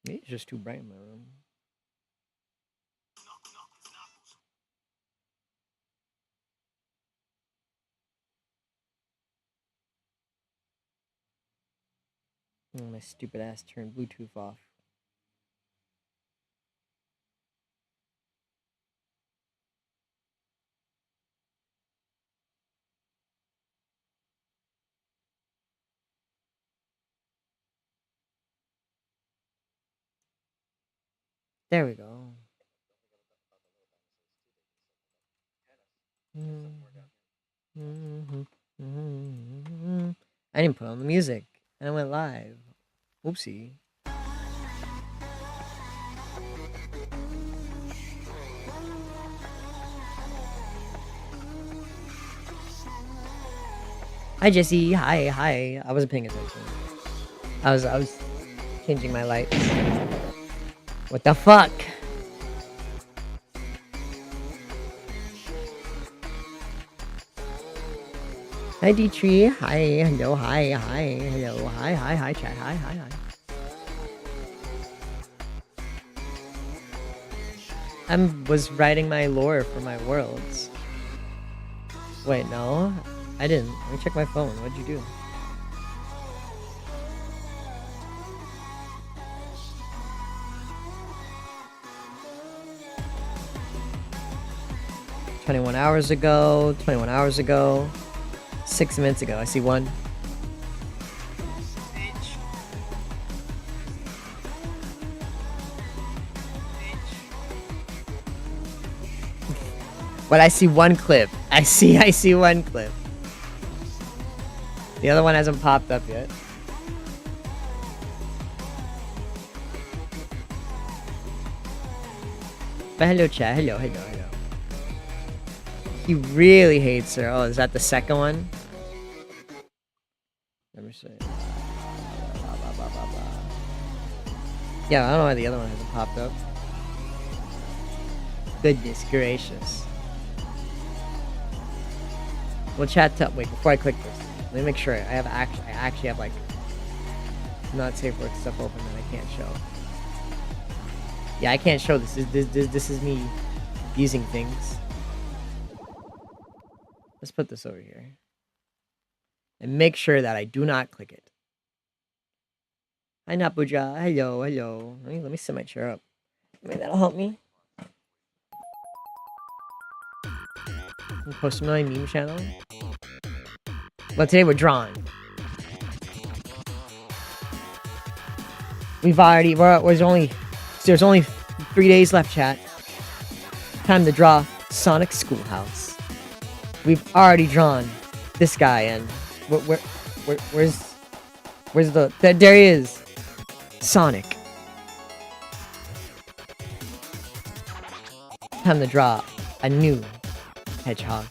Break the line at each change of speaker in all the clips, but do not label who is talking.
Maybe it's just too bright in my room. My stupid ass turned Bluetooth off. There we go. I didn't put on the music. And I went live. Oopsie. Hi Jesse. Hi. I wasn't paying attention. I was changing my lights. What the fuck? Hi D-Tree. Hi. Hello. Hi. Hello. Hi. Chat. Hi. I was writing my lore for my worlds. Wait, no. I didn't. Let me check my phone. What'd you do? "21 hours ago, 21 hours ago, 6 minutes ago." I see one. But I see one clip. I see one clip. The other one hasn't popped up yet. But hello, chat. Hello. He really hates her. Oh, is that the second one? Let me see. Yeah, I don't know why the other one hasn't popped up. Goodness gracious. Well, chat up. Wait, before I click this, let me make sure I actually have like not safe work stuff open that I can't show. Yeah, I can't show this. This is me using things. Let's put this over here. And make sure that I do not click it. Hi Napuja. Hello. Let me set my chair up. Maybe that'll help me. Post my meme channel. Well, today we're drawing. There's only 3 days left, chat. Time to draw Sonic Schoolhouse. We've already drawn this guy, and where's the there he is, Sonic. Time to draw a new hedgehog.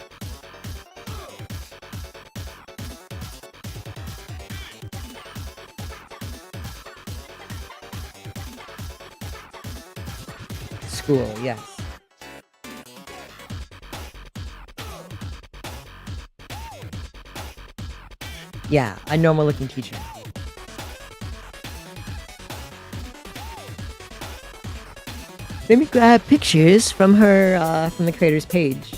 School, yes. Yeah, a normal looking teacher. Let me grab pictures from her, from the creator's page.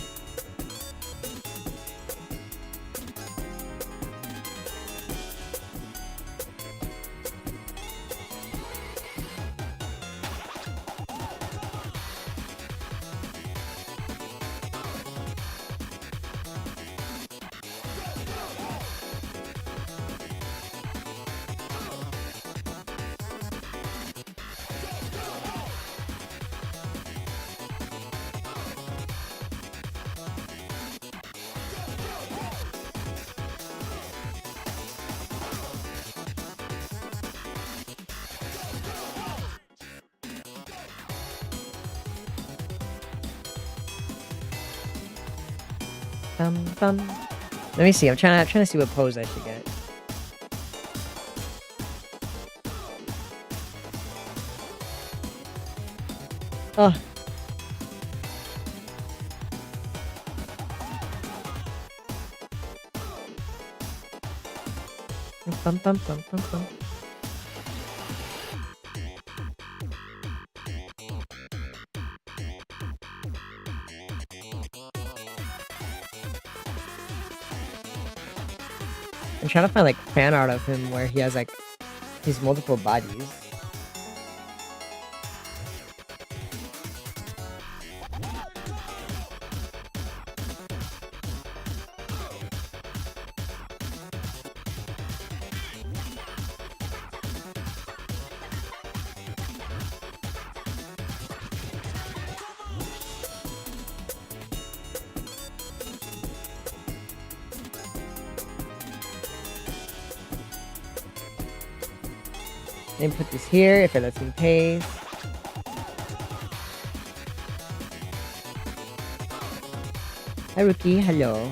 Let me see. I'm trying to see what pose I should get. Oh. trying to find like fan art of him where he has like these multiple bodies. And put this here if it lets me paste. Hi Rookie, hello.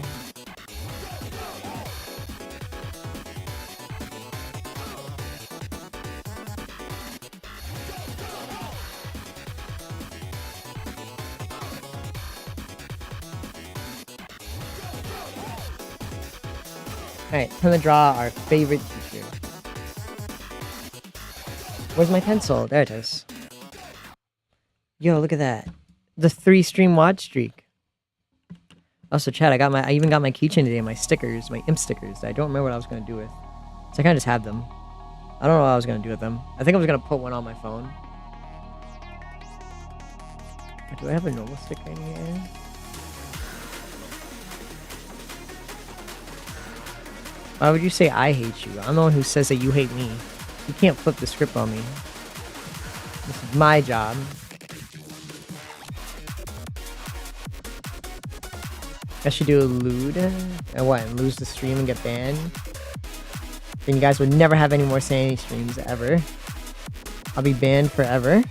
Alright, time to draw our favorite teacher. Where's my pencil? There it is. Yo, look at that. The 3-stream watch streak. Also, chat, I even got my keychain today, my stickers, my imp stickers. I don't remember what I was gonna do with. So I kinda just have them. I don't know what I was gonna do with them. I think I was gonna put one on my phone. Do I have a normal sticker in here? Why would you say I hate you? I'm the one who says that you hate me. You can't flip the script on me. This is my job. I should do a lewd. And what? And lose the stream and get banned? Then you guys would never have any more Sanity streams ever. I'll be banned forever.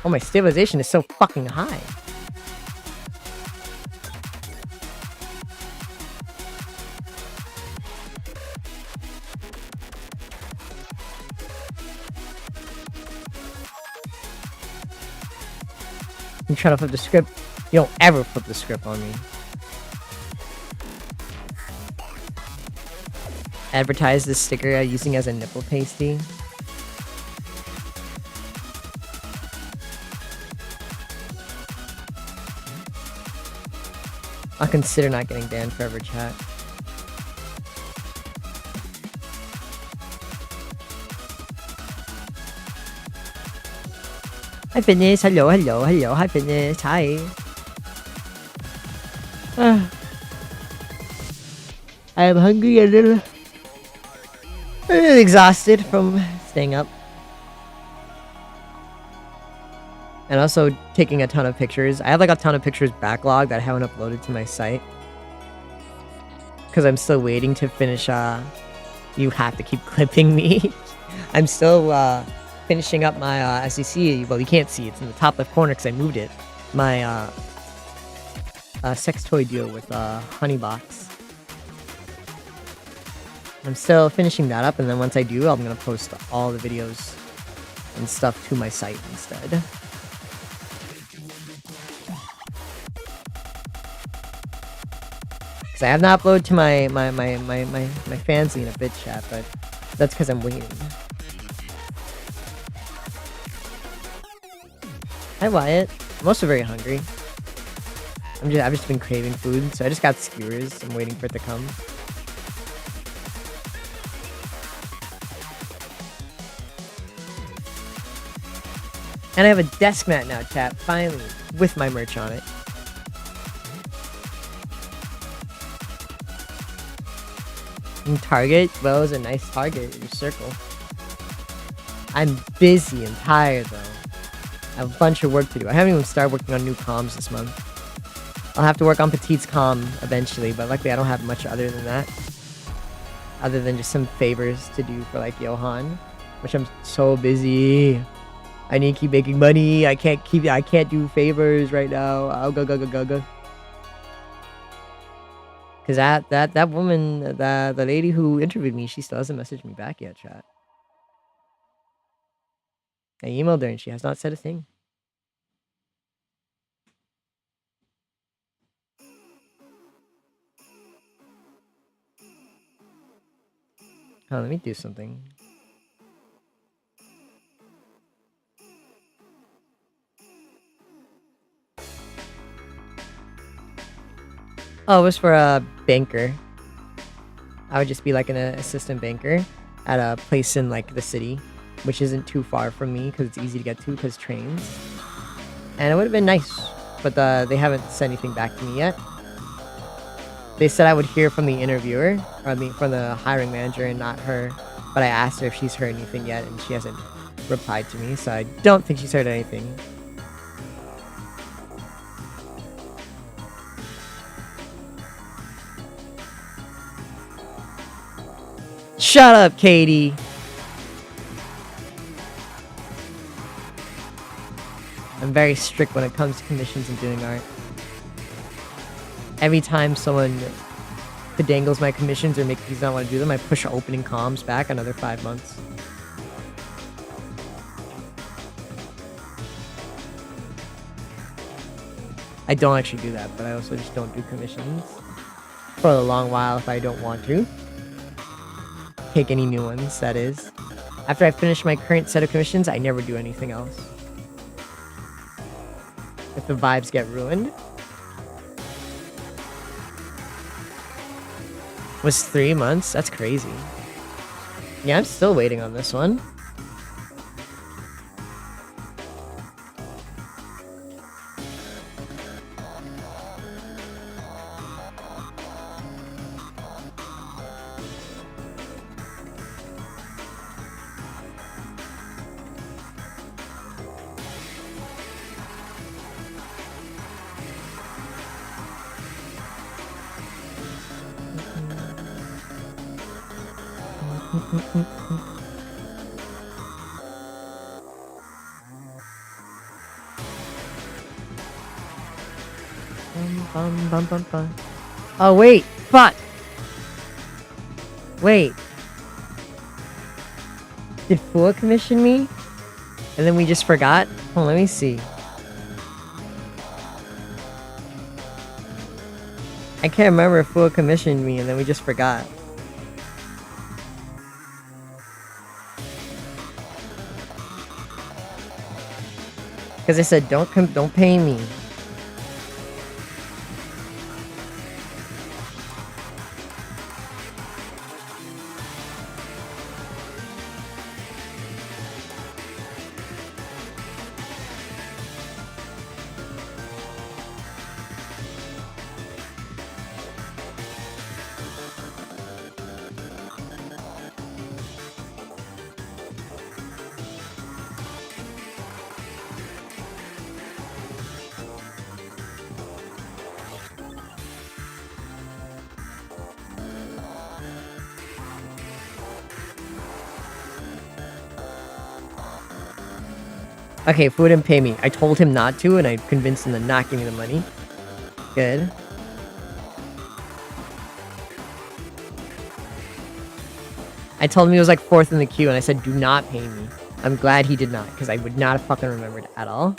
Oh, my stabilization is so fucking high. You try to flip the script, you don't ever flip the script on me. Advertise this sticker using as a nipple pasty. I'll consider not getting banned forever, chat. Hi Fitness, hello, hello, hello, hi Fitness, hi. I am hungry a little exhausted from staying up. And also taking a ton of pictures. I have like a ton of pictures backlog that I haven't uploaded to my site. Because I'm still waiting to finish, you have to keep clipping me. I'm still, finishing up my, as you see, well, you can't see, it's in the top left corner because I moved it. My, sex toy deal with, Honeybox. I'm still finishing that up, and then once I do, I'm gonna post all the videos and stuff to my site instead. Because I have not uploaded to my fanzine a bit, chat, but that's because I'm waiting. Hi Wyatt. I'm also very hungry. I've just been craving food, so I just got skewers. I'm waiting for it to come. And I have a desk mat now, chat, finally, with my merch on it. And Target? Well, it was a nice Target, your circle. I'm busy and tired, though. I have a bunch of work to do. I haven't even started working on new comms this month. I'll have to work on Petite's comm eventually, but luckily I don't have much other than that. Other than just some favors to do for, like, Johan. Which I'm so busy. I need to keep making money. I can't do favors right now. I'll go. Cause that woman, the lady who interviewed me, she still hasn't messaged me back yet, chat. I emailed her and she has not said a thing. Oh, let me do something. Oh, it was for a banker. I would just be like an assistant banker at a place in like the city, which isn't too far from me because it's easy to get to because trains. And it would have been nice, but they haven't said anything back to me yet. They said I would hear from the interviewer, or I mean from the hiring manager and not her. But I asked her if she's heard anything yet, and she hasn't replied to me, so I don't think she's heard anything. Shut up, Katie! I'm very strict when it comes to commissions and doing art. Every time someone pedangles my commissions or makes me not want to do them, I push opening comms back another 5 months. I don't actually do that, but I also just don't do commissions for a long while if I don't want to. Take any new ones, that is. After I finish my current set of commissions, I never do anything else. If the vibes get ruined. Was 3 months? That's crazy. Yeah, I'm still waiting on this one. Oh, wait. Fuck. Wait. Did Fua commission me? And then we just forgot? Oh, let me see. I can't remember if Fua commissioned me and then we just forgot. Because I said, don't pay me. Okay, Fu didn't pay me. I told him not to, and I convinced him to not give me the money. Good. I told him he was like 4th in the queue, and I said, do not pay me. I'm glad he did not, because I would not have fucking remembered at all.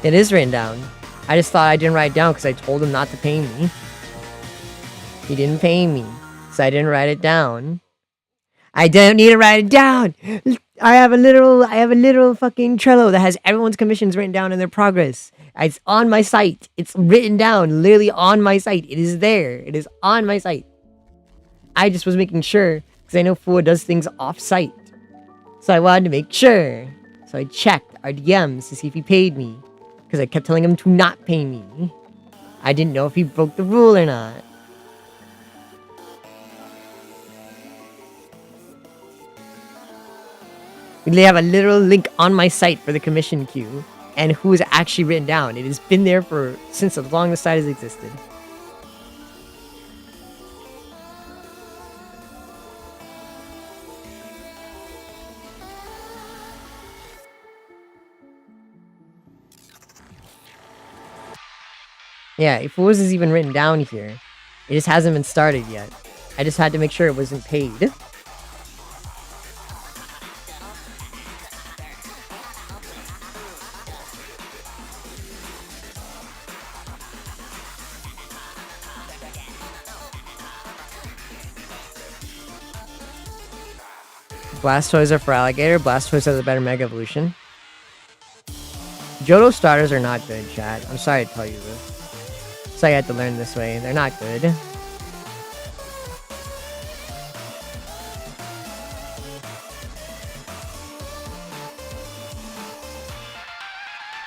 It is written down. I just thought I didn't write it down because I told him not to pay me. He didn't pay me, so I didn't write it down. I don't need to write it down. I have a little fucking Trello that has everyone's commissions written down and their progress. It's on my site. It's written down, literally on my site. It is there. It is on my site. I just was making sure because I know Fua does things off-site, so I wanted to make sure. So I checked our DMs to see if he paid me. Because I kept telling him to not pay me. I didn't know if he broke the rule or not. They have a literal link on my site for the commission queue. And who is actually written down. It has been there since as long as the site has existed. Yeah, if Fools is even written down here, it just hasn't been started yet. I just had to make sure it wasn't paid. Blastoise are for Alligator. Blastoise has a better Mega Evolution. Johto starters are not good, chat. I'm sorry to tell you this. So I had to learn this way. They're not good.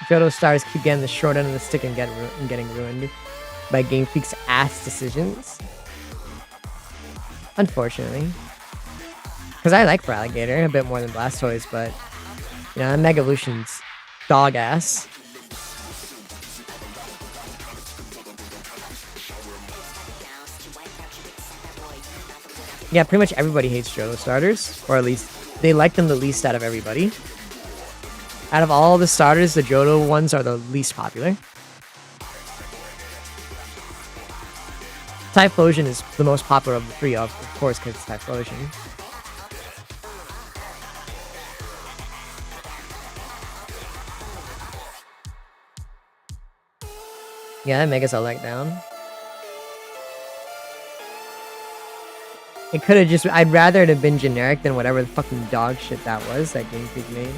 Johto stars keep getting the short end of the stick and getting ruined by Game Freak's ass decisions. Unfortunately. Because I like for Alligator a bit more than Blastoise, but you know, Mega Evolution's dog ass. Yeah, pretty much everybody hates Johto starters, or at least they like them the least out of everybody. Out of all the starters, the Johto ones are the least popular. Typhlosion is the most popular of the three, of course, because it's Typhlosion. Yeah, that Mega's a letdown. It could have just... I'd rather it have been generic than whatever the fucking dog shit that was that Game Freak made.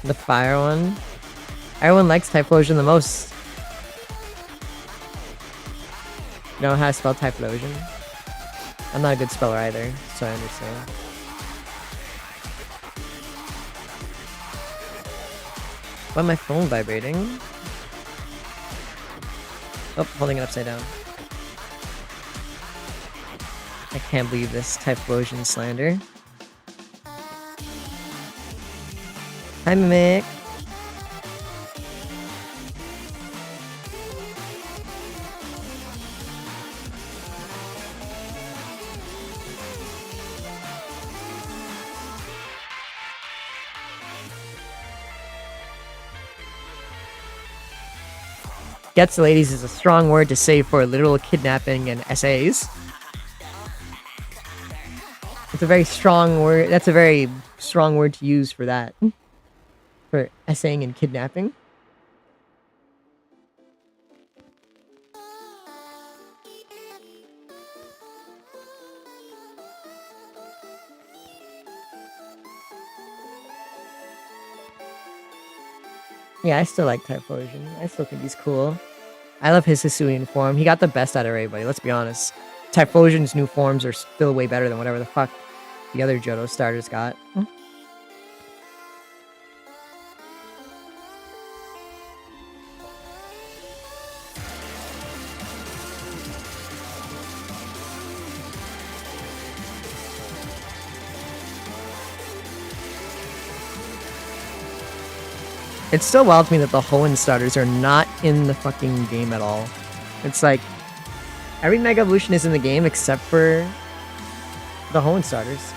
The fire one. Everyone likes Typhlosion the most. You know how to spell Typhlosion? I'm not a good speller either, so I understand. Why am my phone vibrating? Oh, holding it upside down. I can't believe this Typhlosion slander. Hi, Mimic. Gets ladies is a strong word to say for literal kidnapping and essays. It's a very strong word. That's a very strong word to use for that. For essaying and kidnapping. Yeah, I still like Typhlosion. I still think he's cool. I love his Hisuian form. He got the best out of everybody, let's be honest. Typhlosion's new forms are still way better than whatever the fuck the other Johto starters got. It's still wild to me that the Hoenn starters are not in the fucking game at all. It's like, every Mega Evolution is in the game except for the Hoenn starters.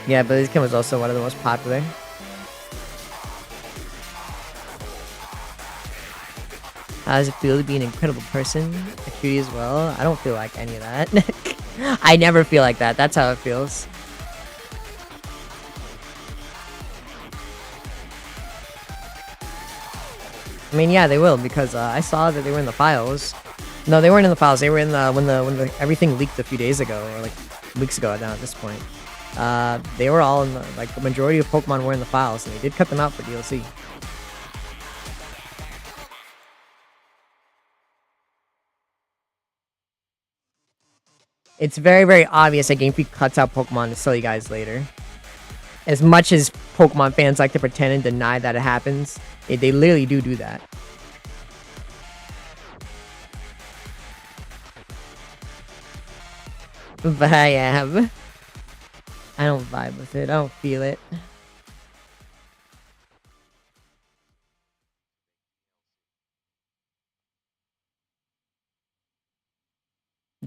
Yeah, Blaziken was also one of the most popular. How does it feel to be an incredible person? A cutie as well? I don't feel like any of that. I never feel like that. That's how it feels. I mean, yeah, they will, because I saw that they were in the files. No, they weren't in the files. They were in the when everything leaked a few days ago, or like weeks ago now at this point. They were all in the, like, the majority of Pokemon were in the files, and they did cut them out for DLC. It's very, very obvious that Game Freak cuts out Pokemon to sell you guys later. As much as Pokemon fans like to pretend and deny that it happens, they literally do that. But I am. I don't vibe with it. I don't feel it.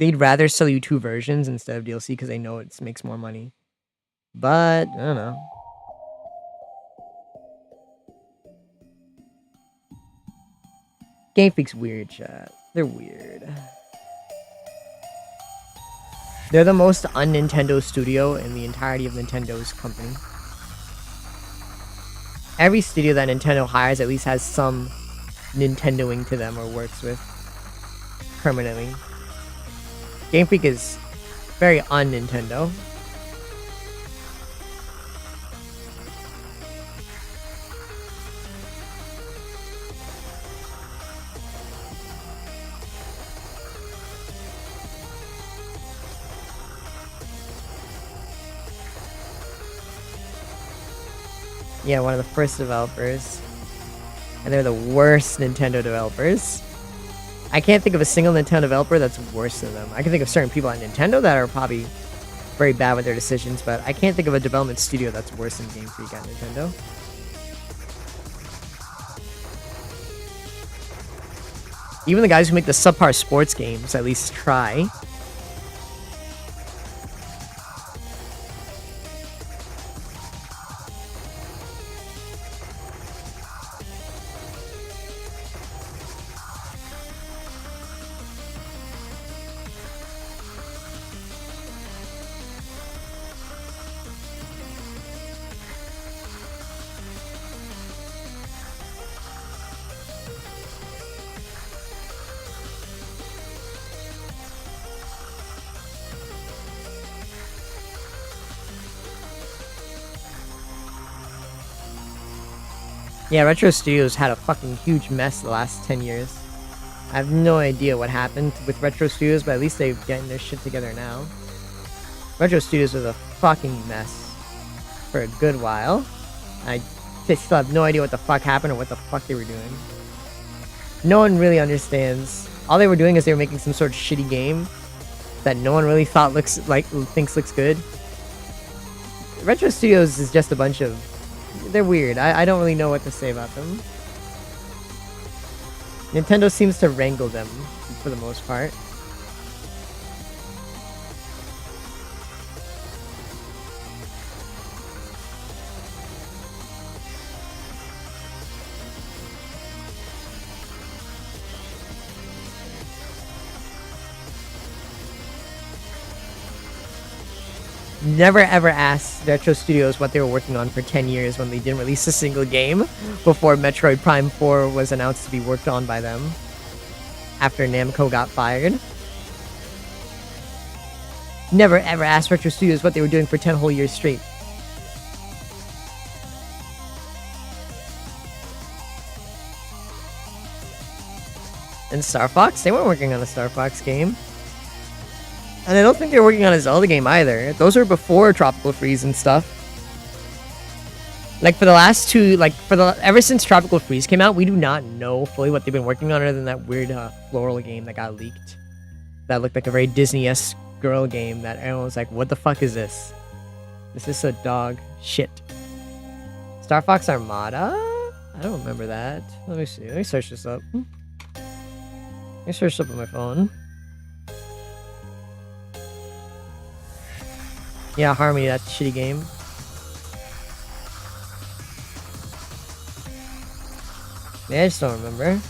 they'd rather sell you 2 versions instead of DLC because they know it makes more money. But I don't know. Game Freak's weird, chat. They're weird. They're the most un-Nintendo studio in the entirety of Nintendo's company. Every studio that Nintendo hires at least has some Nintendoing to them or works with permanently. Game Freak is very un-Nintendo. Yeah, one of the first developers. And they're the worst Nintendo developers. I can't think of a single Nintendo developer that's worse than them. I can think of certain people at Nintendo that are probably very bad with their decisions, but I can't think of a development studio that's worse than Game Freak at Nintendo. Even the guys who make the subpar sports games at least try. Yeah, Retro Studios had a fucking huge mess the last 10 years. I have no idea what happened with Retro Studios, but at least they're getting their shit together now. Retro Studios was a fucking mess for a good while. I still have no idea what the fuck happened or what the fuck they were doing. No one really understands. All they were doing is they were making some sort of shitty game that no one really thought thinks looks good. Retro Studios is just a bunch of... They're weird. I don't really know what to say about them. Nintendo seems to wrangle them for the most part. Never ever asked Retro Studios what they were working on for 10 years when they didn't release a single game before Metroid Prime 4 was announced to be worked on by them after Namco got fired. Never ever asked Retro Studios what they were doing for 10 whole years straight. And Star Fox? They weren't working on a Star Fox game. And I don't think they were working on a Zelda game either. Those were before Tropical Freeze and stuff. Like for the last two, ever since Tropical Freeze came out, we do not know fully what they've been working on other than that weird floral game that got leaked. That looked like a very Disney-esque girl game that everyone was like, what the fuck is this? This is so dog shit. Star Fox Armada? I don't remember that. Let me see. Let me search this up. Let me search this up on my phone. Yeah, Harmony, that shitty game. Yeah, I just don't remember.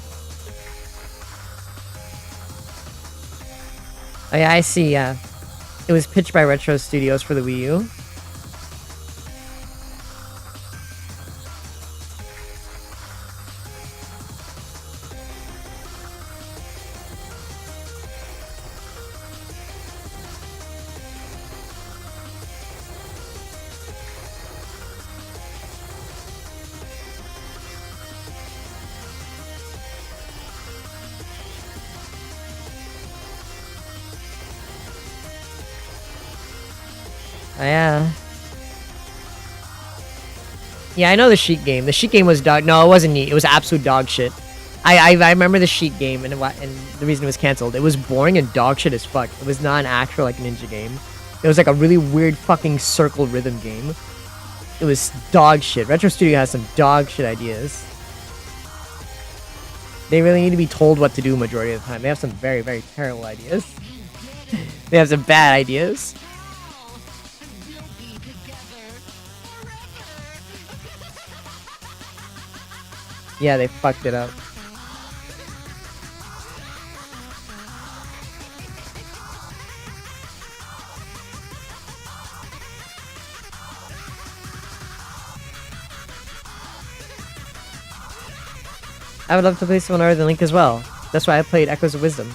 Oh yeah, I see, it was pitched by Retro Studios for the Wii U. Yeah. Yeah, I know the Sheik game. The Sheik game was dog. No, it wasn't neat. It was absolute dog shit. I remember the Sheik game and the reason it was canceled. It was boring and dog shit as fuck. It was not an actual like ninja game. It was like a really weird fucking circle rhythm game. It was dog shit. Retro Studio has some dog shit ideas. They really need to be told what to do majority of the time. They have some very, very terrible ideas. They have some bad ideas. Yeah, they fucked it up. I would love to play someone other than Link as well. That's why I played Echoes of Wisdom.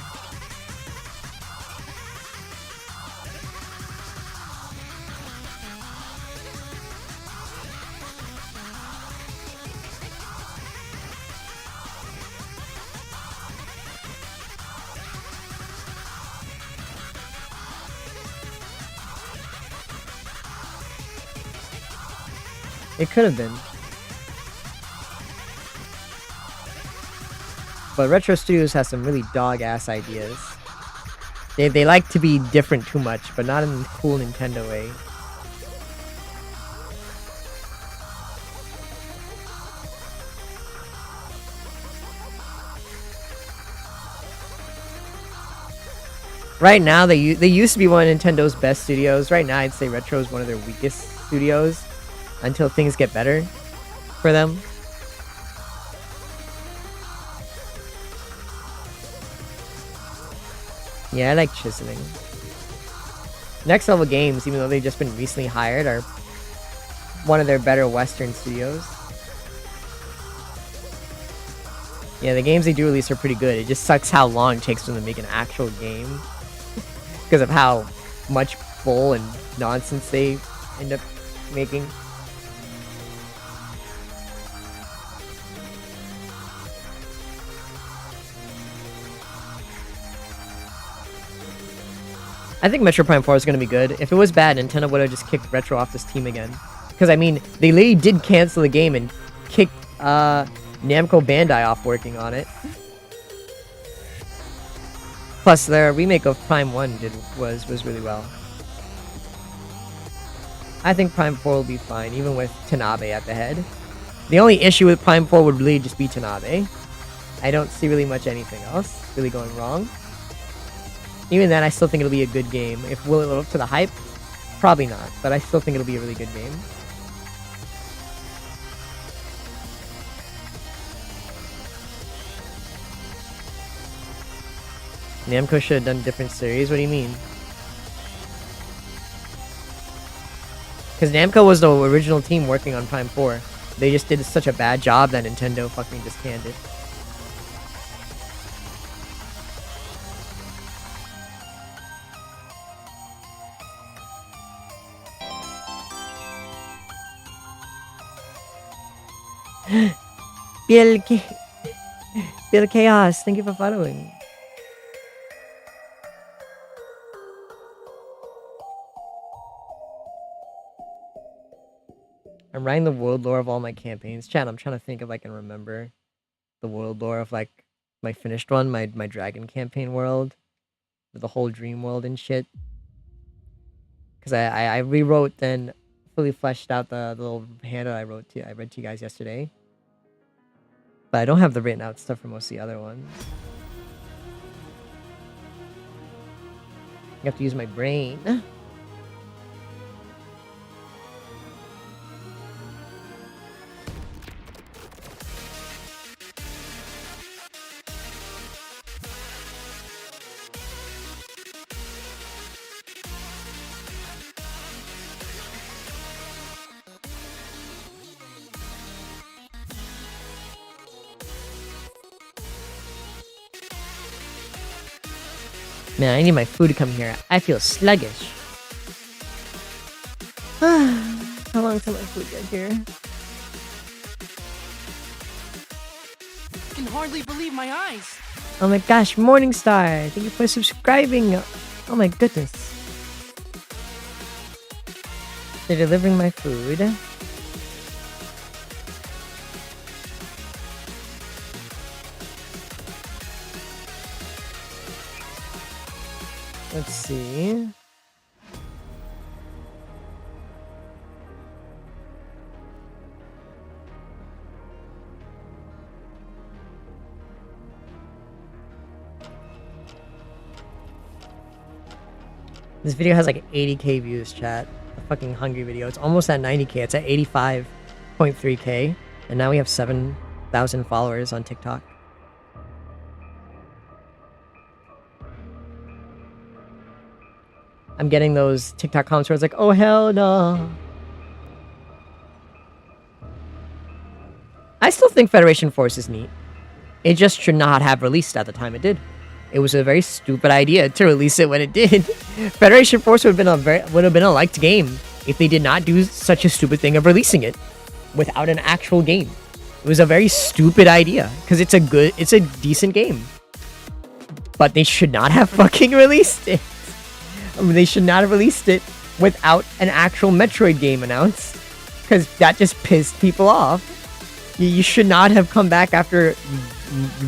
It could have been. But Retro Studios has some really dog-ass ideas. They like to be different too much, but not in a cool Nintendo way. Right now, they used to be one of Nintendo's best studios. Right now, I'd say Retro is one of their weakest studios until things get better for them. Yeah, I like chiseling. Next Level Games, even though they've just been recently hired, are one of their better Western studios. Yeah, the games they do release are pretty good. It just sucks how long it takes them to make an actual game. Because of how much bull and nonsense they end up making. I think Metro Prime 4 is going to be good. If it was bad, Nintendo would have just kicked Retro off this team again. Because, I mean, they literally did cancel the game and kicked Namco Bandai off working on it. Plus, their remake of Prime 1 was really well. I think Prime 4 will be fine, even with Tanabe at the head. The only issue with Prime 4 would really just be Tanabe. I don't see really much anything else really going wrong. Even then, I still think it'll be a good game. If will it live up to the hype? Probably not, but I still think it'll be a really good game. Namco should have done different series? What do you mean? Because Namco was the original team working on Prime 4. They just did such a bad job that Nintendo fucking just canned it. Bill Chaos, thank you for following. I'm writing the world lore of all my campaigns. Chat, I'm trying to think if I can remember the world lore of like my finished one, my dragon campaign world. With the whole dream world and shit. Because I rewrote and fully fleshed out the little handout I read to you guys yesterday. But I don't have the written out stuff for most of the other ones. You have to use my brain. Man, I need my food to come here. I feel sluggish. How long till my food get here?
I can hardly believe my eyes.
Oh my gosh, Morningstar! Thank you for subscribing! Oh my goodness. They're delivering my food. Let's see. This video has like 80k views, chat. A fucking hungry video. It's almost at 90k. It's at 85.3k. And now we have 7,000 followers on TikTok. I'm getting those TikTok comments where it's like, oh hell no. I still think Federation Force is neat. It just should not have released at the time it did. It was a very stupid idea to release it when it did. Federation Force would have been a liked game if they did not do such a stupid thing of releasing it without an actual game. It was a very stupid idea because it's a decent game. But they should not have fucking released it. I mean, they should not have released it without an actual Metroid game announced because that just pissed people off. You should not have come back after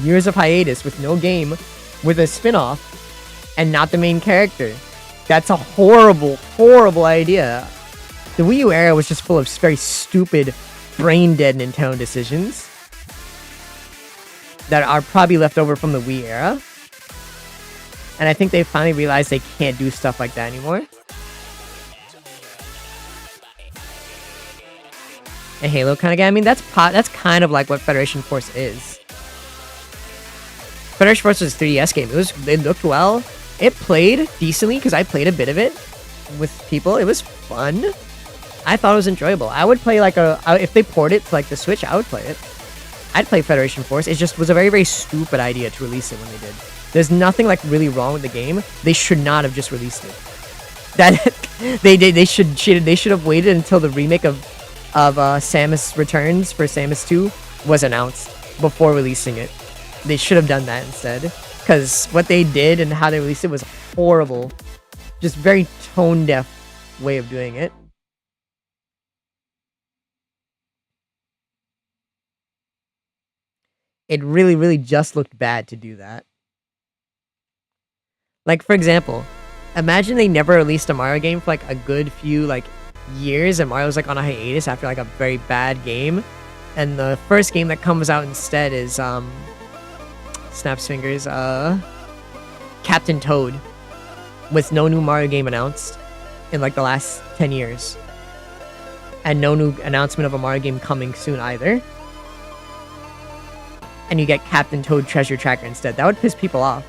years of hiatus with no game, with a spin-off, and not the main character. That's a horrible, horrible idea. The Wii U era was just full of very stupid, brain-dead Nintendo decisions that are probably left over from the Wii era. And I think they finally realized they can't do stuff like that anymore. A Halo kind of game. I mean, that's kind of like what Federation Force is. Federation Force was a 3DS game. It looked well. It played decently because I played a bit of it with people. It was fun. I thought it was enjoyable. I would play like if they port it to like the Switch, I would play it. I'd play Federation Force. It just was a very, very stupid idea to release it when they did. There's nothing like really wrong with the game. They should not have just released it. They should have waited until the remake of Samus Returns for Samus 2 was announced before releasing it. They should have done that instead, because what they did and how they released it was horrible. Just very tone deaf way of doing it. It really, really just looked bad to do that. Like, for example, imagine they never released a Mario game for like a good few like years and Mario's like on a hiatus after like a very bad game, and the first game that comes out instead is snaps fingers, Captain Toad, with no new Mario game announced in like the last 10 years. And no new announcement of a Mario game coming soon either. And you get Captain Toad Treasure Tracker instead. That would piss people off.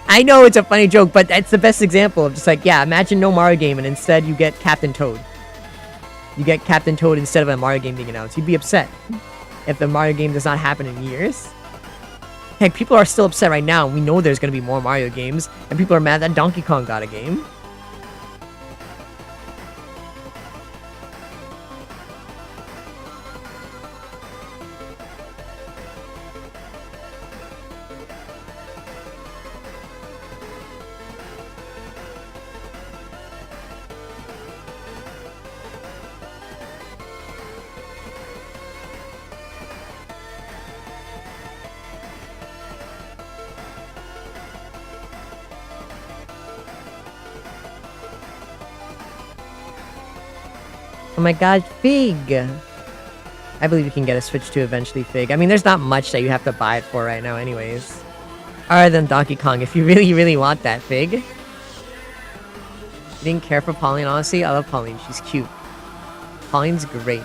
I know it's a funny joke, but that's the best example of just like, yeah, imagine no Mario game and instead you get Captain Toad. You get Captain Toad instead of a Mario game being announced. You'd be upset if the Mario game does not happen in years. Heck, people are still upset right now. We know there's going to be more Mario games, and people are mad that Donkey Kong got a game. Oh my god, Fig! I believe you can get a Switch 2 eventually, Fig. I mean, there's not much that you have to buy it for right now anyways. Other than Donkey Kong, if you really, really want that, Fig. You didn't care for Pauline, honestly? I love Pauline, she's cute. Pauline's great.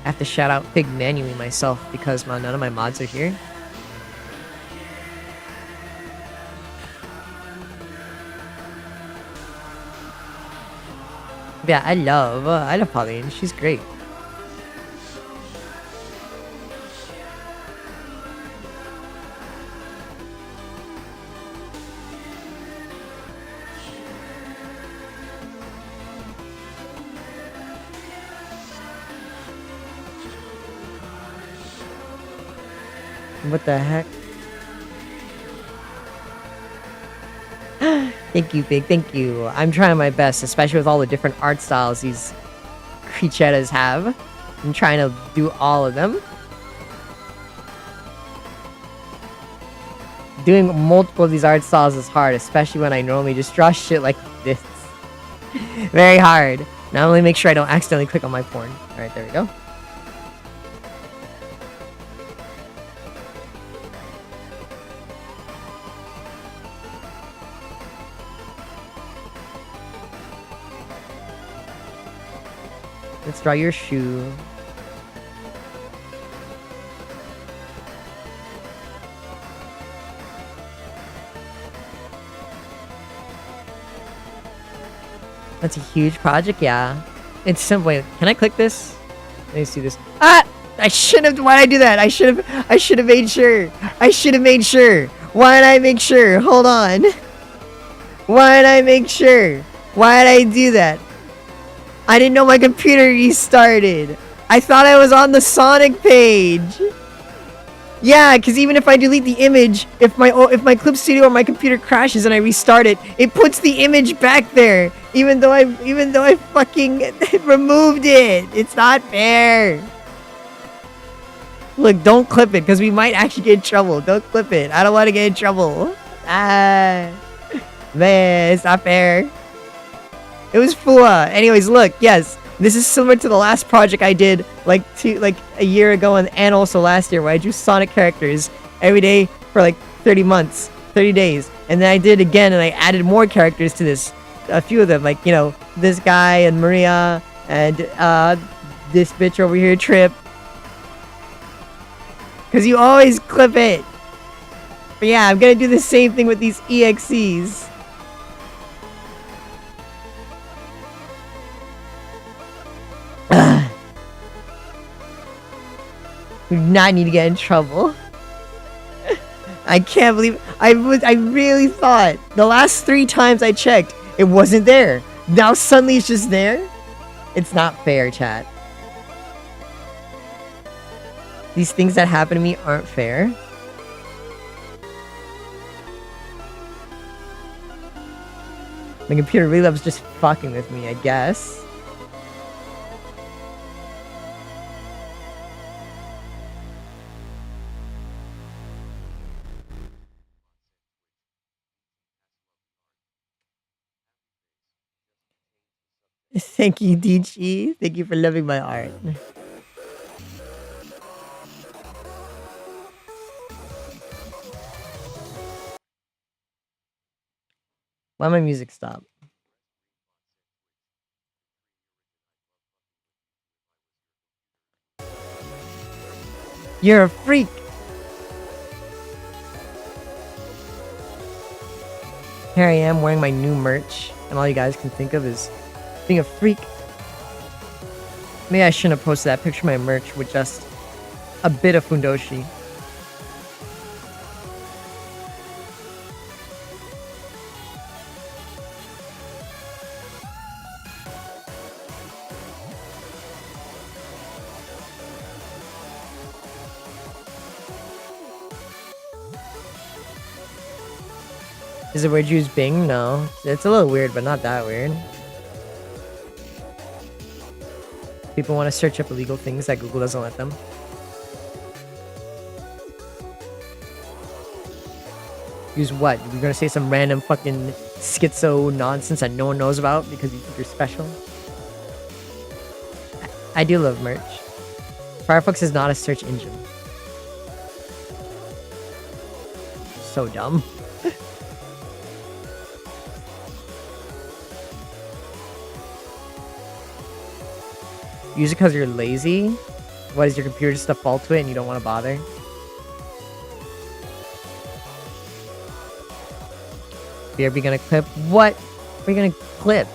I have to shout out Fig manually myself because none of my mods are here. Yeah, I love Pauline. She's great. What the heck? Thank you, Big. Thank you. I'm trying my best, especially with all the different art styles these creaturettes have. I'm trying to do all of them. Doing multiple of these art styles is hard, especially when I normally just draw shit like this. Very hard. Now only make sure I don't accidentally click on my porn. Alright, there we go. Let's draw your shoe. That's a huge project, yeah. It's simple. Wait, can I click this? Let me see this. Ah! I shouldn't have. Why did I do that? I should have made sure. I should have made sure. Why did I make sure? Hold on. Why did I make sure? Why did I do that? I didn't know my computer restarted. I thought I was on the Sonic page. Yeah, because even if I delete the image, if my Clip Studio or my computer crashes and I restart it, it puts the image back there. Even though I fucking removed it. It's not fair. Look, don't clip it, because we might actually get in trouble. Don't clip it. I don't want to get in trouble. Ah, man, it's not fair. It was Fua. Anyways, look, yes, this is similar to the last project I did like a year ago and also last year, where I drew Sonic characters every day for like 30 months, 30 days, and then I did it again and I added more characters to this. A few of them, like, you know, this guy and Maria and this bitch over here, Trip. Because you always clip it. But yeah, I'm gonna do the same thing with these EXEs. We do not need to get in trouble. I can't believe I really thought the last 3 times I checked it wasn't there. Now suddenly it's just there. It's not fair, chat. These things that happen to me aren't fair. My computer really loves just fucking with me, I guess. Thank you, DG. Thank you for loving my art. Why my music stop? You're a freak. Here I am wearing my new merch, and all you guys can think of is being a freak. Maybe I shouldn't have posted that picture of my merch with just a bit of Fundoshi. Is it weird you use Bing? No. It's a little weird, but not that weird. People want to search up illegal things that Google doesn't let them. Use what? You're gonna say some random fucking schizo nonsense that no one knows about because you think you're special? I do love merch. Firefox is not a search engine. So dumb. Use it because you're lazy? What, is your computer just default to it and you don't want to bother? BRB gonna clip? What? What are you gonna clip?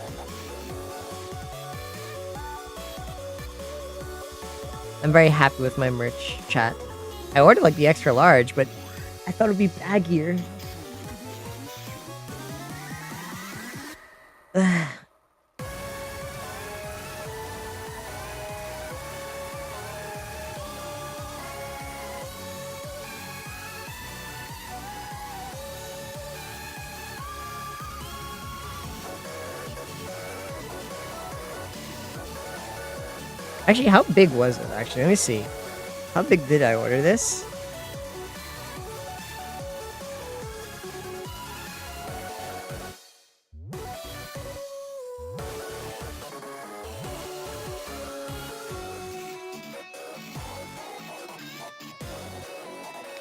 I'm very happy with my merch, chat. I ordered like the extra large, but I thought it would be baggier. Actually, how big was it? Actually, let me see. How big did I order this?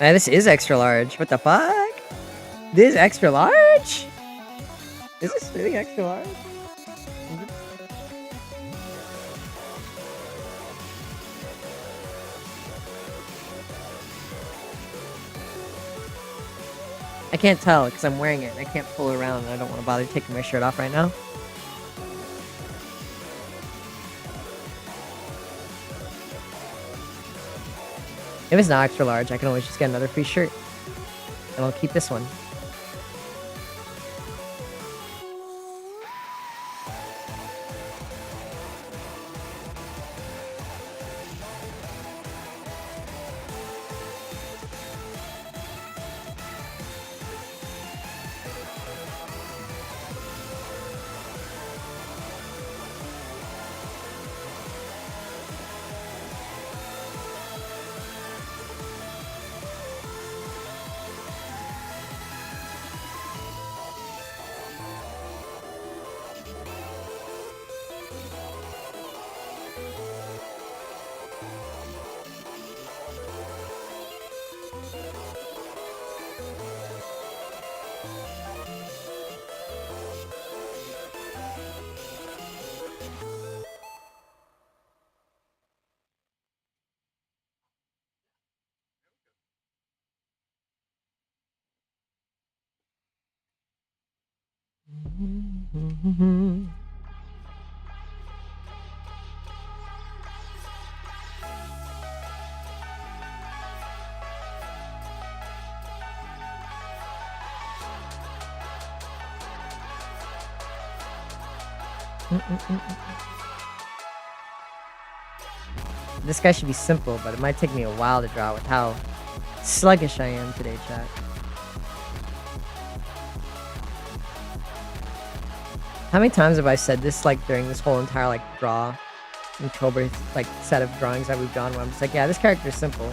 This is extra large. What the fuck? This is extra large? Is this really extra large? I can't tell because I'm wearing it and I can't pull it around and I don't want to bother taking my shirt off right now. If it's not extra large, I can always just get another free shirt. And I'll keep this one. This guy should be simple, but it might take me a while to draw with how sluggish I am today, chat. How many times have I said this, like, during this whole entire, like, draw October, like, set of drawings that we've drawn, where I'm just like, yeah, this character is simple.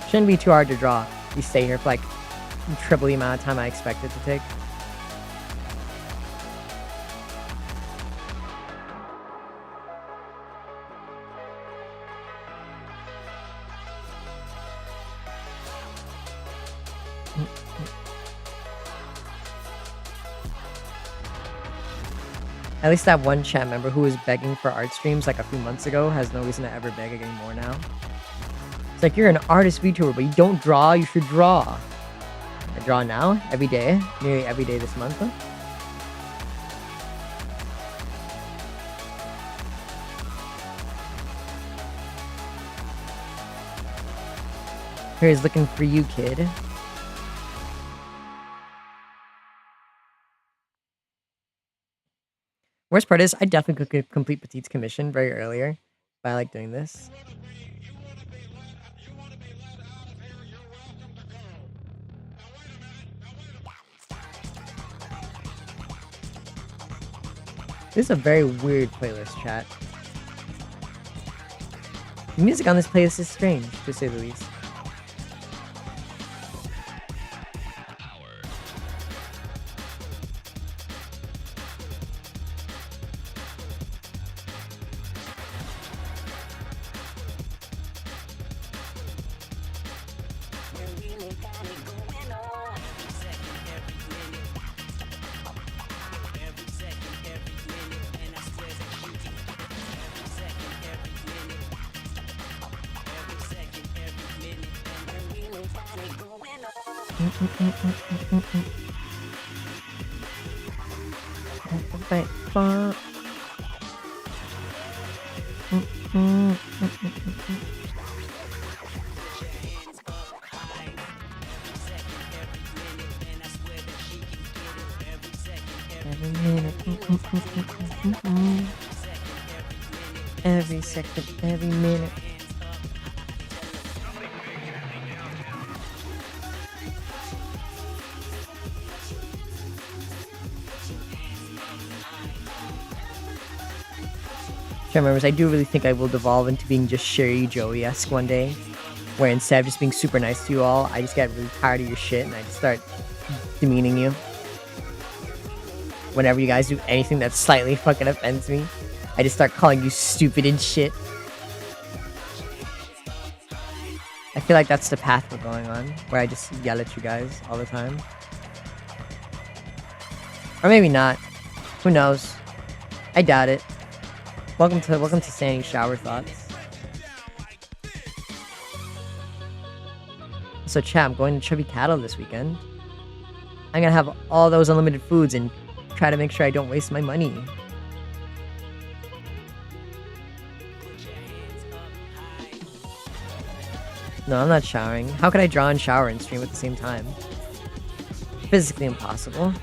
Shouldn't be too hard to draw. You stay here for, like, triple the amount of time I expect it to take. At least that one chat member who was begging for art streams like a few months ago has no reason to ever beg anymore now. It's like, you're an artist VTuber, but you don't draw, you should draw. I draw now, every day, nearly every day this month. Huh? Here's looking for you, kid. Worst part is, I definitely could complete Petite's commission very earlier, but I like doing this. This is a very weird playlist, chat. The music on this playlist is strange, to say the least. Every second, every minute. Chat members, I do really think I will devolve into being just Sherry Joey-esque one day, where instead of just being super nice to you all, I just get really tired of your shit and I just start demeaning you. Whenever you guys do anything that slightly fucking offends me, I just start calling you stupid and shit. I feel like that's the path we're going on, where I just yell at you guys all the time. Or maybe not. Who knows? I doubt it. Welcome to Sandy Shower Thoughts. So chat, I'm going to Chubby Cattle this weekend. I'm gonna have all those unlimited foods and try to make sure I don't waste my money. No, I'm not showering. How could I draw and shower and stream at the same time? Physically impossible.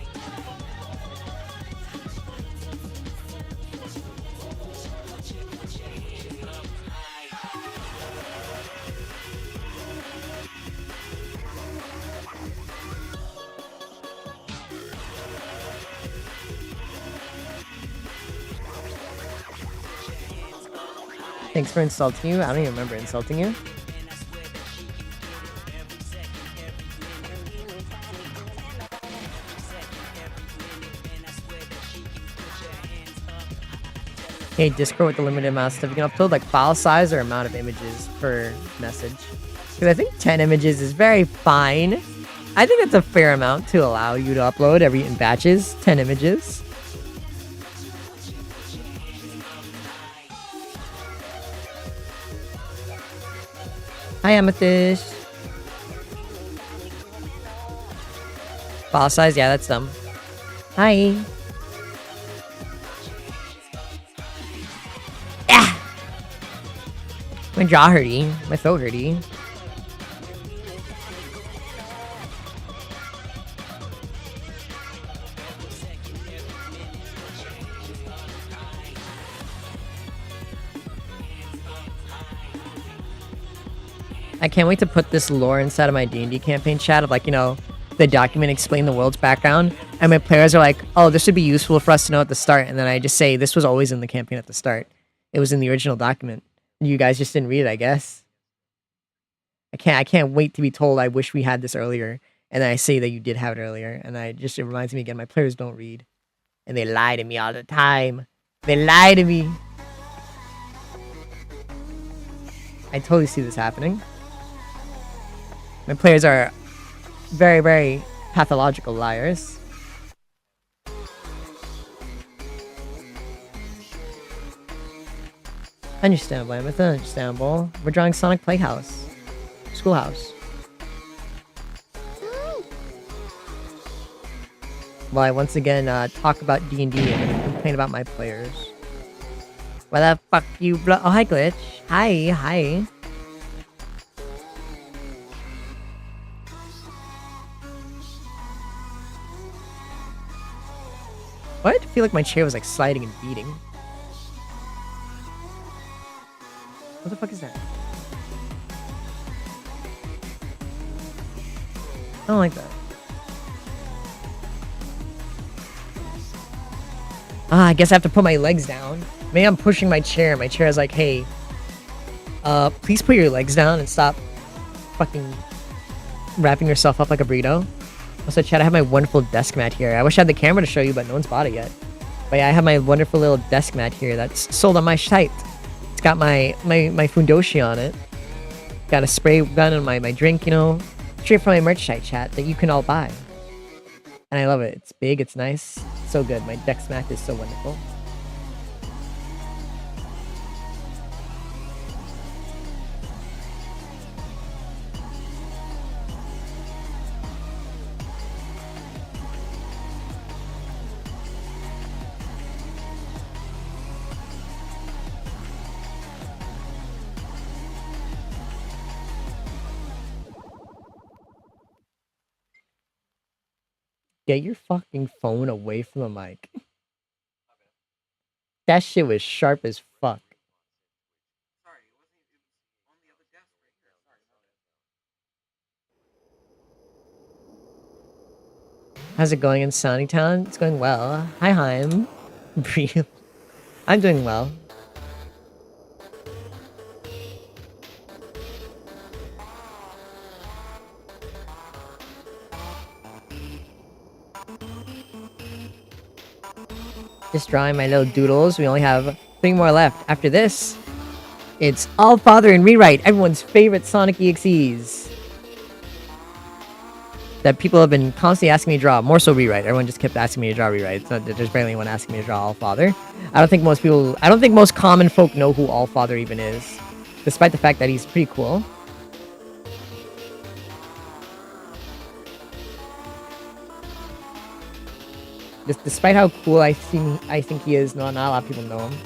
Thanks for insulting you. I don't even remember insulting you. Hey, Discord with the limited amount of stuff you can upload, like file size or amount of images per message. Because I think 10 images is very fine. I think that's a fair amount to allow you to upload in batches. 10 images. Hi, Amethyst. File size? Yeah, that's dumb. Hi. Ah! My jaw hurty. My throat hurty. I can't wait to put this lore inside of my D&D campaign chat of, like, you know, the document explain the world's background, and my players are like, oh, this would be useful for us to know at the start, and then I just say, this was always in the campaign at the start. It was in the original document. You guys just didn't read it, I guess. I can't wait to be told I wish we had this earlier, and then I say that you did have it earlier, and it reminds me again, my players don't read. And they lie to me all the time. They lie to me. I totally see this happening. My players are very, very pathological liars. Understandable, Amith, understandable. We're drawing Sonic Playhouse. Schoolhouse. Well, I once again talk about D&D and complain about my players. Why the fuck you oh, hi, Glitch. Hi, hi. Why did I feel like my chair was like sliding and beating? What the fuck is that? I don't like that. I guess I have to put my legs down. Maybe I'm pushing my chair. My chair is like, hey, please put your legs down and stop fucking wrapping yourself up like a burrito. Also, chat, I have my wonderful desk mat here. I wish I had the camera to show you, but no one's bought it yet. But yeah, I have my wonderful little desk mat here that's sold on my site. It's got my fundoshi on it. Got a spray gun on my drink, you know. Straight from my merch site, chat, that you can all buy. And I love it. It's big, it's nice. It's so good. My desk mat is so wonderful. Get your fucking phone away from the mic. That shit was sharp as fuck. How's it going in Sunnytown? It's going well. Hi, Heim. Breathe. I'm doing well. Just drawing my little doodles. We only have 3 more left. After this, it's All Father and Rewrite, everyone's favorite Sonic EXEs. That people have been constantly asking me to draw. More so Rewrite. Everyone just kept asking me to draw Rewrite. It's not, there's barely anyone asking me to draw All Father. I don't think most common folk know who All Father even is. Despite the fact that he's pretty cool. Despite how cool I think he is, not a lot of people know him.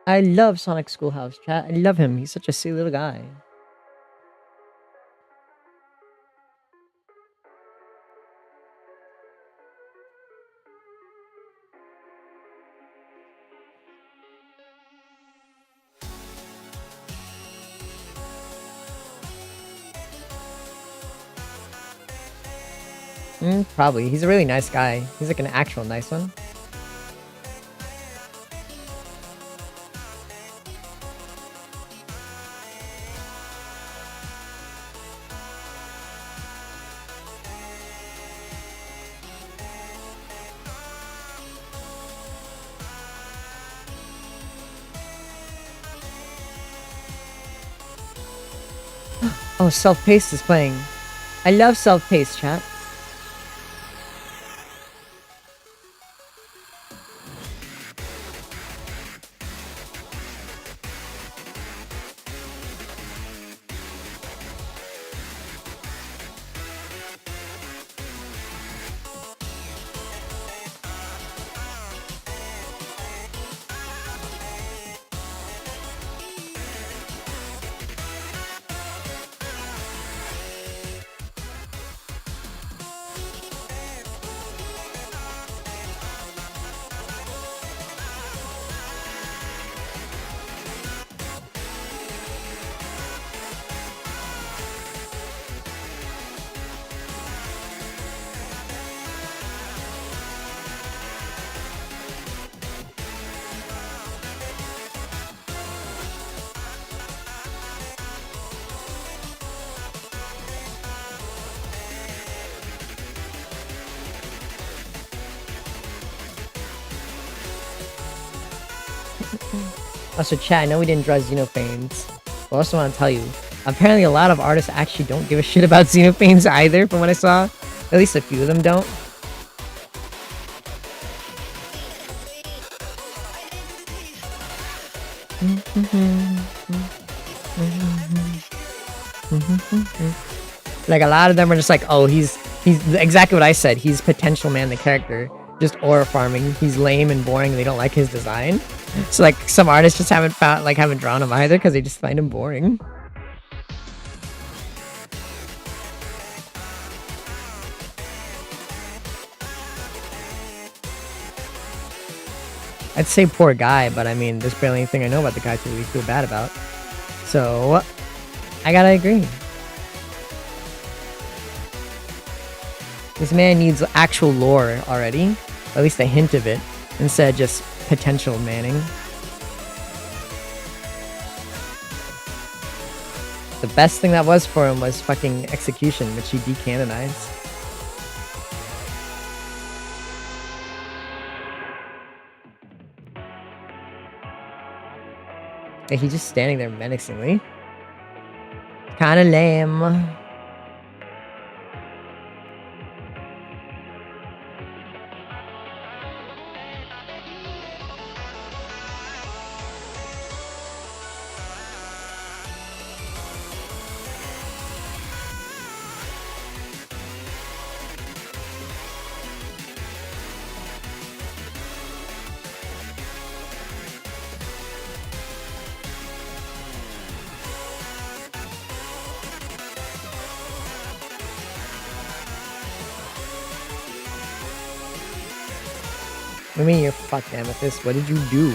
I love Sonic Schoolhouse, chat. I love him. He's such a silly little guy. Probably. He's a really nice guy. He's like an actual nice one. Oh, self-paced is playing. I love self-paced, chat. Also, chat, I know we didn't draw Xenophanes, but I also want to tell you, apparently a lot of artists actually don't give a shit about Xenophanes either, from what I saw. At least a few of them don't. Like, a lot of them are just like, oh, he's exactly what I said. He's Potential Man, the character. Just aura farming. He's lame and boring. They don't like his design. So, like, some artists just haven't drawn him either because they just find him boring. I'd say poor guy, but I mean, there's barely anything I know about the guy to really feel bad about. So, I gotta agree. This man needs actual lore already, at least a hint of it, instead of just potential Manning. The best thing that was for him was fucking Execution, which he decanonized. Yeah, he's just standing there menacingly. Kinda lame. I mean, you're fucked, Amethyst. What did you do?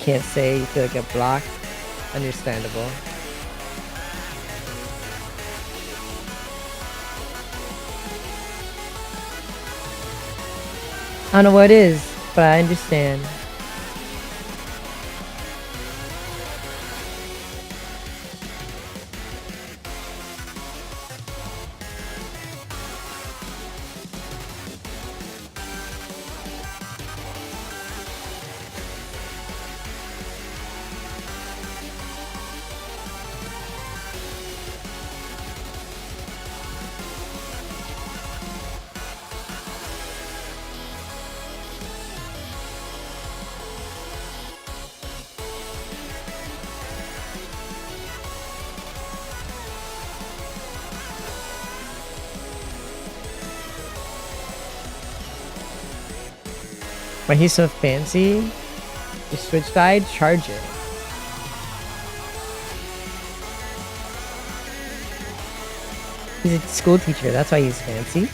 Can't say you feel like a block. Understandable. I don't know what it is, but I understand. But he's so fancy. Your Switch died? Charge it. He's a school teacher, that's why he's fancy.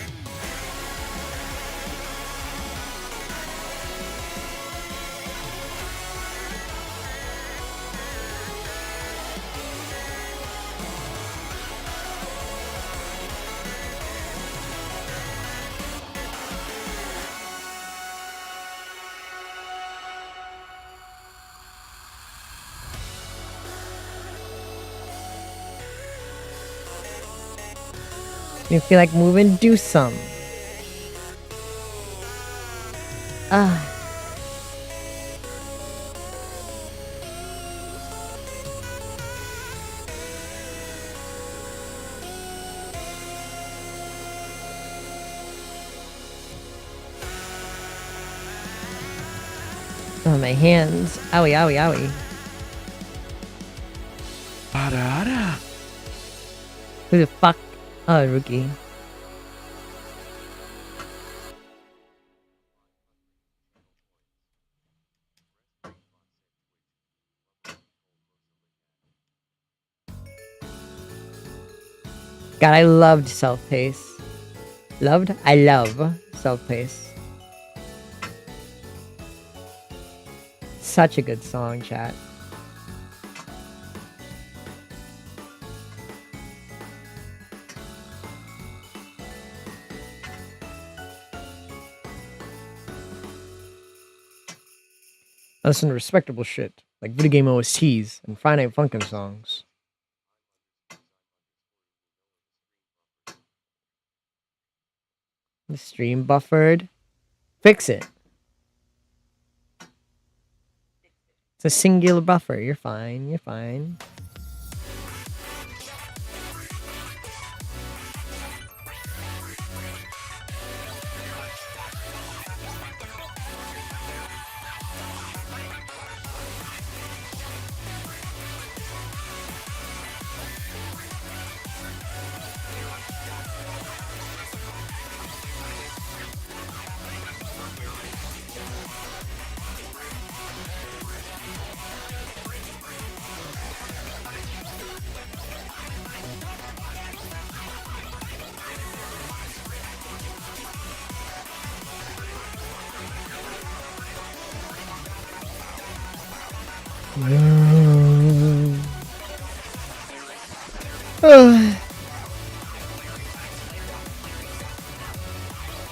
You feel like moving? Do some. Ah. Oh, my hands. Owie, owie, owie. Who the fuck? Oh, Rookie. God, I loved Self-Pace. Loved? I love Self-Pace. Such a good song, chat. I listen to respectable shit, like video game OSTs and Friday Night Funkin' songs. The stream buffered. Fix it. It's a singular buffer. You're fine. You're fine.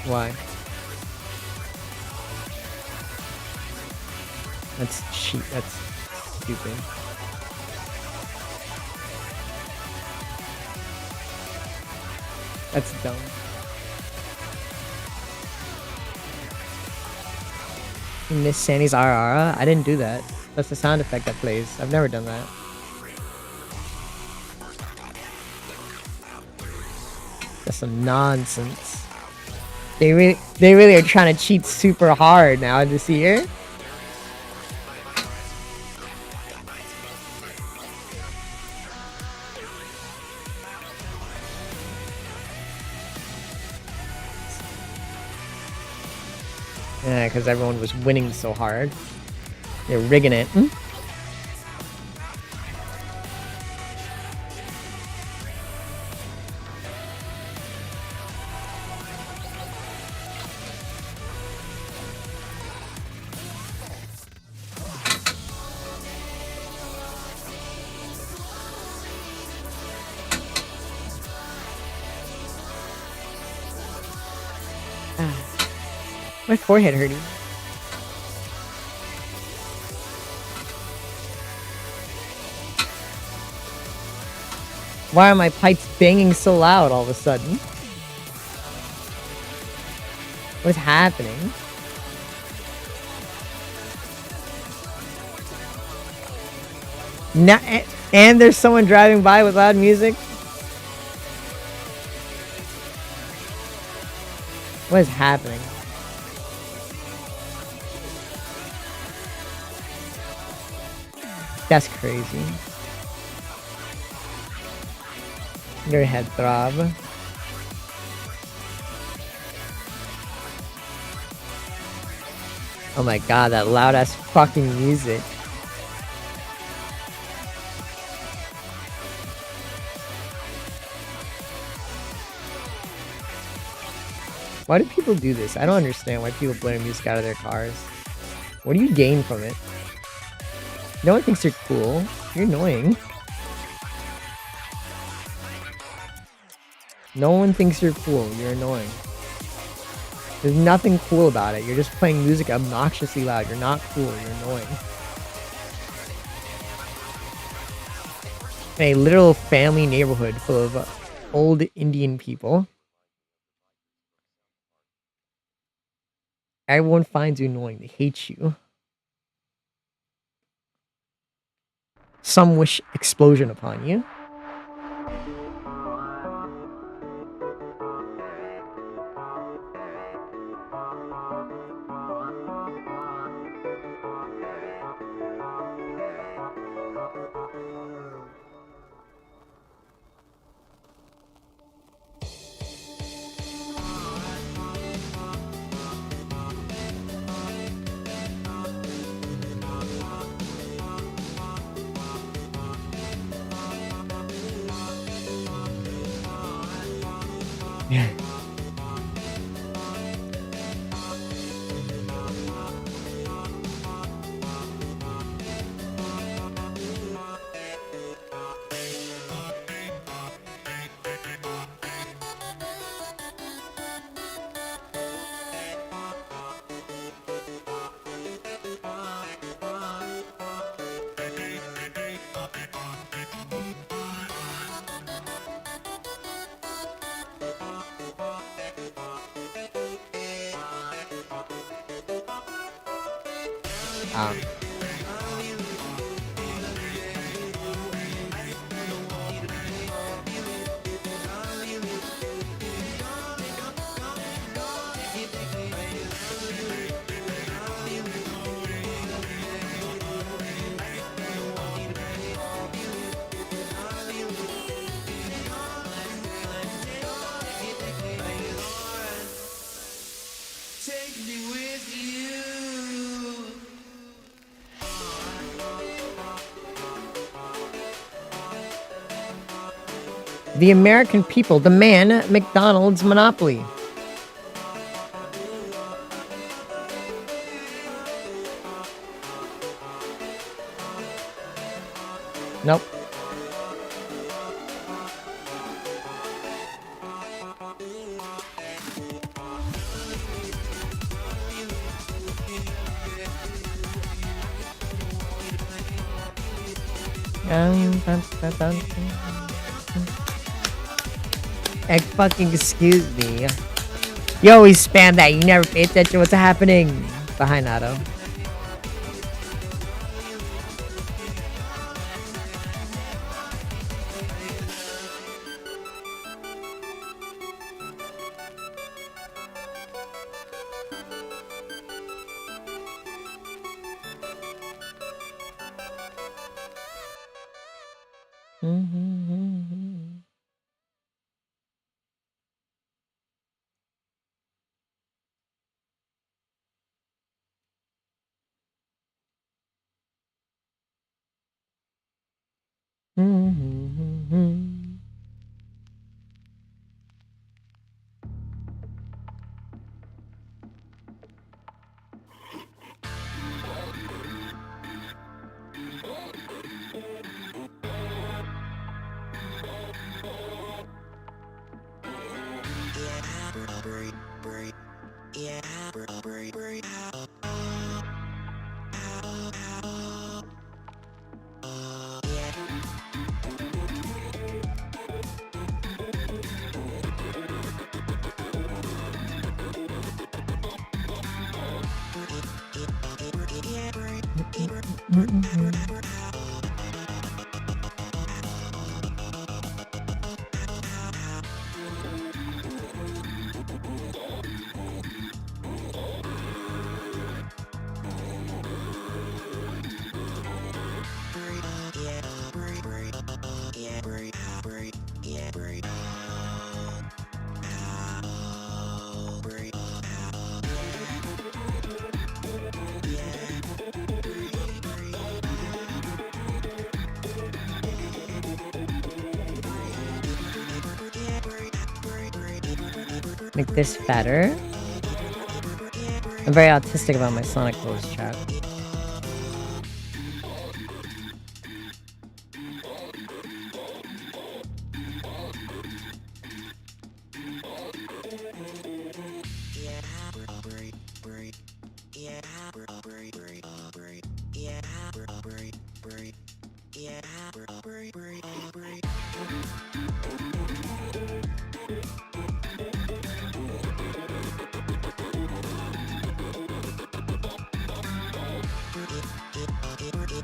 Why? That's cheap. That's stupid. That's dumb. Miss Sandy's Ara. I didn't do that. That's the sound effect that plays. I've never done that. That's some nonsense. They really are trying to cheat super hard now this year. Yeah, because everyone was winning so hard. They're rigging it. My forehead hurting. Why are my pipes banging so loud all of a sudden? What is happening? And there's someone driving by with loud music? What is happening? That's crazy. Your head throb. Oh my god, that loud ass fucking music. Why do people do this? I don't understand why people blare music out of their cars. What do you gain from it? No one thinks you're cool. You're annoying. No one thinks you're cool. You're annoying. There's nothing cool about it. You're just playing music obnoxiously loud. You're not cool. You're annoying. In a literal family neighborhood full of old Indian people. Everyone finds you annoying. They hate you. Some wish explosion upon you. The American people demand McDonald's monopoly. Nope. Fucking excuse me. You always spam that. You never pay attention to what's happening. Behind Otto. Make this fatter. I'm very autistic about my Sonic clothes, chat.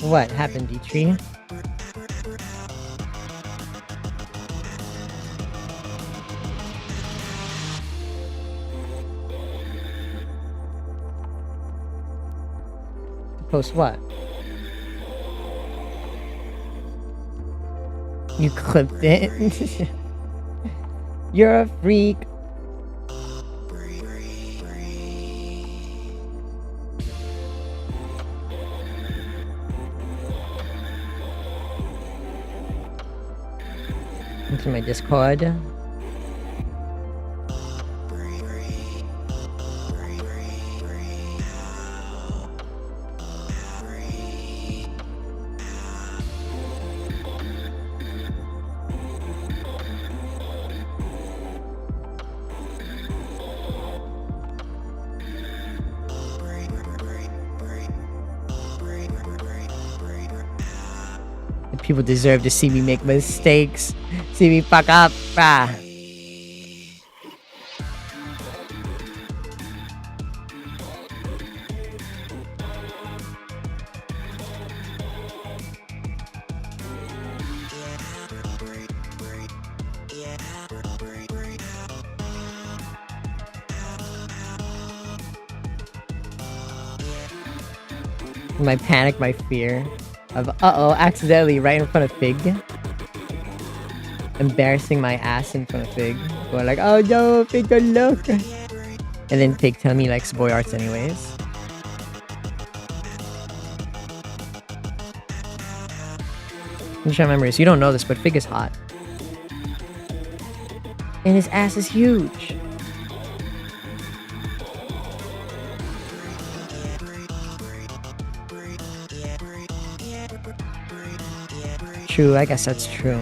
What happened, D-Tree? Post what? You clipped it? You're a freak. Into my Discord. People deserve to see me make mistakes. See me fuck up. Ah. My panic, my fear of accidentally right in front of Fig. Embarrassing my ass in front of Fig. Going like, oh no, Fig, don't look. And then Fig tell me he likes boy arts anyways. I'm trying to remember this. You don't know this, but Fig is hot. And his ass is huge. True, I guess that's true.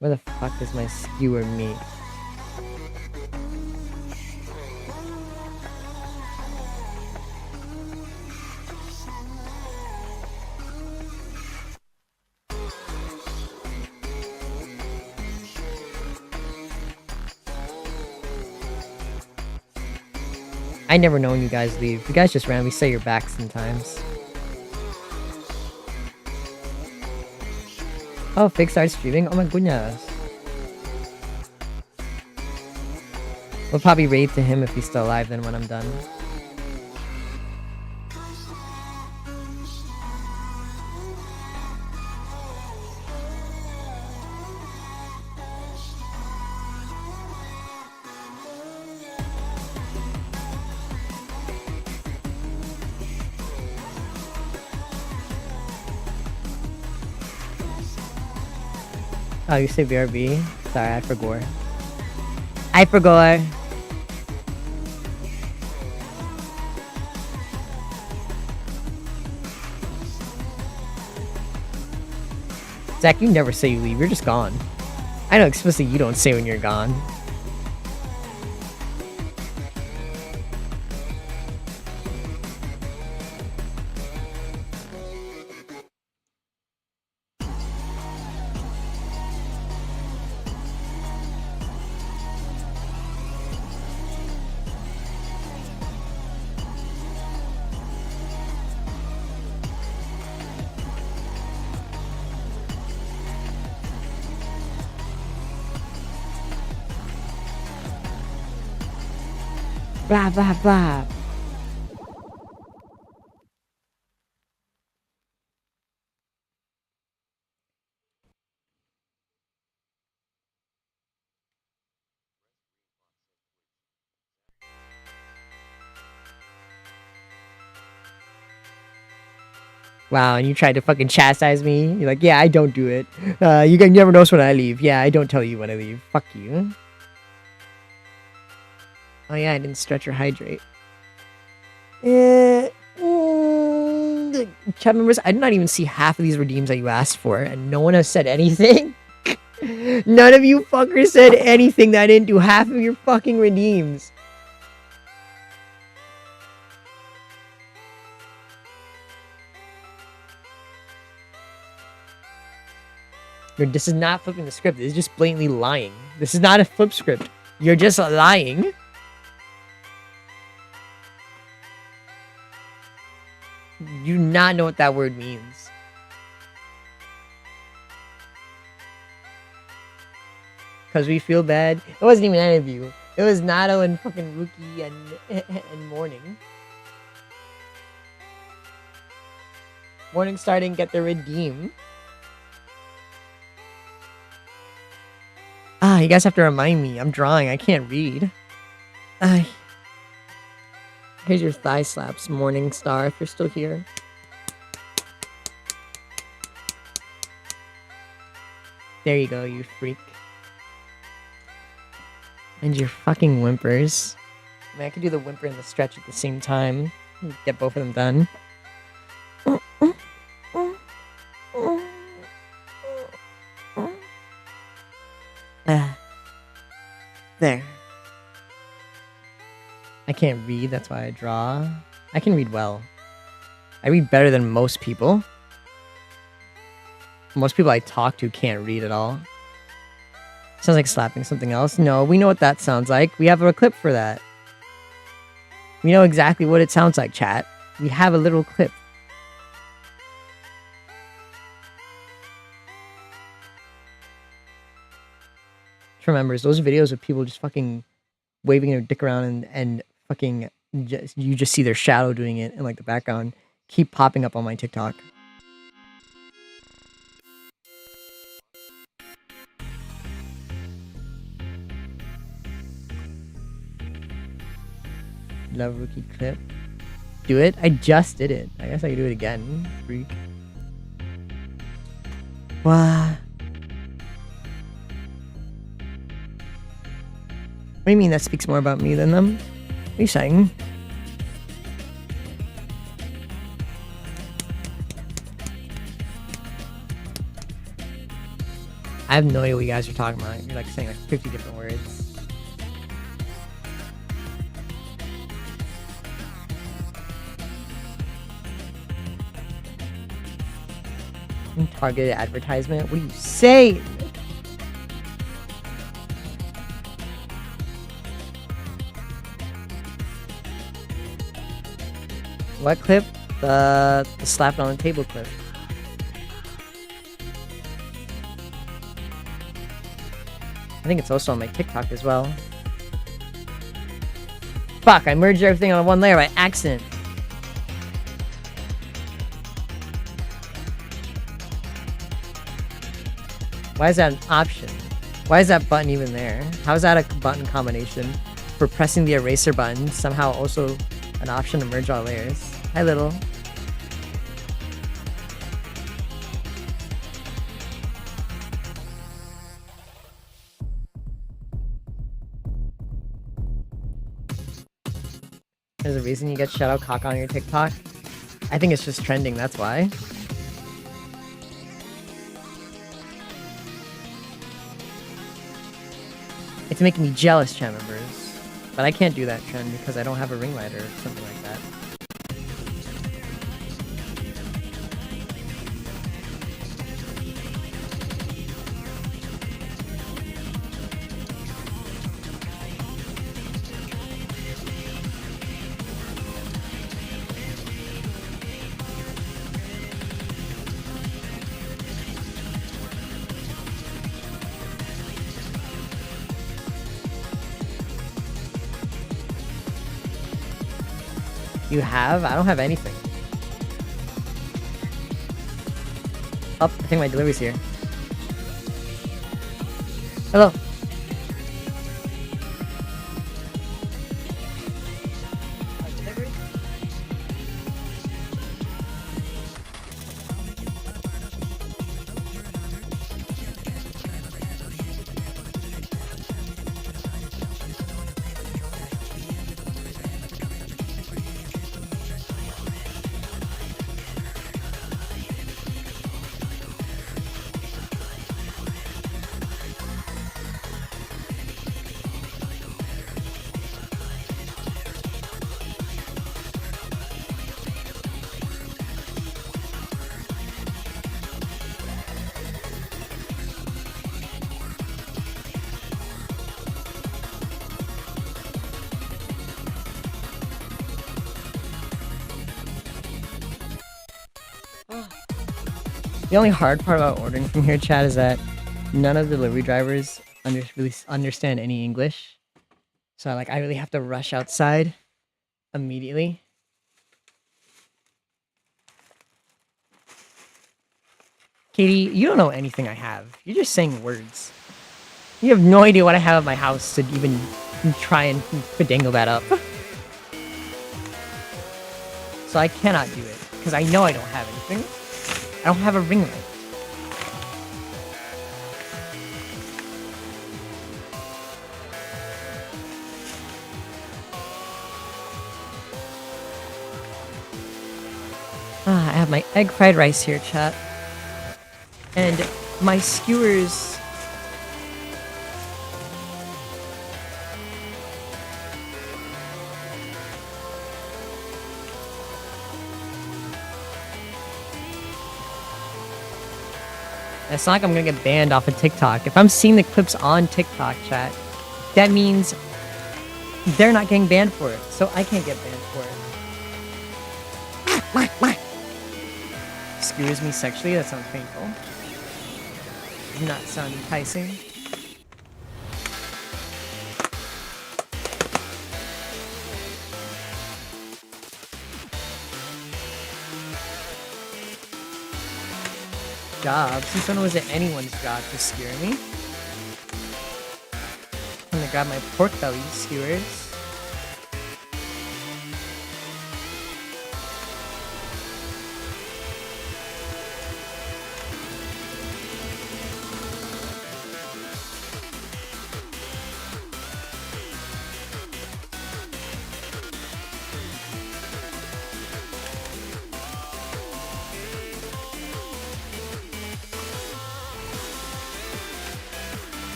Where the fuck is my skewer meat? I never know when you guys leave. You guys just randomly say you're back sometimes. Oh, Fig started streaming? Oh my goodness. We'll probably raid to him if he's still alive then when I'm done. Oh, you say BRB? Sorry, I forgot. I forgot. Zach, you never say you leave. You're just gone. I know explicitly you don't say when you're gone. Blah, blah, blah. Wow, and you tried to fucking chastise me? You're like, yeah, I don't do it. You never notice when I leave. Yeah, I don't tell you when I leave. Fuck you. Oh yeah, I didn't stretch or hydrate. Chat members, I did not even see half of these redeems that you asked for, and no one has said anything. None of you fuckers said anything that I didn't do half of your fucking redeems. This is not flipping the script. This is just blatantly lying. This is not a flip script. You're just lying. You do not know what that word means. Because we feel bad. It wasn't even any of you. It was Nato and fucking Rookie and Morning. Morning starting get the redeem. Ah, you guys have to remind me. I'm drawing. I can't read. Here's your thigh slaps, Morning Star, if you're still here. There you go, you freak. And your fucking whimpers. I mean, I could do the whimper and the stretch at the same time. Get both of them done. There. I can't read, that's why I draw. I can read well. I read better than most people. Most people I talk to can't read at all. Sounds like slapping something else. No, we know what that sounds like. We have a clip for that. We know exactly what it sounds like, chat. We have a little clip. Remembers those videos of people just fucking waving their dick around and fucking you just see their shadow doing it in like the background keep popping up on my TikTok. Love Rookie clip. do it? I just did it. I guess I can do it again. Freak. What? What do you mean that speaks more about me than them? What are you saying? I have no idea what you guys are talking about. You're like saying like 50 different words. Targeted advertisement? What do you say? What clip? The slap it on the table clip. I think it's also on my TikTok as well. Fuck, I merged everything on one layer by accident. Why is that an option? Why is that button even there? How is that a button combination for pressing the eraser button? Somehow also an option to merge all layers. Hi, little. There's a reason you get shadow cock on your TikTok. I think it's just trending, that's why. It's making me jealous, chat members. But I can't do that trend because I don't have a ring light or something like that. You have? I don't have anything. Oh, I think my delivery's here. Hello. The only hard part about ordering from here, chat, is that none of the delivery drivers really understand any English. So, like, I really have to rush outside immediately. Katie, you don't know anything I have. You're just saying words. You have no idea what I have at my house to even try and dangle that up. So I cannot do it, because I know I don't have anything. I don't have a ring light. I have my egg fried rice here, chat. And my skewers. It's not like I'm gonna get banned off of TikTok. If I'm seeing the clips on TikTok, chat, that means they're not getting banned for it. So I can't get banned for it. Skewers me sexually? That sounds painful. Does not sound enticing. Job? Since when was it anyone's job to skewer me? I'm gonna grab my pork belly skewers.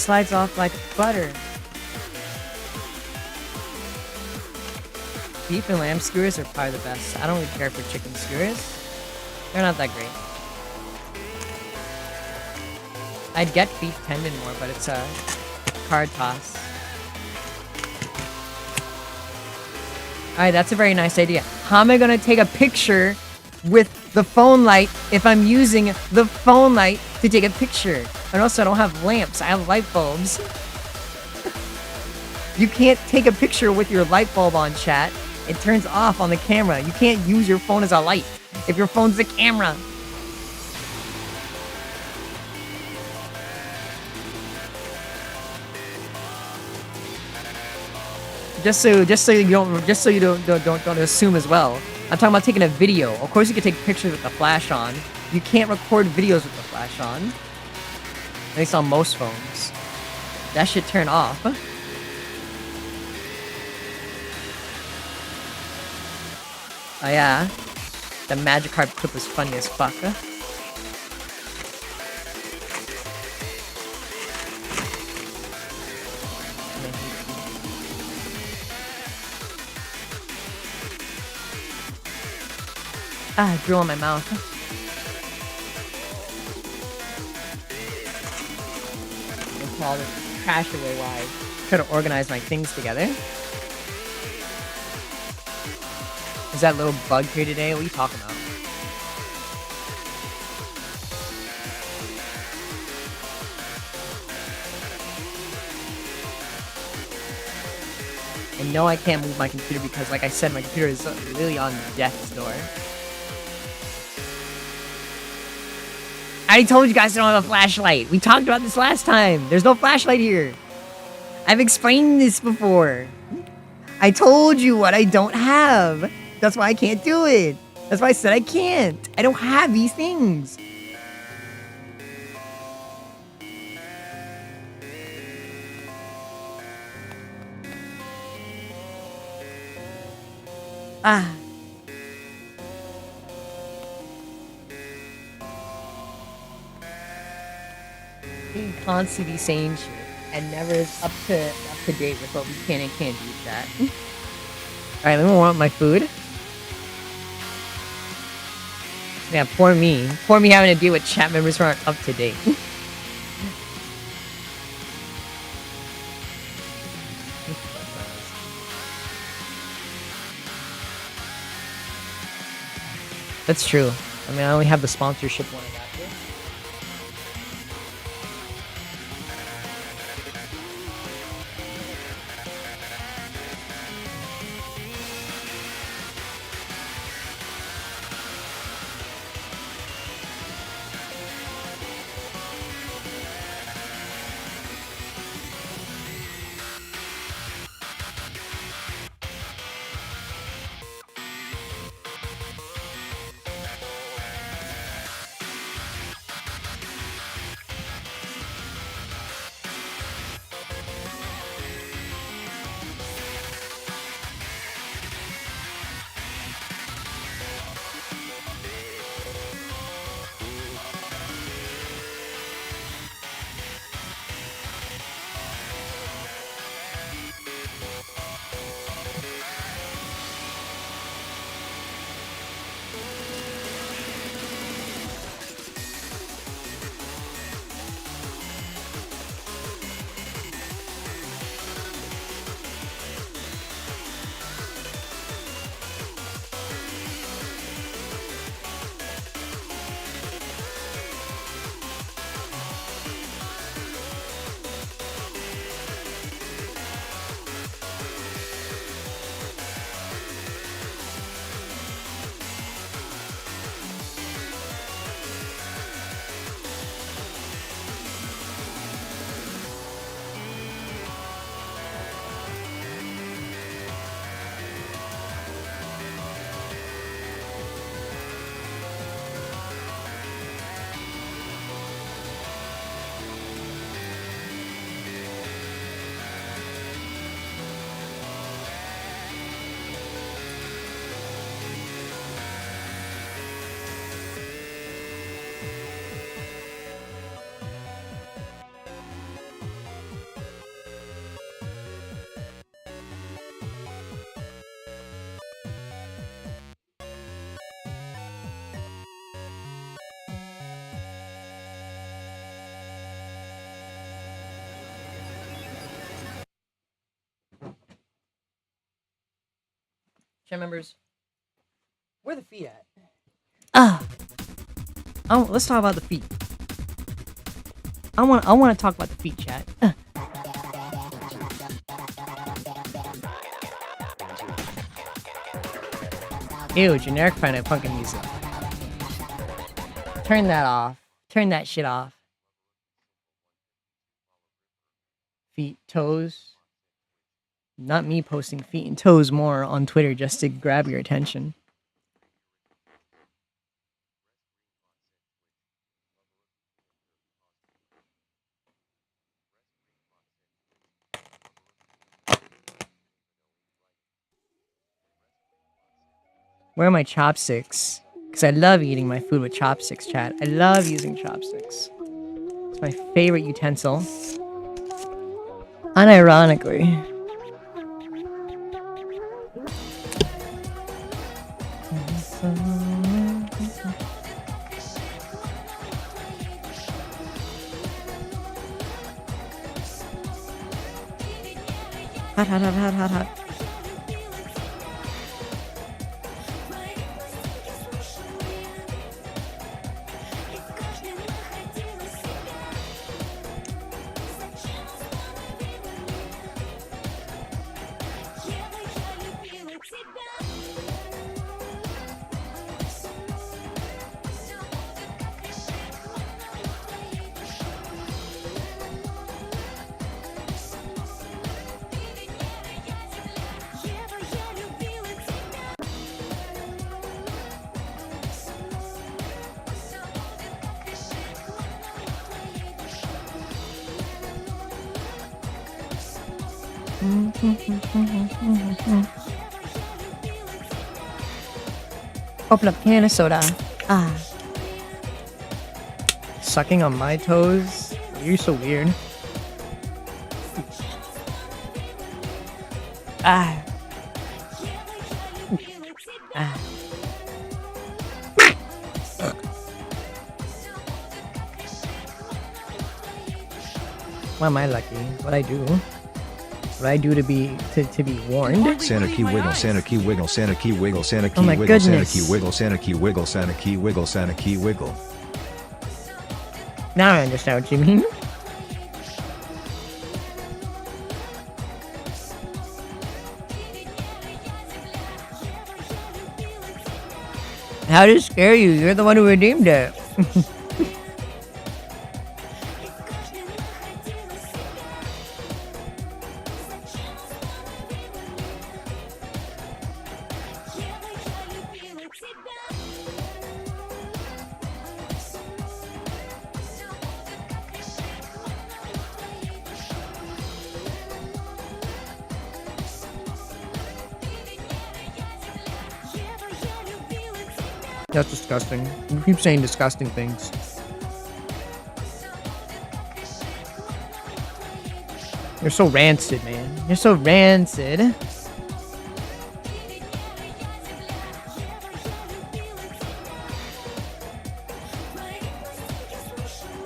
slides off like butter. Beef and lamb skewers are probably the best. I don't really care for chicken skewers. They're not that great. I'd get beef tendon more, but it's a card toss. Alright, that's a very nice idea. How am I gonna take a picture with the phone light if I'm using the phone light to take a picture? And also, I don't have lamps. I have light bulbs. You can't take a picture with your light bulb on, chat. It turns off on the camera. You can't use your phone as a light if your phone's the camera. Just so you don't assume as well. I'm talking about taking a video. Of course, you can take pictures with the flash on. You can't record videos with the flash on. At least on most phones. That should turn off. Oh yeah, the Magikarp clip was funny as fuck. Ah, drool in my mouth. I'll pull all this trash away while I try to organize my things together. Is that little bug here today? What are you talking about? And no, I can't move my computer because, like I said, my computer is really on death's door. I already told you guys I don't have a flashlight. We talked about this last time. There's no flashlight here. I've explained this before. I told you what I don't have. That's why I can't do it. That's why I said I can't. I don't have these things. Ah. He constantly saying shit and never is up to date with what we can and can't do with that. Alright, let me warm up my food. Yeah, poor me. Poor me having to deal with chat members who aren't up to date. That's true. I mean, I only have the sponsorship one I got here. Chat members, where the feet at? Ah. Oh, let's talk about the feet. I want to talk about the feet, chat. Ew, generic Planet Funkin' music. Turn that off. Turn that shit off. Feet, toes. Not me posting feet and toes more on Twitter just to grab your attention. Where are my chopsticks? Because I love eating my food with chopsticks, chat. I love using chopsticks. It's my favorite utensil. Unironically. Hot, hot, hot, hot, hot, hot. Open up can of soda. Ah. Sucking on my toes? You're so weird. Ah. Ah. Why am I lucky? What I do? What I do to be warned?
Santa key wiggle, Santa key wiggle, Santa key wiggle, Santa key
Oh my
wiggle, Santa
goodness.
key wiggle, Santa key wiggle, Santa key wiggle, Santa key wiggle.
Now I understand what you mean. How did it scare you? You're the one who redeemed it. That's disgusting. You keep saying disgusting things. You're so rancid, man. You're so rancid. I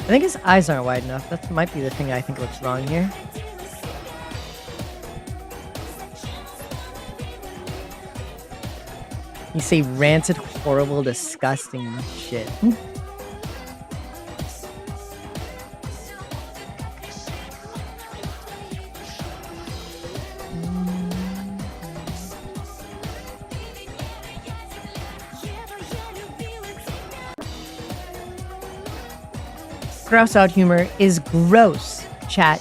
think his eyes aren't wide enough. That might be the thing I think looks wrong here. You say rancid, horrible, disgusting shit. Gross out humor is gross, chat.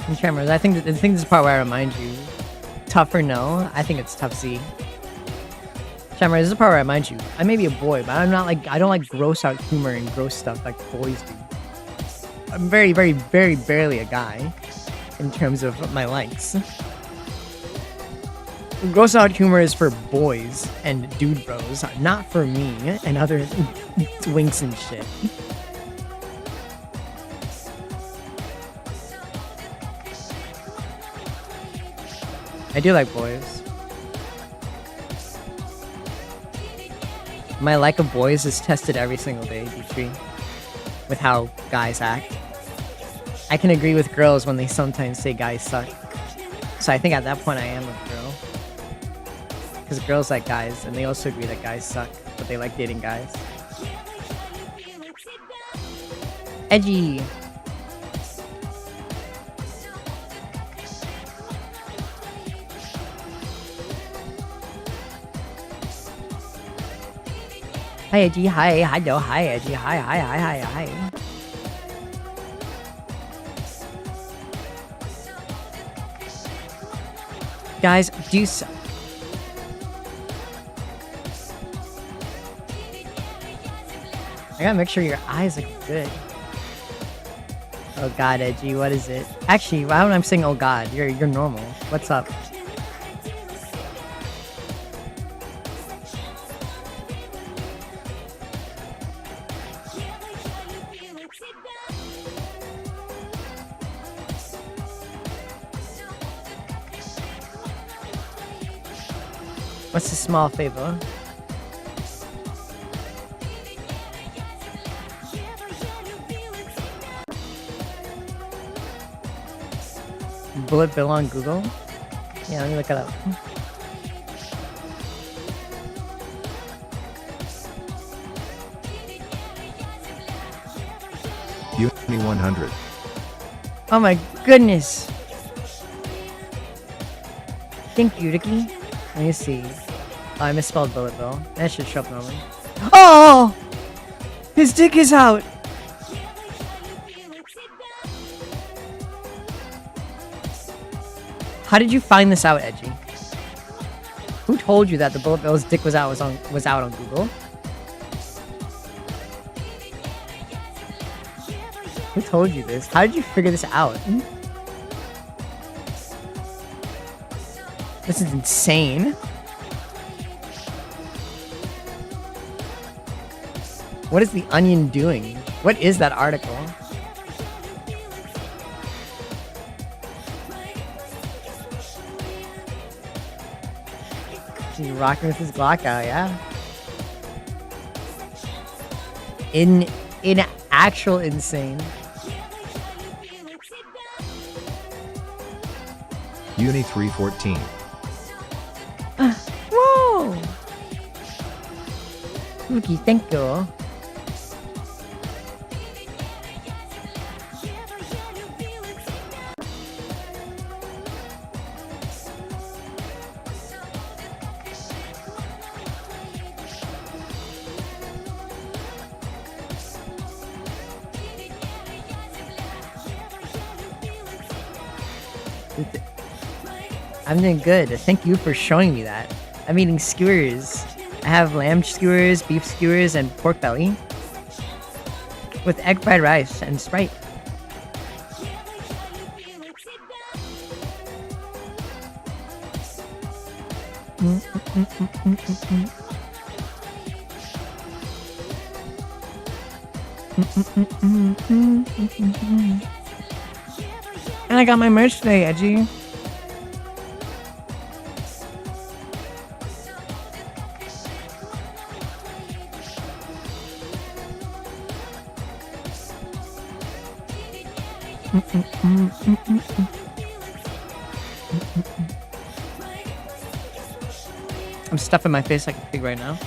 And Tremors, I think this is the part where I remind you. Tough or no? I think it's tough C. Tremors, this is the part where I remind you. I may be a boy, but I'm not like, I don't like gross out humor and gross stuff like boys do. I'm very, very, very barely a guy in terms of my likes. Gross out humor is for boys and dude bros, not for me and other twinks and shit. I do like boys. My like of boys is tested every single day, Dietrich, with how guys act. I can agree with girls when they sometimes say guys suck. So I think at that point I am a girl. Because girls like guys, and they also agree that guys suck, but they like dating guys. Edgy. Hi Edgy, hi, hello, hi Edgy, hi. Guys, do so. I gotta make sure your eyes look good. Oh god, Edgy, what is it? Actually, why would I saying oh god? You're normal. What's up? What's a small favor? Bullet bill on Google? Yeah, let me look it up.
Uni 100.
Oh my goodness! Thank you, Ricky. Let me see. Oh, I misspelled bullet bill. That should show up normally. Oh! His dick is out! How did you find this out, Edgy? Who told you that the bullet bill's dick was out on Google? Who told you this? How did you figure this out? This is insane. What is The Onion doing? What is that article? He's rocking with his Glock out, yeah. In actual insane.
Uni 314.
Whoa! Luki, thank you. I'm doing good. Thank you for showing me that. I'm eating skewers. I have lamb skewers, beef skewers, and pork belly. With egg fried rice and Sprite. And I got my merch today, Edgy. I'm stuffing my face like a pig right now.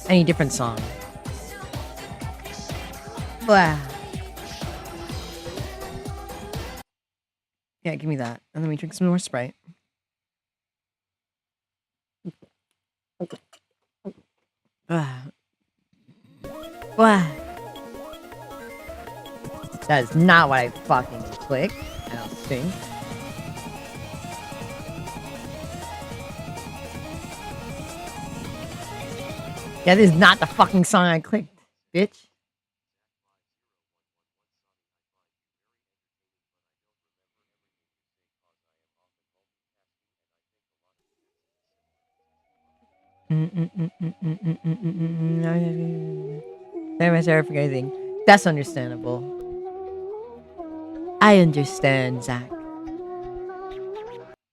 I need a different song. Blah. Yeah, give me that. And then we drink some more Sprite. Blah. That is not what I fucking clicked. I don't think. Yeah, this is not the fucking song I clicked, bitch. Sorry for anything. That's understandable. I understand, Zach.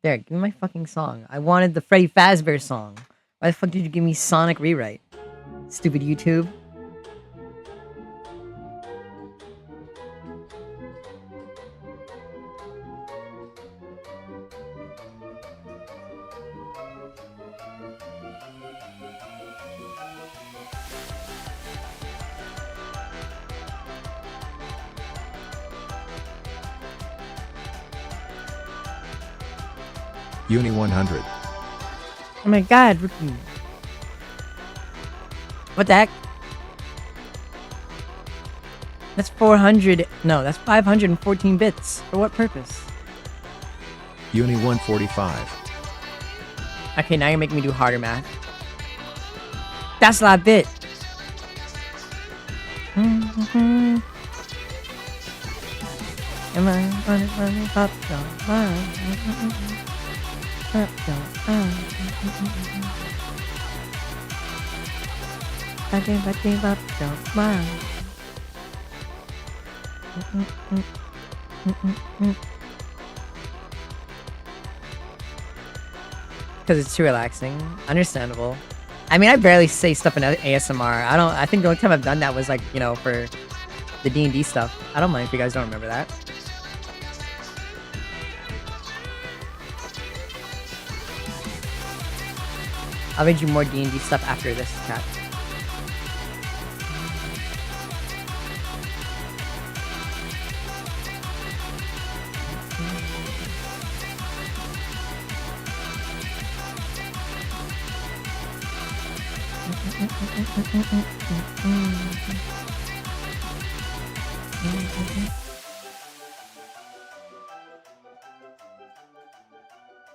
There, give me my fucking song. I wanted the Freddy Fazbear song. Why the fuck did you give me Sonic Rewrite? Stupid YouTube.
Uni 100.
Oh my god, Rookie. What the heck? That's 400. No, that's 514 bits. For what purpose?
Uni 145.
Okay, now you're making me do harder math. That's a lot of bit. Am I running pop because it's too relaxing. Understandable. I mean, I barely say stuff in ASMR. I think the only time I've done that was like, you know, for the D&D stuff. I don't mind if you guys don't remember that. I'll read you more D&D stuff after this, chat.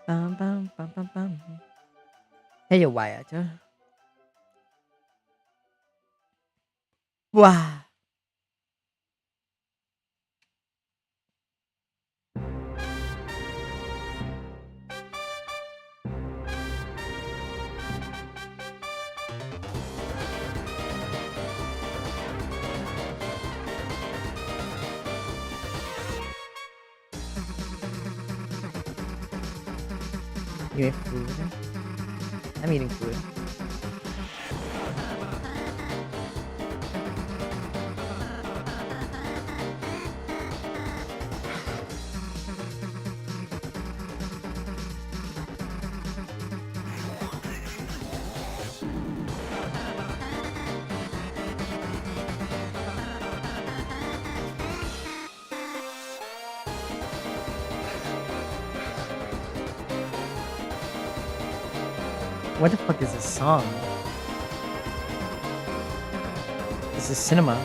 Bum, bum, bum, bum, bum. Hey, you Wyatt. Wow. You eat food? I'm eating food. What the fuck is this song? This is cinema.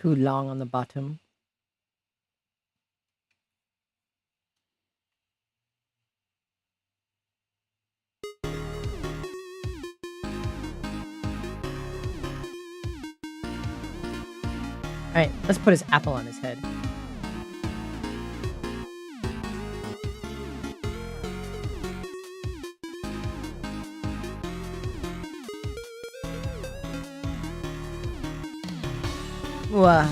too long on the bottom. Alright, let's put his apple on his head. Wow.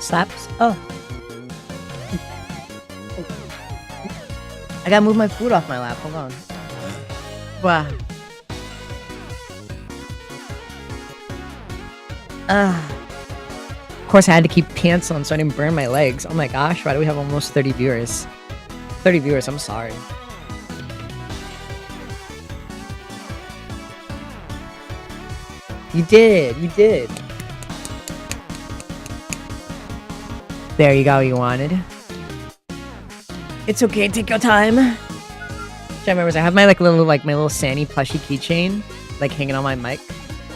Slaps? Oh. I gotta move my food off my lap. Hold on. Wow. Of course, I had to keep pants on so I didn't burn my legs. Oh my gosh, why do we have almost 30 viewers? 30 viewers, I'm sorry. You did, you did. There you go, you wanted. It's okay, take your time. I remember I have my my little Sandy plushy keychain like hanging on my mic.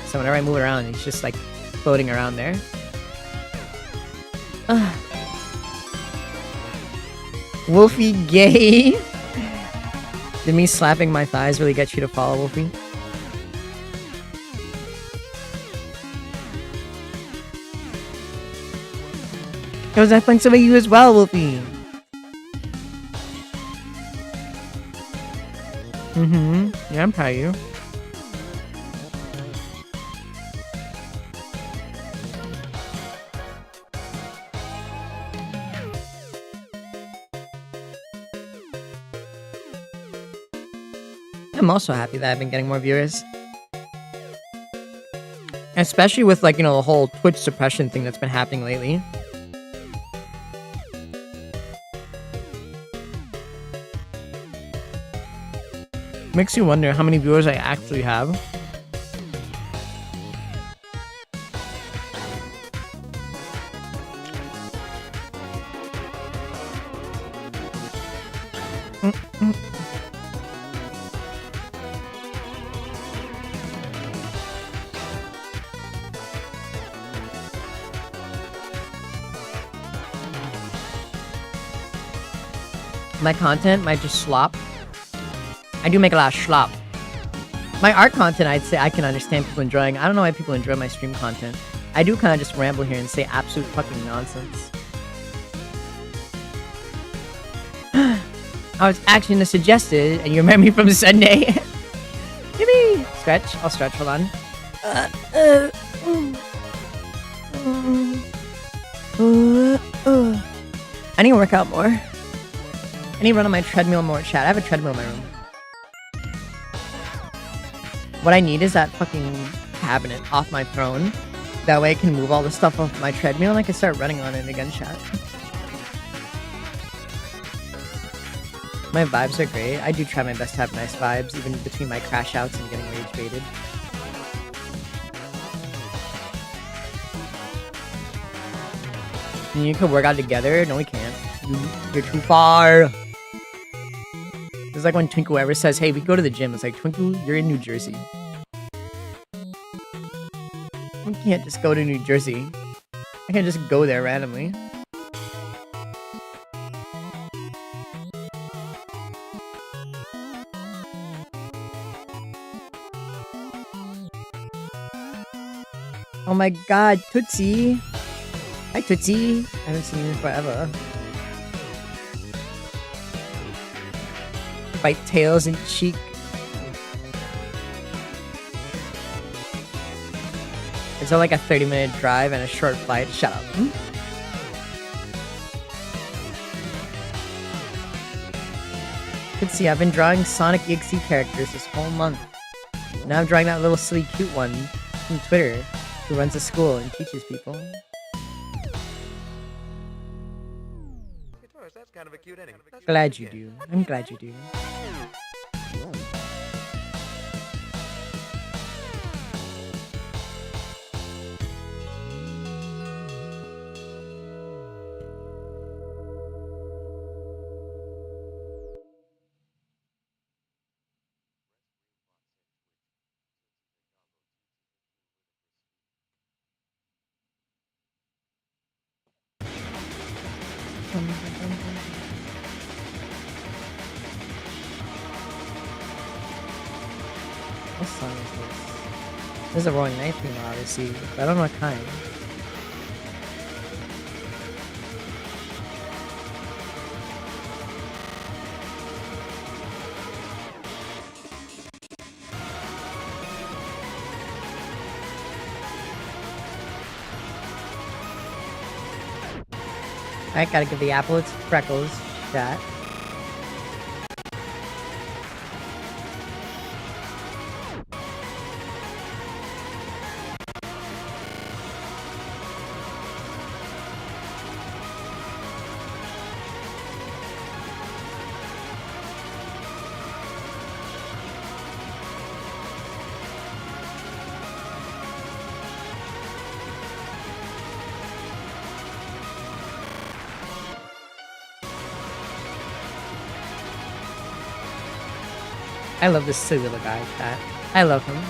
So whenever I move it around, it's just like floating around there. Wolfie gay. Did me slapping my thighs really get you to follow Wolfie? It was that thanks to you as well, Wolfie. Yeah, I'm proud of you. I'm also happy that I've been getting more viewers. Especially with, like, you know, the whole Twitch suppression thing that's been happening lately. Makes you wonder how many viewers I actually have. My content might just slop. I do make a lot of slop. My art content, I'd say I can understand people enjoying. I don't know why people enjoy my stream content. I do kind of just ramble here and say absolute fucking nonsense. I was actually gonna suggest it, and you remember me from Sunday. Yippee! Stretch. I'll stretch. Hold on. I need to work out more. I need to run on my treadmill more, chat. I have a treadmill in my room. What I need is that fucking cabinet off my throne. That way I can move all the stuff off my treadmill and I can start running on it again, chat. My vibes are great. I do try my best to have nice vibes, even between my crash outs and getting rage baited. And you can work out together? No, we can't. You're too far. It's like when Twinkle ever says, hey, we can go to the gym. It's like, Twinkle, you're in New Jersey. I can't just go to New Jersey. I can't just go there randomly. Oh my god, Tootsie. Hi, Tootsie. I haven't seen you in forever. Bite tails and cheek. Is that like a 30-minute drive and a short flight? Shut up. Tootsie, I've been drawing Sonic EXE characters this whole month. Now I'm drawing that little silly cute one from Twitter who runs a school and teaches people.
That's kind of a cute ending.
Glad you do. I'm glad you do. What song is this? This is a Rolling Knife theme, obviously, but I don't know what kind. Alright, gotta give the apple its freckles. That. I love this silly little guy, chat. I love him.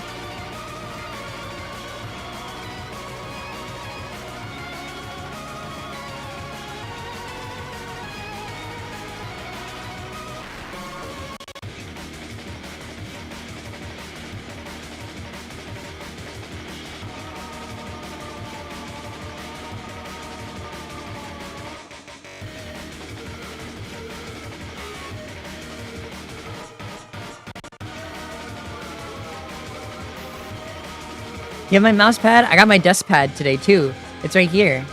You have my mouse pad? I got my desk pad today too. It's right here.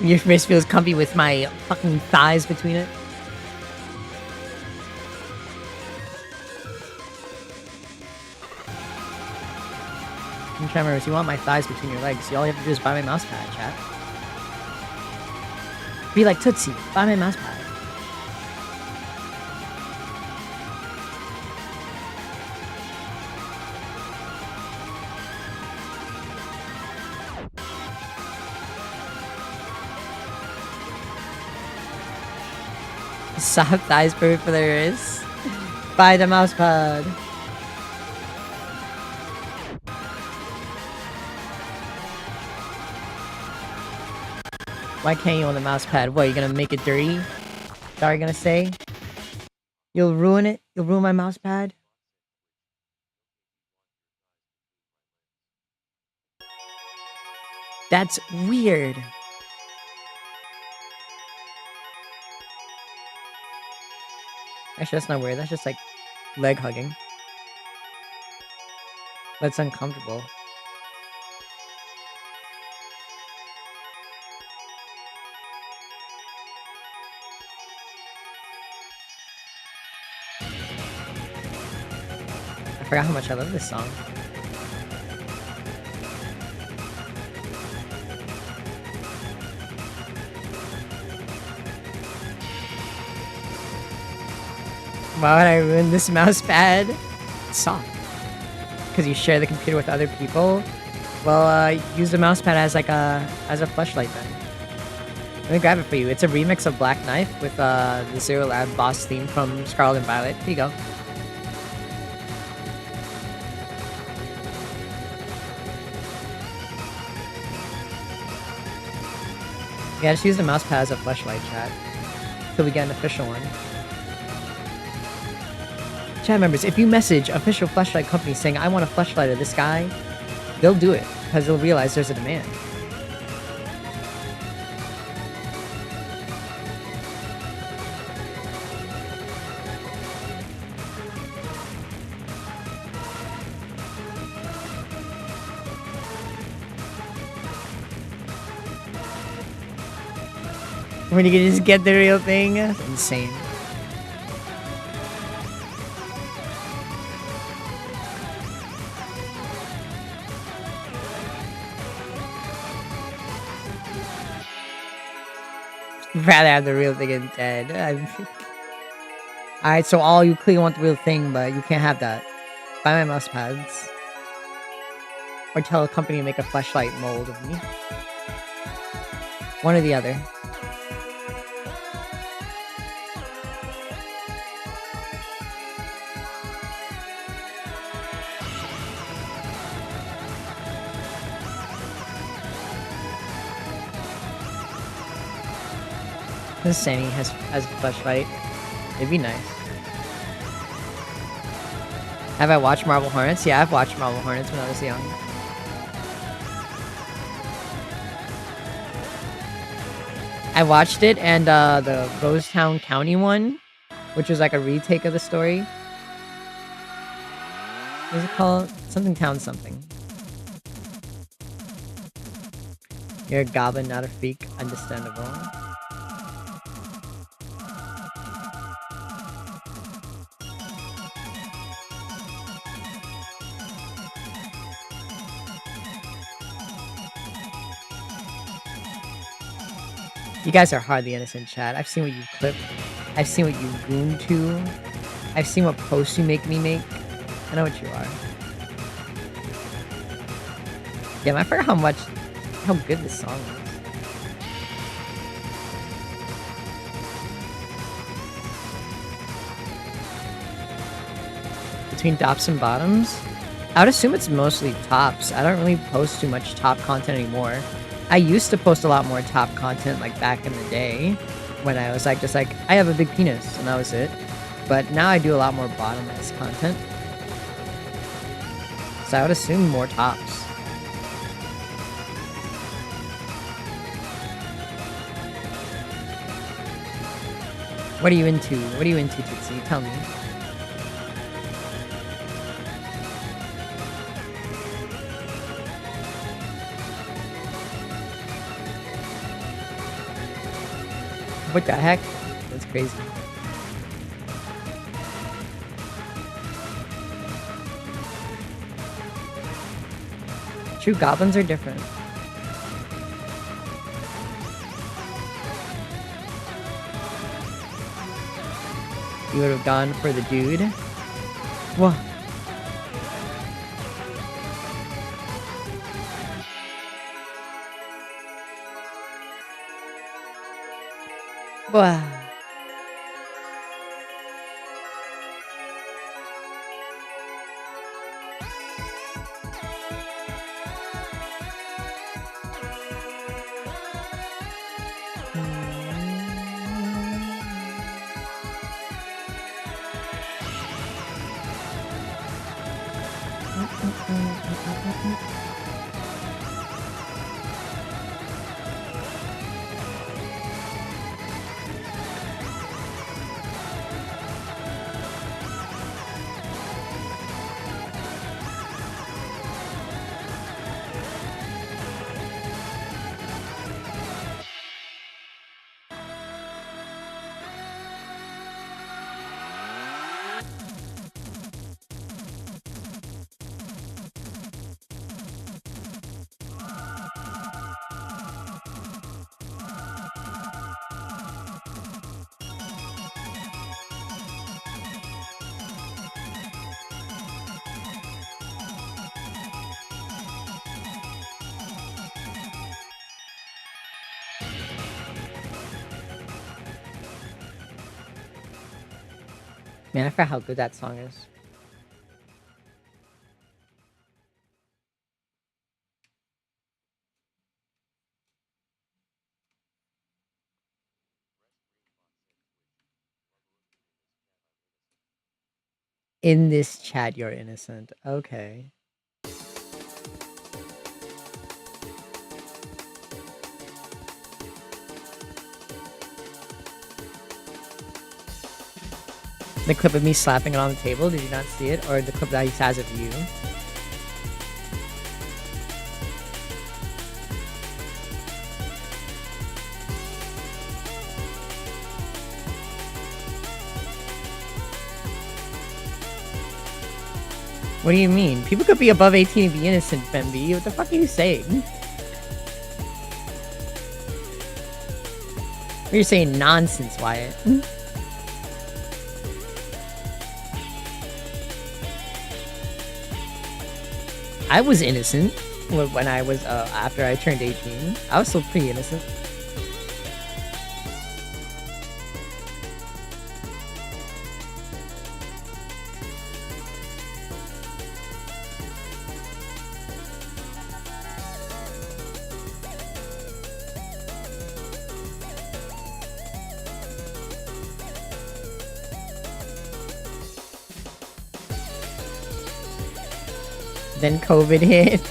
Your face feels comfy with my fucking thighs between it. I'm trying to remember, if you want my thighs between your legs, all you have to do is buy my mouse pad, chat. Be like Tootsie, buy my mouse pad. Soft thighs perfect for the wrist. Buy the mouse pad. Why can't you on the mouse pad? What, you gonna make it dirty? Is that what you're gonna say? You'll ruin it? You'll ruin my mouse pad? That's weird. Actually, that's not weird. That's just like leg hugging. That's uncomfortable. I forgot how much I love this song. Why would I ruin this mouse pad? It's soft. Because you share the computer with other people? Well, use the mouse pad as like as a fleshlight then. Let me grab it for you. It's a remix of Black Knife with the Zero Lab boss theme from Scarlet and Violet. Here you go. Yeah, just use the mouse pad as a fleshlight, chat. Till we get an official one. Chat members, if you message official fleshlight company saying, I want a fleshlight of this guy, they'll do it, because they'll realize there's a demand. When you can just get the real thing, it's insane. Rather have the real thing instead. Alright, so all you clearly want the real thing, but you can't have that. Buy my mouse pads. Or tell a company to make a fleshlight mold of me. One or the other. This Sandy has a fleshlight. It'd be nice. Have I watched Marble Hornets? Yeah, I've watched Marble Hornets when I was young. I watched it, and the Rosetown County one, which was like a retake of the story. What is it called? Something Town something. You're a goblin, not a freak. Understandable. You guys are hardly innocent, chat. I've seen what you clip. I've seen what you goon to. I've seen what posts you make me make. I know what you are. Damn, I forgot how good this song is. Between tops and bottoms? I would assume it's mostly tops. I don't really post too much top content anymore. I used to post a lot more top content like back in the day when I was like just like I have a big penis and that was it. But now I do a lot more bottomless content. So I would assume more tops. What are you into? What are you into, Tootsie? Tell me. What the heck? That's crazy. True, goblins are different. You would have gone for the dude. Whoa. Wow. Man, I forgot how good that song is. In this chat, you're innocent. Okay. The clip of me slapping it on the table, did you not see it? Or the clip that he has of you? What do you mean? People could be above 18 and be innocent, Femby. What the fuck are you saying? You're saying nonsense, Wyatt. I was innocent when I was after I turned 18. I was still pretty innocent. Then COVID hit.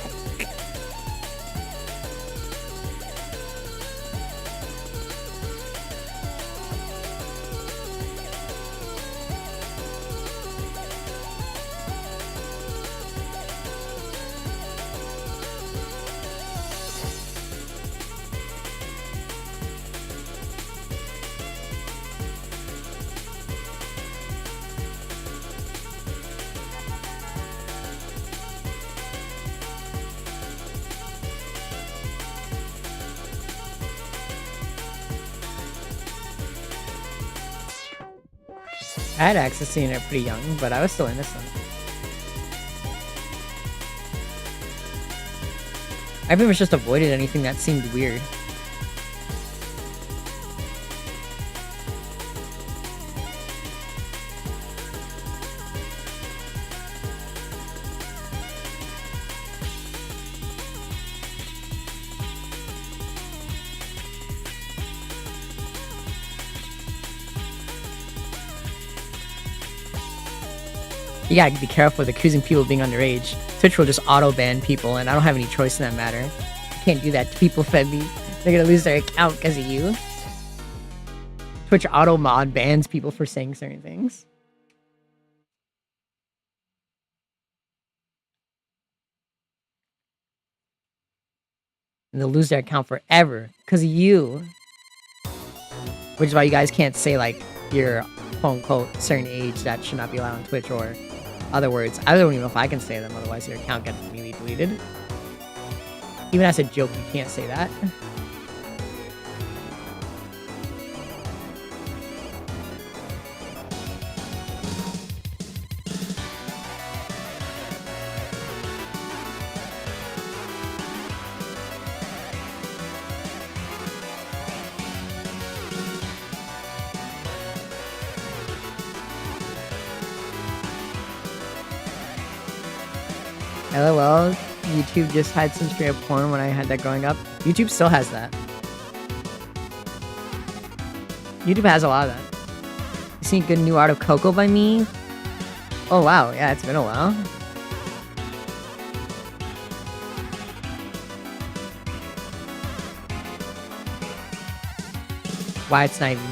I had access to it pretty young, but I was still innocent. I pretty much just avoided anything that seemed weird. You gotta be careful with accusing people of being underage. Twitch will just auto-ban people, and I don't have any choice in that matter. I can't do that to people, Febby. They're gonna lose their account because of you. Twitch auto-mod bans people for saying certain things. And they'll lose their account forever because of you. Which is why you guys can't say, like, you're quote-unquote certain age that should not be allowed on Twitch, or other words. I don't even know if I can say them, otherwise your account gets immediately deleted. Even as a joke, you can't say that. LOL, YouTube just had some straight up porn when I had that growing up. YouTube still has that. YouTube has a lot of that. You seen good new art of Coco by me? Oh wow, yeah, it's been a while. Why it's not even...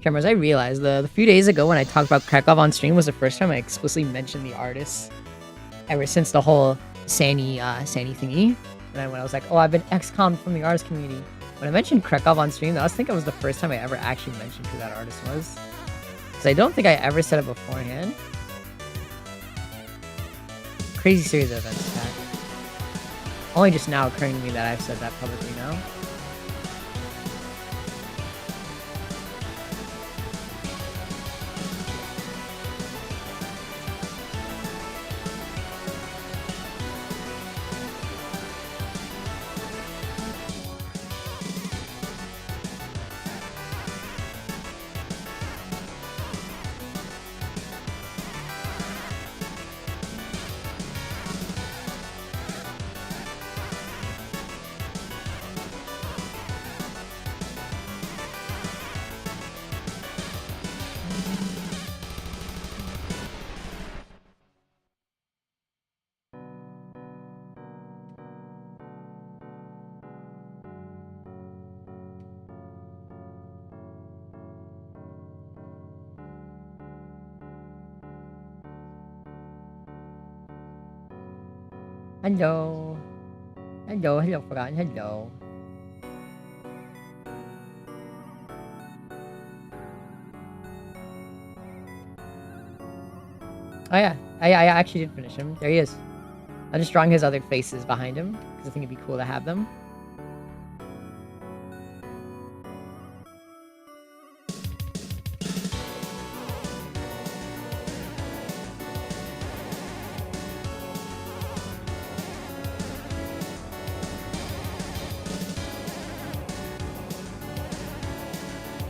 Cameras, I realized the few days ago when I talked about Krakow on stream was the first time I explicitly mentioned the artists ever since the whole Sani thingy. And when I was like, oh, I've been ex-commed from the artist community. When I mentioned Krakow on stream, I think it was the first time I ever actually mentioned who that artist was. Because I don't think I ever said it beforehand. Crazy series of events, Pat. Only just now occurring to me that I've said that publicly now. Hello. Hello, Forgotten. Hello. Oh yeah, I actually did finish him. There he is. I'm just drawing his other faces behind him because I think it'd be cool to have them.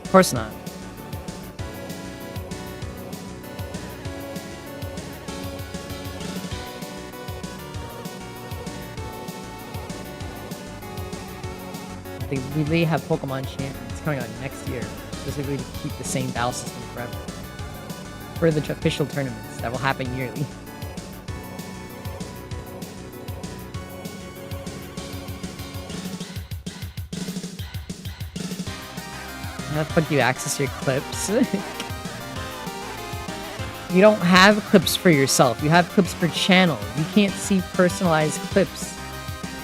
Of course not. They really have Pokemon Champions coming out next year, specifically to keep the same battle system forever. For the official tournaments that will happen yearly. How the fuck do you access your clips? You don't have clips for yourself. You have clips for channel. You can't see personalized clips.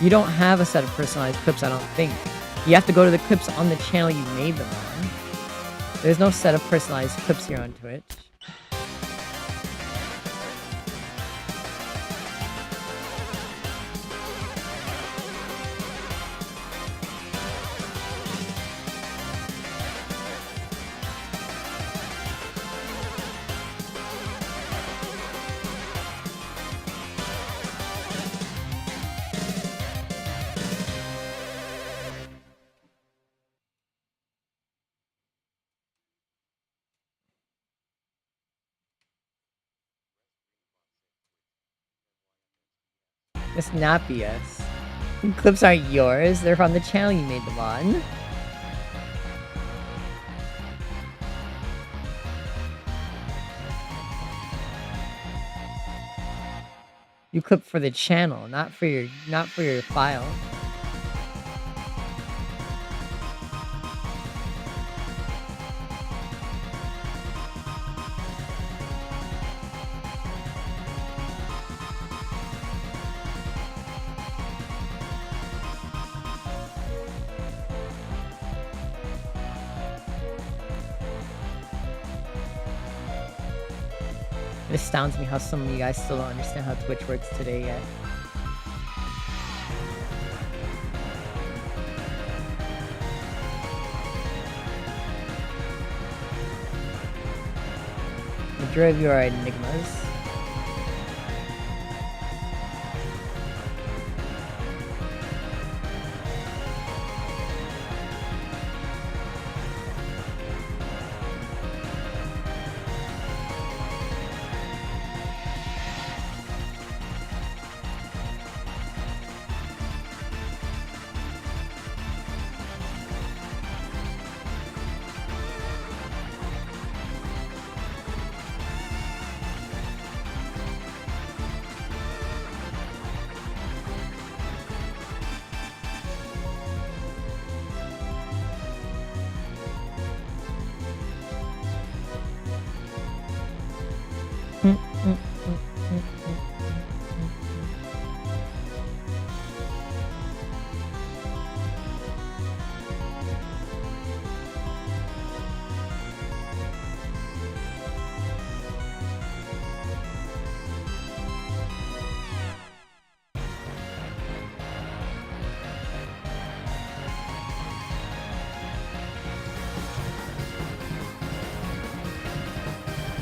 You don't have a set of personalized clips, I don't think. You have to go to the clips on the channel you made them on. There's no set of personalized clips here on Twitch. It's not BS. Clips aren't yours. They're from the channel you made them on. You clip for the channel, not for your file. It astounds me how some of you guys still don't understand how Twitch works today yet. Majority of you are enigmas.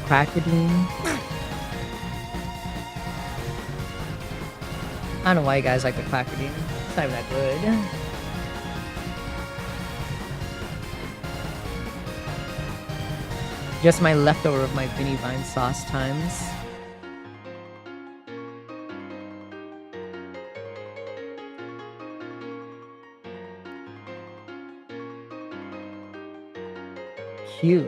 Quackadine. I don't know why you guys like the Quackadine. It's not even that good. Just my leftover of my Vinny Vine sauce times. Cute.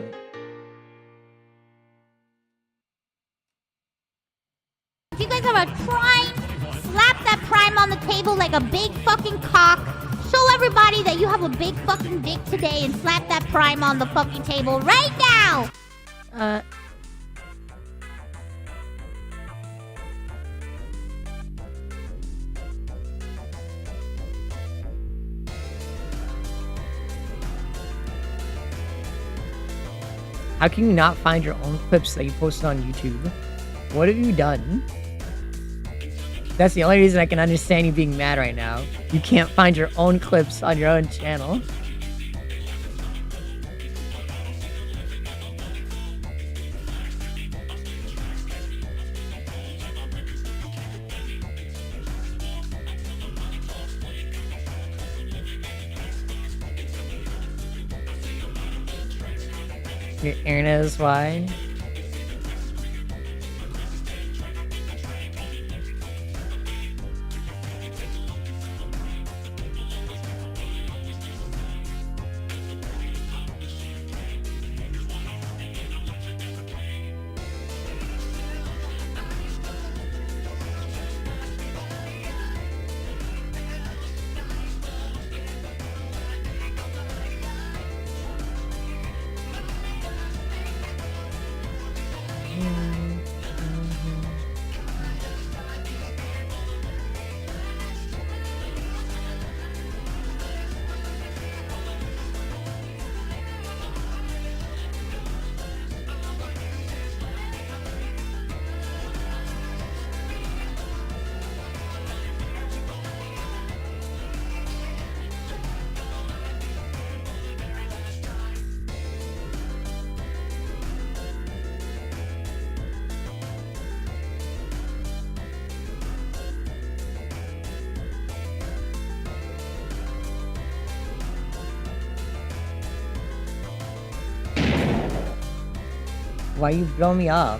If you guys have a Prime, slap that Prime on the table like a big fucking cock. Show everybody that you have a big fucking dick today and slap that Prime on the fucking table right now!
How can you not find your own clips that you posted on YouTube? What have you done? That's the only reason I can understand you being mad right now. You can't find your own clips on your own channel. Your internet is wide. Why you blow me up?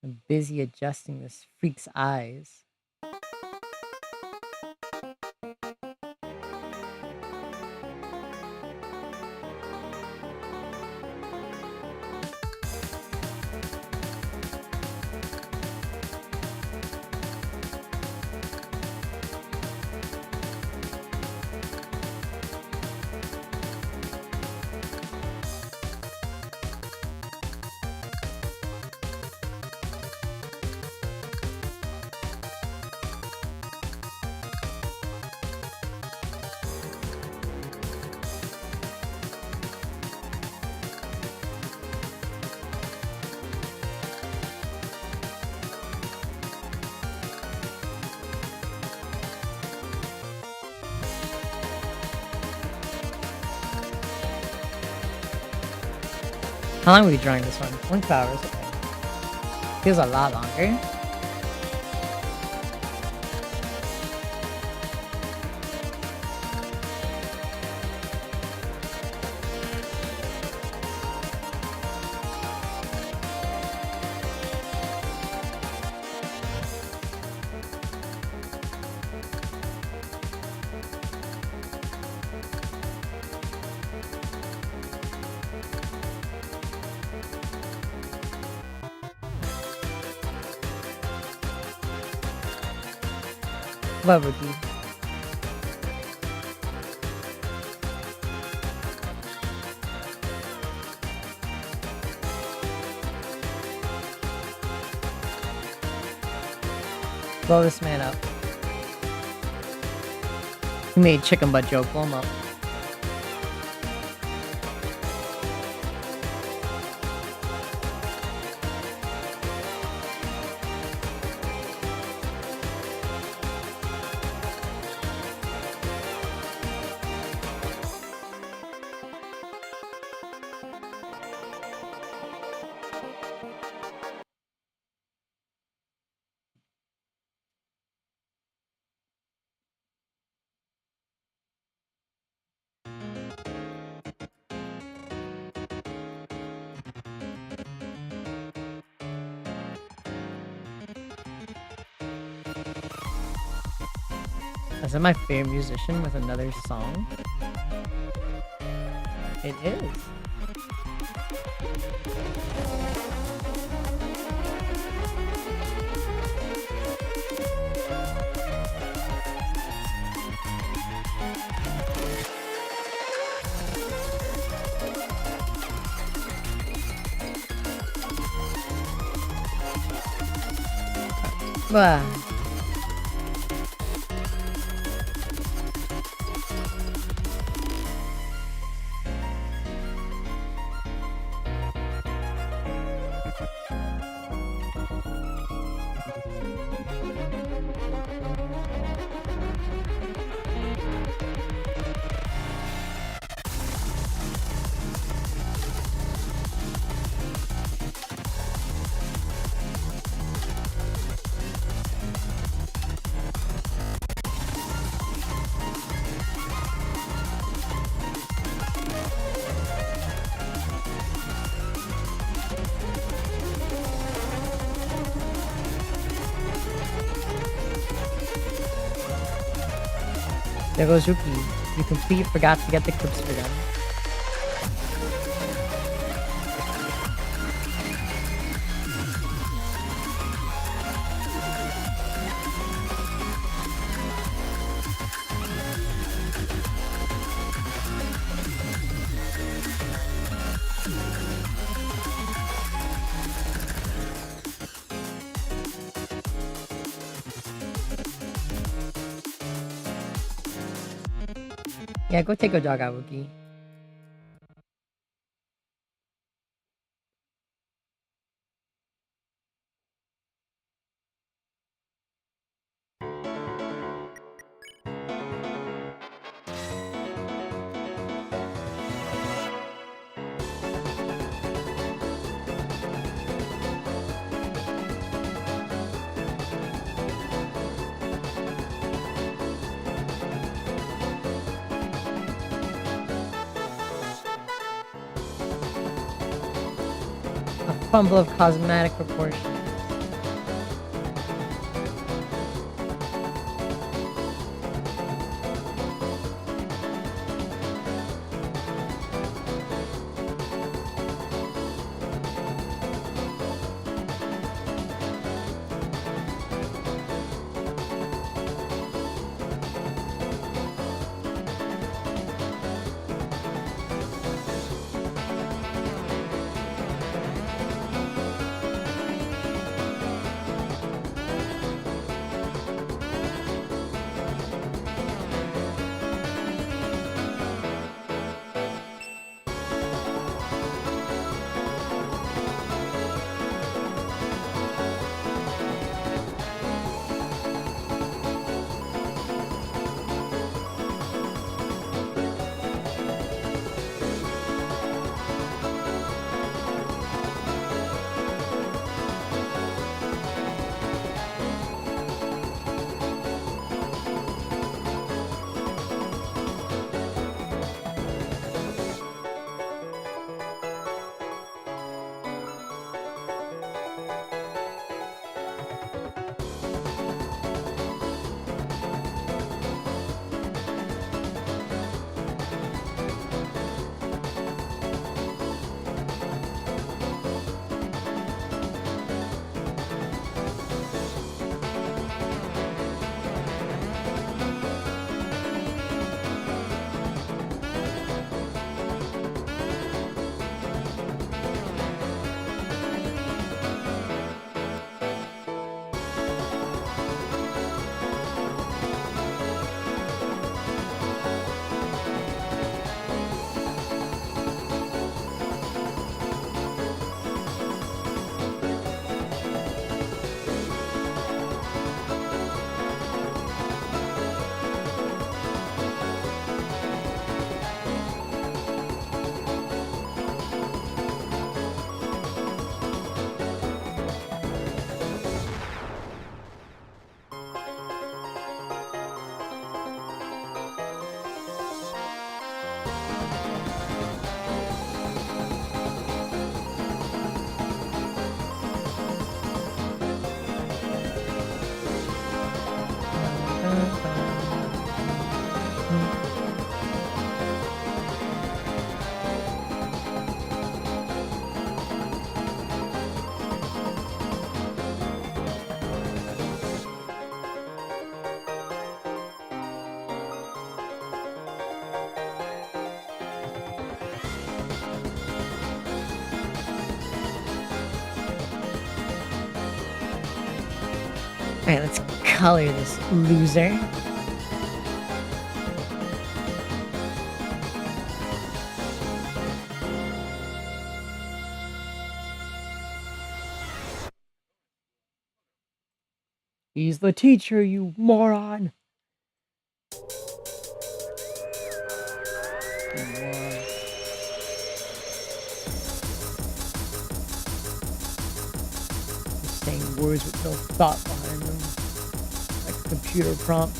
I'm busy adjusting this freak's eyes. How long are we drawing this one? 1 hours. Okay. Feels a lot longer. Love with you. Blow this man up. He made chicken butt joke. Blow him up. Is that my favorite musician with another song? It is. Bah. There goes Yuki. You completely forgot to get the clips for them. Yeah, go take a jog out, Wookie. A fumble of cosmetic proportion. Alright, let's color this loser. He's the teacher, you moron! Saying words with no thought behind them, like a computer prompt.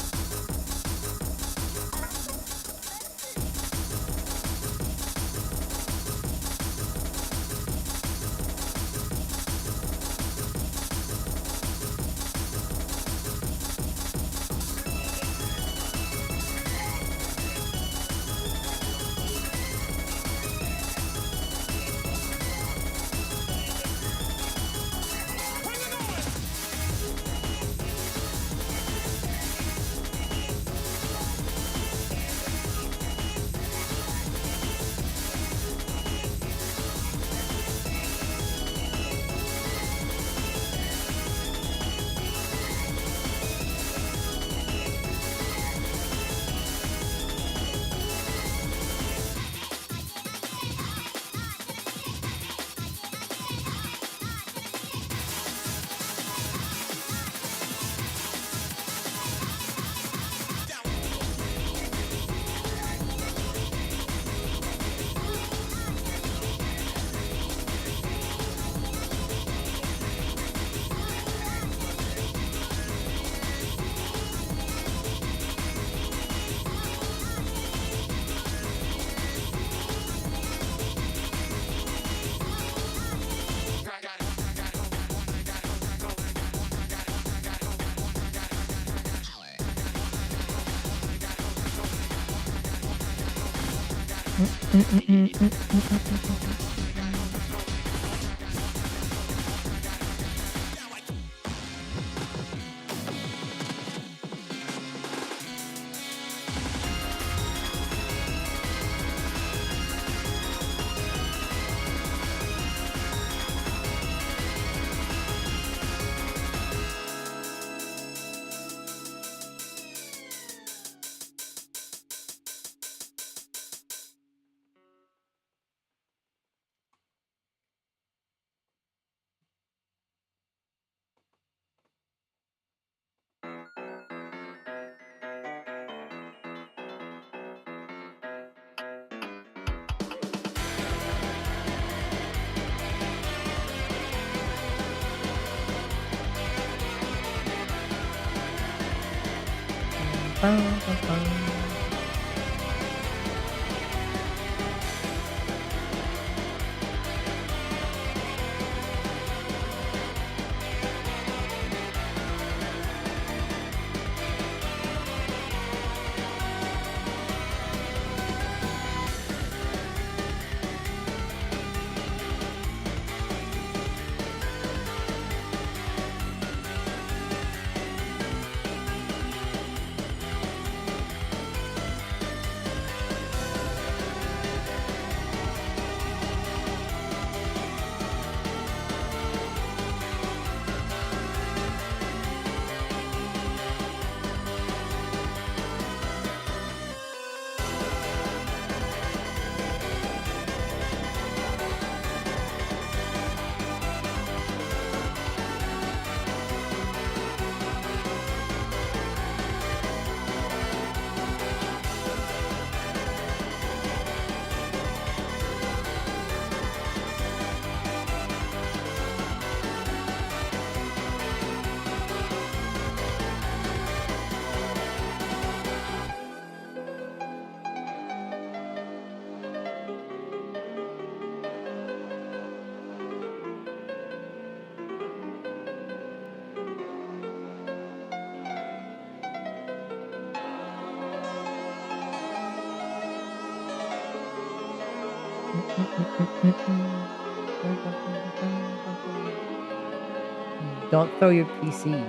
Don't throw your PC.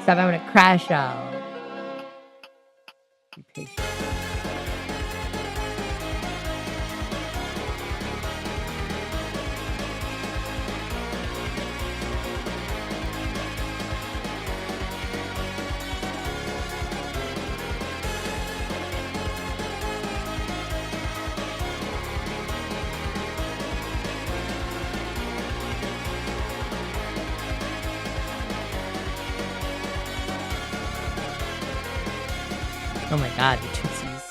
Stop having a crash out. Be patient. Oh my god, the Tootsies.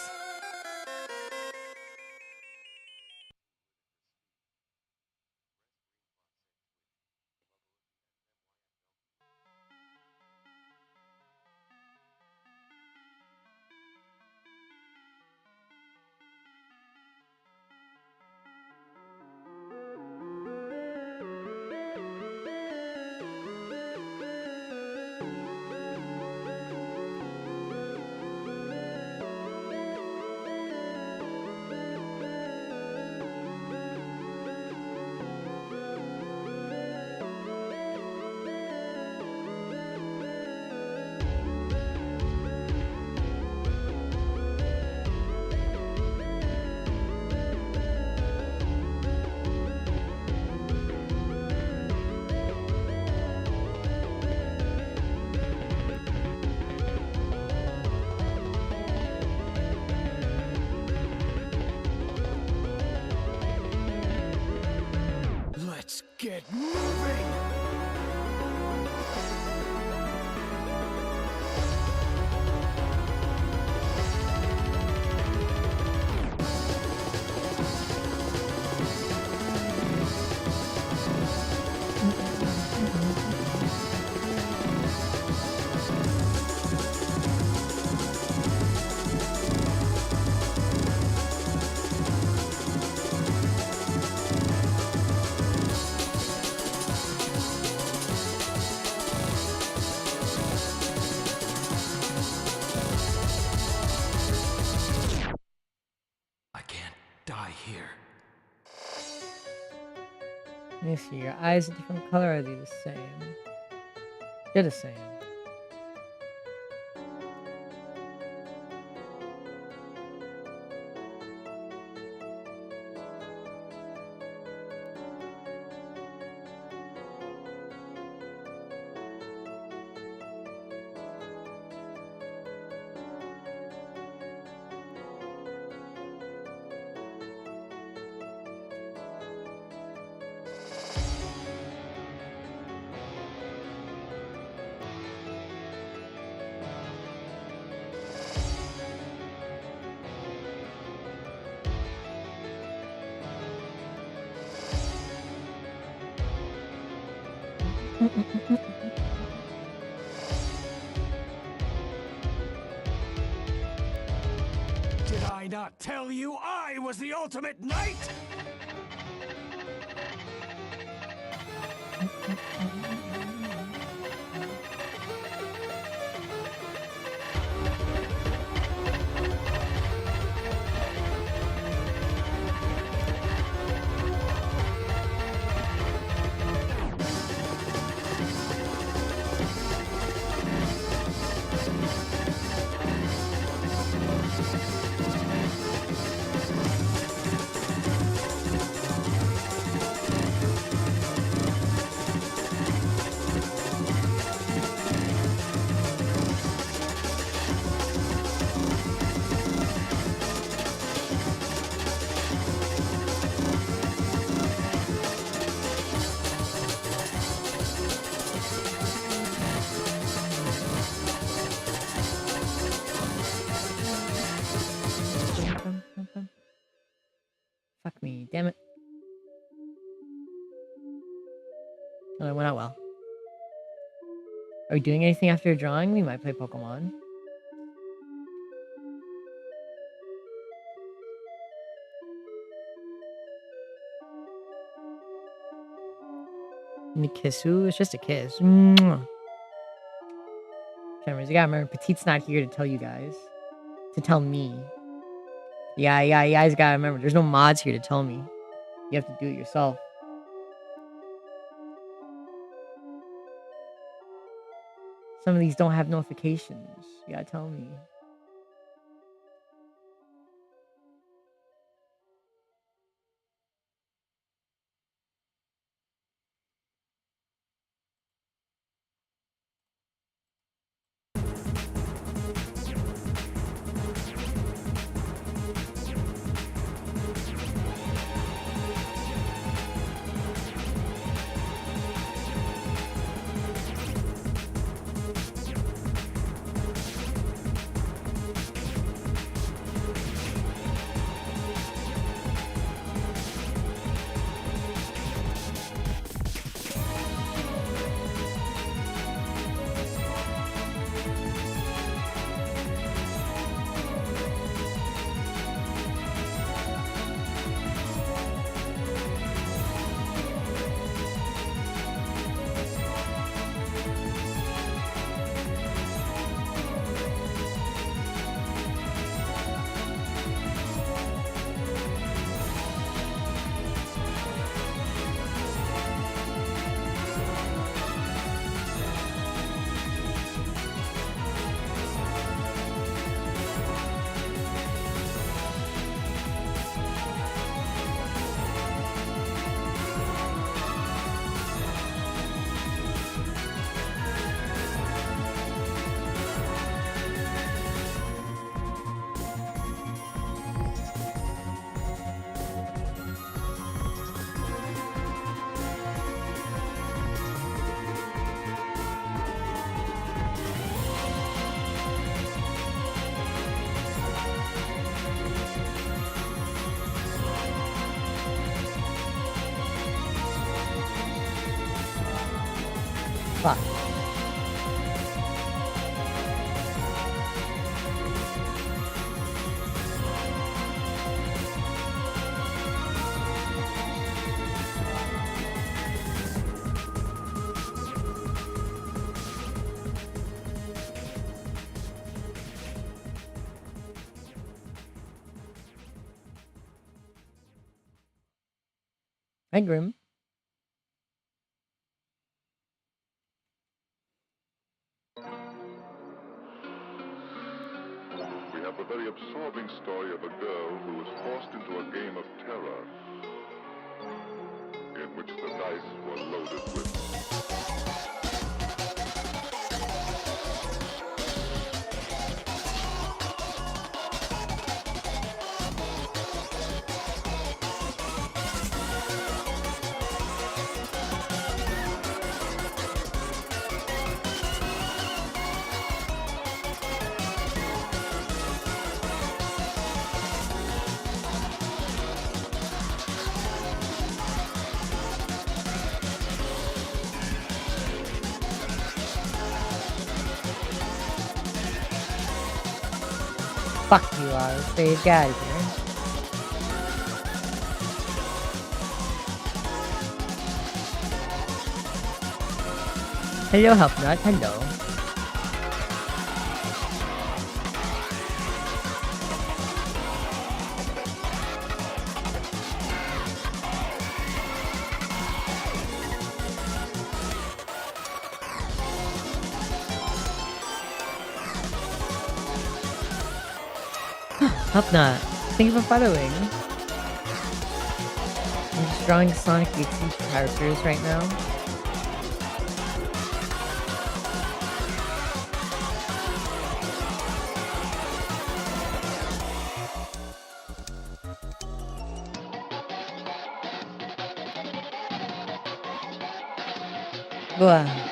Let's get moving! die here.
Let me see. Your eyes a different color, or are they the same? They're the same.
Did I not tell you I was the ultimate knight?
Fuck me, damn it. Oh, it went out well. Are we doing anything after drawing? We might play Pokemon. Nikisu? It's just a kiss. Mwah. Cameras, you gotta remember, Petite's not here to tell you guys. To tell me. Yeah, you guys gotta remember, there's no mods here to tell me. You have to do it yourself. Some of these don't have notifications. You gotta tell me. Fuck. Hi, Grim.
We have the very absorbing story of a girl who was forced into a game of terror in which the dice were loaded with
Fuck you, Stay get out of here. Hello, Helpnut. Hello. Helpnut. Thank you for following. I'm just drawing Sonic Youth characters right now. Blah.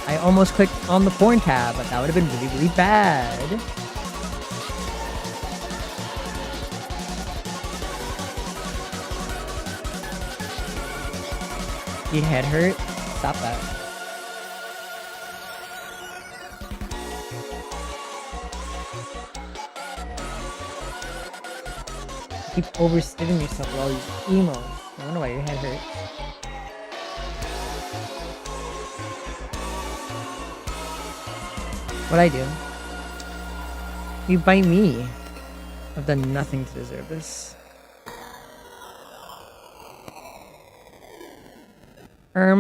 I almost clicked on the porn tab, but that would have been really, really bad. Your head hurt? Stop that. You keep overstating yourself with all these emos. I wonder why your head hurts. What'd I do? You bite me. I've done nothing to deserve this. Let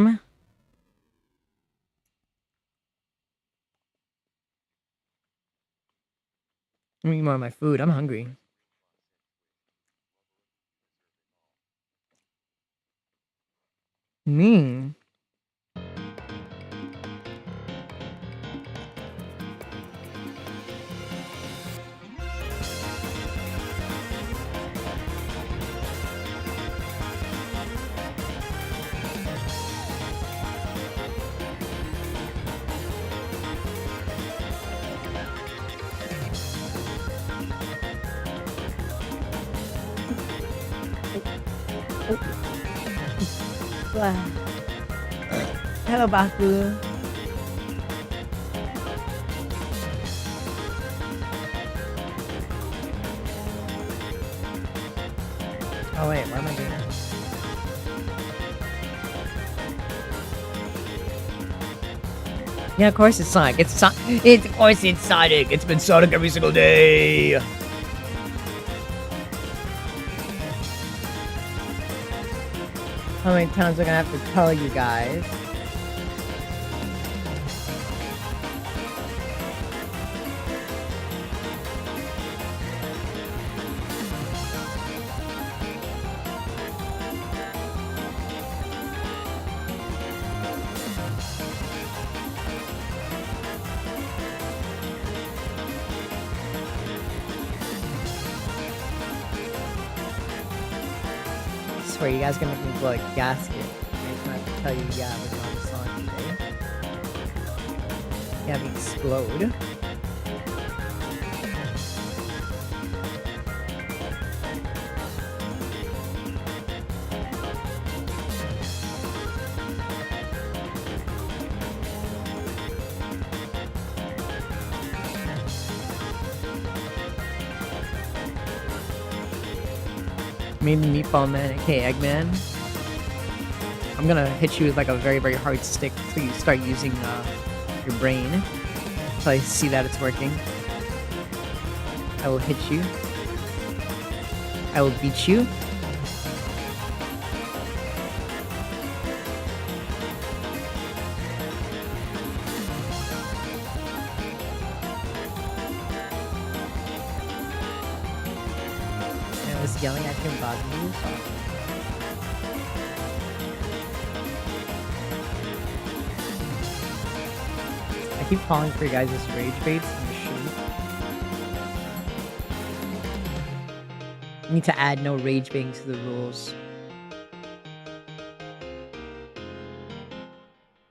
me eat more of my food. I'm hungry. Me. Hello, Baku. Oh wait, what am I doing? Yeah, of course it's Sonic. Of course it's Sonic. It's been Sonic every single day. How many times am I gonna have to tell you guys? I swear, you guys are gonna make me blow a gasket. I just have to tell you, yeah, we're on Sonic today. Yeah, we explode. Maybe Meatball Man, aka Eggman. I'm gonna hit you with like a very, very hard stick until you start using your brain. Until I see that it's working. I will hit you. I will beat you. And I was yelling at him about you. I keep falling for you guys' rage baits in the shoot. Need to add no rage baiting to the rules.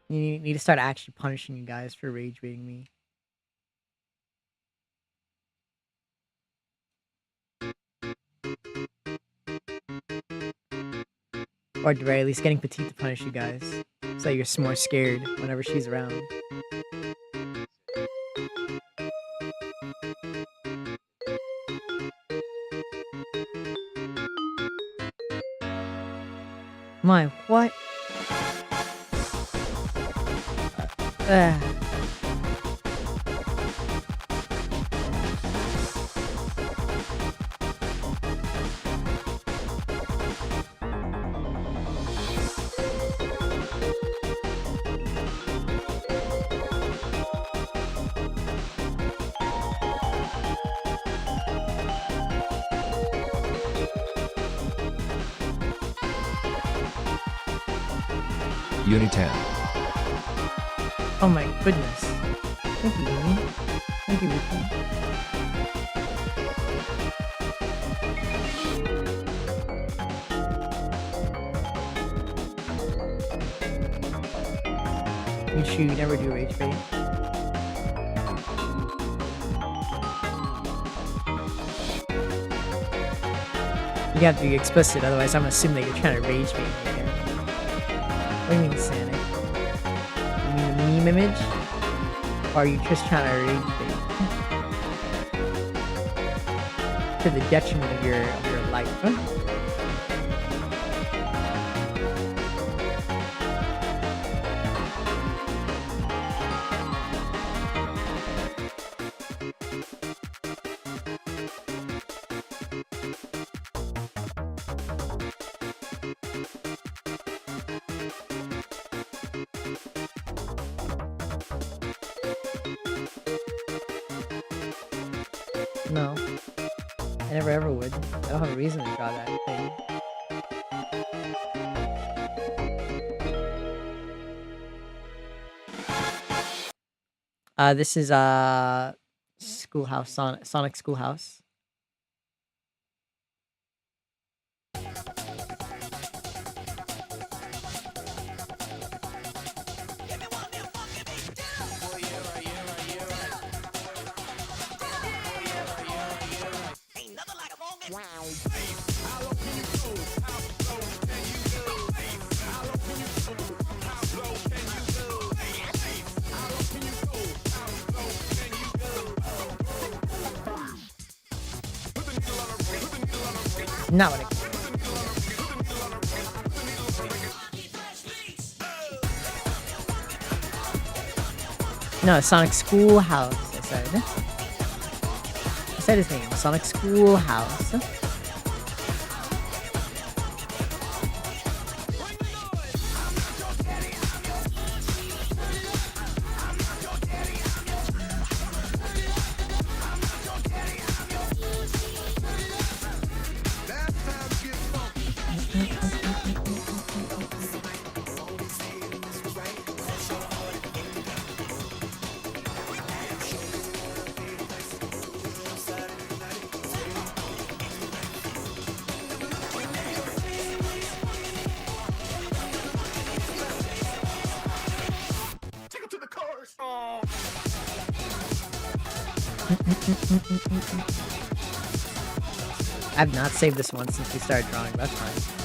You need to start actually punishing you guys for rage baiting me. Or at the very least, getting Petite to punish you guys. So you're more scared whenever she's around. My, what?
Uni 10.
Oh my goodness. Thank you, Amy. Thank you, Ricky. You never do rage bait. You have to be explicit, otherwise I'm assuming that you're trying to rage bait me here. What do you mean, Sonic? You mean the meme image? Or are you just trying to rage bait? To the detriment of your life, huh? No. I never ever would. I don't have a reason to draw that thing. This is Schoolhouse, Sonic Schoolhouse. Not what I No, Sonic Schoolhouse, I said. I said his name, Sonic Schoolhouse. I've not saved this one since we started drawing, but that's fine.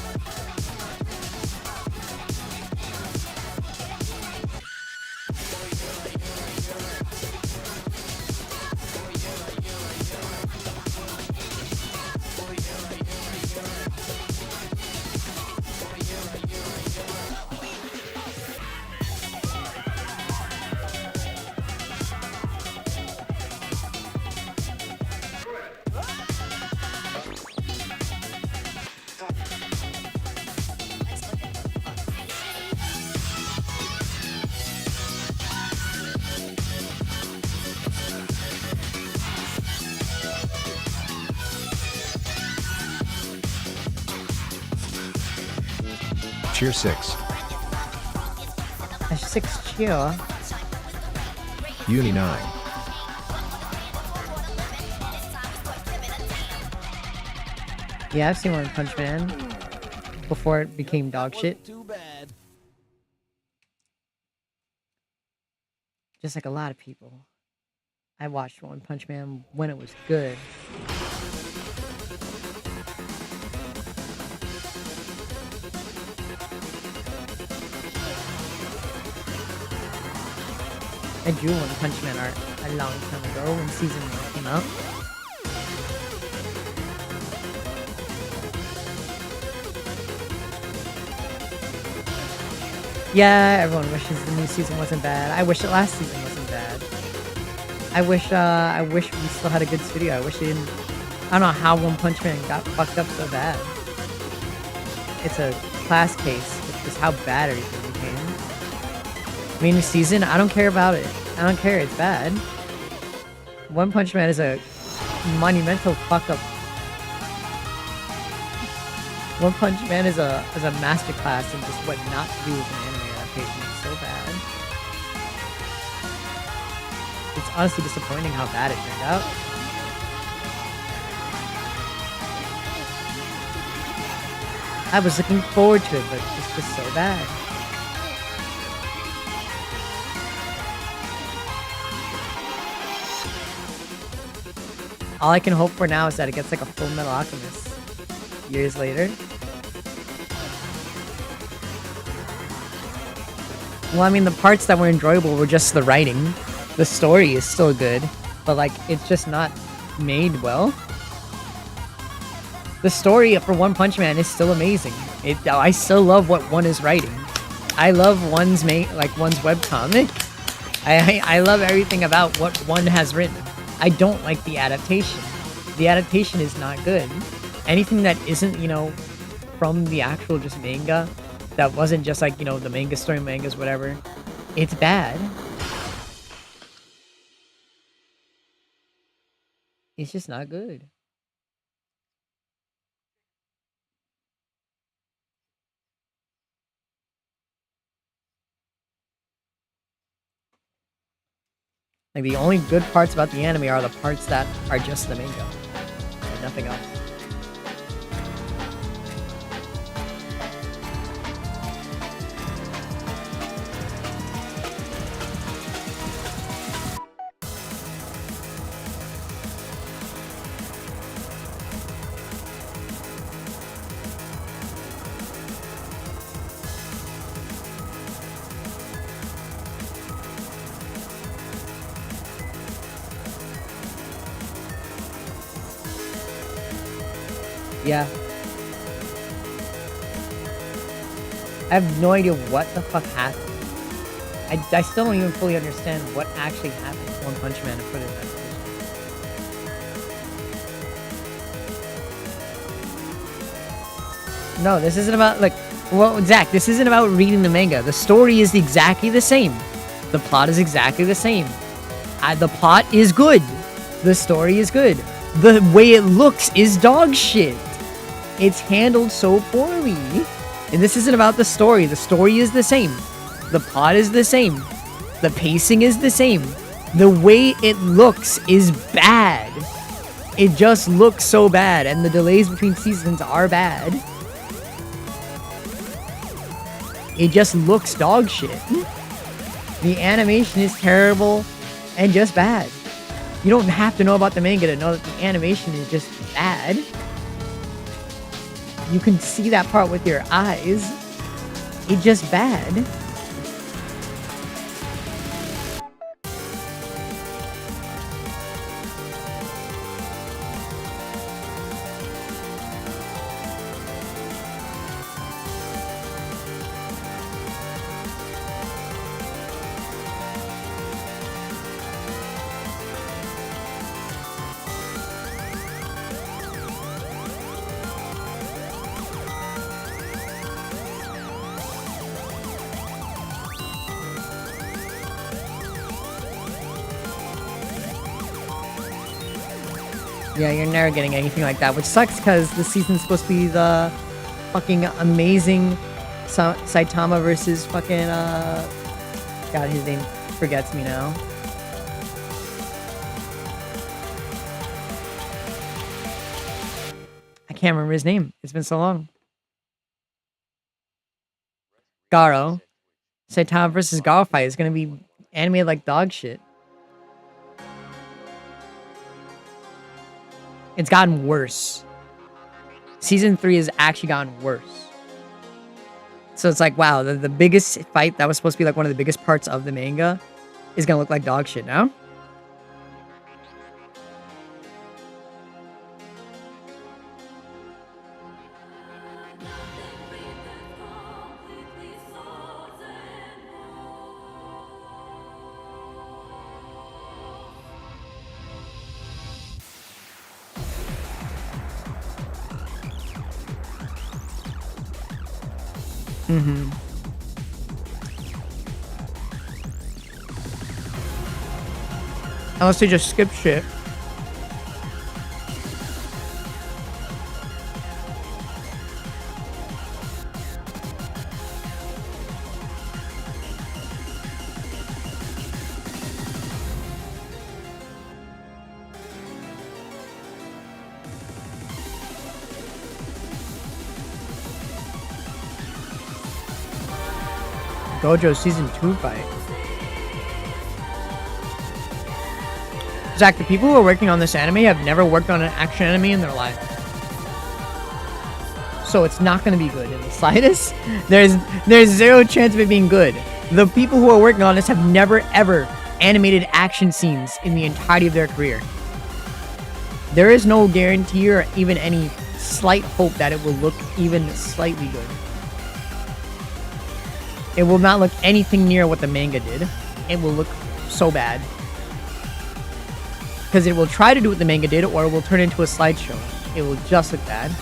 Cheer 6.
A 6 cheer.
Uni 9.
Yeah, I've seen One Punch Man before it became dog shit. Just like a lot of people. I watched One Punch Man when it was good. I drew One Punch Man art a long time ago when season 1 came out. Yeah, everyone wishes the new season wasn't bad. I wish the last season wasn't bad. I wish we still had a good studio. I wish they didn't. I don't know how One Punch Man got fucked up so bad. It's a class case. It's just how bad everything became. I mean, the season, I don't care about it. I don't care. It's bad. One Punch Man is a monumental fuck up. One Punch Man is a masterclass in just what not to do with an anime adaptation. It's so bad. It's honestly disappointing how bad it turned out. I was looking forward to it, but it's just so bad. All I can hope for now is that it gets like a Full Metal Alchemist years later. Well, I mean, the parts that were enjoyable were just the writing. The story is still good, but like, it's just not made well. The story for One Punch Man is still amazing. I still love what One is writing. I love One's one's webcomic. I love everything about what One has written. I don't like the adaptation. The adaptation is not good. Anything that isn't, from the actual just manga, that wasn't just like, the manga story, mangas, whatever, it's bad. It's just not good. Like, the only good parts about the anime are the parts that are just the manga. And nothing else. Yeah. I have no idea what the fuck happened. I still don't even fully understand what actually happened to One Punch Man to put it in that position. No, this isn't about, Zach, this isn't about reading the manga. The story is exactly the same. The plot is exactly the same. The plot is good. The story is good. The way it looks is dog shit. It's handled so poorly. And this isn't about the story. The story is the same. The plot is the same. The pacing is the same. The way it looks is bad. It just looks so bad. And the delays between seasons are bad. It just looks dog shit. The animation is terrible and just bad. You don't have to know about the manga to know that the animation is just bad. You can see that part with your eyes. It's just bad. Yeah, you're never getting anything like that, which sucks because this season's supposed to be the fucking amazing Saitama versus fucking God, his name forgets me now. I can't remember his name. It's been so long. Garo. Saitama versus Garo fight is gonna be animated like dog shit. It's gotten worse. Season 3 has actually gotten worse. So it's like, wow, the biggest fight that was supposed to be like one of the biggest parts of the manga is gonna look like dog shit now. Mm-hmm. Unless they just skip shit. Gojo season 2 fight. Zach, the people who are working on this anime have never worked on an action anime in their life. So it's not going to be good in the slightest. There's zero chance of it being good. The people who are working on this have never ever animated action scenes in the entirety of their career. There is no guarantee or even any slight hope that it will look even slightly good. It will not look anything near what the manga did. It will look so bad. Because it will try to do what the manga did, or it will turn into a slideshow. It will just look bad.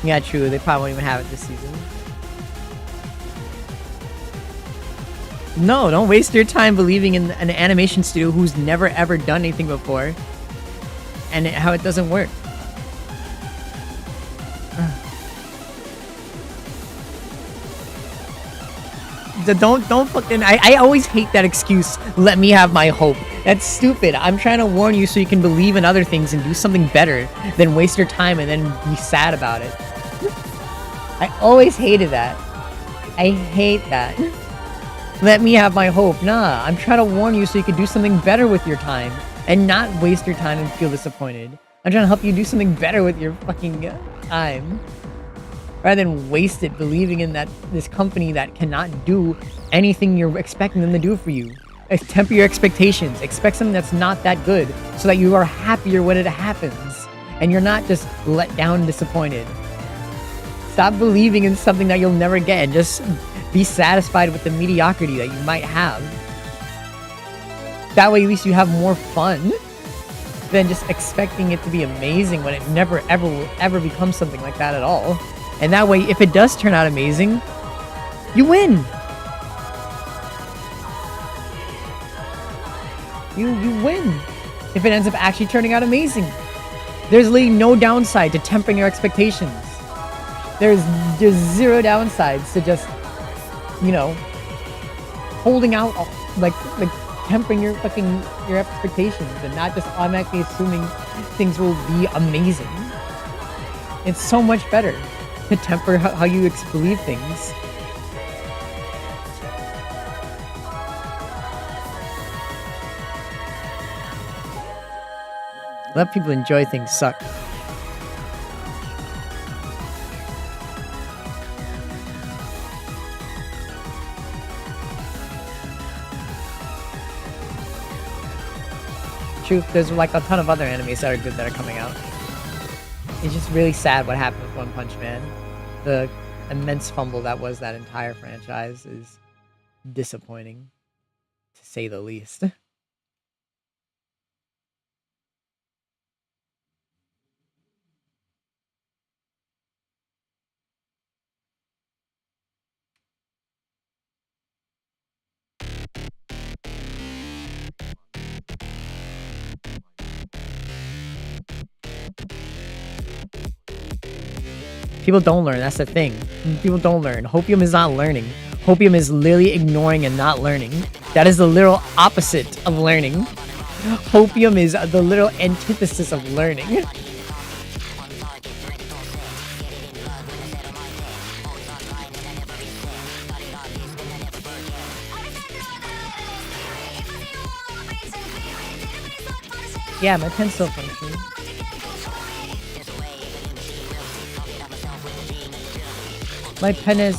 Yeah, true. They probably won't even have it this season. No, don't waste your time believing in an animation studio who's never ever done anything before. And how it doesn't work. Don't fucking... I always hate that excuse, let me have my hope. That's stupid. I'm trying to warn you so you can believe in other things and do something better than waste your time and then be sad about it. I always hated that. I hate that. Let me have my hope. Nah, I'm trying to warn you so you can do something better with your time and not waste your time and feel disappointed. I'm trying to help you do something better with your fucking time. Rather than waste it believing in this company that cannot do anything you're expecting them to do for you. Temper your expectations. Expect something that's not that good so that you are happier when it happens. And you're not just let down and disappointed. Stop believing in something that you'll never get and just be satisfied with the mediocrity that you might have. That way at least you have more fun than just expecting it to be amazing when it never ever will ever become something like that at all. And that way, if it does turn out amazing, you win. You win. If it ends up actually turning out amazing. There's literally no downside to tempering your expectations. There's zero downsides to just, you know, holding out, like tempering your expectations and not just automatically assuming things will be amazing. It's so much better to temper how you believe things. Let people enjoy things suck. Truth, there's like a ton of other animes that are good that are coming out. It's just really sad what happened with One Punch Man. The immense fumble that was that entire franchise is disappointing, to say the least. People don't learn. That's the thing. People don't learn. Hopium is not learning. Hopium is literally ignoring and not learning. That is the literal opposite of learning. Hopium is the literal antithesis of learning. Yeah, my pen still functions. My pen is...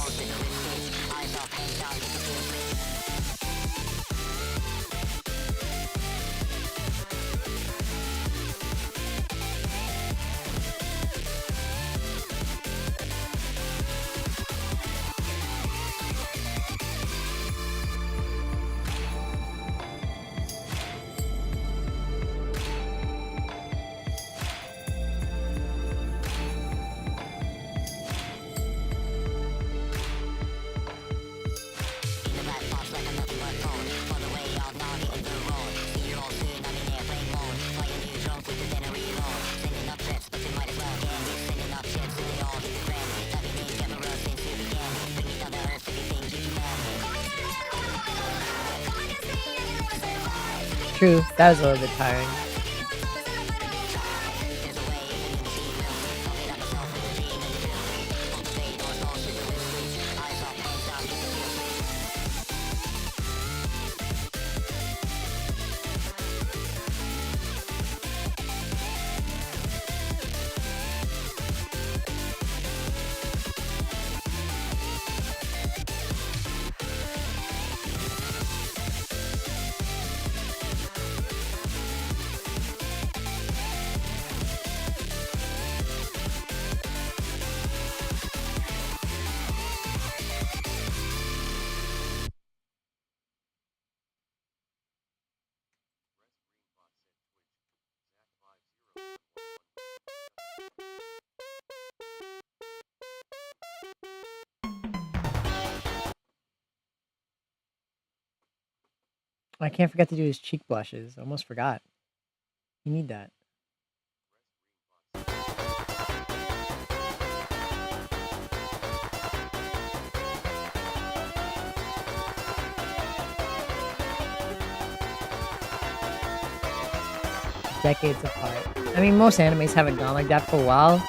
True, that was a little bit tiring. I can't forget to do his cheek blushes. I almost forgot. You need that. Decades apart. I mean, most animes haven't gone like that for a while.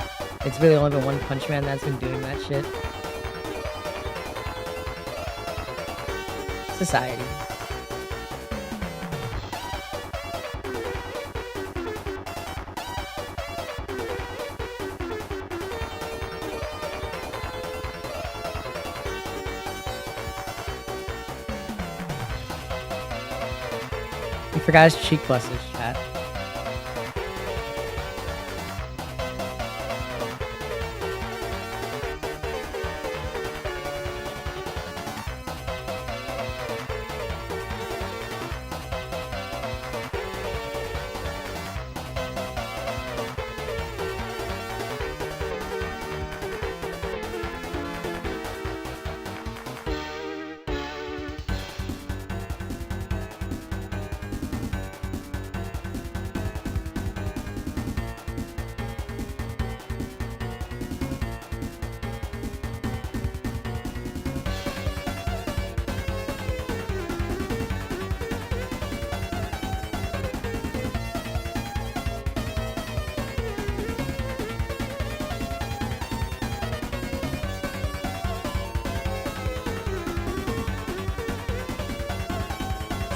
It's really only been One Punch Man that's been doing that shit. Society. You forgot his cheek blushes, chat.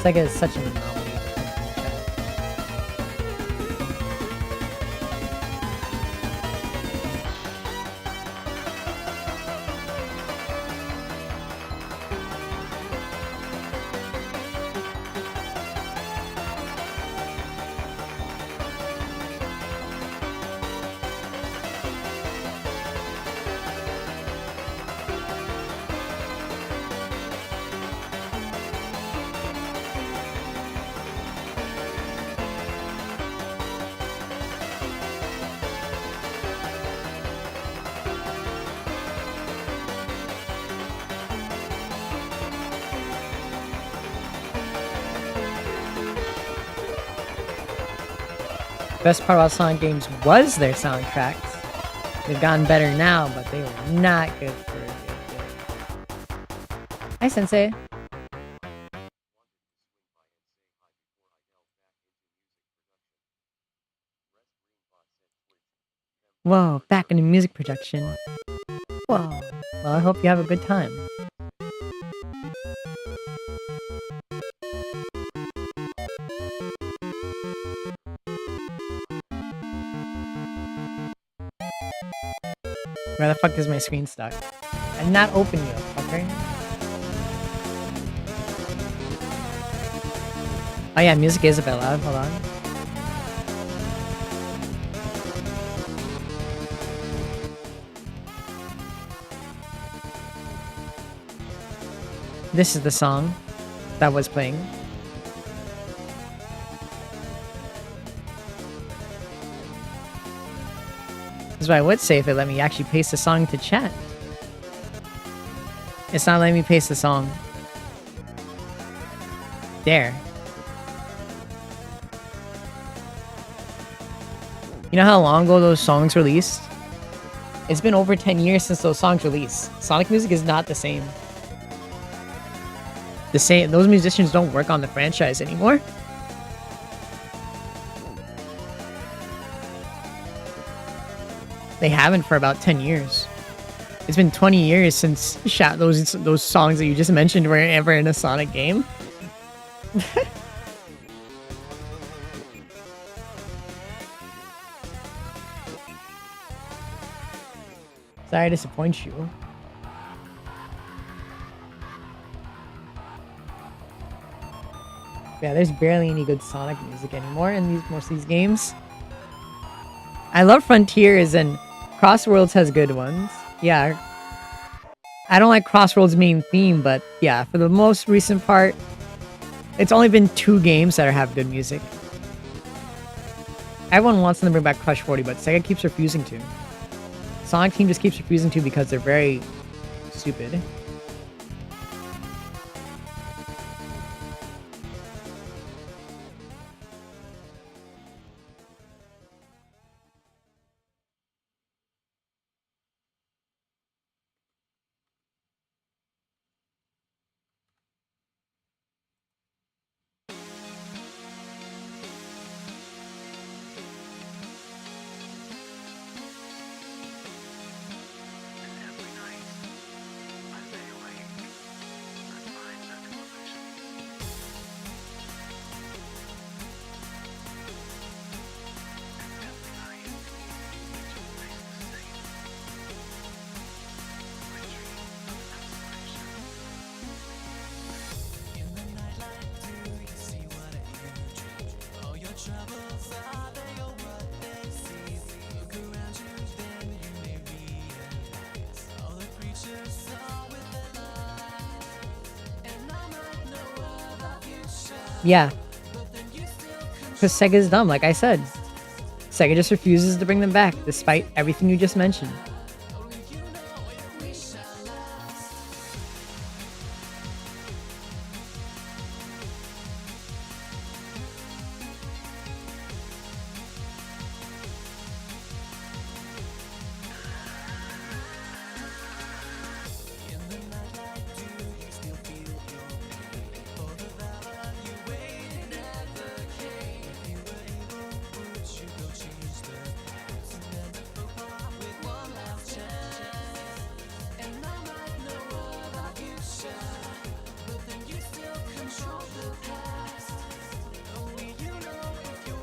Sega is such an anomaly. Best part about Sonic games was their soundtracks. They've gotten better now, but they were not good for a good bit. Hi, Sensei. Whoa, back into music production. Whoa. Well, I hope you have a good time. Where the fuck is my screen stuck? I'm not open yet, fucker. Oh yeah, music is a bit loud. Hold on. This is the song that was playing. This is what I would say if it let me actually paste the song to chat. It's not letting me paste the song. There. You know how long ago those songs released? It's been over 10 years since those songs released. Sonic music is not the same. Those musicians don't work on the franchise anymore. They haven't for about 10 years. It's been 20 years since those songs that you just mentioned were ever in a Sonic game. Sorry to disappoint you. Yeah, there's barely any good Sonic music anymore in most of these games. I love Frontiers and Crossworlds has good ones. Yeah. I don't like Crossworlds' main theme, but yeah, for the most recent part, it's only been 2 games that have good music. Everyone wants them to bring back Crush 40, but Sega keeps refusing to. Sonic Team just keeps refusing to because they're very stupid. Yeah. Because Sega's dumb, like I said. Sega just refuses to bring them back, despite everything you just mentioned.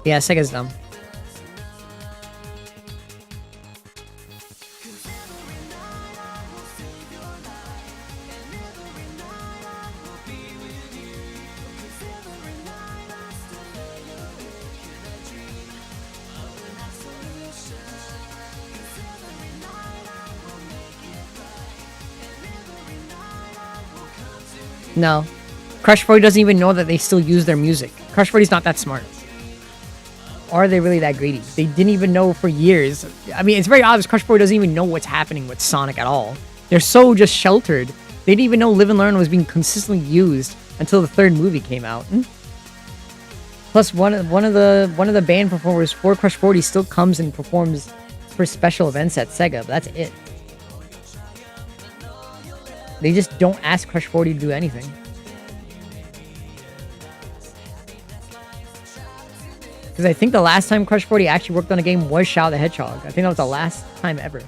Yeah, Sega's dumb. No. Crush 40 doesn't even know that they still use their music. Crush 40's not that smart. Or are they really that greedy? They didn't even know for years. I mean, it's very obvious Crush 40 doesn't even know what's happening with Sonic at all. They're so just sheltered. They didn't even know Live and Learn was being consistently used until the 3rd movie came out. Plus, one of the band performers for Crush 40 still comes and performs for special events at Sega, but that's it. They just don't ask Crush 40 to do anything. Because I think the last time Crush 40 actually worked on a game was Shadow the Hedgehog. I think that was the last time ever.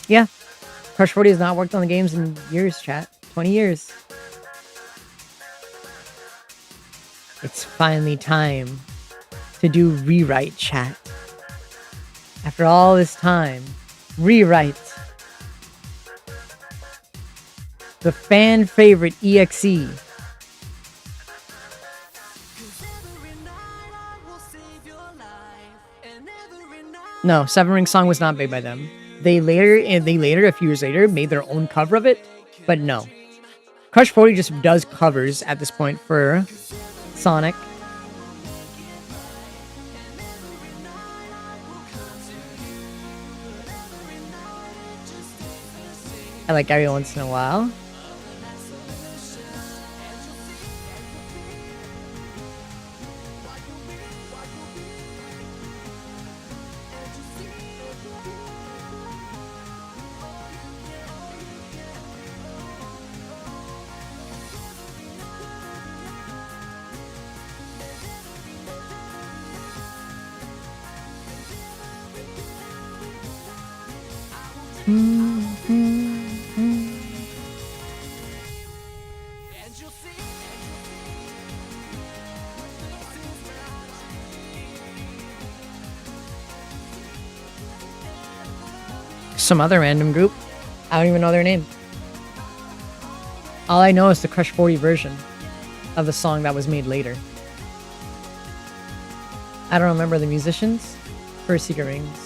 Yeah. Crush 40 has not worked on the games in years, chat. 20 years. It's finally time to do rewrite, chat. After all this time, rewrite. The fan favorite EXE. No, Seven Ring Song was not made by them. They later, a few years later, made their own cover of it, but no. Crush 40 just does covers at this point for Sonic. I like every once in a while. Some other random group. I don't even know their name. All I know is the Crush 40 version of the song that was made later. I don't remember the musicians for Secret Rings.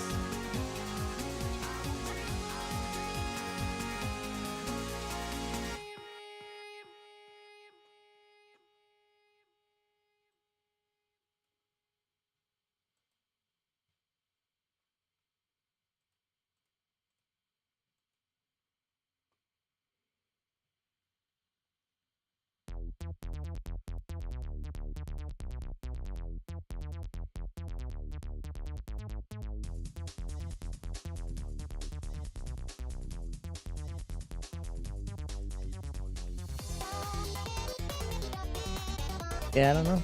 Yeah, I don't know.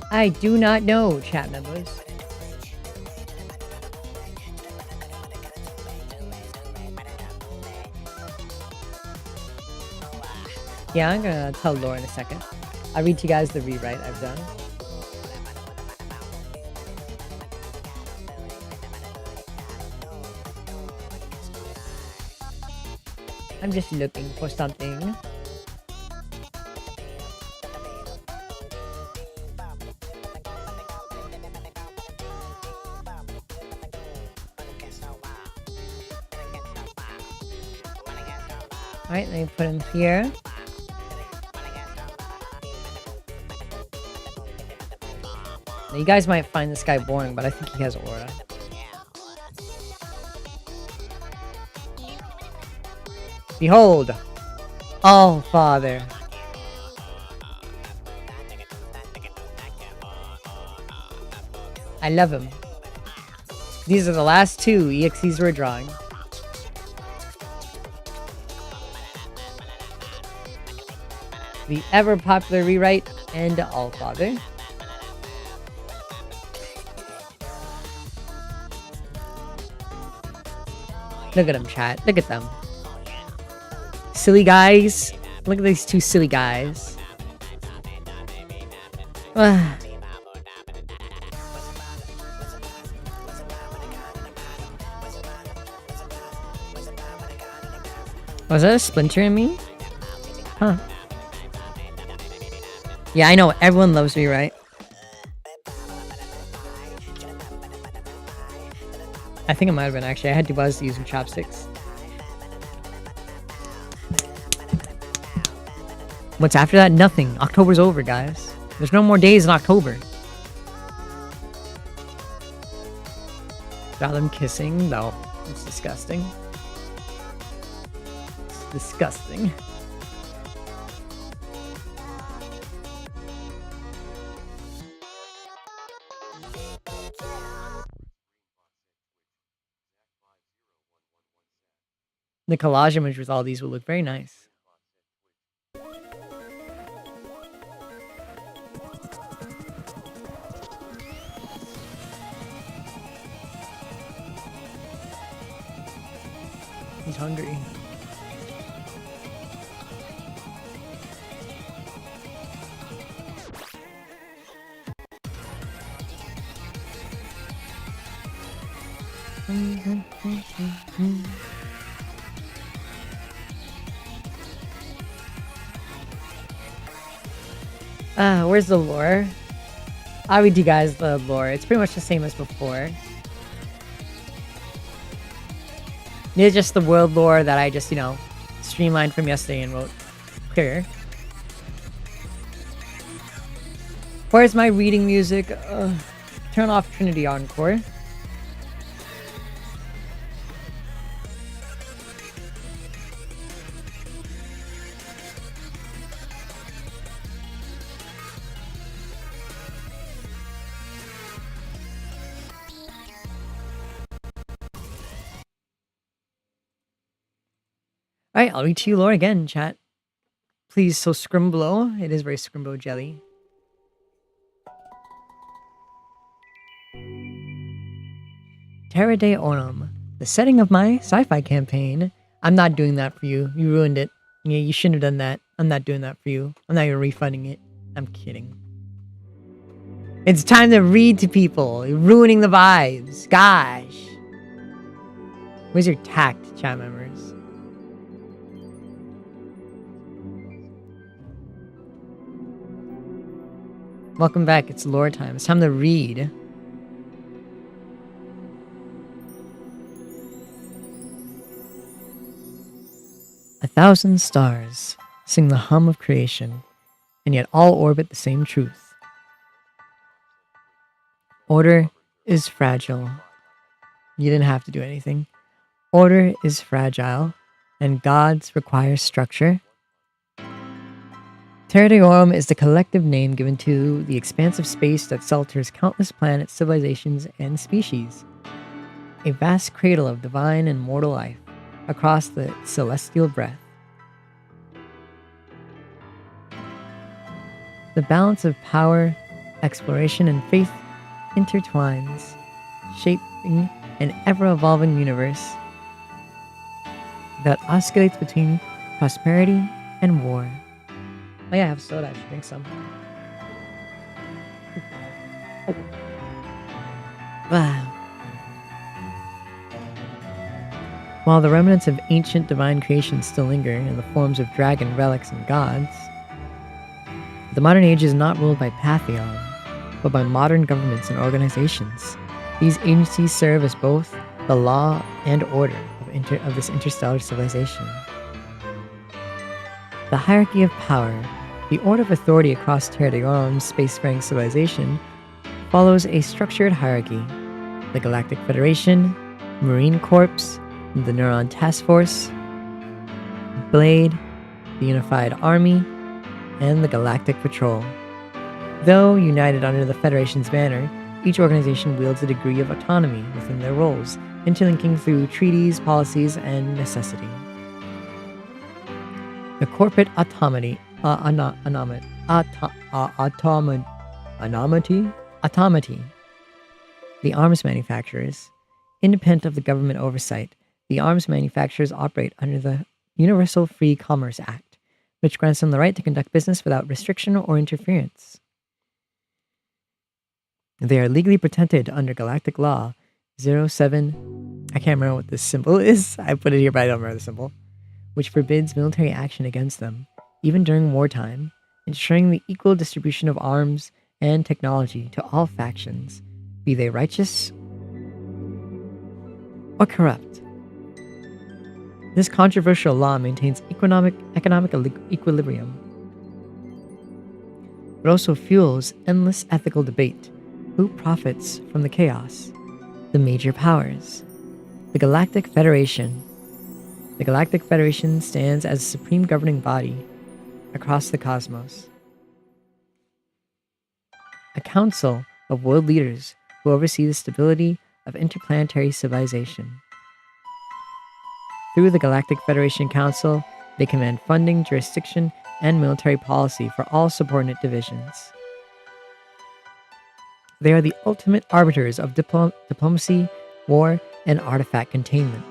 I do not know, chat members. Yeah, I'm gonna tell Laura in a second. I'll read to you guys the rewrite I've done. I'm just looking for something. Alright, let me put him here. Now, you guys might find this guy boring, but I think he has aura. Behold, All Father. I love him. These are the last two EXEs we're drawing. The ever popular rewrite and All Father. Look at them, chat. Look at them. Silly guys. Look at these two silly guys. Was that a splinter in me? Huh. Yeah, I know. Everyone loves me, right? I think it might have been, actually. I had to buzz to use some chopsticks. What's after that? Nothing. October's over, guys. There's no more days in October. Got them kissing? No. It's disgusting. It's disgusting. The collage image with all these will look very nice. He's hungry. Where's the lore? I'll read you guys the lore. It's pretty much the same as before. It's just the world lore that I just, streamlined from yesterday and wrote clearer. Where's my reading music? Turn off Trinity Encore. Alright, I'll read to you lore again, chat. Please, so Scrimblow. It is very Scrimblow jelly. Terra de Aurum. The setting of my sci-fi campaign. I'm not doing that for you. You ruined it. Yeah, you shouldn't have done that. I'm not doing that for you. I'm not even refunding it. I'm kidding. It's time to read to people. You're ruining the vibes. Gosh. Where's your tact, chat members? Welcome back. It's lore time. It's time to read. A thousand stars sing the hum of creation, and yet all orbit the same truth. Order is fragile. You didn't have to do anything. Order is fragile, and gods require structure. Terra de Aurum is the collective name given to the expanse of space that shelters countless planets, civilizations, and species. A vast cradle of divine and mortal life across the celestial breath. The balance of power, exploration, and faith intertwines, shaping an ever-evolving universe that oscillates between prosperity and war. Oh yeah, I have soda. I should drink some. Wow. While the remnants of ancient divine creation still linger in the forms of dragon relics and gods, the modern age is not ruled by Pantheon, but by modern governments and organizations. These agencies serve as both the law and order of this interstellar civilization. The hierarchy of power, the order of authority across Terra de Aurum's spacefaring civilization, follows a structured hierarchy. The Galactic Federation, Marine Corps, the Neuron Task Force, Blade, the Unified Army, and the Galactic Patrol. Though united under the Federation's banner, each organization wields a degree of autonomy within their roles, interlinking through treaties, policies, and necessity. The corporate automity, the arms manufacturers, independent of the government oversight, the arms manufacturers operate under the Universal Free Commerce Act, which grants them the right to conduct business without restriction or interference. They are legally protected under Galactic Law 07. I can't remember what this symbol is. I put it here, but I don't remember the symbol. which forbids military action against them, even during wartime, ensuring the equal distribution of arms and technology to all factions, be they righteous or corrupt. This controversial law maintains economic equilibrium, but also fuels endless ethical debate. Who profits from the chaos? The major powers. The Galactic Federation. The Galactic Federation stands as a supreme governing body across the cosmos. A council of world leaders who oversee the stability of interplanetary civilization. Through the Galactic Federation Council, they command funding, jurisdiction, and military policy for all subordinate divisions. They are the ultimate arbiters of diplomacy, war, and artifact containment.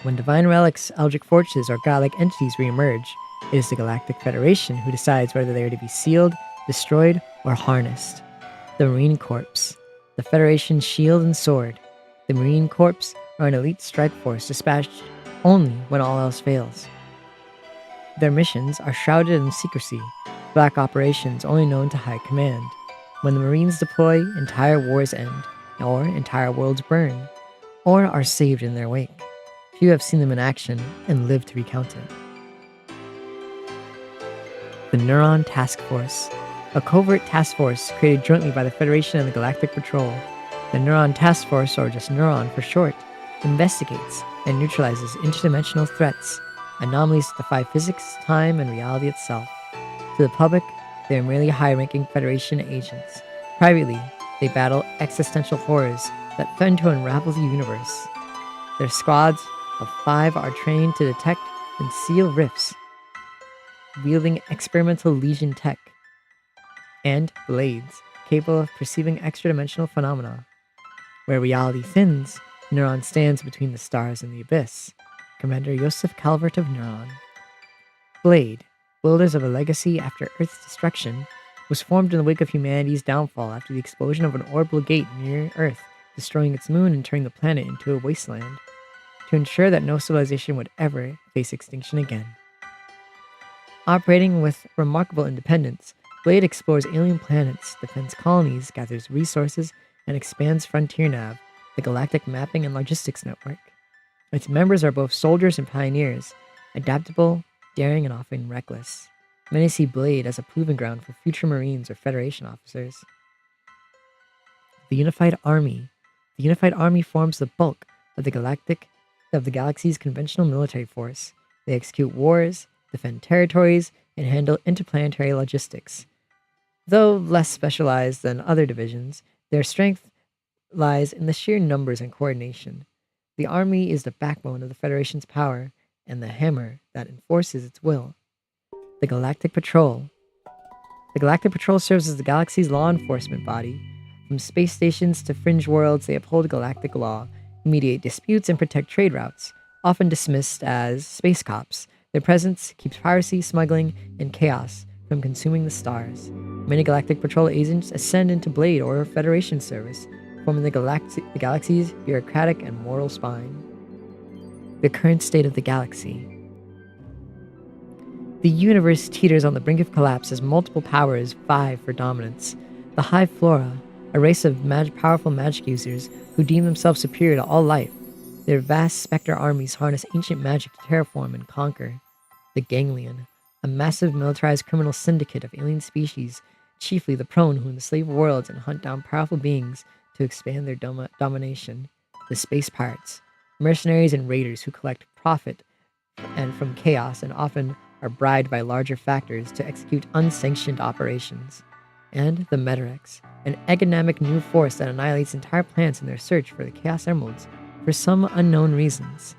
When divine relics, eldritch forces, or godlike entities reemerge, it is the Galactic Federation who decides whether they are to be sealed, destroyed, or harnessed. The Marine Corps, the Federation's shield and sword. The Marine Corps are an elite strike force dispatched only when all else fails. Their missions are shrouded in secrecy, black operations only known to High Command. When the Marines deploy, entire wars end, or entire worlds burn, or are saved in their wake. Few have seen them in action and lived to recount it. The Neuron Task Force, a covert task force created jointly by the Federation and the Galactic Patrol. The Neuron Task Force, or just Neuron for short, investigates and neutralizes interdimensional threats, anomalies that defy physics, time, and reality itself. To the public, they are merely high-ranking Federation agents. Privately, they battle existential horrors that threaten to unravel the universe. Their squads of 5 are trained to detect and seal rifts, wielding experimental Legion tech, and blades capable of perceiving extra-dimensional phenomena. Where reality thins, Neuron stands between the stars and the abyss. Commander Joseph Calvert of Neuron. Blade, builders of a legacy after Earth's destruction, was formed in the wake of humanity's downfall after the explosion of an orbital gate near Earth, destroying its moon and turning the planet into a wasteland, to ensure that no civilization would ever face extinction again. Operating with remarkable independence, Blade explores alien planets, defends colonies, gathers resources, and expands Frontier Nav, the galactic mapping and logistics network. Its members are both soldiers and pioneers, adaptable, daring, and often reckless. Many see Blade as a proving ground for future Marines or Federation officers. The Unified Army. The Unified Army forms the bulk of the galaxy's conventional military force. They execute wars, defend territories, and handle interplanetary logistics. Though less specialized than other divisions, their strength lies in the sheer numbers and coordination. The Army is the backbone of the Federation's power and the hammer that enforces its will. The Galactic Patrol. The Galactic Patrol serves as the galaxy's law enforcement body. From space stations to fringe worlds, they uphold galactic law, mediate disputes, and protect trade routes, often dismissed as space cops. Their presence keeps piracy, smuggling, and chaos from consuming the stars. Many Galactic Patrol agents ascend into Blade or Federation service, forming the galaxy's bureaucratic and moral spine. The current state of the galaxy. The universe teeters on the brink of collapse as multiple powers vie for dominance. The High Flora, a race of powerful magic users who deem themselves superior to all life. Their vast spectre armies harness ancient magic to terraform and conquer. The Ganglion, a massive militarized criminal syndicate of alien species, chiefly the prone who enslave worlds and hunt down powerful beings to expand their domination. The Space Pirates, mercenaries and raiders who collect profit and from chaos and often are bribed by larger factors to execute unsanctioned operations. And the Metarex, an economic new force that annihilates entire planets in their search for the Chaos Emeralds for some unknown reasons.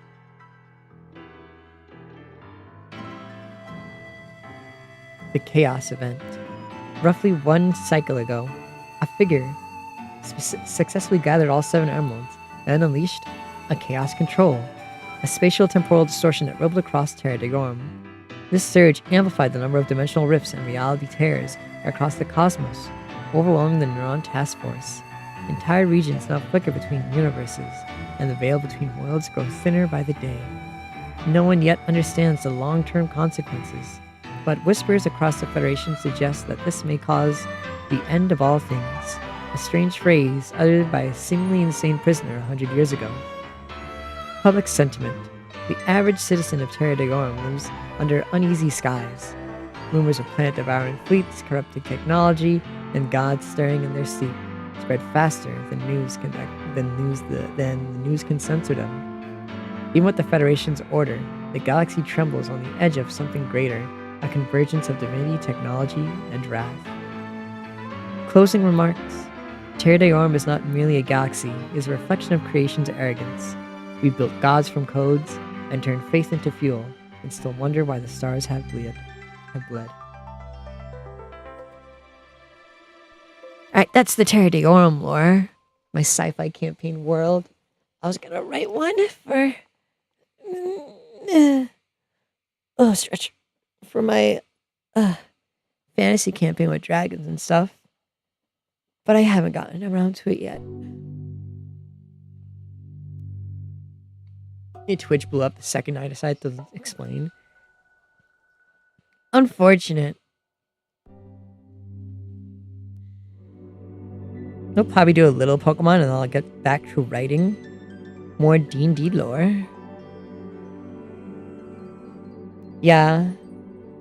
The Chaos Event. Roughly one cycle ago, a figure successfully gathered all 7 emeralds and unleashed a Chaos Control, a spatial temporal distortion that rippled across Terra Degorum. This surge amplified the number of dimensional rifts and reality tears across the cosmos, overwhelming the Neuron Task Force. Entire regions now flicker between universes, and the veil between worlds grows thinner by the day. No one yet understands the long-term consequences, but whispers across the Federation suggest that this may cause the end of all things, a strange phrase uttered by a seemingly insane prisoner 100 years ago. Public sentiment. The average citizen of Terra Dagorum lives under uneasy skies. Rumors of planet-devouring fleets, corrupted technology, and gods stirring in their sleep spread faster than the news can censor them. Even with the Federation's order, the galaxy trembles on the edge of something greater, a convergence of divinity, technology, and wrath. Closing remarks. Terra Dagorum is not merely a galaxy, it is a reflection of creation's arrogance. We built gods from codes and turned faith into fuel, and still wonder why the stars have bled. Alright, that's the Terra Dagorum lore. My sci-fi campaign world. I was gonna write one for... stretch. For my fantasy campaign with dragons and stuff. But I haven't gotten around to it yet. Twitch blew up the second I decided to explain. Unfortunate. I'll probably do a little Pokemon and then I'll get back to writing more D&D lore. Yeah.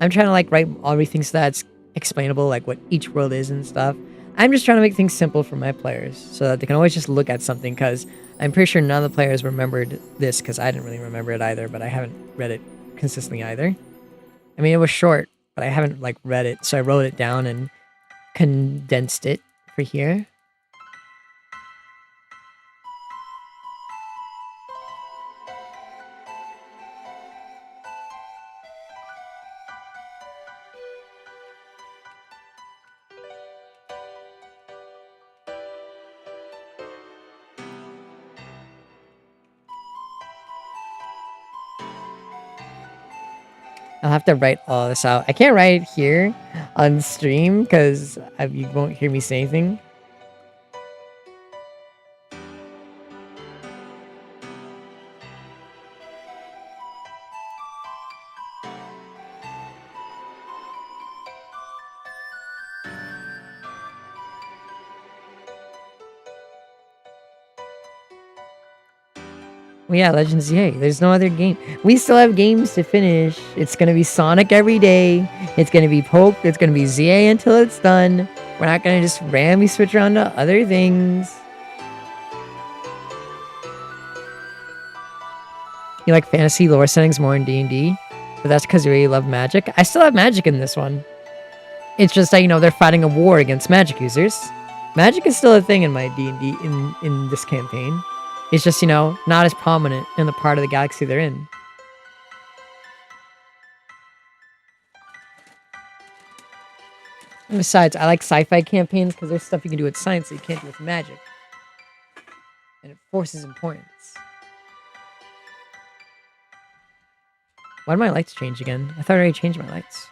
I'm trying to like write everything so that's explainable, like what each world is and stuff. I'm just trying to make things simple for my players so that they can always just look at something, because I'm pretty sure none of the players remembered this, because I didn't really remember it either, but I haven't read it consistently either. I mean, it was short, but I haven't like read it, so I wrote it down and condensed it for here. I'll have to write all this out. I can't write it here on stream because you won't hear me say anything. Well, yeah, Legends ZA. There's no other game. We still have games to finish. It's gonna be Sonic every day. It's gonna be Poke. It's gonna be ZA until it's done. We're not gonna just randomly switch around to other things. You like fantasy lore settings more in D&D? But that's because you really love magic. I still have magic in this one. It's just that, you know, they're fighting a war against magic users. Magic is still a thing in my D&D in this campaign. It's just, you know, not as prominent in the part of the galaxy they're in. And besides, I like sci-fi campaigns because there's stuff you can do with science that you can't do with magic. And it forces importance. Why did my lights change again? I thought I already changed my lights.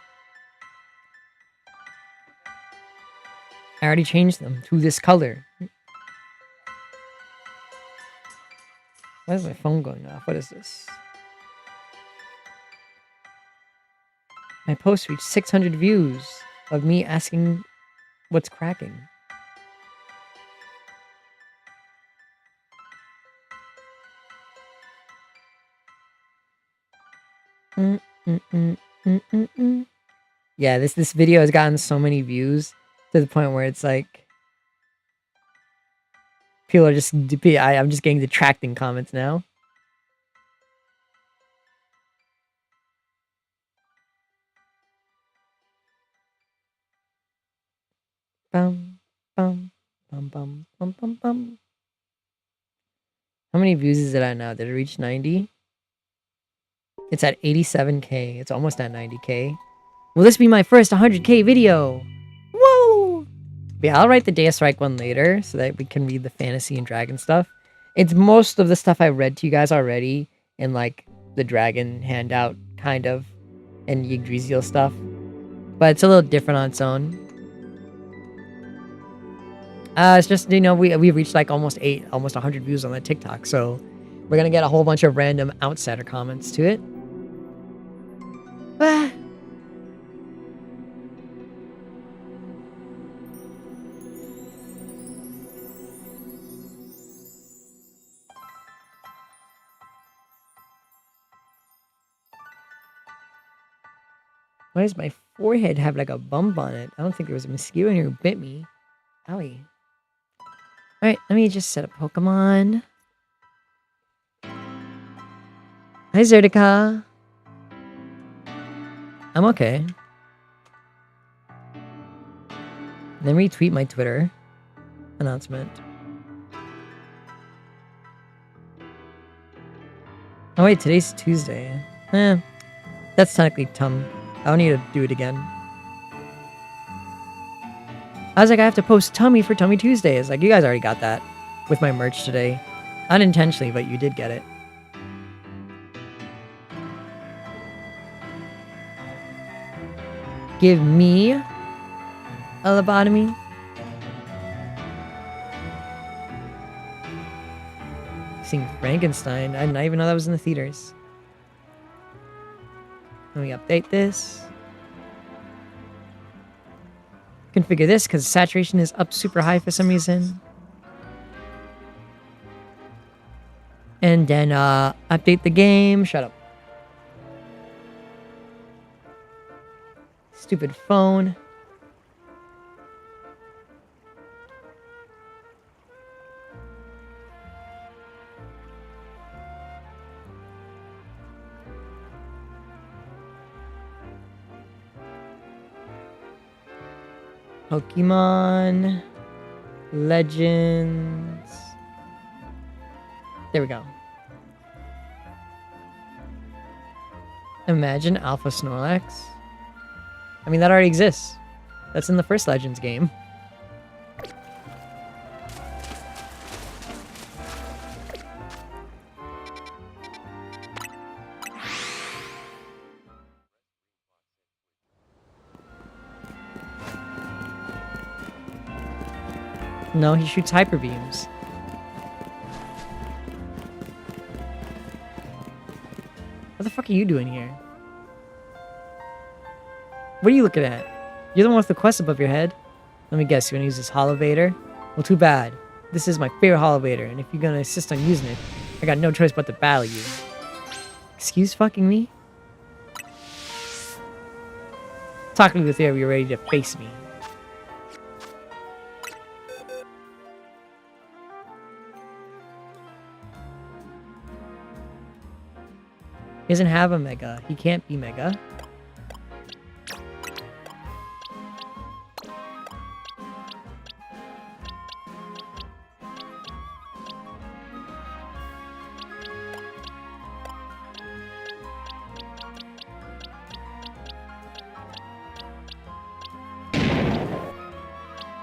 I already changed them to this color. Why is my phone going off? What is this? My post reached 600 views of me asking what's cracking. Yeah, this video has gotten so many views to the point where it's like people are just... I'm just getting detracting comments now. Bum, bum, bum, bum, bum, bum, bum. How many views is it at now? Did it reach 90? It's at 87k. It's almost at 90k. Will this be my first 100k video? Whoa! Yeah, I'll write the Deus Strike one later so that we can read the fantasy and dragon stuff. It's most of the stuff I read to you guys already in like the dragon handout kind of and Yggdrasil stuff. But it's a little different on its own. It's just, you know, we've reached like almost 100 views on that TikTok, so we're gonna get a whole bunch of random outsider comments to it. Ah. Why does my forehead have like a bump on it? I don't think there was a mosquito in here who bit me. Owie. Alright, let me just set up Pokemon. Hi, Zertica. I'm okay. Then retweet my Twitter announcement. Oh wait, today's Tuesday. That's technically Tum. I don't need to do it again. I was like, I have to post Tummy for Tummy Tuesdays. Like, you guys already got that with my merch today. Unintentionally, but you did get it. Give me a lobotomy. Seeing Frankenstein. I didn't even know that was in the theaters. Let me update this. Configure this because saturation is up super high for some reason. And then update the game. Shut up. Stupid phone. Pokemon Legends. There we go. Imagine Alpha Snorlax. I mean, that already exists. That's in the first Legends game. No, he shoots hyper beams. What the fuck are you doing here? What are you looking at? You're the one with the quest above your head. Let me guess, you're gonna use this Holovator? Well, too bad. This is my favorite Holovator, and if you're gonna insist on using it, I got no choice but to battle you. Excuse fucking me? Talk to me with air, you're ready to face me. He doesn't have a Mega. He can't be Mega.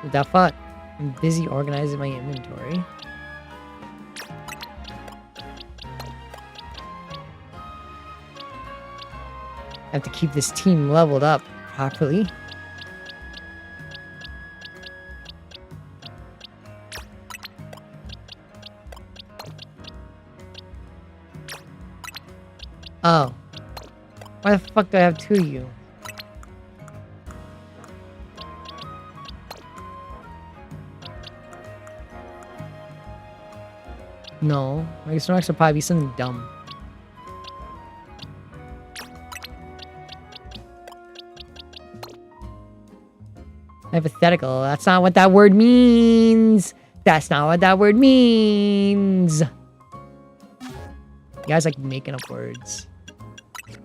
What the fuck? I'm busy organizing my inventory. I have to keep this team leveled up properly. Oh. Why the fuck do I have two of you? No. My Snorlax would probably be something dumb. Hypothetical. That's not what that word means. That's not what that word means. You guys like making up words.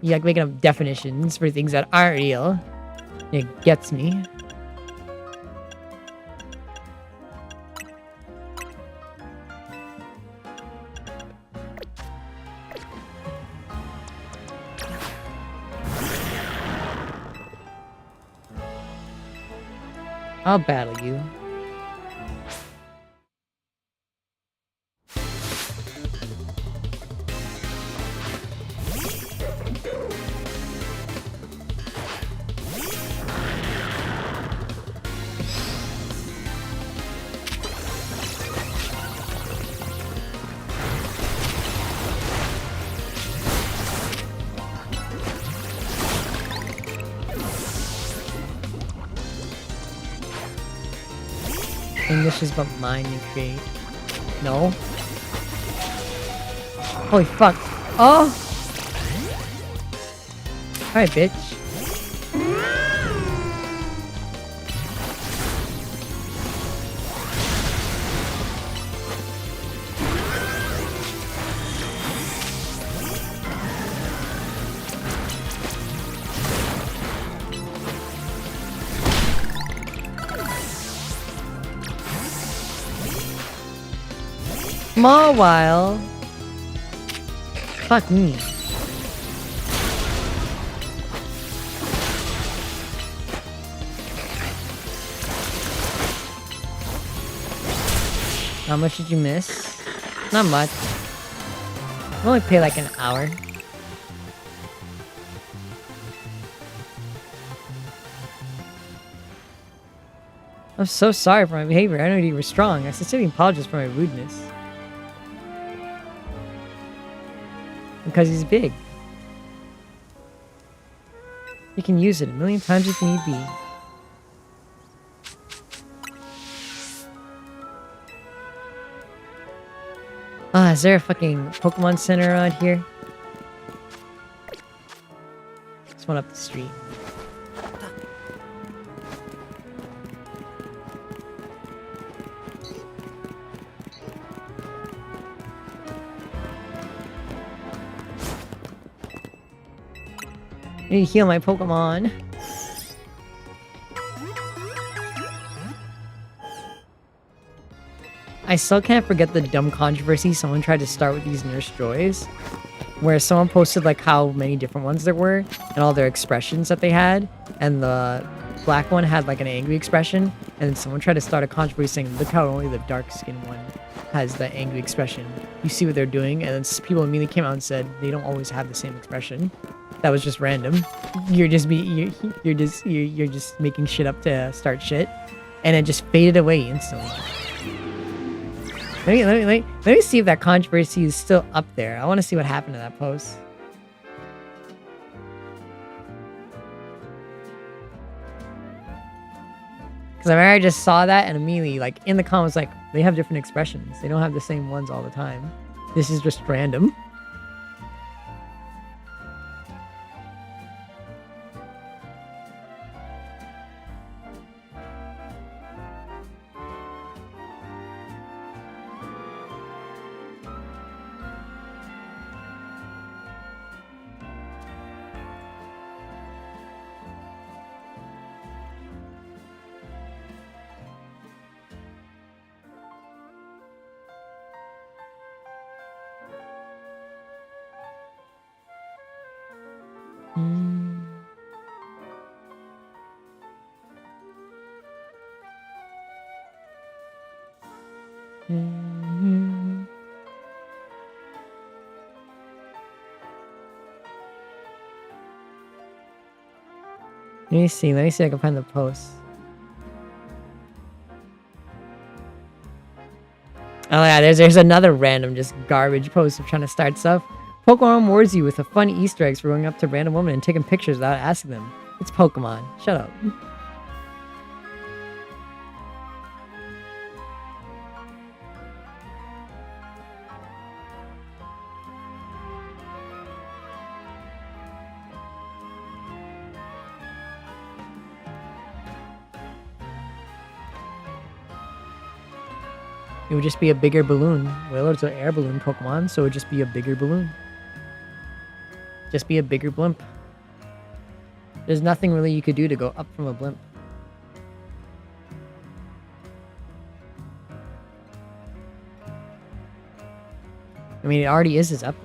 You like making up definitions for things that aren't real. It gets me. I'll battle you. English is but mine and create. No. Holy fuck. Oh! Alright, bitch. Small while. Fuck me. How much did you miss? Not much. I only pay like an hour. I'm so sorry for my behavior. I know you were strong. I sincerely apologize for my rudeness. Because he's big. You can use it a million times if need be. Ah, is there a fucking Pokemon Center around here? There's one up the street. I need to heal my Pokemon. I still can't forget the dumb controversy someone tried to start with these Nurse Joys. Where someone posted like how many different ones there were and all their expressions that they had. And the black one had like an angry expression. And then someone tried to start a controversy saying, look how only the dark skinned one has the angry expression. You see what they're doing? And then people immediately came out and said they don't always have the same expression. That was just random. You're just making shit up to start shit, and it just faded away instantly. Let me see if that controversy is still up there. I want to see what happened to that post. Because I remember I just saw that and immediately, like, in the comments, like, they have different expressions. They don't have the same ones all the time. This is just random. Let me see if I can find the post. Oh yeah, there's another random just garbage post of trying to start stuff. Pokemon rewards you with a fun Easter eggs for going up to random women and taking pictures without asking them. It's Pokemon. Shut up. It would just be a bigger balloon. Wailord's an air balloon Pokemon, so it would just be a bigger balloon. Just be a bigger blimp. There's nothing really you could do to go up from a blimp. I mean, it already is his up.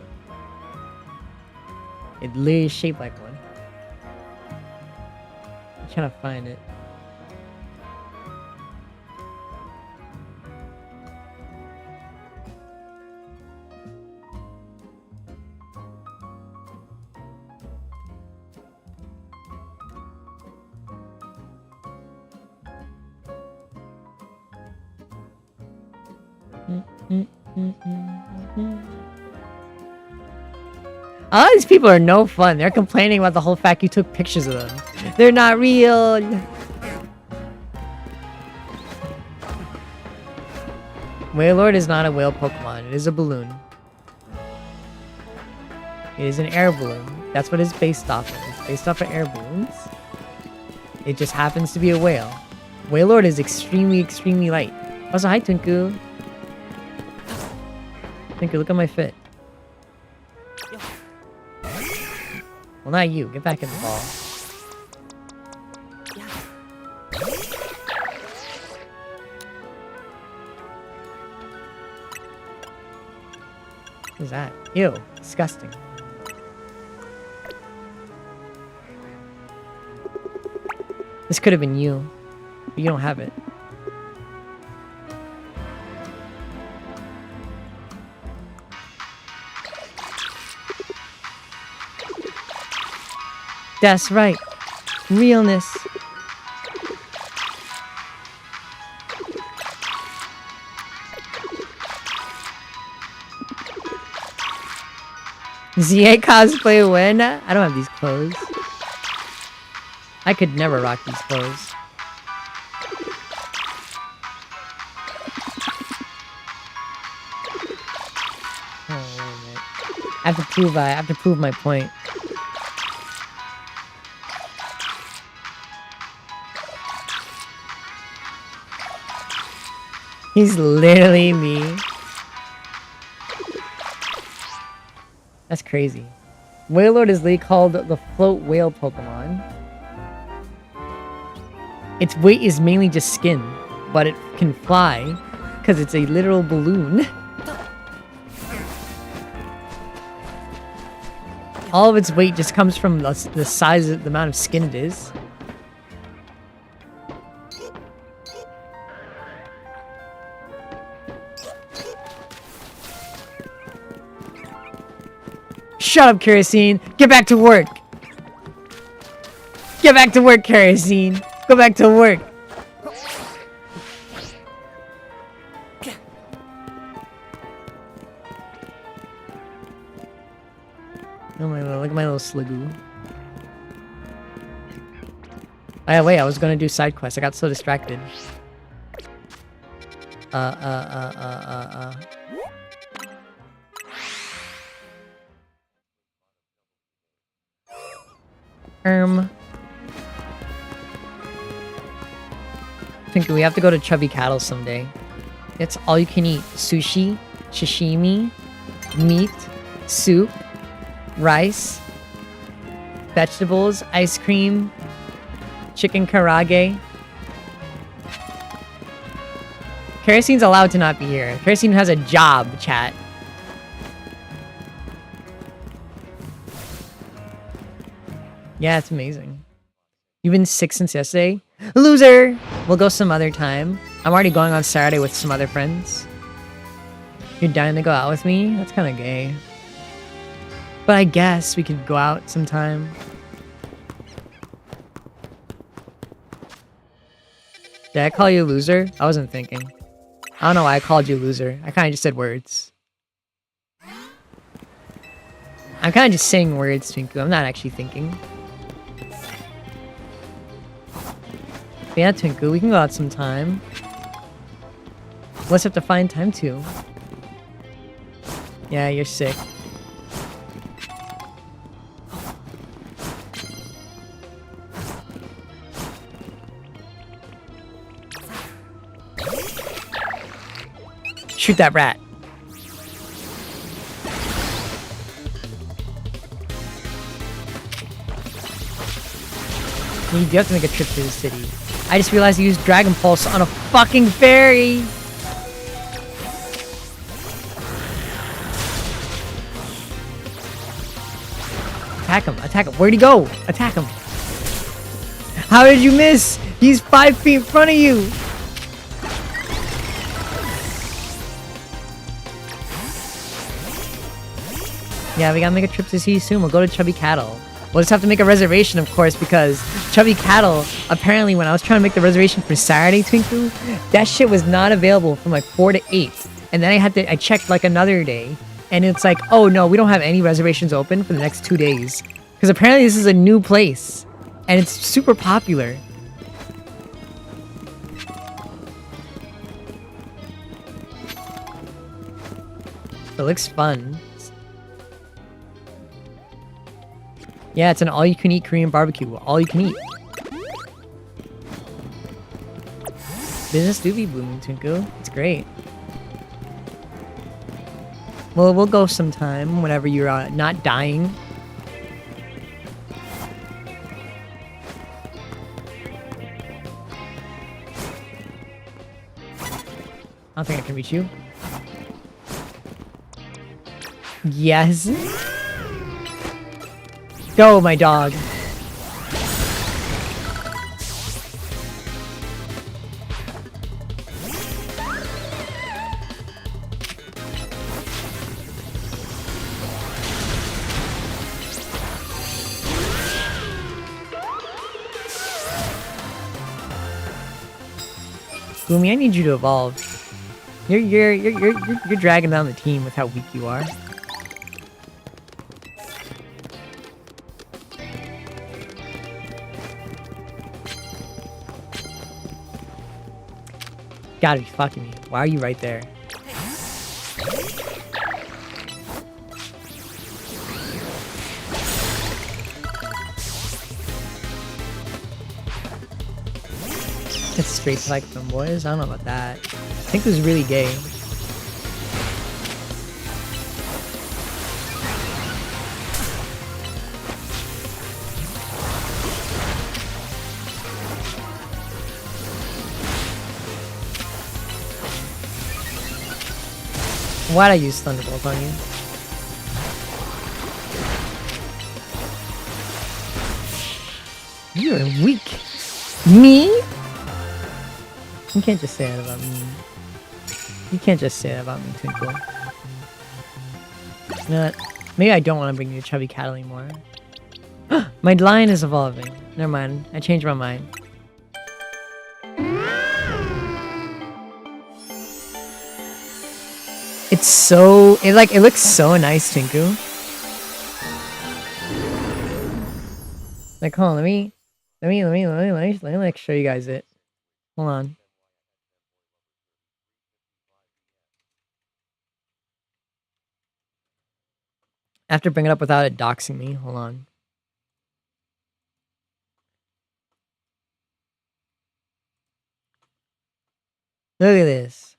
It literally is shaped like one. I'm trying to find it. All these people are no fun. They're complaining about the whole fact you took pictures of them. They're not real. Wailord is not a whale Pokemon. It is a balloon. It is an air balloon. That's what it's based off of. It's based off of air balloons. It just happens to be a whale. Wailord is extremely, extremely light. Also, hi, Twinku. Twinku, look at my fit. Well, not you. Get back in the ball. What is that? Ew. Disgusting. This could have been you. But you don't have it. That's right. Realness. ZA cosplay when? I don't have these clothes. I could never rock these clothes. Oh, wait a minute. I have to prove my point. He's literally me. That's crazy. Wailord is literally called the float whale Pokemon. Its weight is mainly just skin, but it can fly because it's a literal balloon. All of its weight just comes from the size of the amount of skin it is. Shut up, Kerosene! Get back to work! Get back to work, Kerosene! Go back to work! Oh my god, look at my little Sligoo. Oh yeah, wait, I was gonna do side quests. I got so distracted. I think we have to go to Chubby Cattle someday. It's all you can eat. Sushi, sashimi, meat, soup, rice, vegetables, ice cream, chicken karage. Kerosene's allowed to not be here. Kerosene has a job, chat. Yeah, it's amazing. You've been sick since yesterday? Loser! We'll go some other time. I'm already going on Saturday with some other friends. You're dying to go out with me? That's kind of gay. But I guess we could go out sometime. Did I call you loser? I wasn't thinking. I don't know why I called you loser. I kind of just said words. I'm kind of just saying words, Twinku. I'm not actually thinking. But yeah, Twinku, we can go out sometime. Let's have to find time to. Yeah, you're sick. Shoot that rat. You do have to make a trip to the city. I just realized you used Dragon Pulse on a fucking fairy! Attack him, attack him. Where'd he go? Attack him. How did you miss? He's 5 feet in front of you! Yeah, we gotta make a trip to see you soon. We'll go to Chubby Cattle. We'll just have to make a reservation, of course, because Chubby Cattle, apparently when I was trying to make the reservation for Saturday, Twinku, that shit was not available from like 4 to 8. And then I checked like another day, and it's like, oh no, we don't have any reservations open for the next 2 days. Because apparently this is a new place, and it's super popular. It looks fun. Yeah, it's an all-you-can-eat Korean barbecue. All you can eat. Business do be booming, Twinkle. It's great. Well, we'll go sometime whenever you're not dying. I don't think I can reach you. Yes. Go, my dog. Boomy, I need you to evolve. You're dragging down the team with how weak you are. Gotta be fucking me. Why are you right there? It's straight to like them boys. I don't know about that. I think it was really gay. Why'd I use Thunderbolt on you? You're weak. Me? You can't just say that about me. You can't just say that about me, Twinkle. You know what? Maybe I don't want to bring you a chubby cat anymore. My lion is evolving. Never mind. I changed my mind. It's so... It looks so nice, Tinku. Like, hold on, let me like show you guys it. Hold on. I have to bring it up without it doxing me. Hold on. Look at this.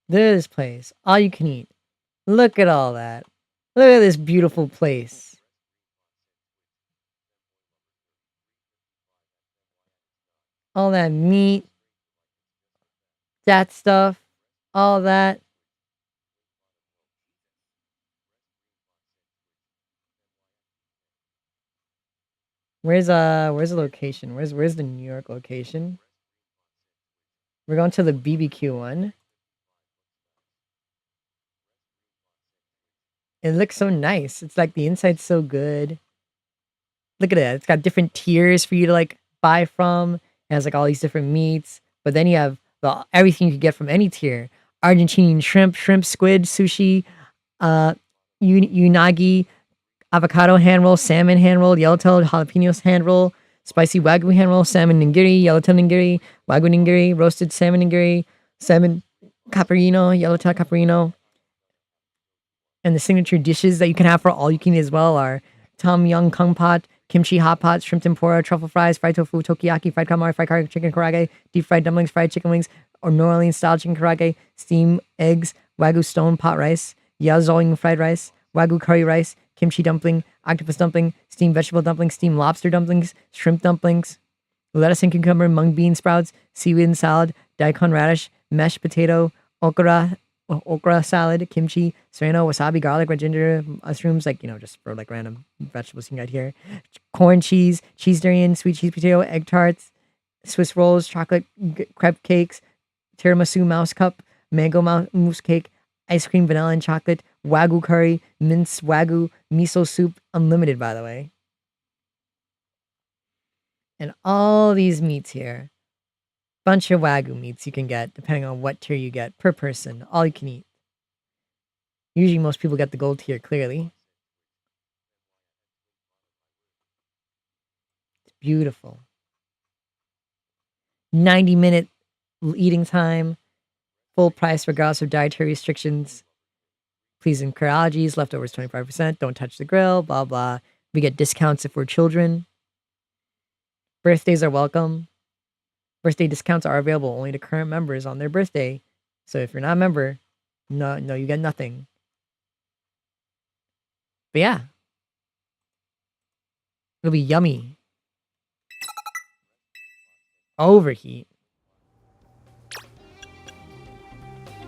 Look at this place. All you can eat. Look at all that. Look at this beautiful place. All that meat. That stuff. All that. Where's the location? Where's the New York location? We're going to the BBQ one. It looks so nice. It's like the inside's so good. Look at it. It's got different tiers for you to like buy from. It has like all these different meats. But then you have everything you could get from any tier. Argentinian shrimp, squid, sushi, unagi, avocado hand roll, salmon hand roll, yellowtail jalapenos hand roll, spicy wagyu hand roll, salmon nigiri, yellowtail nigiri, wagyu nigiri, roasted salmon nigiri, salmon caprino, yellowtail caprino. And the signature dishes that you can have for all you can eat as well are tom yum kung pot, kimchi hot pot, shrimp tempura, truffle fries, fried tofu, tokiyaki, fried calamari, fried chicken karaage, deep fried dumplings, fried chicken wings, or New Orleans style chicken karaage, steamed eggs, wagyu stone pot rice, yazong fried rice, wagyu curry rice, kimchi dumpling, octopus dumpling, steamed vegetable dumplings, steamed lobster dumplings, shrimp dumplings, lettuce and cucumber, mung bean sprouts, seaweed and salad, daikon radish, mashed potato, okra salad, kimchi, serrano, wasabi, garlic, red ginger, mushrooms, like, just for like random vegetables you can get here. Corn cheese, cheese durian, sweet cheese potato, egg tarts, Swiss rolls, chocolate crepe cakes, tiramisu mouse cup, mango mousse cake, ice cream, vanilla and chocolate, wagyu curry, minced wagyu, miso soup, unlimited by the way. And all these meats here. Bunch of wagyu meats you can get depending on what tier you get per person. All you can eat. Usually most people get the gold tier, clearly. It's beautiful. 90-minute eating time. Full price regardless of dietary restrictions. Please incur allergies. Leftovers 25%. Don't touch the grill. Blah, blah. We get discounts if we're children. Birthdays are welcome. Birthday discounts are available only to current members on their birthday. So if you're not a member, no, you get nothing. But yeah. It'll be yummy. Overheat.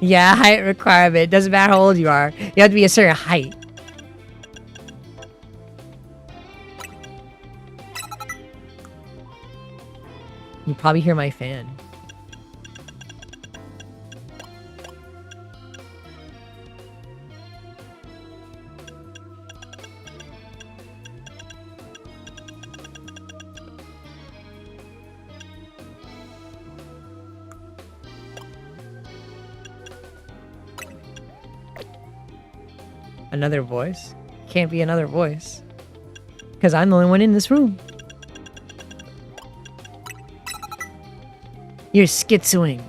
Yeah, height requirement. Doesn't matter how old you are. You have to be a certain height. You probably hear my fan. Another voice? Can't be another voice. Because I'm the only one in this room. You're schizoing.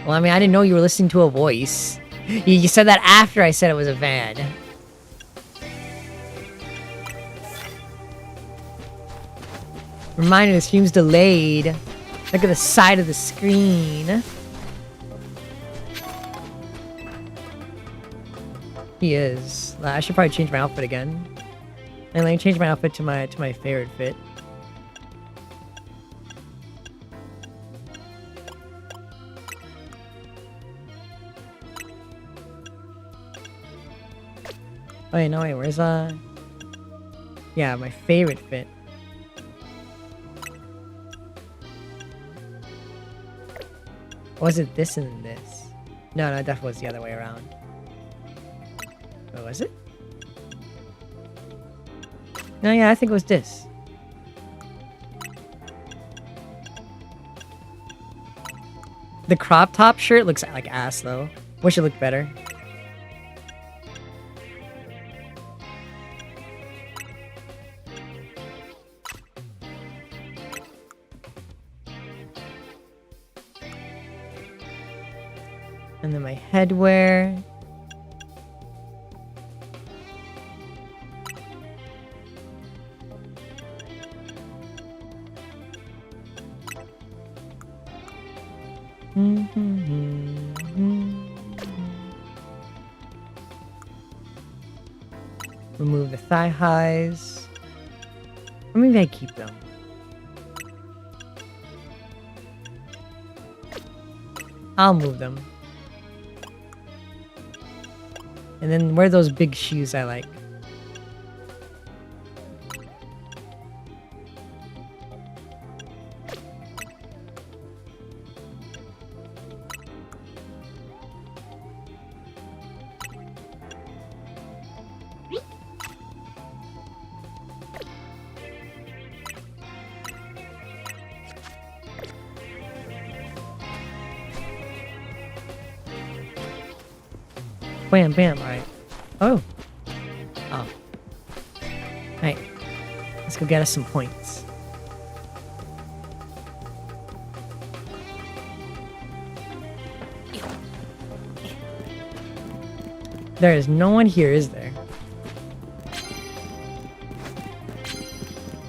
Well, I mean, I didn't know you were listening to a voice. You said that after I said it was a van. Reminder, the stream's delayed. Look at the side of the screen. He is. I should probably change my outfit again. And let me change my outfit to my favorite fit. Oh wait, no wait, where's yeah, my favorite fit. Was it this and this? No, it definitely was the other way around. What was it? No, yeah, I think it was this. The crop top shirt looks like ass, though. Wish it looked better. And then my headwear. Remove the thigh highs. Or maybe I keep them. I'll move them. And then wear those big shoes I like. Bam, bam, alright. Oh. Oh. Alright. Let's go get us some points. There is no one here, is there?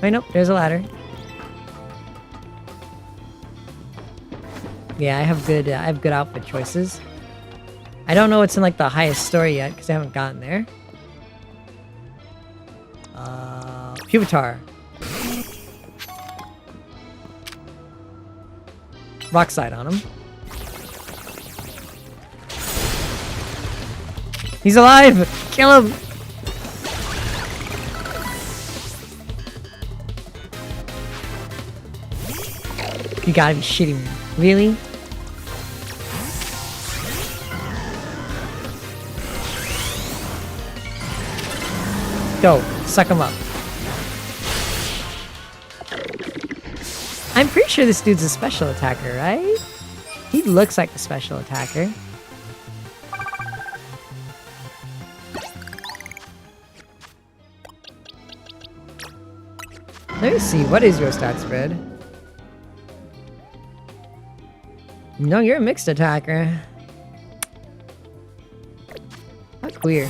Wait, nope, there's a ladder. Yeah, I have good outfit choices. I don't know what's in like the highest story yet because I haven't gotten there. Pupitar. Rock slide on him. He's alive! Kill him! You gotta be shitting me. Really? Go, suck him up. I'm pretty sure this dude's a special attacker, right? He looks like a special attacker. Let me see. What is your stat spread? No, you're a mixed attacker. That's weird.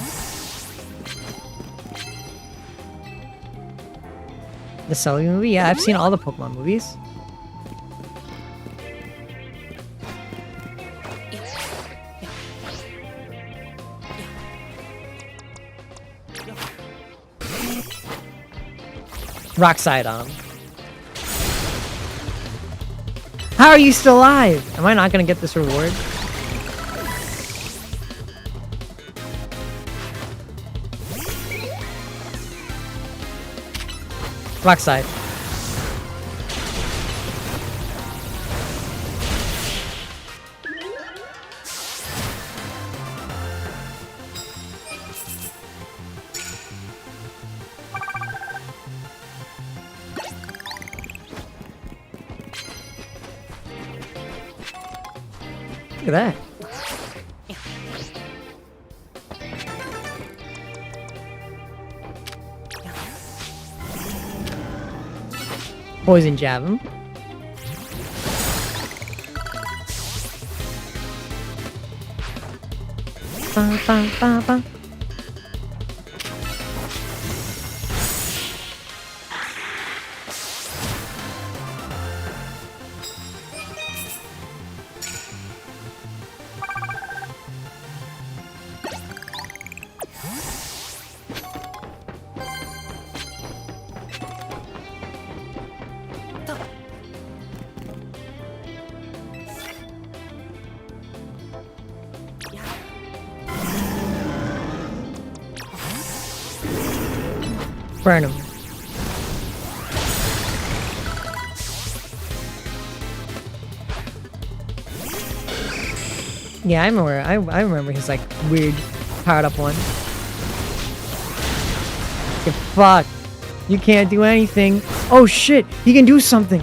The Sully movie? Yeah, I've seen all the Pokemon movies. Rock side on him. How are you still alive? Am I not gonna get this reward? Rock side. Look at that. Poison jab him. Ba, ba, ba, ba. Burn him. Yeah, I remember. I remember his like weird powered up one. Get fucked. You can't do anything. Oh shit! He can do something.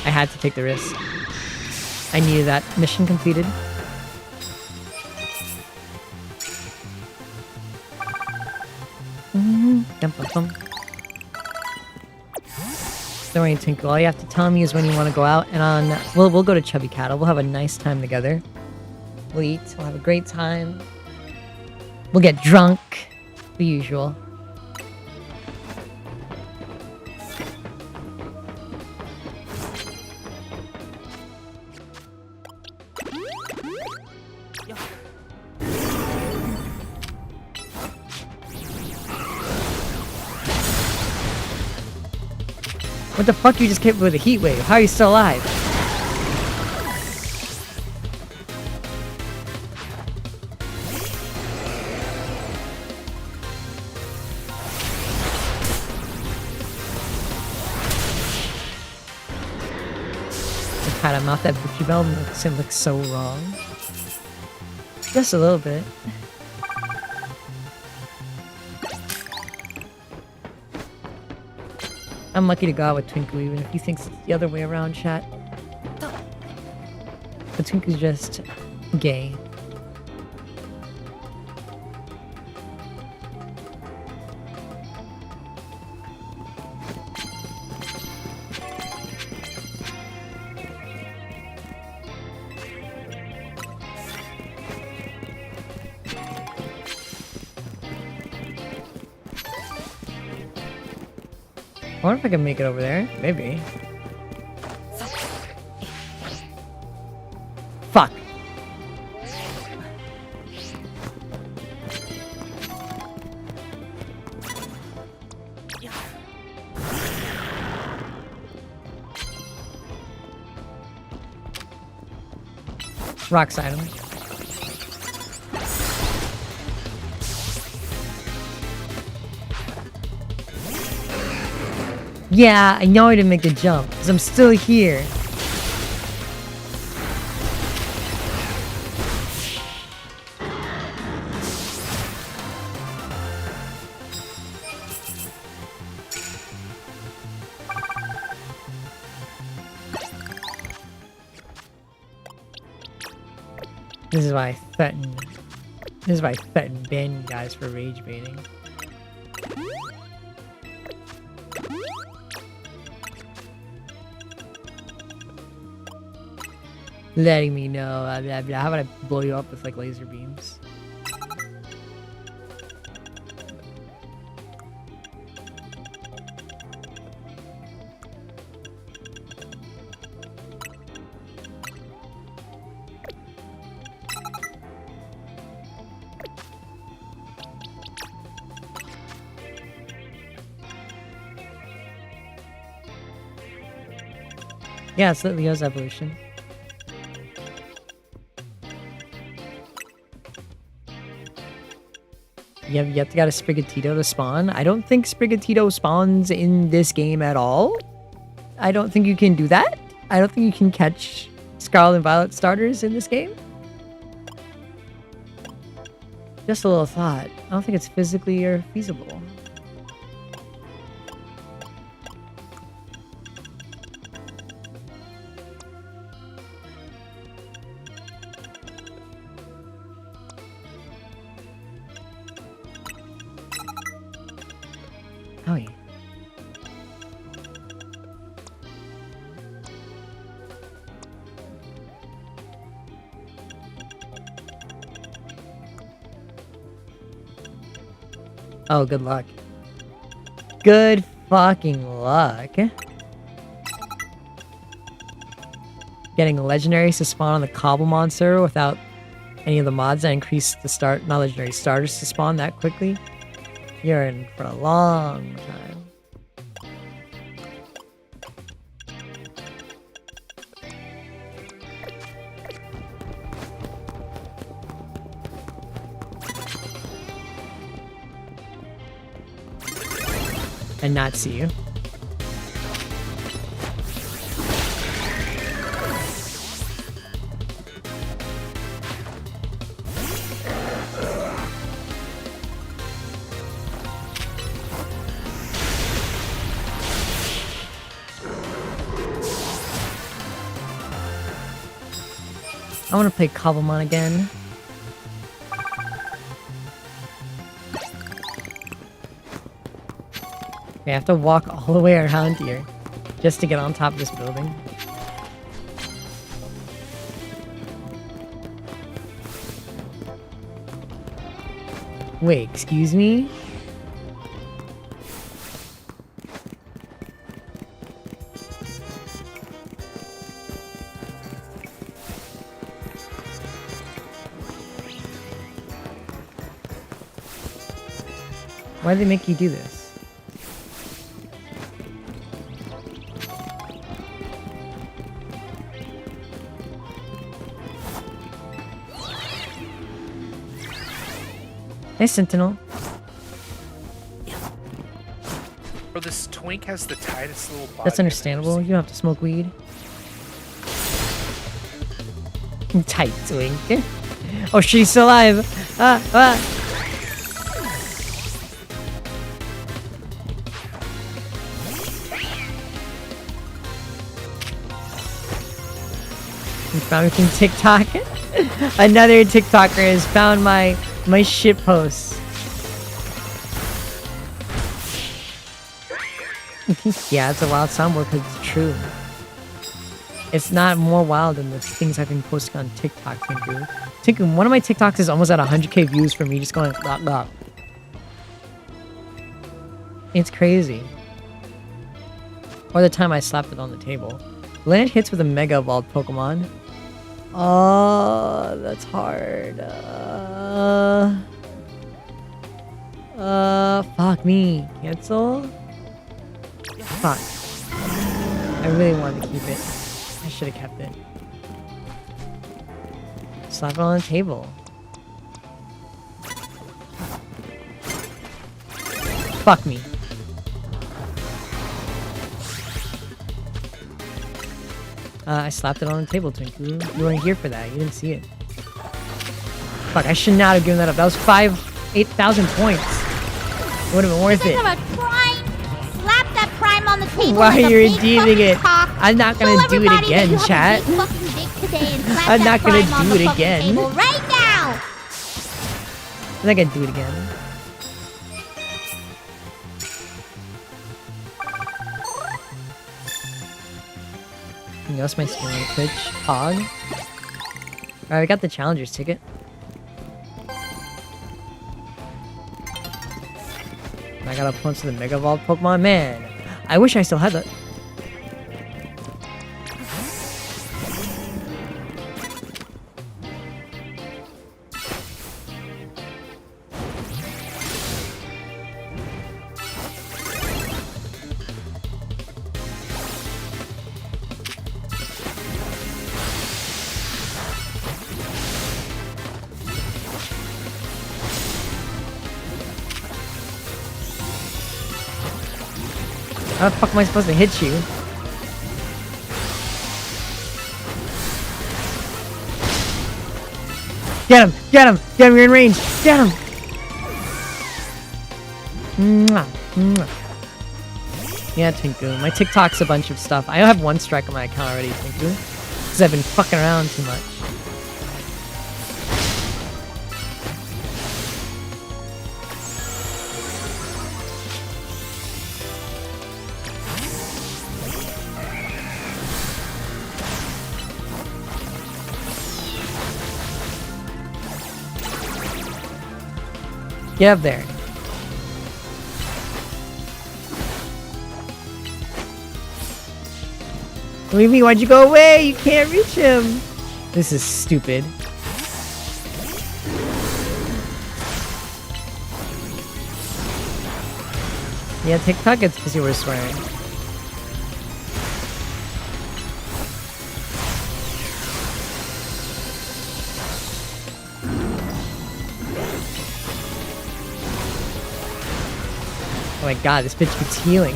I had to take the risk. I needed that mission completed. Don't worry, Twinkle. All you have to tell me is when you want to go out, and on we'll go to Chubby Cattle. We'll have a nice time together. We'll eat. We'll have a great time. We'll get drunk, the usual. What the fuck? You just came with a heat wave. How are you still alive? I pat him off that Buki Bell makes him look so wrong. Just a little bit. I'm lucky to go out with Twinkle, even if he thinks it's the other way around, chat. But Twinkle's just gay. I wonder if I can make it over there. Maybe. Fuck. Rock side him. Yeah, I know I didn't make the jump, because I'm still here. This is why I threatened This is why I threaten ban you guys for rage baiting. Letting me know. Blah, blah. How about I blow you up with like laser beams? Yeah, it's Leo's evolution. You have yet to get a Sprigatito to spawn. I don't think Sprigatito spawns in this game at all. I don't think you can do that. I don't think you can catch Scarlet and Violet starters in this game. Just a little thought. I don't think it's physically or feasible. Oh yeah. Oh, good luck. Good fucking luck. Getting legendaries to spawn on the Cobble Monster without any of the mods that increase the not legendary starters to spawn that quickly. You're in for a long time. And not see you. I want to play Cobblemon again. Okay, I have to walk all the way around here just to get on top of this building. Wait, excuse me? Why did they make you do this? Hey, Sentinel.
Bro, this twink has the tightest little body.
That's understandable. You don't have to smoke weed. Tight twink. Oh, she's still alive. Found me from TikTok. Another TikToker has found my shit posts. Yeah, it's a wild soundboard because it's true. It's not more wild than the things I've been posting on TikTok, Tinku. One of my TikToks is almost at 100k views for me just going blah blah. It's crazy. Or the time I slapped it on the table. Land hits with a Mega Evolved Pokemon. Oh, that's hard. Fuck me. Cancel? Fuck. I really wanted to keep it. I should have kept it. Slap it on the table. Fuck me. I slapped it on the table, Twinkle. You weren't here for that. You didn't see it. Fuck, I should not have given that up. That was 8,000 points. It would have been worth it.
Slap that prime on the table.
Why
like
are you
a big
redeeming it?
cock.
I'm not gonna do it again, chat.
I'm
I'm not gonna do it again.
Right now.
think I'd do it again. That's my skin on Twitch. Hog. Alright, we got the Challengers ticket. I gotta punch the Mega Evolved Pokemon. Man, I wish I still had that. How the fuck am I supposed to hit you? Get him! Get him! Get him! You're in range! Get him! Mwah, mwah. Yeah, Tinku. My TikTok's a bunch of stuff. I have one strike on my account already, Tinku. Because I've been fucking around too much. Get up there. Leave me, why'd you go away? You can't reach him. This is stupid. Yeah, TikTok gets because you were swearing. Oh my god, this bitch keeps healing.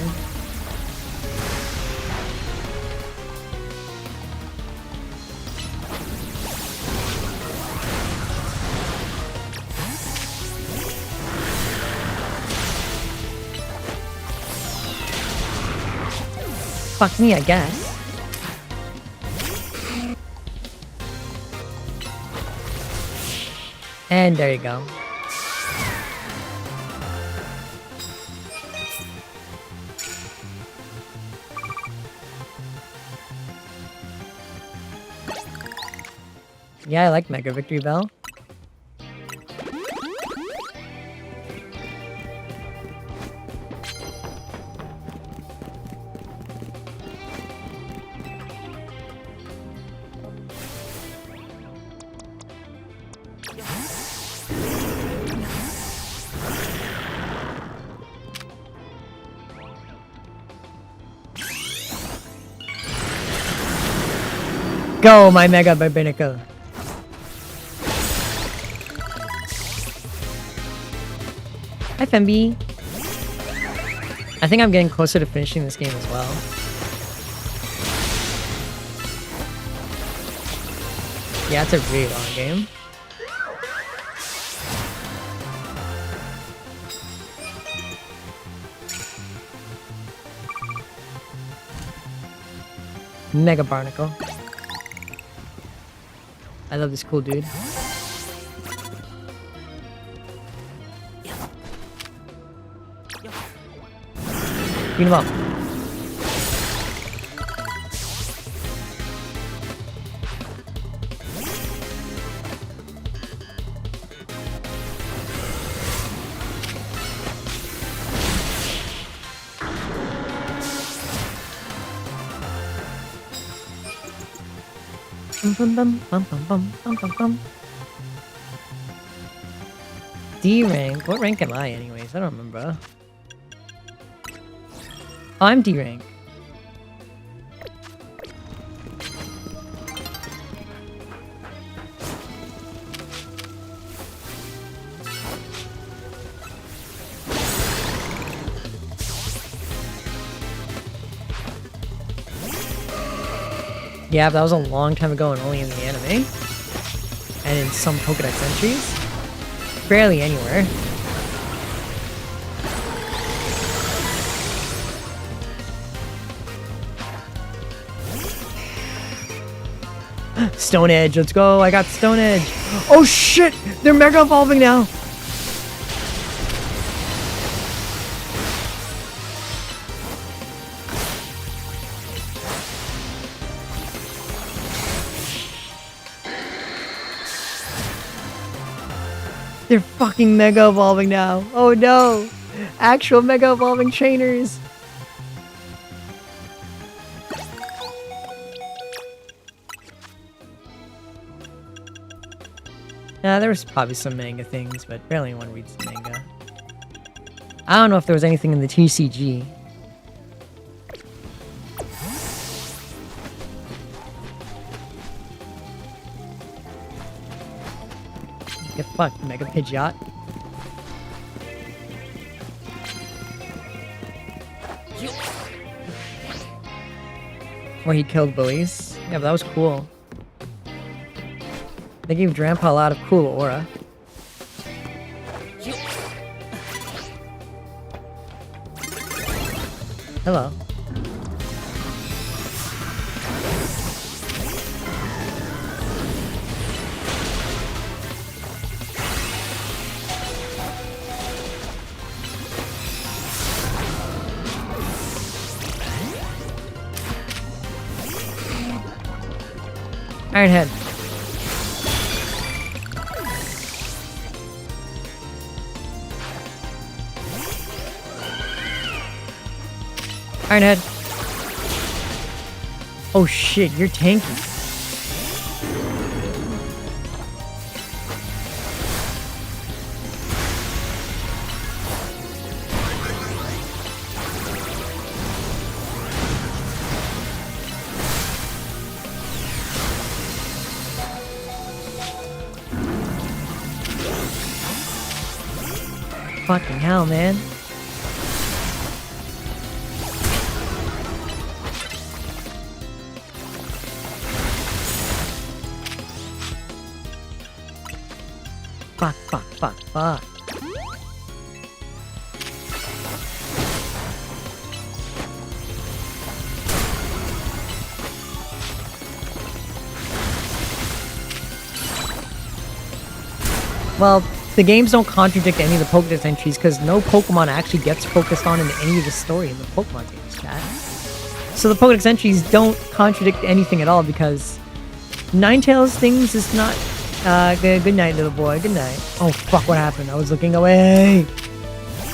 Fuck me, I guess. And there you go. Yeah, I like Mega Victory Bell. Go, my Mega Barbarinacle. Hi, Femby. I think I'm getting closer to finishing this game as well. Yeah, it's a really long game. Mega Barnacle. I love this cool dude. Beat him up. D rank? What rank am I anyways? I don't remember. Oh, I'm D rank. Yeah, but that was a long time ago and only in the anime. And in some Pokédex entries. Barely anywhere. Stone Edge, let's go. I got Stone Edge. Oh shit! They're Mega Evolving now. They're fucking mega evolving now. Oh no. Actual mega evolving trainers. Yeah, there was probably some manga things, but barely anyone reads the manga. I don't know if there was anything in the TCG. Get fucked, Mega Pidgeot. Where he killed bullies. Yeah, but that was cool. They gave Drampa a lot of cool aura. Hello. Ironhead. Ironhead. Oh shit, you're tanky. Fucking hell, man. Fuck, fuck, fuck, fuck. Well, the games don't contradict any of the Pokédex entries because no Pokemon actually gets focused on in any of the story in the Pokemon games, chat. So the Pokédex entries don't contradict anything at all because Ninetales things is not... good night, little boy. Good night. Oh, fuck, what happened? I was looking away.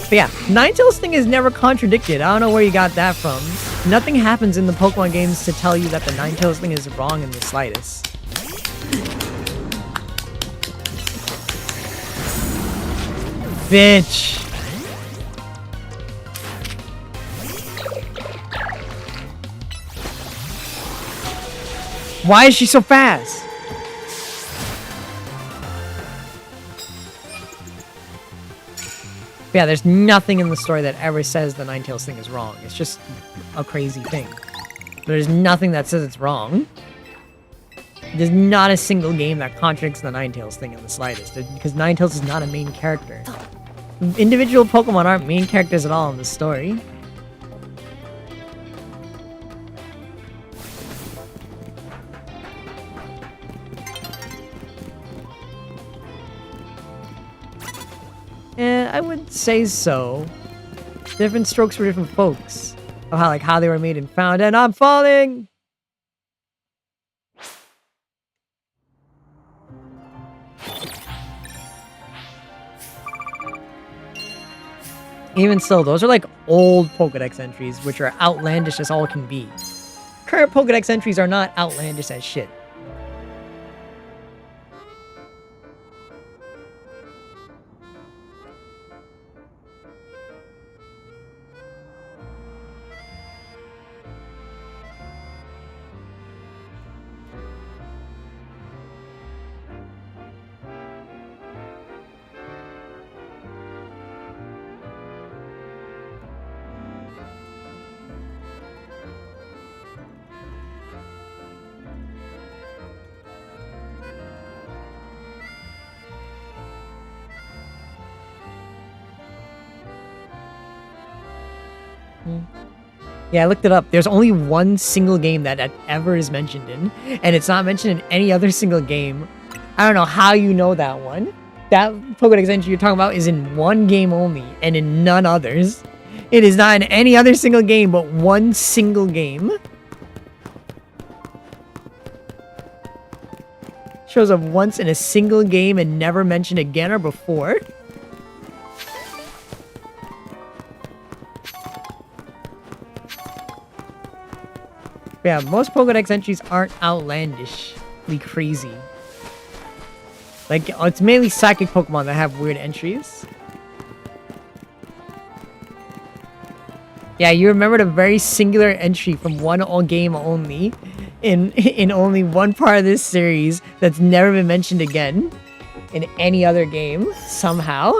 But yeah, Ninetales thing is never contradicted. I don't know where you got that from. Nothing happens in the Pokemon games to tell you that the Ninetales thing is wrong in the slightest. Bitch. Why is she so fast? Yeah, there's nothing in the story that ever says the Ninetales thing is wrong. It's just a crazy thing. There's nothing that says it's wrong. There's not a single game that contradicts the Ninetales thing in the slightest, because Ninetales is not a main character. Individual Pokemon aren't main characters at all in the story. I would say so. Different strokes for different folks. Of how they were made and found, and I'm falling! Even still, those are like old Pokédex entries, which are outlandish as all can be. Current Pokédex entries are not outlandish as shit. Yeah, I looked it up. There's only one single game that ever is mentioned in, and it's not mentioned in any other single game. I don't know how you know that one. That Pokédex entry you're talking about is in one game only, and in none others. It is not in any other single game, but one single game. Shows up once in a single game and never mentioned again or before. Yeah, most Pokedex entries aren't outlandishly crazy. Like, it's mainly psychic Pokemon that have weird entries. Yeah, you remembered a very singular entry from one game only in only one part of this series that's never been mentioned again in any other game somehow.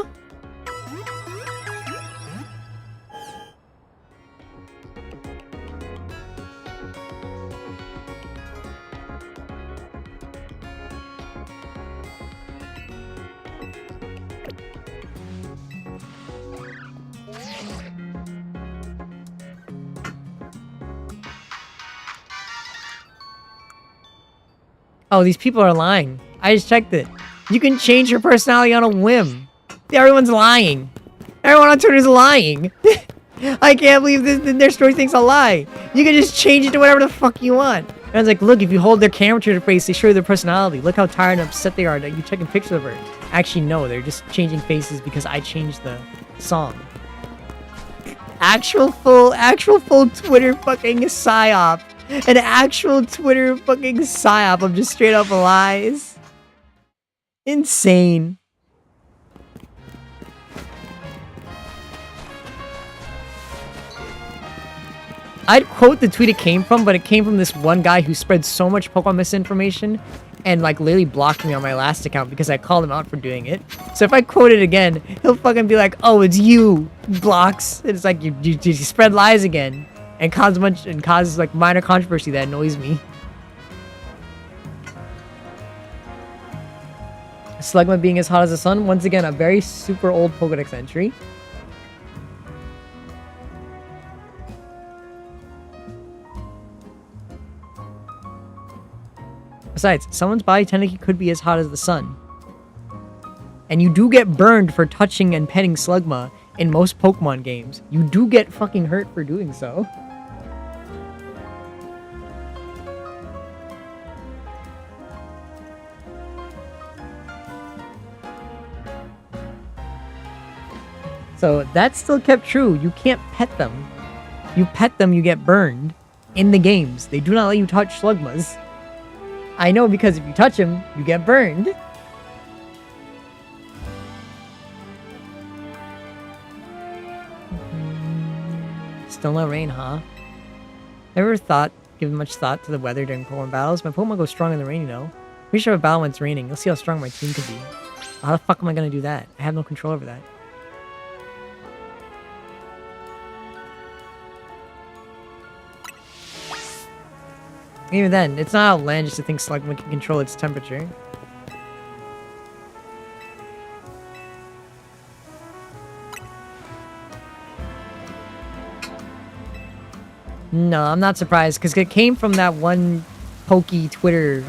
Oh, these people are lying. I just checked it. You can change your personality on a whim. Everyone's lying. Everyone on Twitter is lying. I can't believe their story thinks a lie. You can just change it to whatever the fuck you want. And I was like, look, if you hold their camera to their face, they show you their personality. Look how tired and upset they are that you taking pictures of her. Actually, no, they're just changing faces because I changed the song. Actual full Twitter fucking psyop. An actual Twitter fucking psyop of just straight up lies. Insane. I'd quote the tweet it came from, but it came from this one guy who spread so much Pokemon misinformation and like literally blocked me on my last account because I called him out for doing it. So if I quote it again, he'll fucking be like, oh, it's you, blocks. And it's like, you spread lies again. And causes like minor controversy that annoys me. Slugma being as hot as the sun. Once again, a very super old Pokedex entry. Besides, someone's body technically could be as hot as the sun. And you do get burned for touching and petting Slugma in most Pokemon games. You do get fucking hurt for doing so. So that's still kept true. You can't pet them. You pet them, you get burned. In the games, they do not let you touch Slugmas. I know because if you touch them, you get burned. Still no rain, huh? Never given much thought to the weather during Pokemon battles. My Pokemon go strong in the rain, you know. We should have a battle when it's raining. You'll see how strong my team could be. How the fuck am I gonna do that? I have no control over that. Even then, it's not outlandish to think Slugma can control its temperature. No, I'm not surprised, because it came from that one pokey Twitter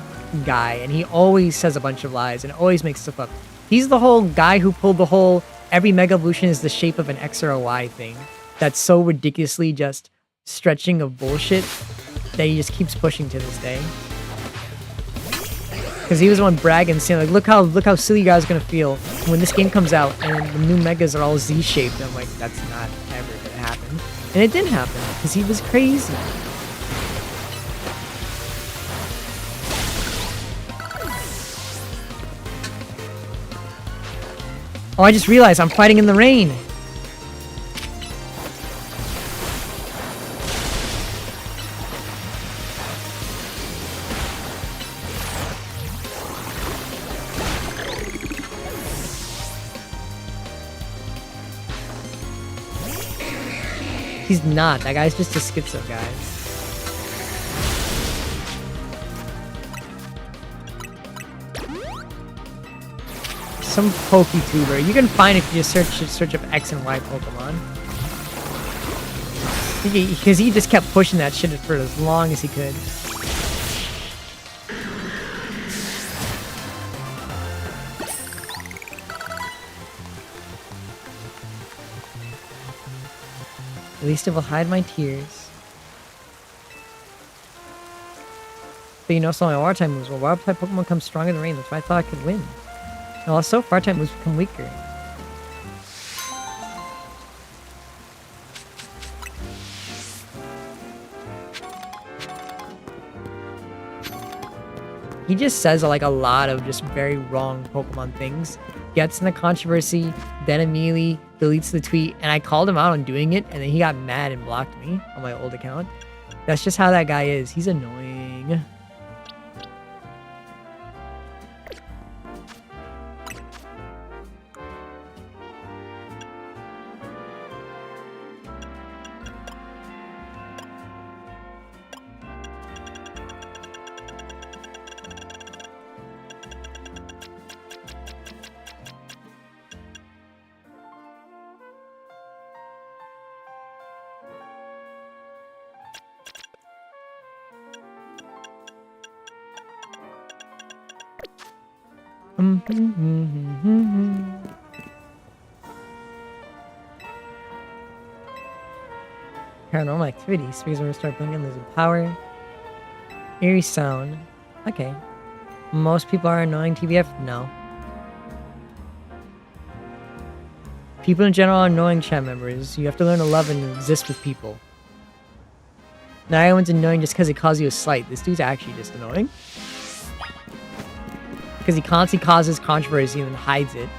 guy, and he always says a bunch of lies, and always makes stuff up. He's the whole guy who pulled the whole every Mega Evolution is the shape of an X or a Y thing. That's so ridiculously just stretching of bullshit that he just keeps pushing to this day. Because he was the one bragging, saying like, look how silly you guys are gonna feel when this game comes out and the new Megas are all Z-shaped. And I'm like, that's not ever gonna happen. And it didn't happen, because he was crazy. Oh, I just realized I'm fighting in the rain. He's not. That guy's just a schizo, guys. Some PokeTuber. You can find if you just search up X and Y Pokemon. Because he just kept pushing that shit for as long as he could. At least it will hide my tears. But you know some of my water type moves. Well, water type Pokemon come stronger than rain. That's why I thought I could win. And also, fire type moves become weaker. He just says like a lot of just very wrong Pokemon things. Gets in the controversy, then immediately deletes the tweet, and I called him out on doing it, and then he got mad and blocked me on my old account. That's just how that guy is. He's annoying. Paranormal activity. Speakers when we start blinking, losing power. Eerie sound. Okay. Most people are annoying. TBF? No. People in general are annoying, chat members. You have to learn to love and exist with people. Not everyone's annoying just because he calls you a slight. This dude's actually just annoying. Because he constantly causes controversy and then hides it.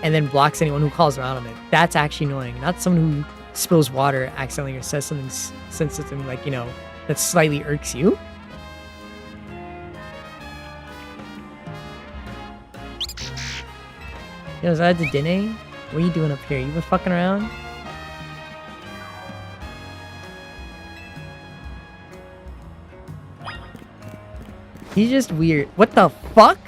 And then blocks anyone who calls around on it. That's actually annoying. Not someone who spills water accidentally or says something like, you know, that slightly irks you. Yo, is that the Dine? What are you doing up here? You been fucking around? He's just weird. What the fuck?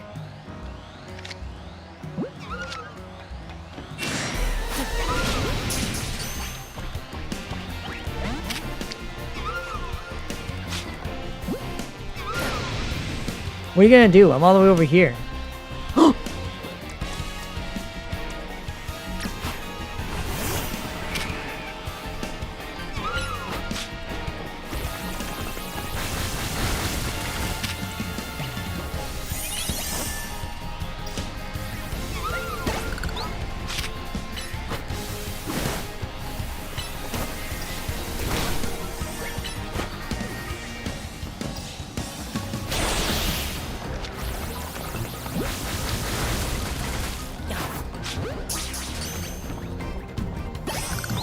What are you gonna do? I'm all the way over here.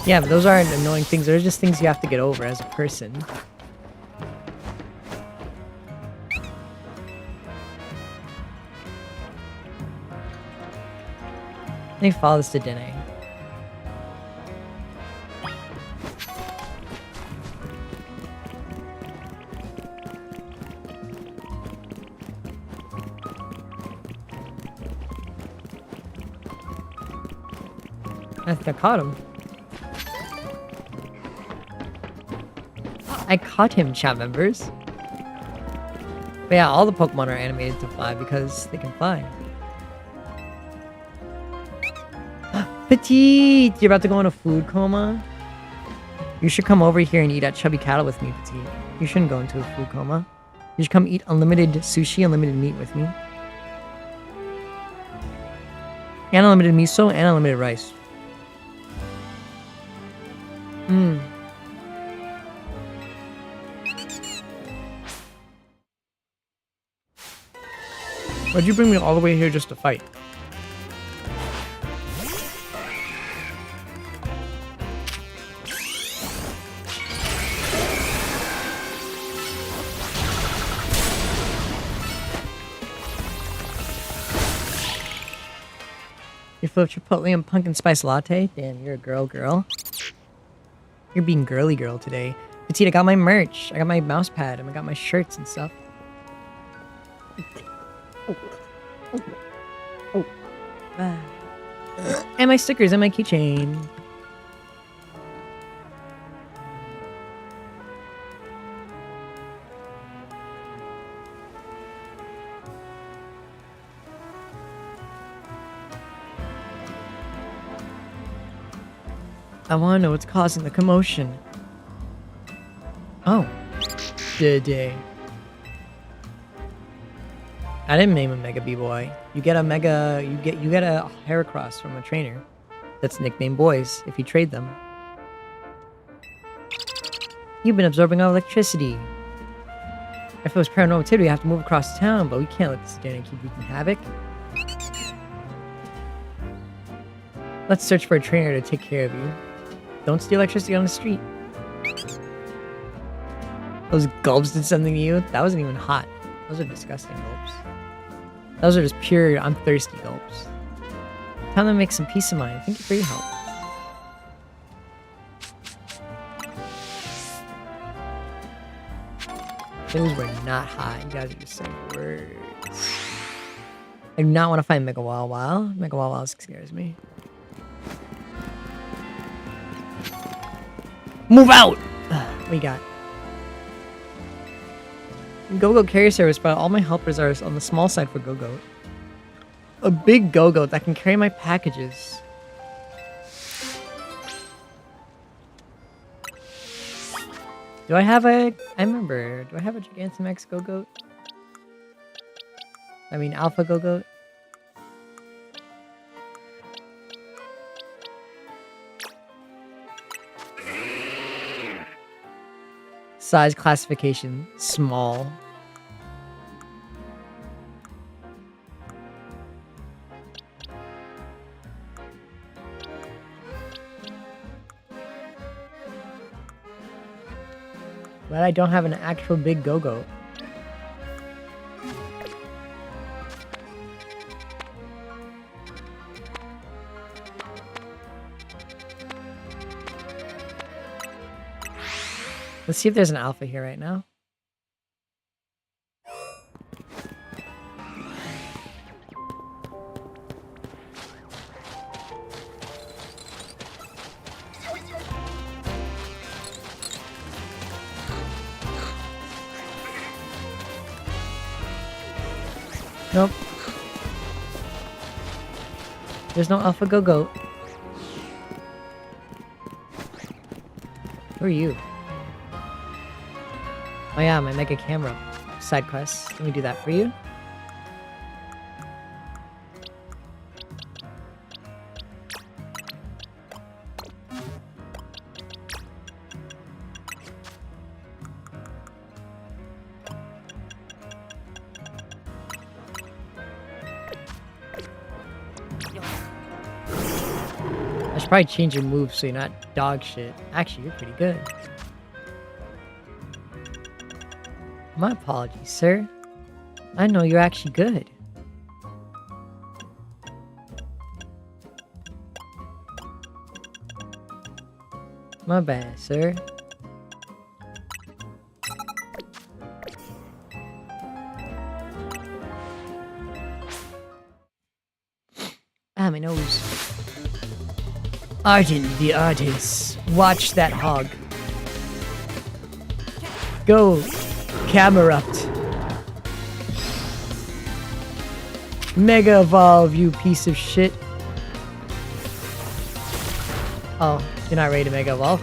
Yeah, but those aren't annoying things. They're just things you have to get over as a person. Let me follow this to Dene. I think I caught him. I caught him, chat members. But yeah, all the Pokemon are animated to fly because they can fly. Petite! You're about to go in a food coma? You should come over here and eat at Chubby Cattle with me, Petite. You shouldn't go into a food coma. You should come eat unlimited sushi, unlimited meat with me. And unlimited miso, and unlimited rice. Why'd you bring me all the way here just to fight? You flipped Chipotle and pumpkin spice latte? Damn, you're a girl. You're being girly girl today. Petite, I got my merch. I got my mouse pad and I got my shirts and stuff. And my stickers and my keychain. I want to know what's causing the commotion. Oh. Day. I didn't name him Mega B-Boy. You get a Heracross from a trainer that's nicknamed Boys if you trade them. You've been absorbing all electricity. If it was paranormal activity, we have to move across town, but we can't let this Danny keep wreaking havoc. Let's search for a trainer to take care of you. Don't steal electricity on the street. Those gulps did something to you? That wasn't even hot. Those are disgusting gulps. Those are just pure, I'm thirsty gulps. Time to make some peace of mind. Thank you for your help. Those were not hot. You guys are just saying words. I do not want to fight Mega Wow Wow. Mega Wow Wow scares me. Move out! What we got? Go-Go carrier service, but all my helpers are on the small side for Go-Go. A big Go-Go that can carry my packages. Do I have a... I remember. Do I have a Gigantamax Go-Goat? I mean, Alpha Go-Goat? Size classification, small. But I don't have an actual big Go-Go. Let's see if there's an alpha here right now. Nope. There's no alpha Go-Goat. Who are you? Oh yeah, my mega camera side quest. Let me do that for you. I should probably change your moves so you're not dog shit. Actually, you're pretty good. My apologies, sir. I know you're actually good. My bad, sir. Ah, my nose. Arden the artist. Watch that hog. Go. Camerupt. Mega Evolve, you piece of shit. Oh, you're not ready to Mega Evolve?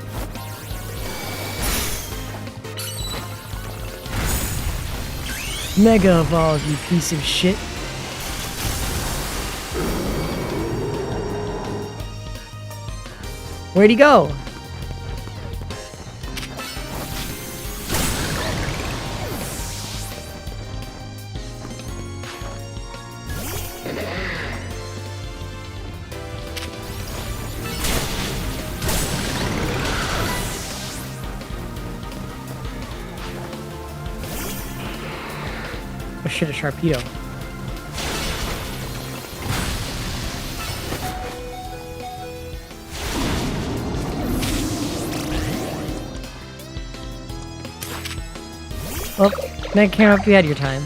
Mega Evolve, you piece of shit. Where'd he go? Oh shit, a Sharpedo. Well, Mega Camera, you had your time.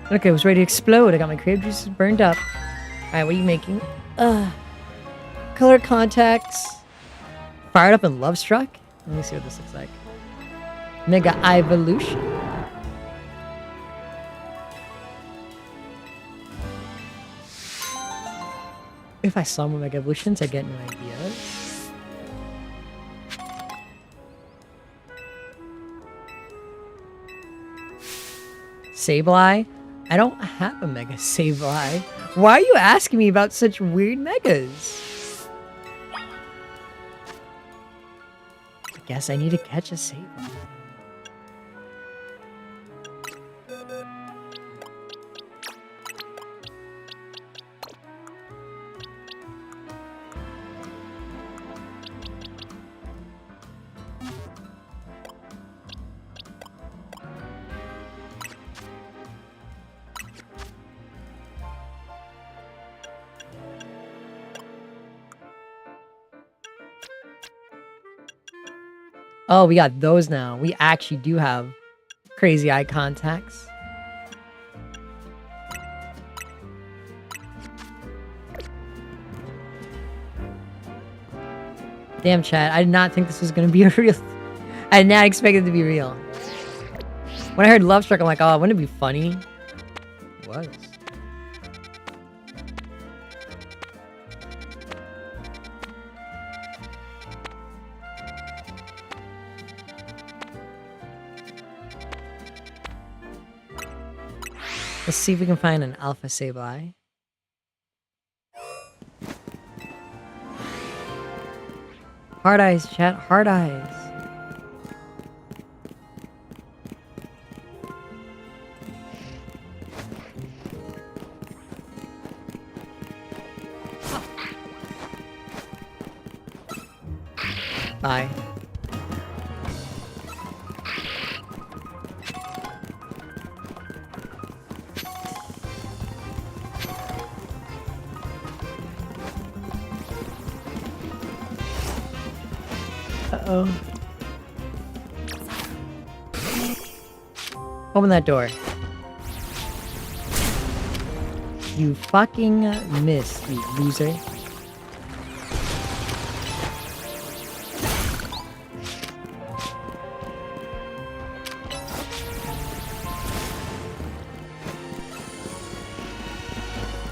Okay, I was ready to explode. I got my creative juices burned up. Alright, what are you making? Color contacts. Fired up and love struck? Let me see what this looks like. Mega Evolution. If I saw more Mega Evolutions, I get no ideas. Sableye? I don't have a Mega Sableye. Why are you asking me about such weird Megas? I guess I need to catch a Sableye. Oh, we got those now. We actually do have crazy eye contacts. Damn, chat. I did not think this was going to be a real... I did not expect it to be real. When I heard Love Struck, I'm like, oh, wouldn't it be funny? It was. Let's see if we can find an Alpha Sableye. Hard eyes, chat. Hard eyes. Bye. Uh-oh. Open that door. You fucking missed, you loser.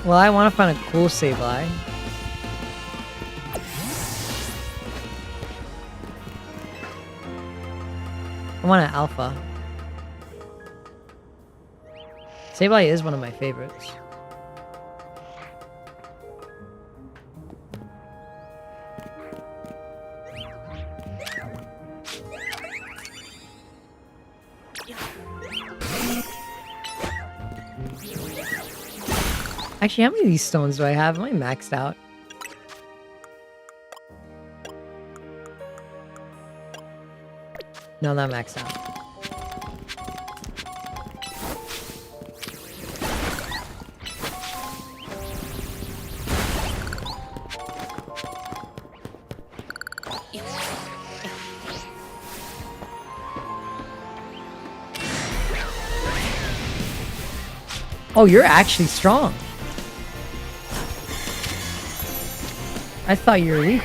Well, I want to find a cool Sableye. I want an Alpha. Sableye is one of my favorites. Actually, how many of these stones do I have? Am I maxed out? No, not maxed out. Oh, you're actually strong. I thought you were weak.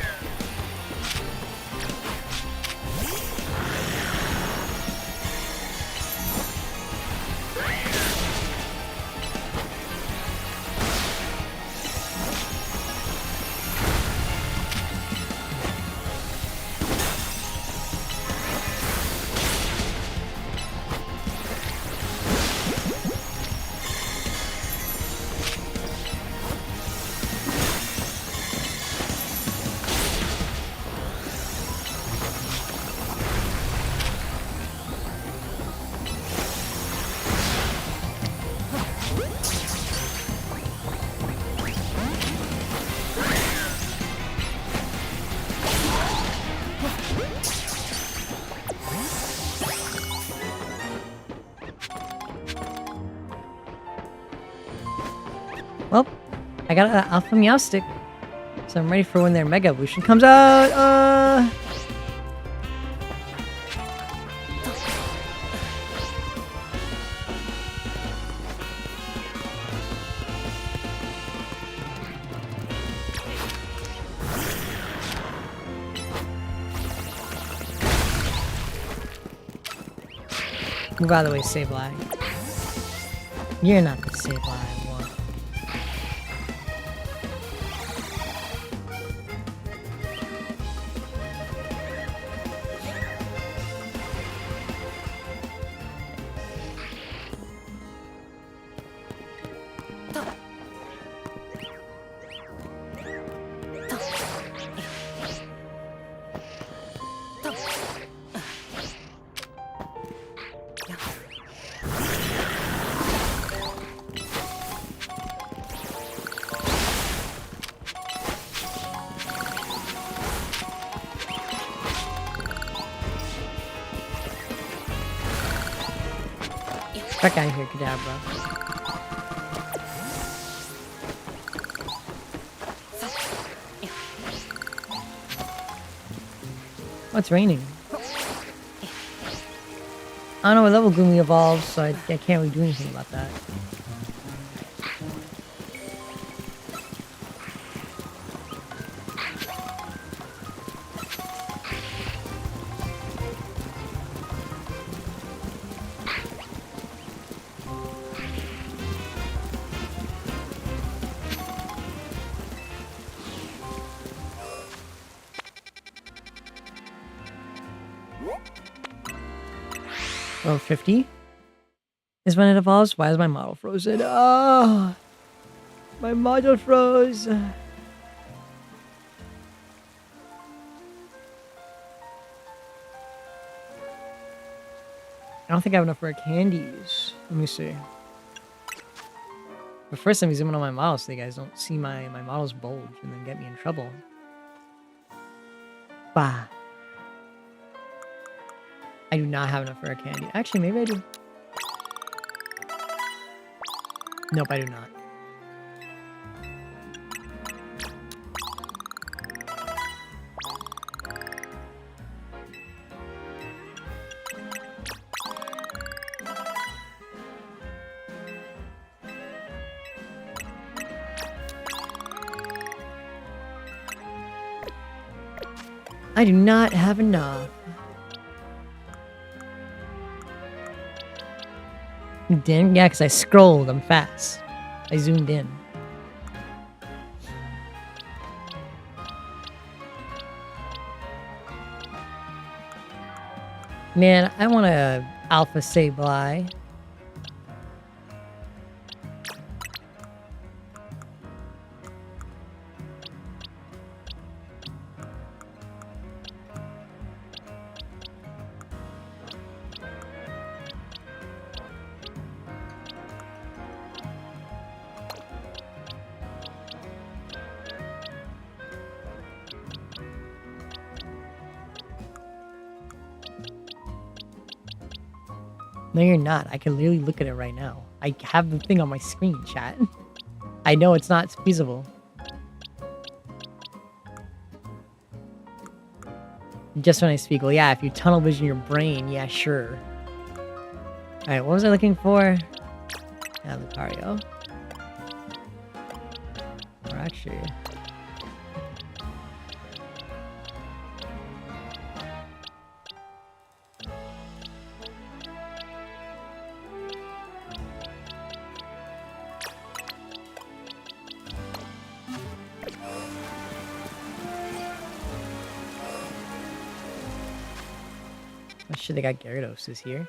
Well, I got an Alpha Meowstic, so I'm ready for when their Mega Evolution comes out. Move out of the way, Sableye. You're not the Sableye I want. Back out of here, Kadabra. Oh, it's raining. I don't know what level Gloomy evolves, so I can't really do anything about that. Oh, 50 is when it evolves. Why is my model frozen? Oh, my model froze. I don't think I have enough rare candies. Let me see. But first, I'm zooming on my models so you guys don't see my models bulge and then get me in trouble. Bah. I do not have enough rare candy. Actually, maybe I do. Nope, I do not. I do not have enough. You didn't? Yeah, because I scrolled. I'm fast. I zoomed in. Man, I want a Alpha Sableye. No, you're not. I can literally look at it right now. I have the thing on my screen, chat. I know it's not feasible. Just when I speak. Well, yeah, if you tunnel vision your brain, yeah, sure. Alright, what was I looking for? Yeah, Lucario. Or actually... Oh shit, they got Gyarados is here.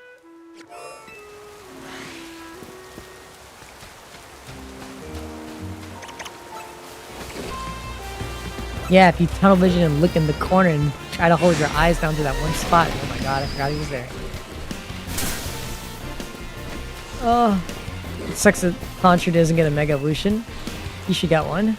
Yeah, if you tunnel vision and look in the corner and try to hold your eyes down to that one spot. Oh my god, I forgot he was there. Oh, it sucks that Contra doesn't get a Mega Evolution. He should get one.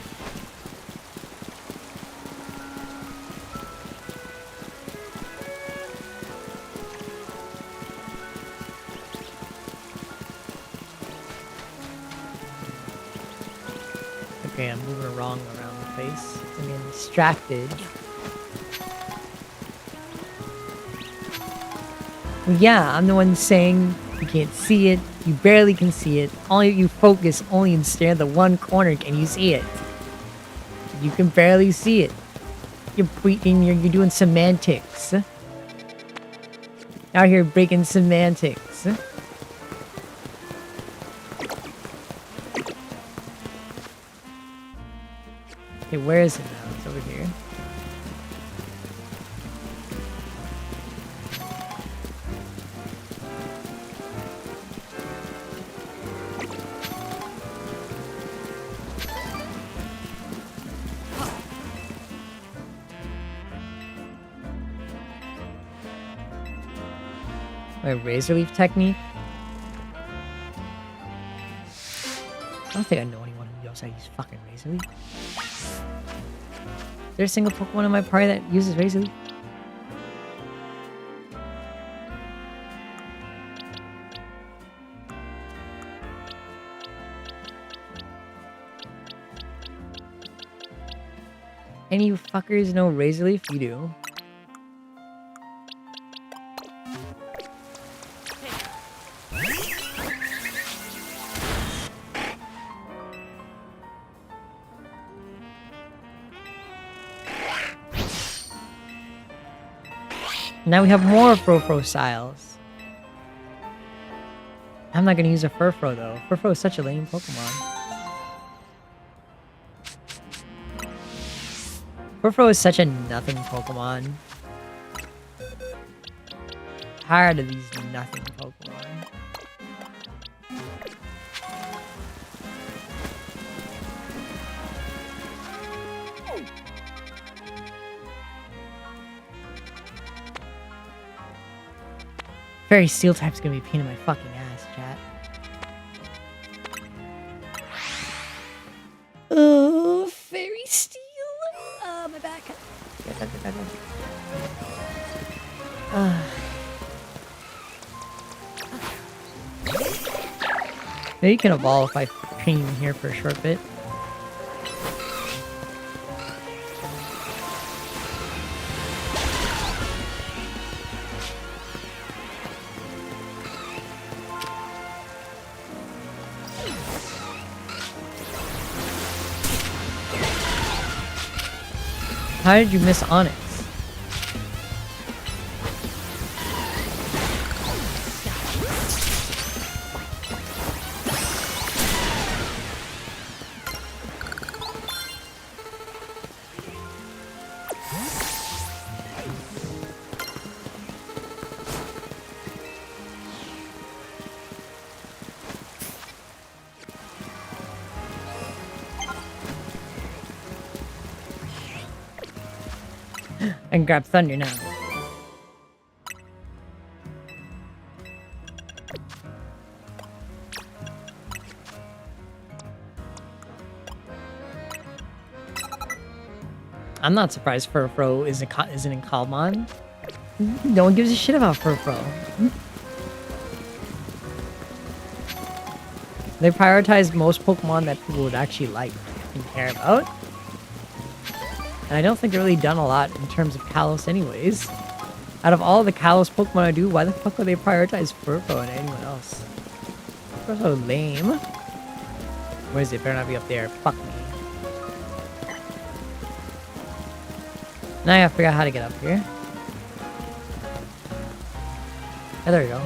Okay, I'm moving wrong around the place. I'm getting distracted. Well, yeah, I'm the one saying you can't see it. You barely can see it. Only you focus only and stare at the one corner can you see it. You can barely see it. You're doing semantics. Out here breaking semantics. Okay, where is it now? It's over here. My razor leaf technique? I don't think I know anyone who knows how to use fucking razor leaf. Is there a single Pokemon in my party that uses razor leaf? Any you fuckers know razor leaf? You do. Now we have more Furfrou styles. I'm not gonna use a Furfrou though. Furfrou is such a lame Pokemon. Furfrou is such a nothing Pokemon. Tired of these nothing Pokemon. Fairy Steel type's gonna be a pain in my fucking ass, chat. Oh, Fairy Steel. My back. Maybe you can evolve if I train you in here for a short bit. How did you miss Onyx? I can grab Thunder now. I'm not surprised Furfrou isn't in Kalmon. No one gives a shit about Furfrou. They prioritize most Pokemon that people would actually like and care about. And I don't think they've really done a lot in terms of Kalos anyways. Out of all the Kalos Pokemon I do, why the fuck would they prioritize Furfrou and anyone else? Furfrou lame. Where is it? Better not be up there. Fuck me. Now I gotta figure out how to get up here. Oh, there we go.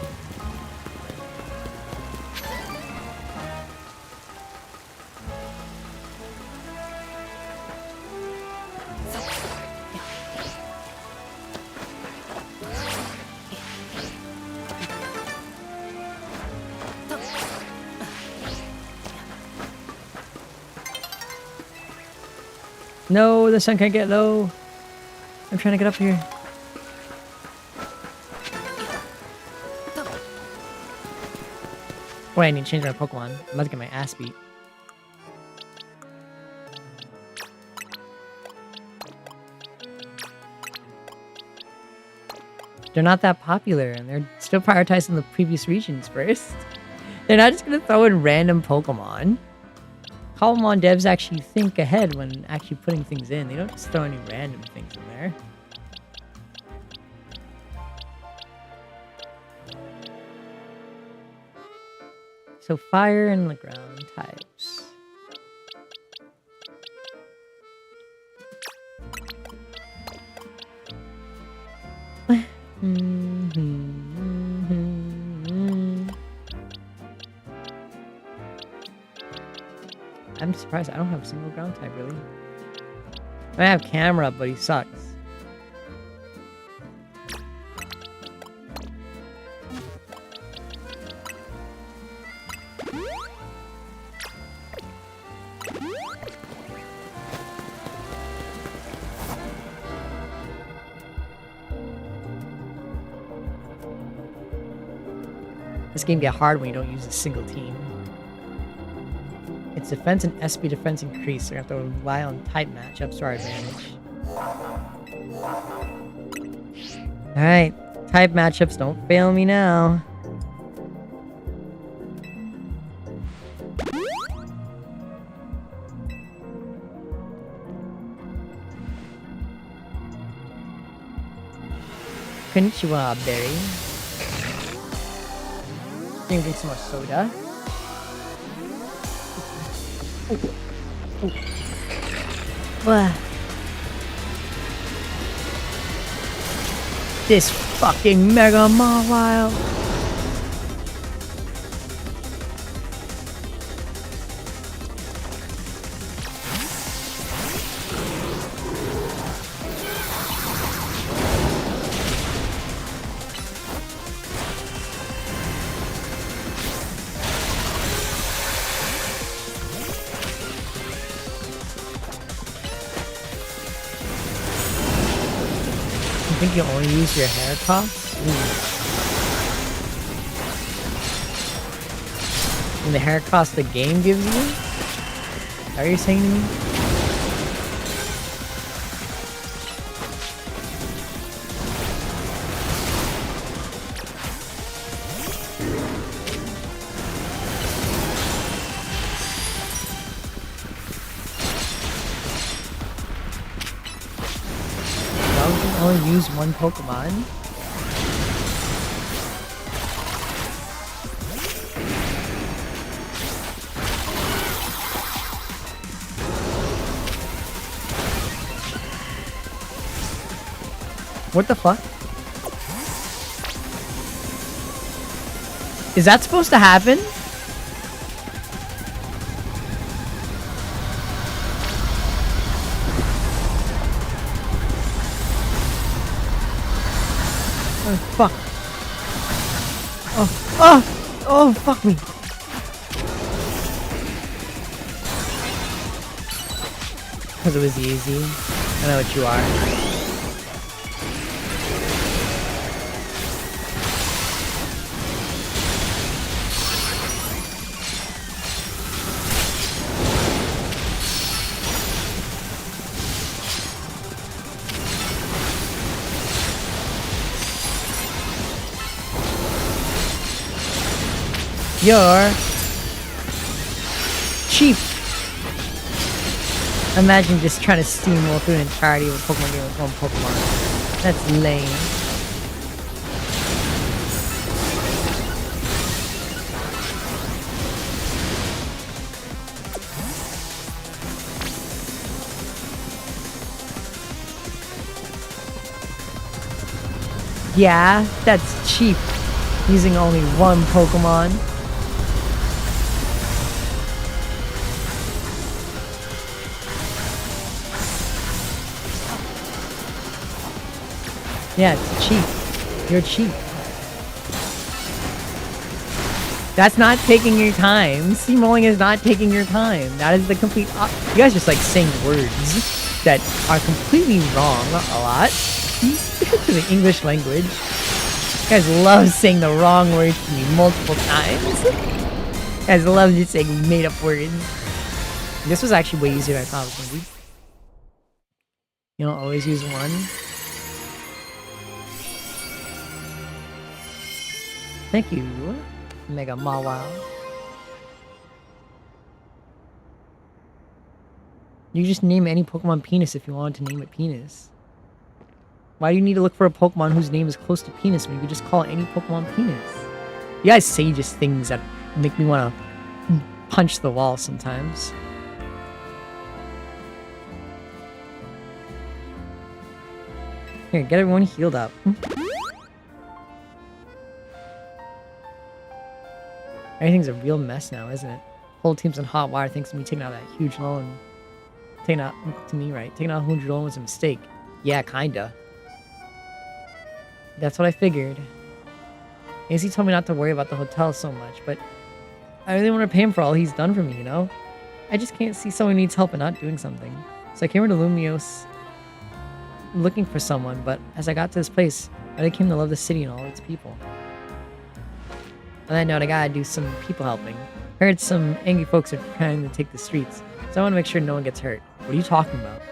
No, the sun can't get low. I'm trying to get up here. Wait, I need to change my Pokemon. I'm about to get my ass beat. They're not that popular, and they're still prioritizing the previous regions first. They're not just gonna throw in random Pokemon. Kalmon devs actually think ahead when actually putting things in. They don't just throw any random things in there. So fire and the ground types. I'm surprised I don't have a single ground type, really. I have camera, but he sucks. This game get hard when you don't use a single team. Its defense and SP defense increase, so you have to rely on type matchups to our advantage. Alright, type matchups, don't fail me now. Konnichiwa, Berry. Drink some more soda. What? This fucking Mega Mawile. I think you only use your hair toss? And the hair cost the game gives you? Are you saying to me? Why would you only use one Pokemon? What the fuck? Is that supposed to happen? Oh, fuck. Oh, fuck me. Because it was easy. I know what you are. You're cheap. Imagine just trying to steamroll through an entirety of a Pokemon game with one Pokemon. That's lame. Yeah, that's cheap. Using only one Pokemon. Yeah, it's cheap. You're cheap. That's not taking your time. Steamrolling is not taking your time. That is the complete you guys just like saying words that are completely wrong a lot. To the English language. You guys love saying the wrong words to me multiple times. You guys love just saying made up words. This was actually way easier than I thought it was going to be. You don't always use one. Thank you, Mega Mawile. You just name any Pokemon Penis if you wanted to name it Penis. Why do you need to look for a Pokemon whose name is close to Penis when you could just call any Pokemon Penis? You guys say just things that make me want to punch the wall sometimes. Here, get everyone healed up. Everything's a real mess now, isn't it? Whole team's on hot wire thanks to me taking out that huge lull and taking out to me, right? Taking out $100 was a mistake. Yeah, kinda. That's what I figured. AC told me not to worry about the hotel so much, but I really want to pay him for all he's done for me, you know? I just can't see someone who needs help and not doing something. So I came over to Lumios looking for someone, but as I got to this place, I came to love the city and all its people. On that note, I gotta do some people helping. Heard some angry folks are trying to take the streets, so I want to make sure no one gets hurt. What are you talking about?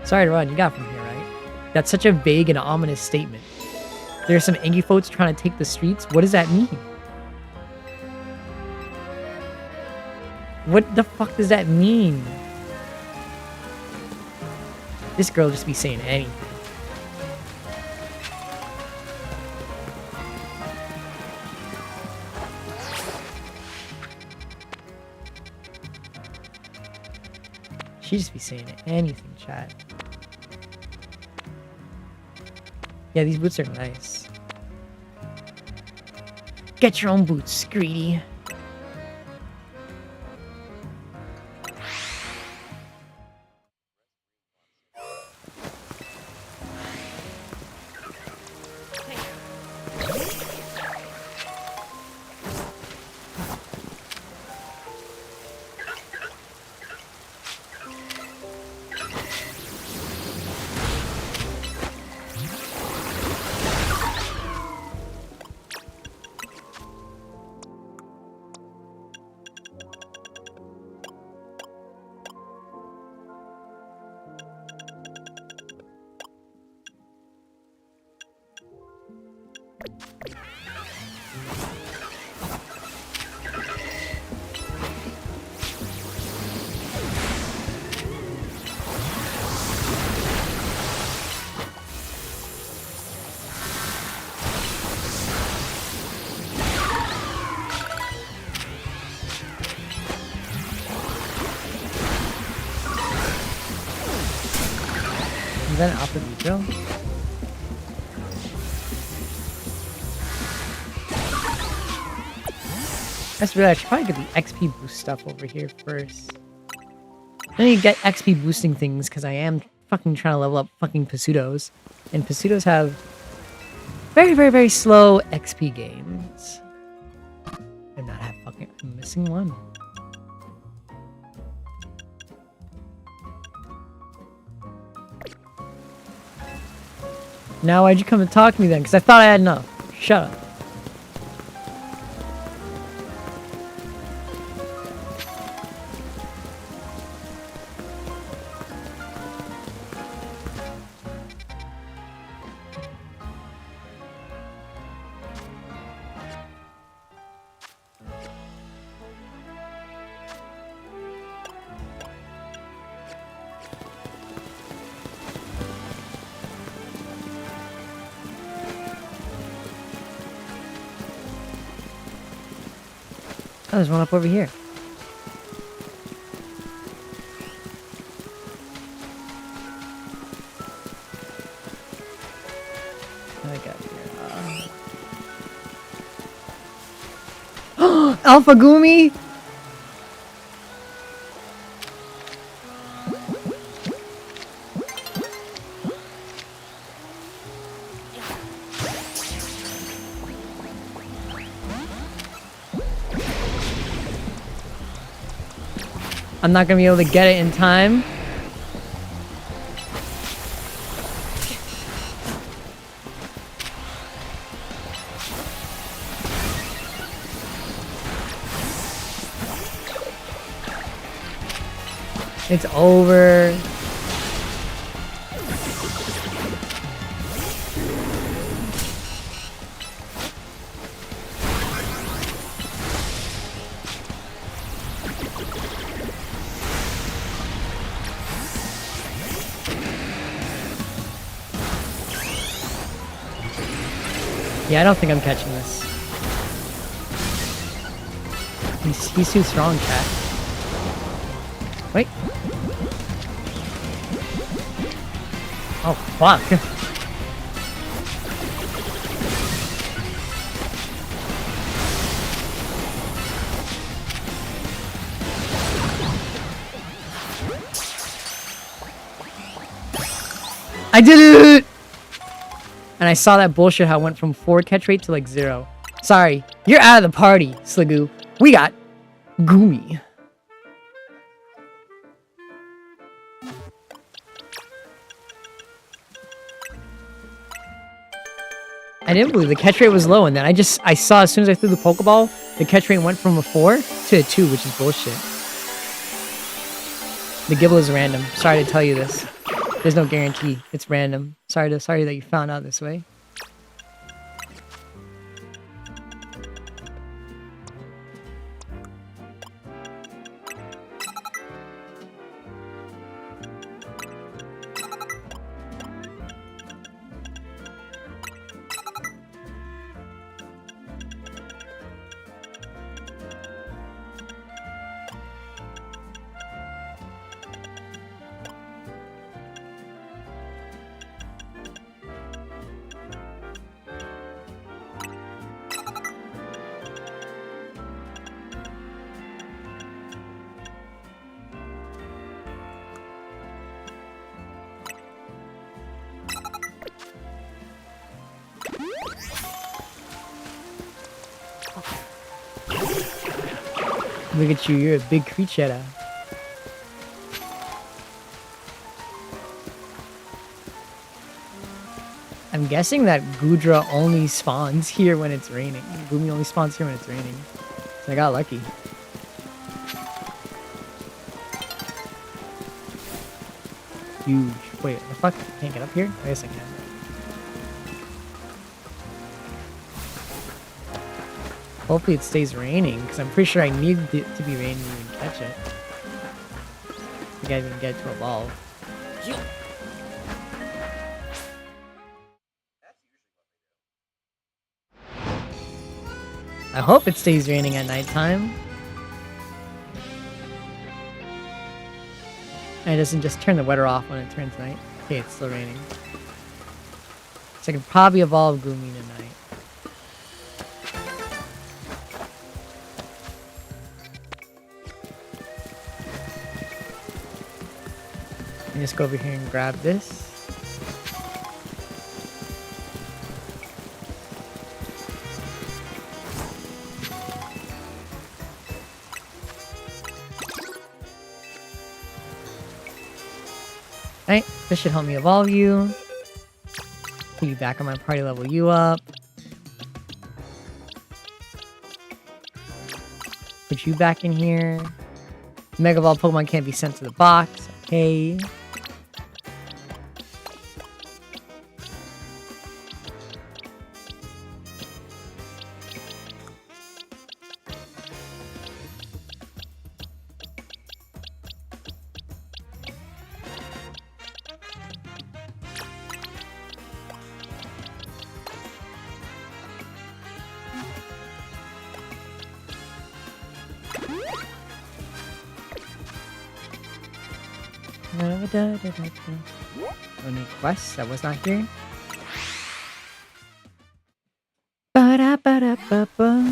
Sorry to run, you got from here, right? That's such a vague and ominous statement. There are some angry folks trying to take the streets? What does that mean? What the fuck does that mean? This girl just be saying anything. She just be saying anything, chat. Yeah, these boots are nice. Get your own boots, greedy. Is that an Alpha Vitro? That's really, I should probably get the XP boost stuff over here first. I need to get XP boosting things because I am fucking trying to level up fucking Pseudos. And Pseudos have very, very, very slow XP gains. I'm not have fucking, I'm missing one. Now why'd you come and talk to me then? Because I thought I had enough. Shut up. Oh, there's one up over here. What I got here? Alpha Gumi! I'm not gonna be able to get it in time. It's over. Yeah, I don't think I'm catching this. He's too strong, chat. Wait. Oh, fuck. I did it! And I saw that bullshit how it went from 4 catch rate to like 0. Sorry, you're out of the party, Sligoo. We got Goomy. I didn't believe the catch rate was low, and then I saw as soon as I threw the Pokeball, the catch rate went from a 4 to a 2, which is bullshit. The Gibble is random. Sorry to tell you this. There's no guarantee. It's random. Sorry that you found out this way. Look at you, you're a big creature. I'm guessing that Goodra only spawns here when it's raining. Goomy only spawns here when it's raining. So I got lucky. Huge. Wait, the fuck? I can't get up here? I guess I can. Hopefully it stays raining, because I'm pretty sure I need it to be raining to even catch it. I think I even get it to evolve. I hope it stays raining at nighttime. And it doesn't just turn the weather off when it turns night. Okay, it's still raining. So I can probably evolve Goomy tonight. And just go over here and grab this. Alright, this should help me evolve you. Put you back on my party, level you up. Put you back in here. Mega Evolved Pokemon can't be sent to the box. Okay. No new quests. I was not here. Ba-da-ba-da-ba-ba.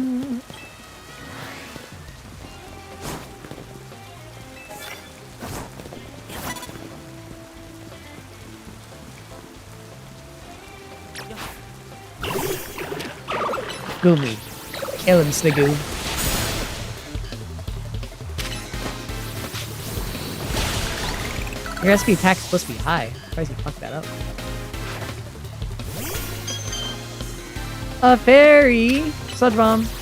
Goomy. Kill him, Sligoo. Your SP attack's supposed to be high. Surprised you fucked that up. A fairy! Sludbomb.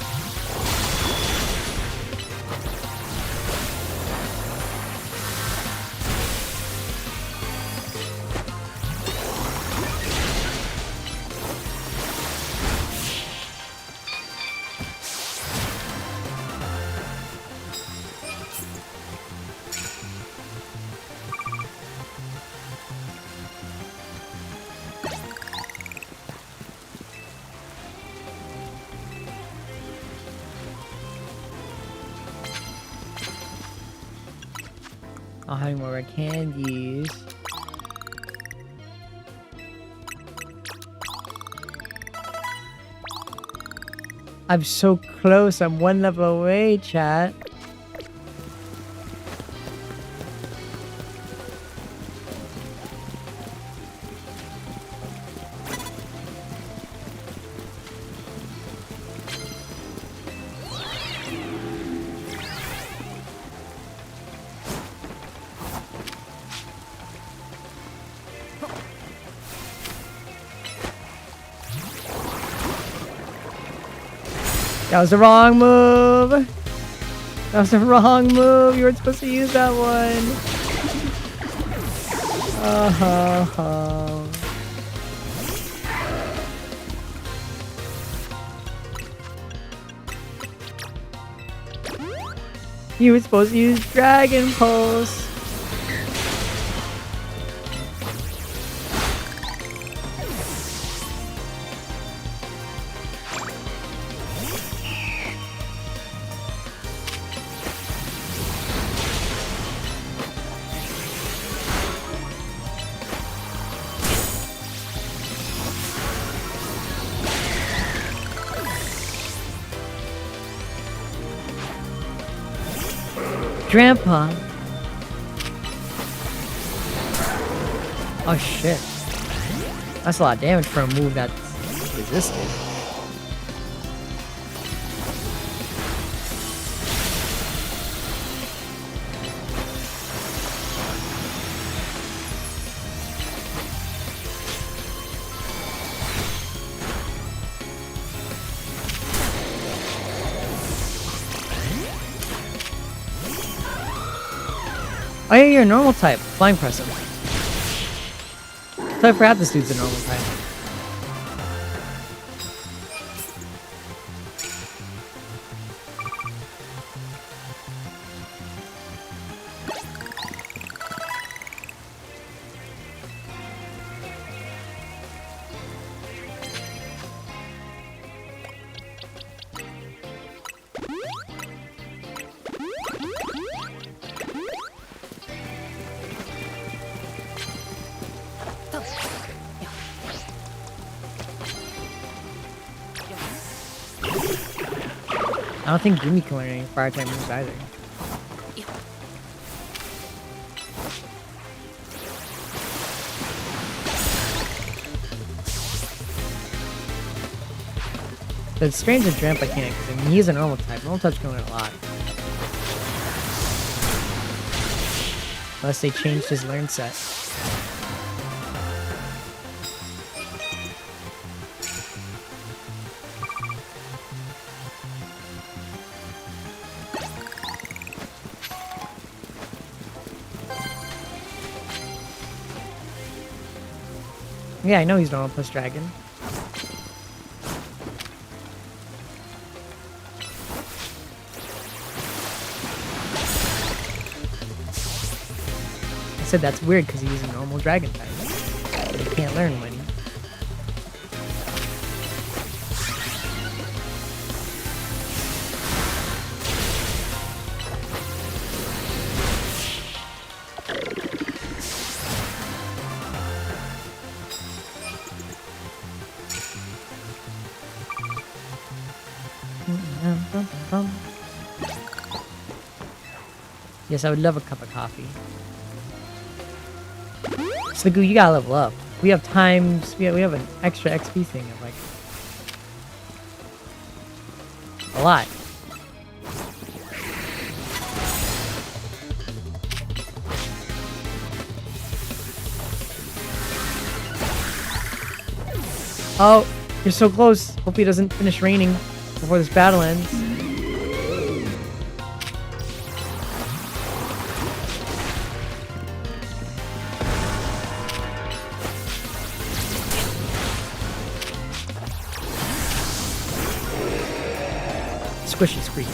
I'll have more red candies. I'm so close. I'm one level away, chat. That was the wrong move. That was the wrong move. You weren't supposed to use that one. You were supposed to use Dragon Pulse. Grandpa. Oh shit. That's a lot of damage for a move that's resisted. Oh yeah, you're a normal type. Flying press him. So I forgot this dude's a normal type. I don't think Jimmy can learn any fire type moves either. But it's strange that Drampa can't, because I mean, he's a normal type. Normal types can learn a lot. Unless they changed his learn set. Yeah, I know he's normal plus dragon. I said that's weird because he's a normal dragon type. He can't learn when. Yes, I would love a cup of coffee. So you gotta level up. We have times. We have an extra XP thing of like a lot. Oh, you're so close. Hope he doesn't finish raining before this battle ends. Squishy squeak.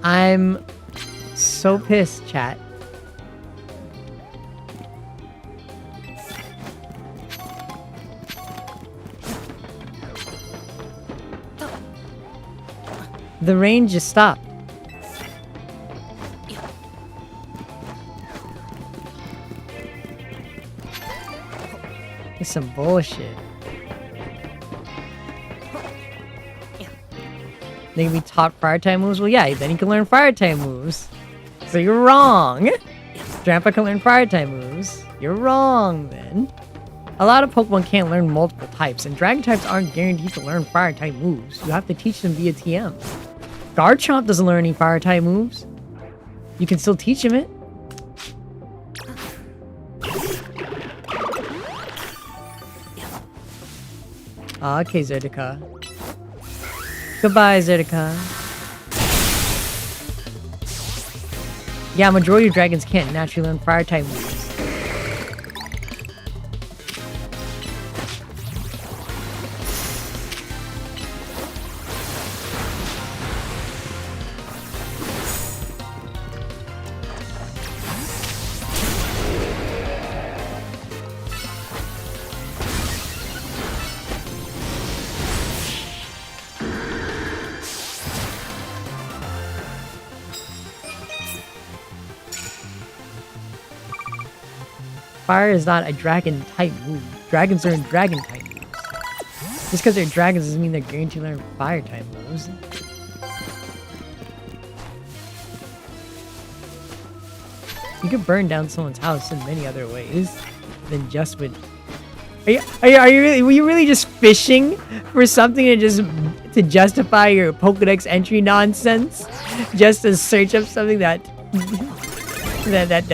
I'm so pissed, chat. The rain just stopped. It's some bullshit. They can be taught fire type moves? Well, yeah, then you can learn fire type moves. So you're wrong. Drampa can learn fire type moves. You're wrong, then. A lot of Pokemon can't learn multiple types, and Dragon types aren't guaranteed to learn fire type moves. You have to teach them via TM. Garchomp doesn't learn any fire type moves. You can still teach him it. Okay, Zerdika. Goodbye, Zerdika. Yeah, majority of dragons can't naturally learn fire type moves. Fire is not a dragon type move. Dragons are in dragon type moves. Just because they're dragons doesn't mean they're guaranteed to learn fire type moves. You could burn down someone's house in many other ways than just with. Are you really? Were you really just fishing for something to justify your Pokedex entry nonsense? Just to search up something that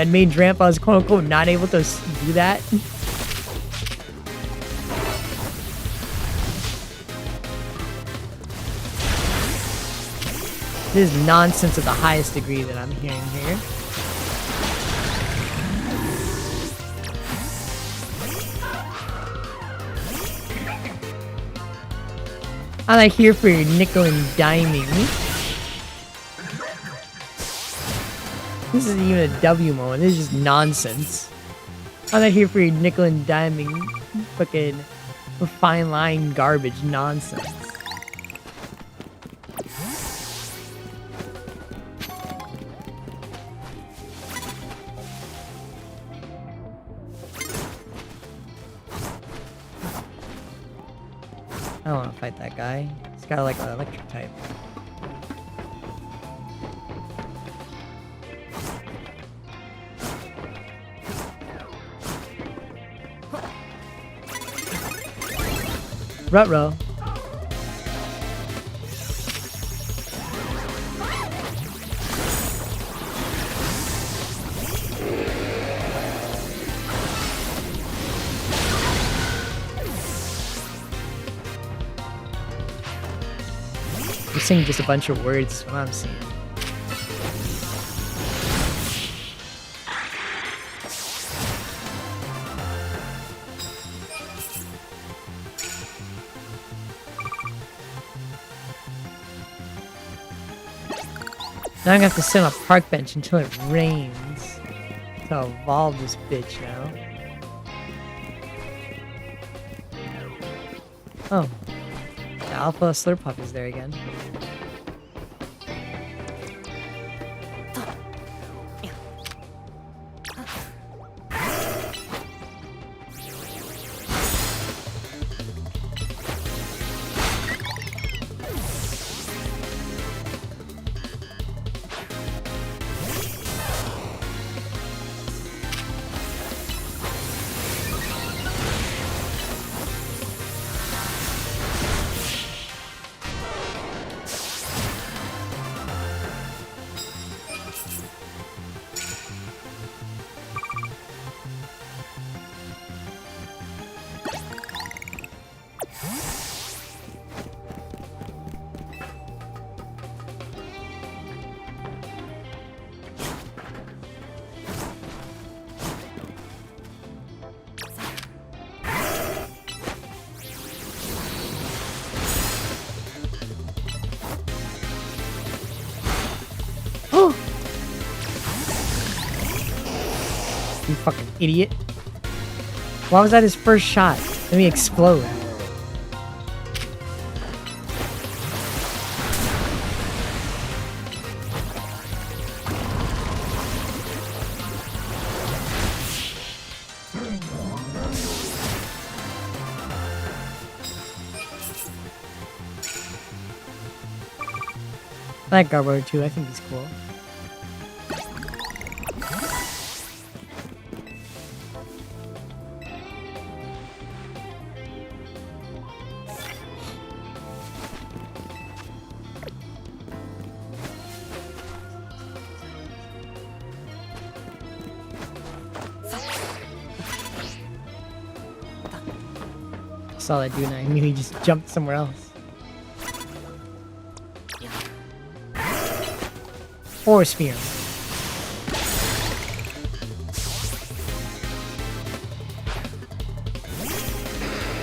made Drampa quote unquote not able to do that? This is nonsense of the highest degree that I'm hearing here. I'm not here for your nickel and diming. This isn't even a W moment, this is just nonsense. I'm not here for your nickel and diming fucking fine line garbage nonsense. I don't want to fight that guy. He's got like an electric type. Ruh-roh. You're saying just a bunch of words is what I'm seeing. Now I'm gonna have to sit on a park bench until it rains to evolve this bitch now. Oh. The Alpha Slurpuff is there again. You fucking idiot. Why was that his first shot? Let me explode. I like Garbo too, I think he's cool. saw that dude and I immediately just jumped somewhere else. Force Field.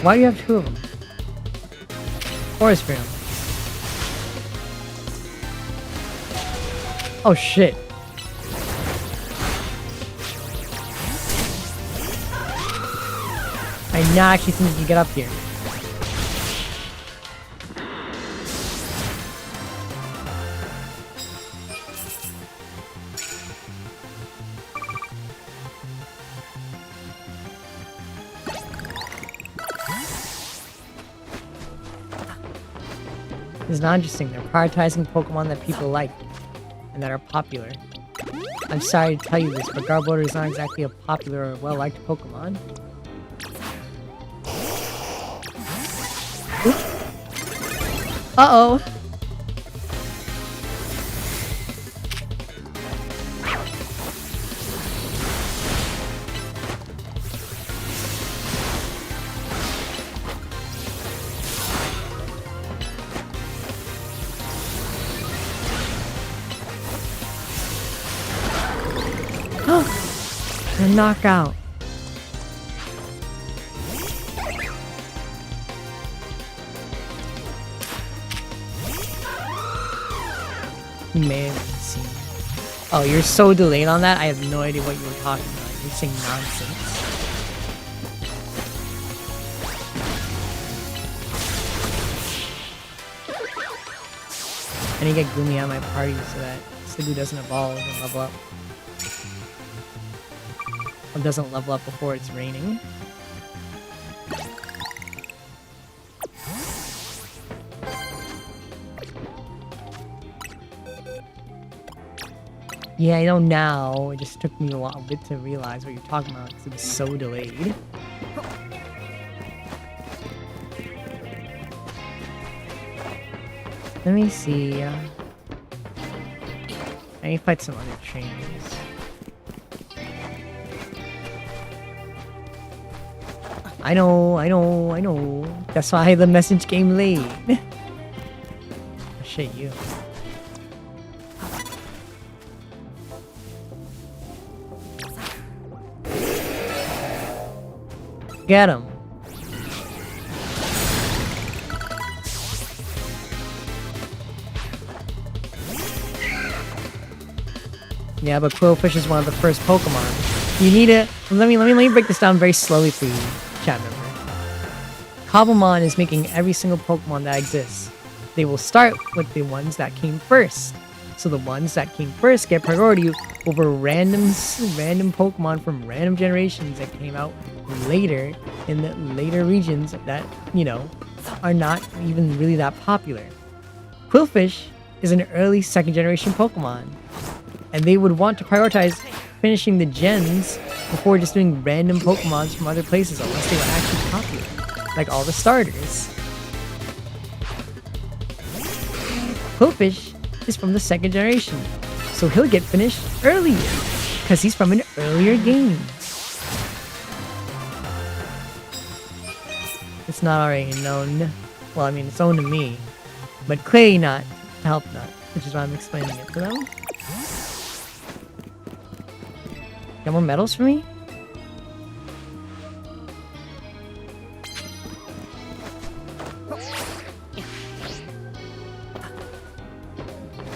Why do you have two of them? Forest Field. Oh shit. I now actually think you can get up here. It's not interesting. They're prioritizing Pokemon that people like and that are popular. I'm sorry to tell you this, but Garbodor is not exactly a popular or well-liked Pokemon. Uh-oh. A knockout. You may have seen. Oh, you're so delayed on that. I have no idea what you were talking about. You're saying nonsense. I need to get Gloomy out of my party so that Sliggoo doesn't evolve and level up. Or doesn't level up before it's raining. Yeah, I know now. It just took me a bit to realize what you're talking about because it was so delayed. Let me see. I need to fight some other trainers. I know. That's why the message came late. Oh, shit, you. Get him. Yeah, but Quillfish is one of the first Pokemon. You need to let me break this down very slowly for you, chat member. Cobblemon is making every single Pokemon that exists. They will start with the ones that came first. So the ones that came first get priority over random Pokemon from random generations that came out later in the later regions that, you know, are not even really that popular. Quillfish is an early second generation Pokemon. And they would want to prioritize finishing the gens before just doing random Pokemons from other places unless they were actually popular. Like all the starters. Quillfish is from the second generation. So he'll get finished earlier. Because he's from an earlier game. It's not already known. Well, I mean, it's known to me. But clearly not to Helpnut. Which is why I'm explaining it to them. Got more medals for me?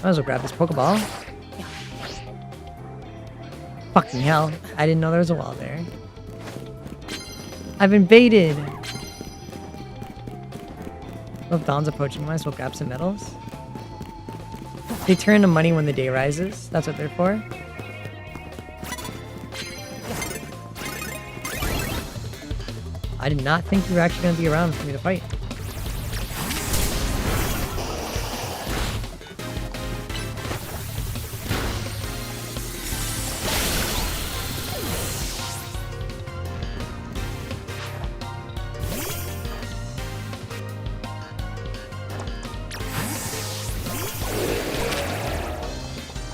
Might as well grab this Pokeball. Fucking hell. I didn't know there was a wall there. I've invaded! Well, if Dawn's approaching, might as well grab some medals. They turn to money when the day rises. That's what they're for. I did not think you were actually going to be around for me to fight.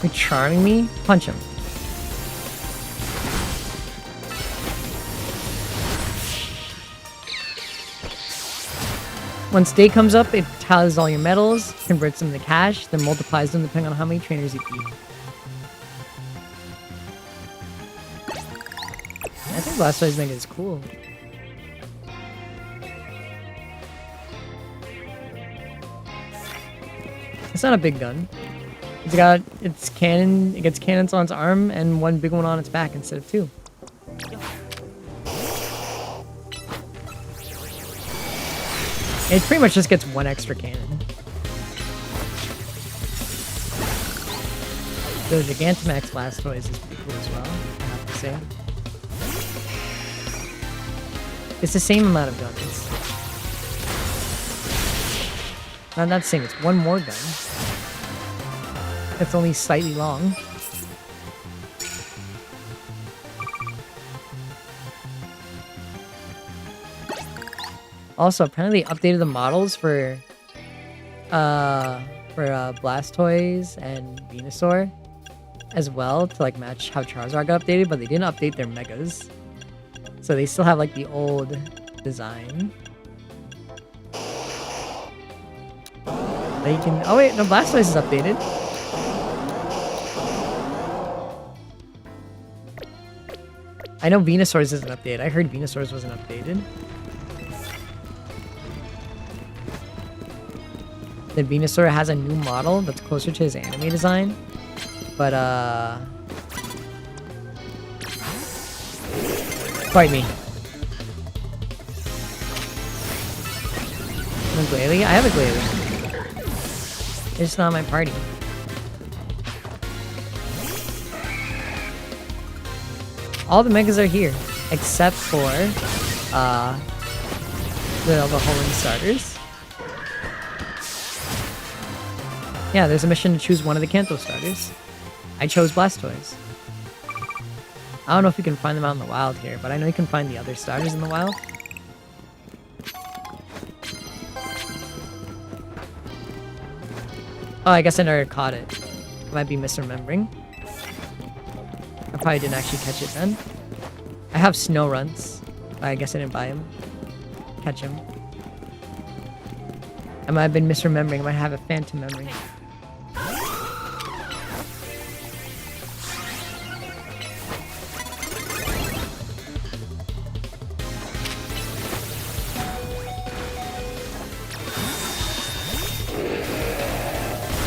You're charming me? Punch him. Once day comes up, it tallies all your medals, converts them to cash, then multiplies them depending on how many trainers you beat. I think Blastoise Mega is cool. It's not a big gun. It's got its cannon. It gets cannons on its arm and one big one on its back instead of two. It pretty much just gets one extra cannon. The Gigantamax Blastoise is pretty cool as well, I have to say. It's the same amount of guns. Not the same, it's one more gun. It's only slightly long. Also, apparently they updated the models for Blastoise and Venusaur as well to like match how Charizard got updated, but they didn't update their megas. So they still have like the old design. They can. Oh wait, no, Blastoise is updated. I know Venusaur's isn't updated. I heard Venusaur's wasn't updated. The Venusaur has a new model that's closer to his anime design, but fight me. A Glalie? I have a Glalie. It's not my party. All the megas are here, except for the Hoenn starters. Yeah, there's a mission to choose one of the Kanto starters. I chose Blastoise. I don't know if you can find them out in the wild here, but I know you can find the other starters in the wild. Oh, I guess I never caught it. I might be misremembering. I probably didn't actually catch it then. I have Snow Runs. I guess I didn't buy him. Catch him. I might have been misremembering. I might have a phantom memory.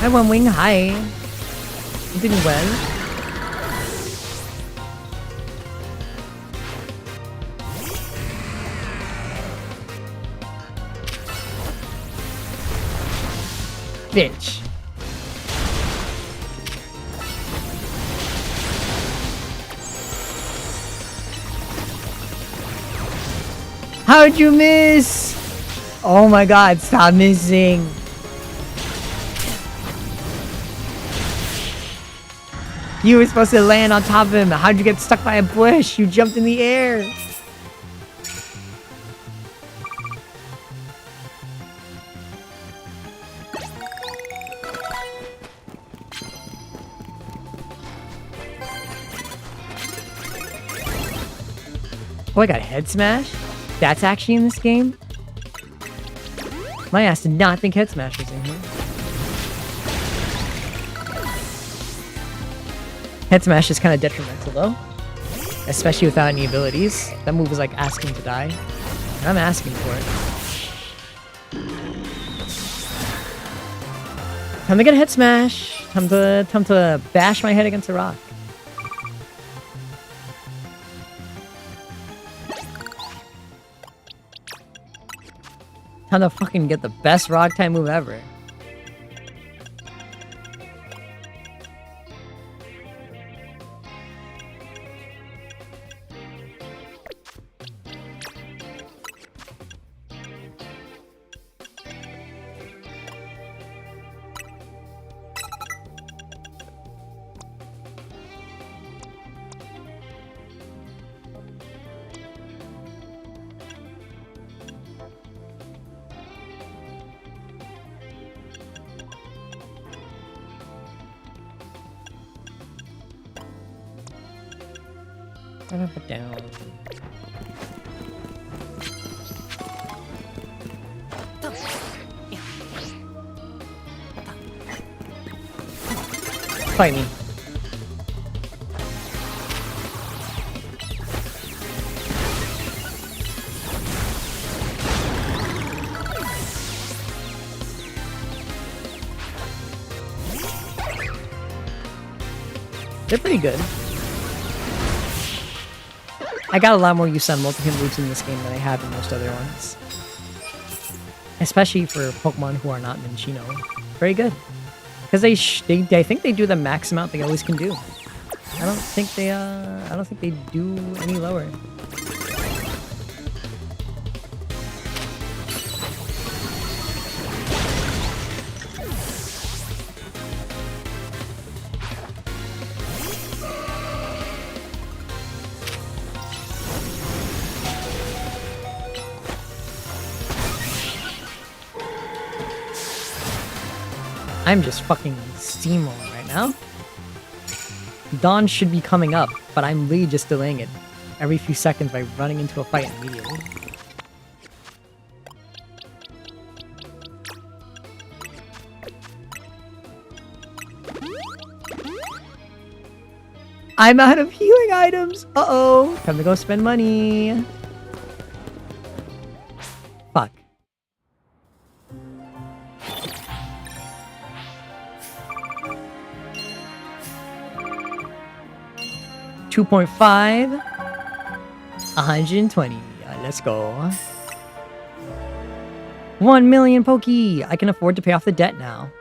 Hi, One Wing. Hi. I'm doing well. Bitch. How'd you miss? Oh my god, stop missing. You were supposed to land on top of him. How'd you get stuck by a bush? You jumped in the air. Oh, I got Head Smash? That's actually in this game? My ass did not think Head Smash was in here. Head Smash is kind of detrimental though. Especially without any abilities. That move is like asking to die. And I'm asking for it. Time to get a Head Smash! Time to bash my head against a rock. Time to fucking get the best rock type move ever. Up and down. Fight me. They're pretty good. I got a lot more use on multi-hit moves in this game than I have in most other ones. Especially for Pokemon who are not Minccino. Very good. Because I think they do the max amount they always can do. I don't think they do any lower. I'm just fucking steamrolling right now. Dawn should be coming up, but I'm literally just delaying it every few seconds by running into a fight immediately. I'm out of healing items! Uh-oh! Time to go spend money! Fuck. $2.5, 120. Let's go. 1 million Poke. I can afford to pay off the debt now.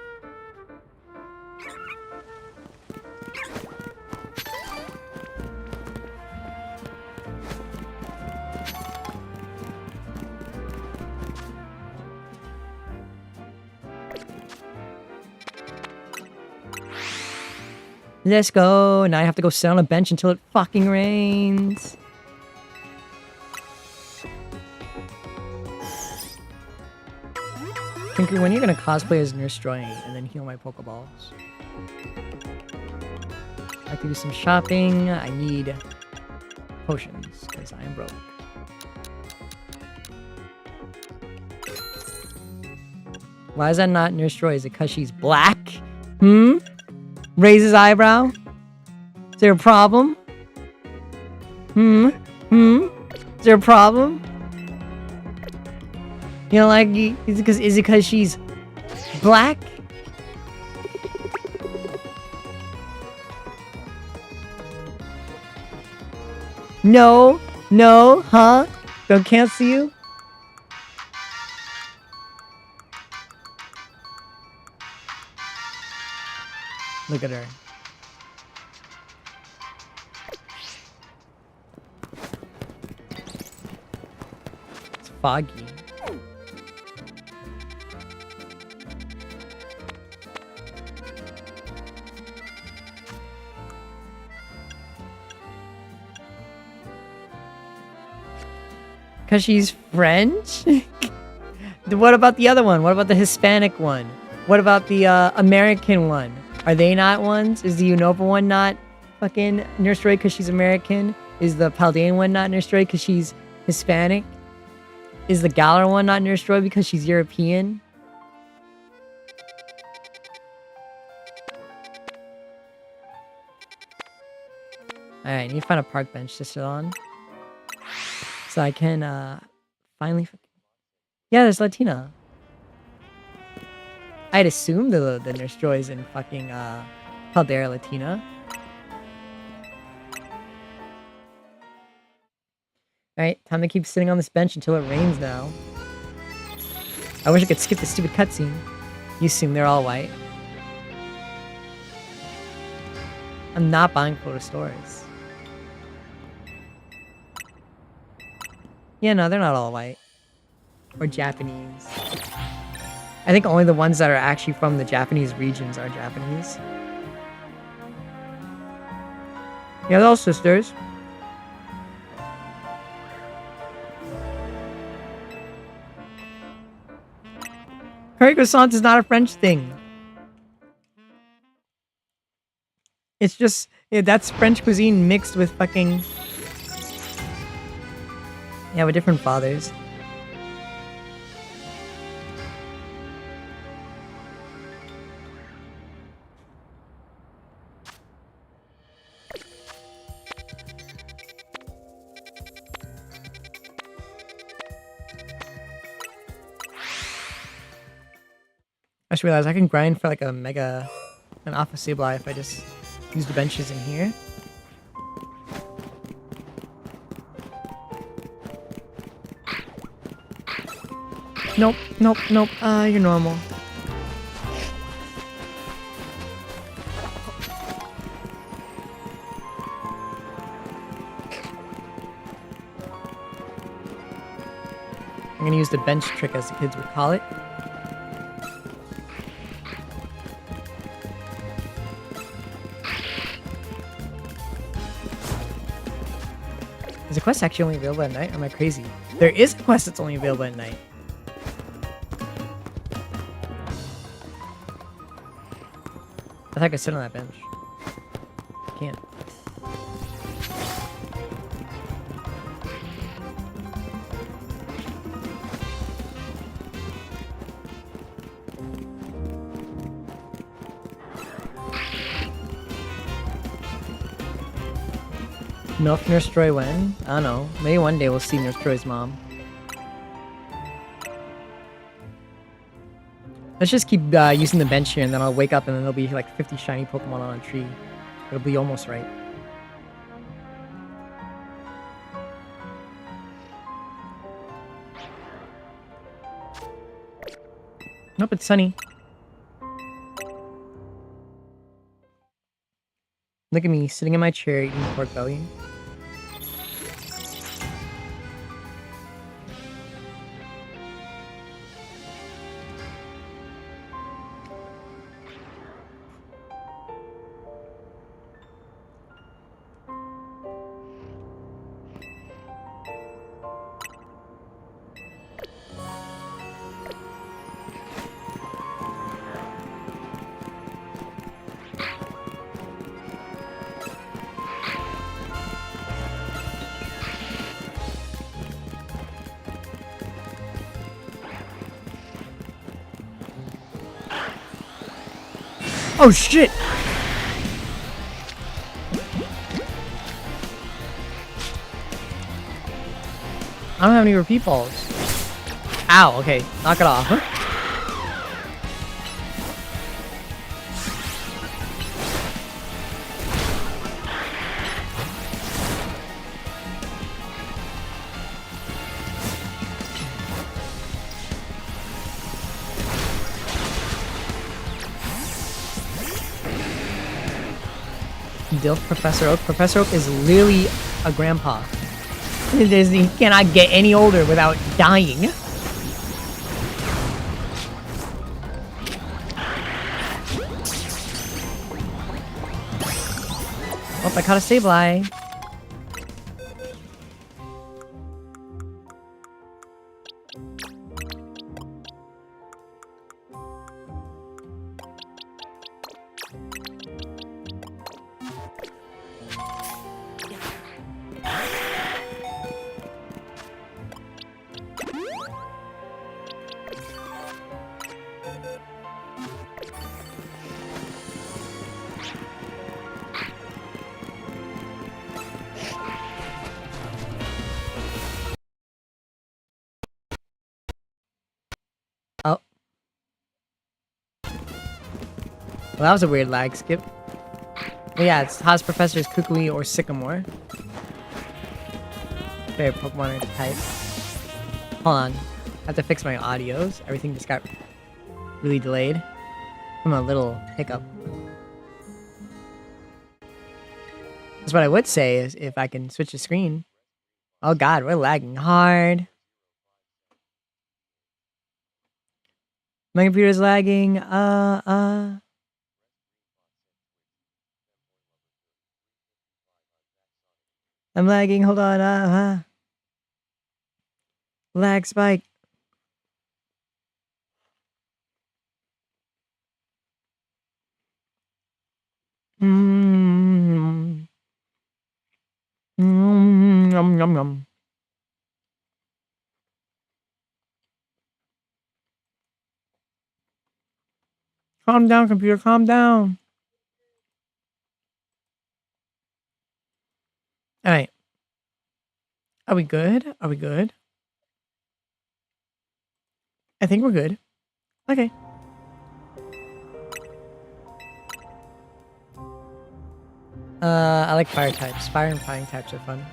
Let's go. Now I have to go sit on a bench until it fucking rains. Tinker, when are you gonna cosplay as Nurse Joy and then heal my Pokeballs? I have to do some shopping. I need potions because I am broke. Why is that not Nurse Joy? Is it because she's black? Hmm? Raise his eyebrow. Is there a problem? Hmm? Hmm? Is there a problem? You know, like, is it because she's black? No, no, huh? Can't see you. Look at her. It's foggy. Because she's French? What about the other one? What about the Hispanic one? What about the American one? Are they not ones? Is the Unova one not fucking Nurse Joy because she's American? Is the Paldean one not Nurse Joy because she's Hispanic? Is the Galar one not Nurse Joy because she's European? Alright, I need to find a park bench to sit on. So I can, finally... Yeah, there's Latina. I'd assume the Nurse Joy's in fucking, Paldea Latina. Alright, time to keep sitting on this bench until it rains now. I wish I could skip the stupid cutscene. You assume they're all white. I'm not buying photo stores. Yeah, no, they're not all white. Or Japanese. I think only the ones that are actually from the Japanese regions are Japanese. Yeah, they're all sisters. Curry croissant is not a French thing. It's just, yeah, that's French cuisine mixed with fucking... Yeah, with different fathers. just realized I can grind for like an Alpha Sableye if I just use the benches in here. Nope, nope, nope. You're normal. I'm gonna use the bench trick, as the kids would call it. Is the quest actually only available at night? Or am I crazy? There is a quest that's only available at night. I thought I could sit on that bench. Can't. Milk Nurse Joy when? I don't know. Maybe one day we'll see Nurse Joy's mom. Let's just keep using the bench here, and then I'll wake up and then there'll be like 50 shiny Pokemon on a tree. It'll be almost right. Nope, it's sunny. Look at me, sitting in my chair eating pork belly. Oh shit! I don't have any repeat balls. Ow, okay. Knock it off. Dilf Professor Oak. Professor Oak is literally a grandpa. He cannot get any older without dying. Oh, I caught a Sableye. Oh. Well, that was a weird lag skip. But yeah, it's Haas Professor's Kukui or Sycamore. Favorite Pokemon type. Hold on. I have to fix my audios. Everything just got really delayed from a little hiccup. That's what I would say is if I can switch the screen. Oh god, we're lagging hard. My computer's lagging. I'm lagging. Hold on. Lag spike. Yum yum yum. Calm down, computer. Calm down. All right. Are we good? Are we good? I think we're good. Okay. I like fire types. Fire and flying types are fun.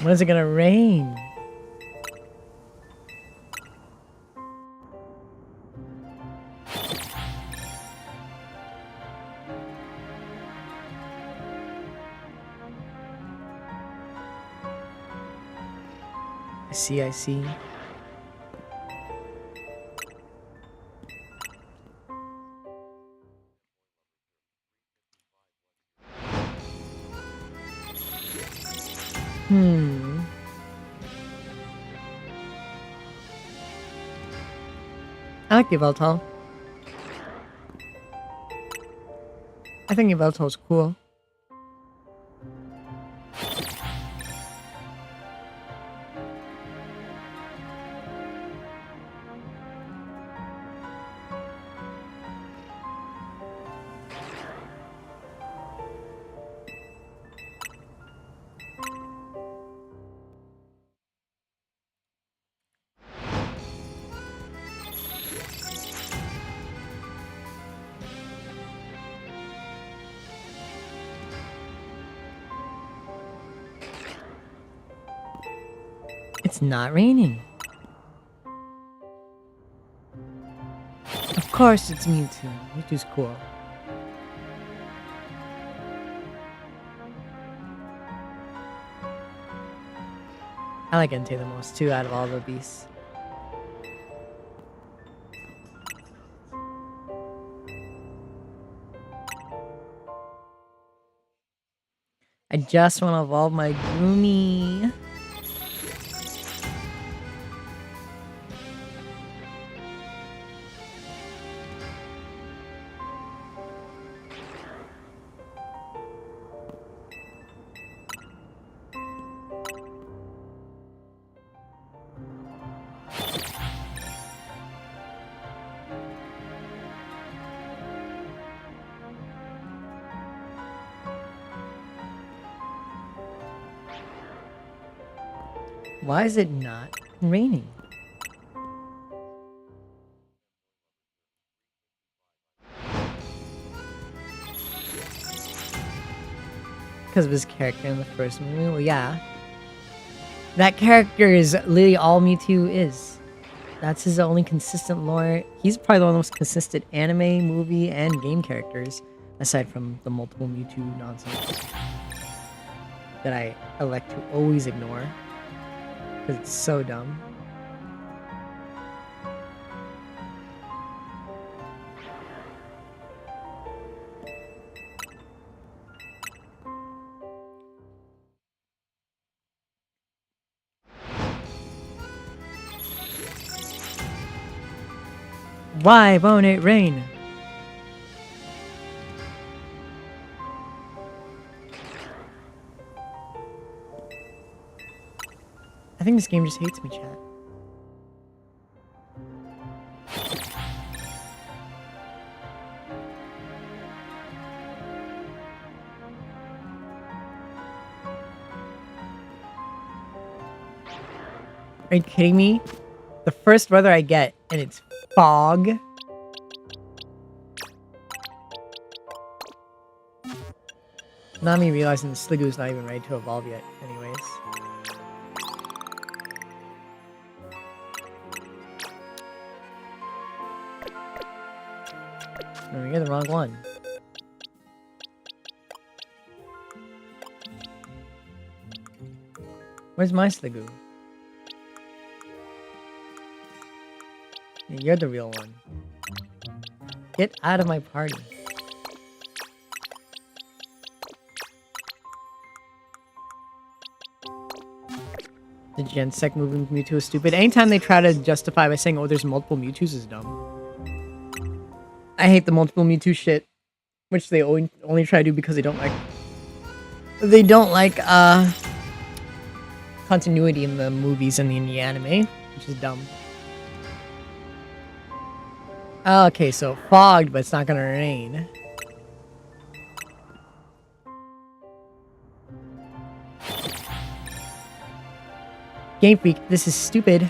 When is it gonna rain? I see. I like the Yveltal. I think Yveltal's cool. It's not raining. Of course it's Mewtwo. Mewtwo's cool. I like Entei the most too out of all the beasts. I just want to evolve my Goomy. Why is it not raining? Because of his character in the first movie? Well, yeah. That character is literally all Mewtwo is. That's his only consistent lore. He's probably the most consistent anime, movie, and game characters, aside from the multiple Mewtwo nonsense that I elect to always ignore. Because it's so dumb. Why won't it rain? I think this game just hates me, chat. Are you kidding me? The first weather I get, and it's fog. Not me realizing the Sliggoo's not even ready to evolve yet, anyways. No, you're the wrong one. Where's my Sliggoo? Yeah, you're the real one. Get out of my party. The Gensec moving Mewtwo is stupid. Anytime they try to justify by saying, oh, there's multiple Mewtwo's is dumb. I hate the multiple Mewtwo shit, which they only try to do because they don't like continuity in the movies and in the anime, which is dumb. Okay, so fogged, but it's not gonna rain. Game Freak, this is stupid.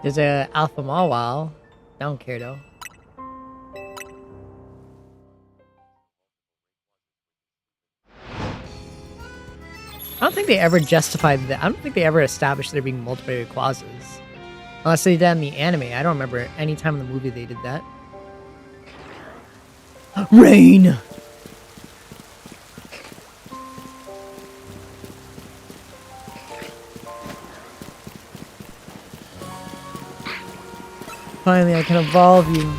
There's a Alpha Mawile. I don't care though. I don't think they ever justified that. I don't think they ever established there being multiple Rayquazas. Unless they did that in the anime. I don't remember any time in the movie they did that. Rain! Finally, I can evolve you.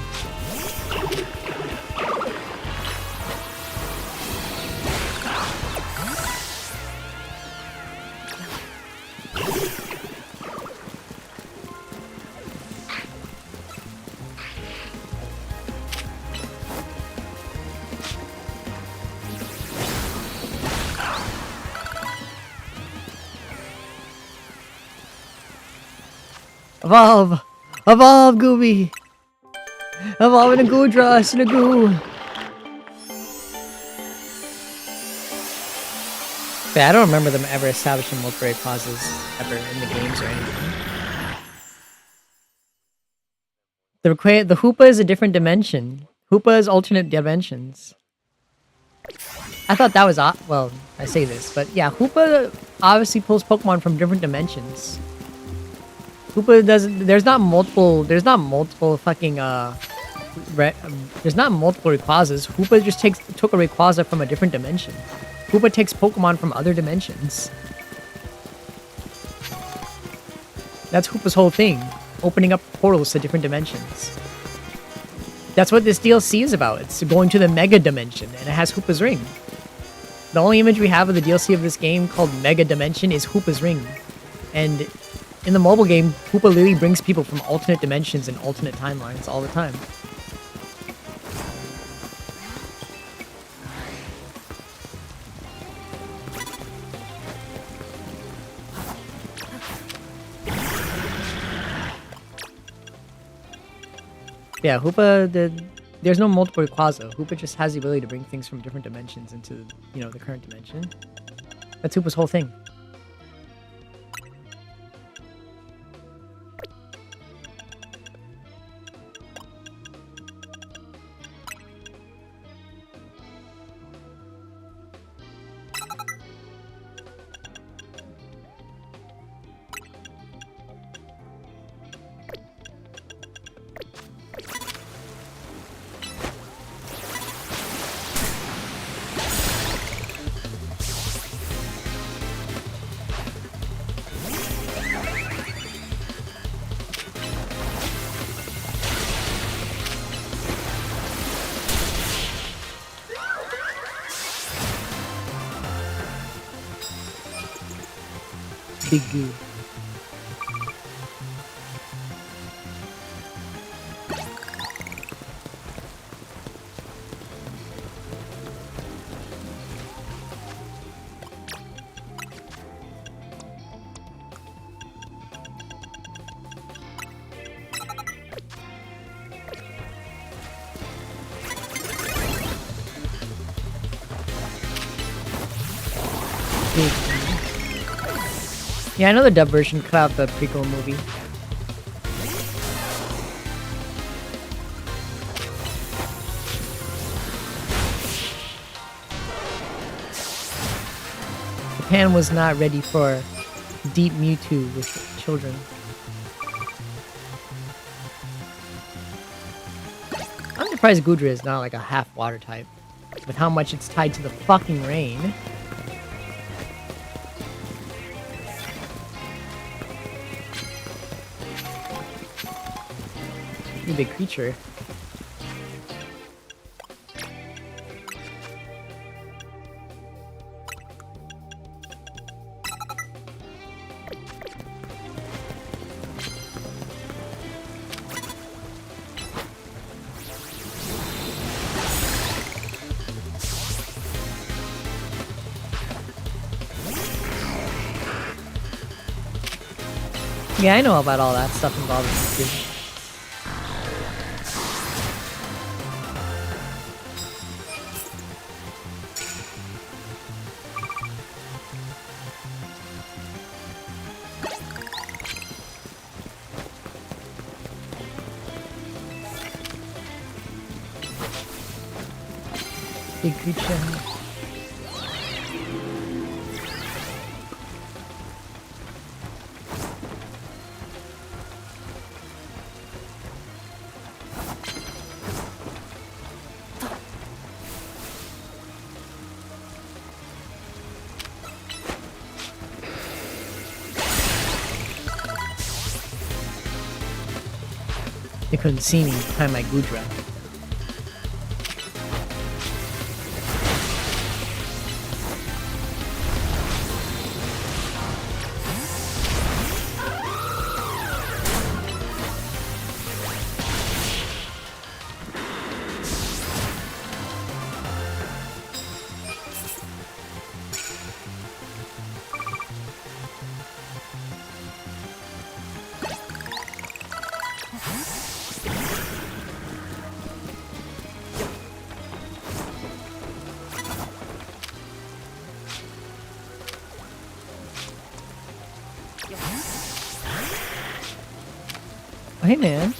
Evolve! Evolve, Gooby! Evolve in a Goodras, in a Goo! But I don't remember them ever establishing multiple Rayquazas ever in the games or anything. The Hoopa is a different dimension. Hoopa is alternate dimensions. I thought that was well, I say this, but yeah, Hoopa obviously pulls Pokemon from different dimensions. Hoopa doesn't. There's not multiple fucking there's not multiple Rayquazas. Hoopa just took a Rayquaza from a different dimension. Hoopa takes Pokemon from other dimensions. That's Hoopa's whole thing, opening up portals to different dimensions. That's what this DLC is about. It's going to the Mega Dimension, and it has Hoopa's ring. The only image we have of the DLC of this game called Mega Dimension is Hoopa's ring, and in the mobile game, Hoopa literally brings people from alternate dimensions and alternate timelines all the time. Yeah, Hoopa, there's no multiple Rayquaza. Hoopa just has the ability to bring things from different dimensions into, you know, the current dimension. That's Hoopa's whole thing. Big Goo. Big Goo. Yeah, I know the dub version cut out the prequel movie. Japan was not ready for deep Mewtwo with children. I'm surprised Goodra is not like a half water type, with how much it's tied to the fucking rain. Pretty big creature. Yeah, I know about all that stuff involving Mewtwo. Big creature. They couldn't see me behind my Goodra. Oh, hey, man.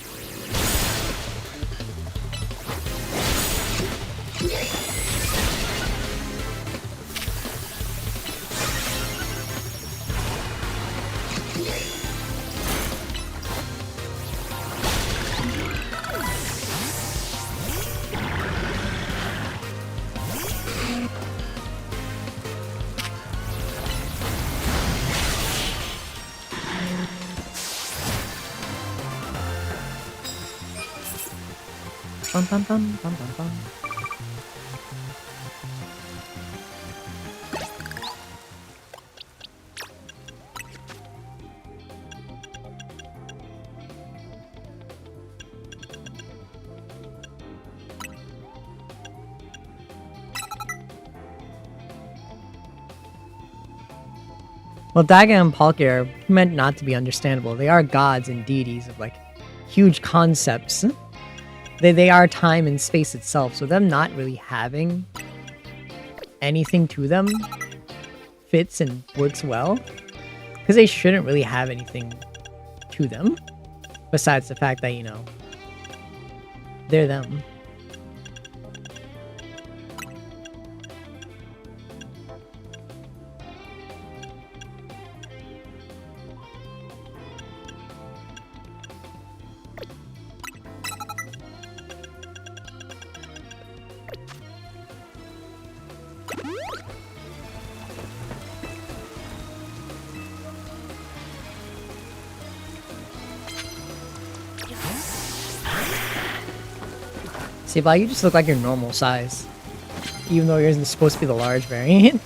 Bum, bum, bum, bum, bum, bum. Well, Daga and Palkia are meant not to be understandable. They are gods and deities of like huge concepts. They are time and space itself, so them not really having anything to them fits and works well. Because they shouldn't really have anything to them. Besides the fact that, you know, they're them. See, but you just look like your normal size. Even though yours is supposed to be the large variant.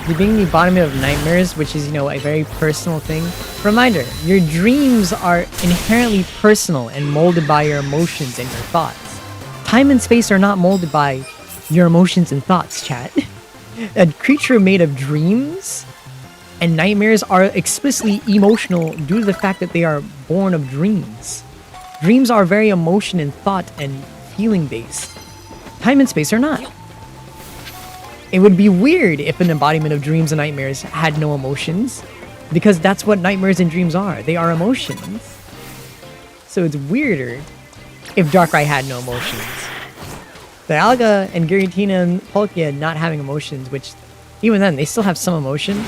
You bring me Bottom of Nightmares, which is, you know, a very personal thing. Reminder, your dreams are inherently personal and molded by your emotions and your thoughts. Time and space are not molded by your emotions and thoughts, chat. A creature made of dreams And nightmares are explicitly emotional due to the fact that they are born of dreams. Dreams are very emotion and thought and feeling based. Time and space are not. It would be weird if an embodiment of dreams and nightmares had no emotions, because that's what nightmares and dreams are. They are emotions. So it's weirder if Darkrai had no emotions. Dialga and Giratina and Palkia not having emotions, which even then they still have some emotion,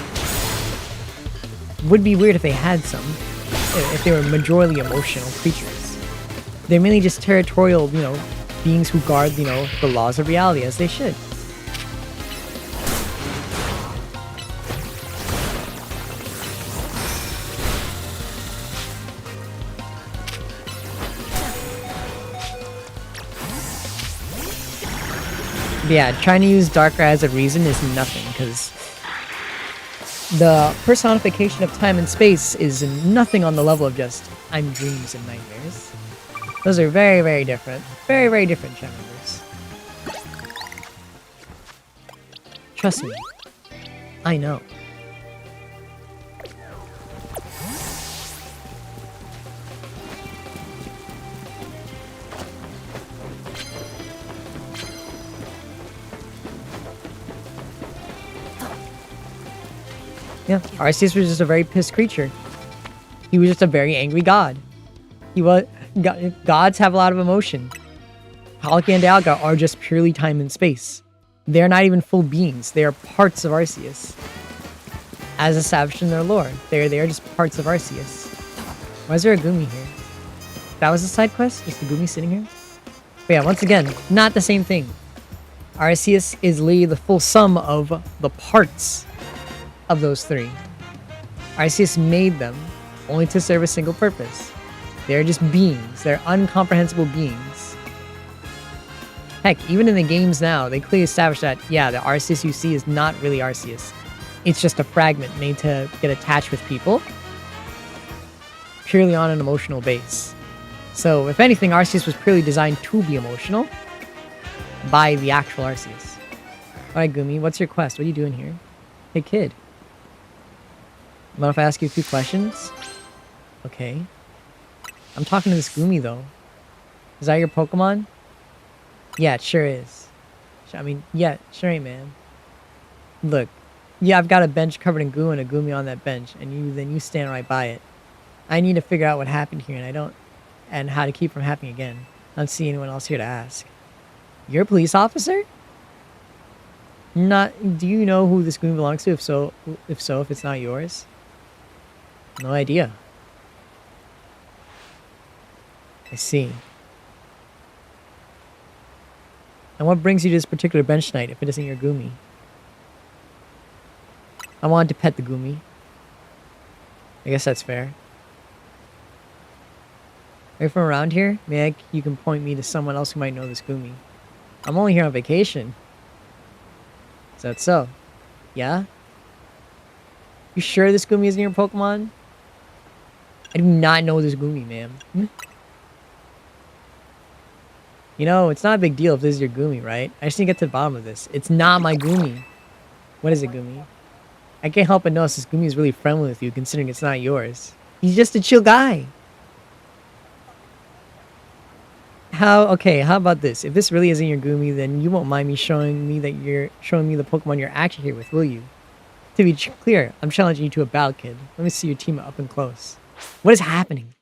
would be weird if they had some, if they were majorly emotional creatures. They're mainly just territorial, beings who guard, the laws of reality as they should. But yeah, trying to use Darkrai as a reason is nothing, because the personification of time and space is nothing on the level of just, I'm dreams and nightmares. Those are very, very different. Very, very different chat members. Trust me. I know. Yeah, Arceus was just a very pissed creature. He was just a very angry god. Gods have a lot of emotion. Palkia and Dialga are just purely time and space. They're not even full beings. They are parts of Arceus. As established in their lore. They are just parts of Arceus. Why is there a Gumi here? That was a side quest? Just a Gumi sitting here? But yeah, once again, not the same thing. Arceus is literally the full sum of the parts of those three. Arceus made them only to serve a single purpose. They're just beings. They're incomprehensible beings. Heck, even in the games now, they clearly established that, yeah, the Arceus you see is not really Arceus. It's just a fragment made to get attached with people, purely on an emotional base. So, if anything, Arceus was purely designed to be emotional by the actual Arceus. Alright, Gumi, what's your quest? What are you doing here? Hey, kid. Mind if I ask you a few questions? Okay. I'm talking to this Gumi, though. Is that your Pokemon? Yeah, it sure is. I mean, yeah, sure ain't, man. Look. Yeah, I've got a bench covered in goo and a Gumi on that bench, and you stand right by it. I need to figure out what happened here, and how to keep from happening again. I don't see anyone else here to ask. You're a police officer? Do you know who this Gumi belongs to? If it's not yours? No idea. I see. And what brings you to this particular bench tonight if it isn't your Gumi? I wanted to pet the Gumi. I guess that's fair. Are you from around here? Maybe you can point me to someone else who might know this Gumi. I'm only here on vacation. Is that so? Yeah? You sure this Gumi isn't your Pokemon? I do not know this Gumi, ma'am. You know, it's not a big deal if this is your Gumi, right? I just need to get to the bottom of this. It's not my Gumi. What is it, Gumi? I can't help but notice this Gumi is really friendly with you, considering it's not yours. He's just a chill guy. How about this? If this really isn't your Gumi, then you won't mind me showing me the Pokemon you're actually here with, will you? To be clear, I'm challenging you to a battle, kid. Let me see your team up and close. What is happening?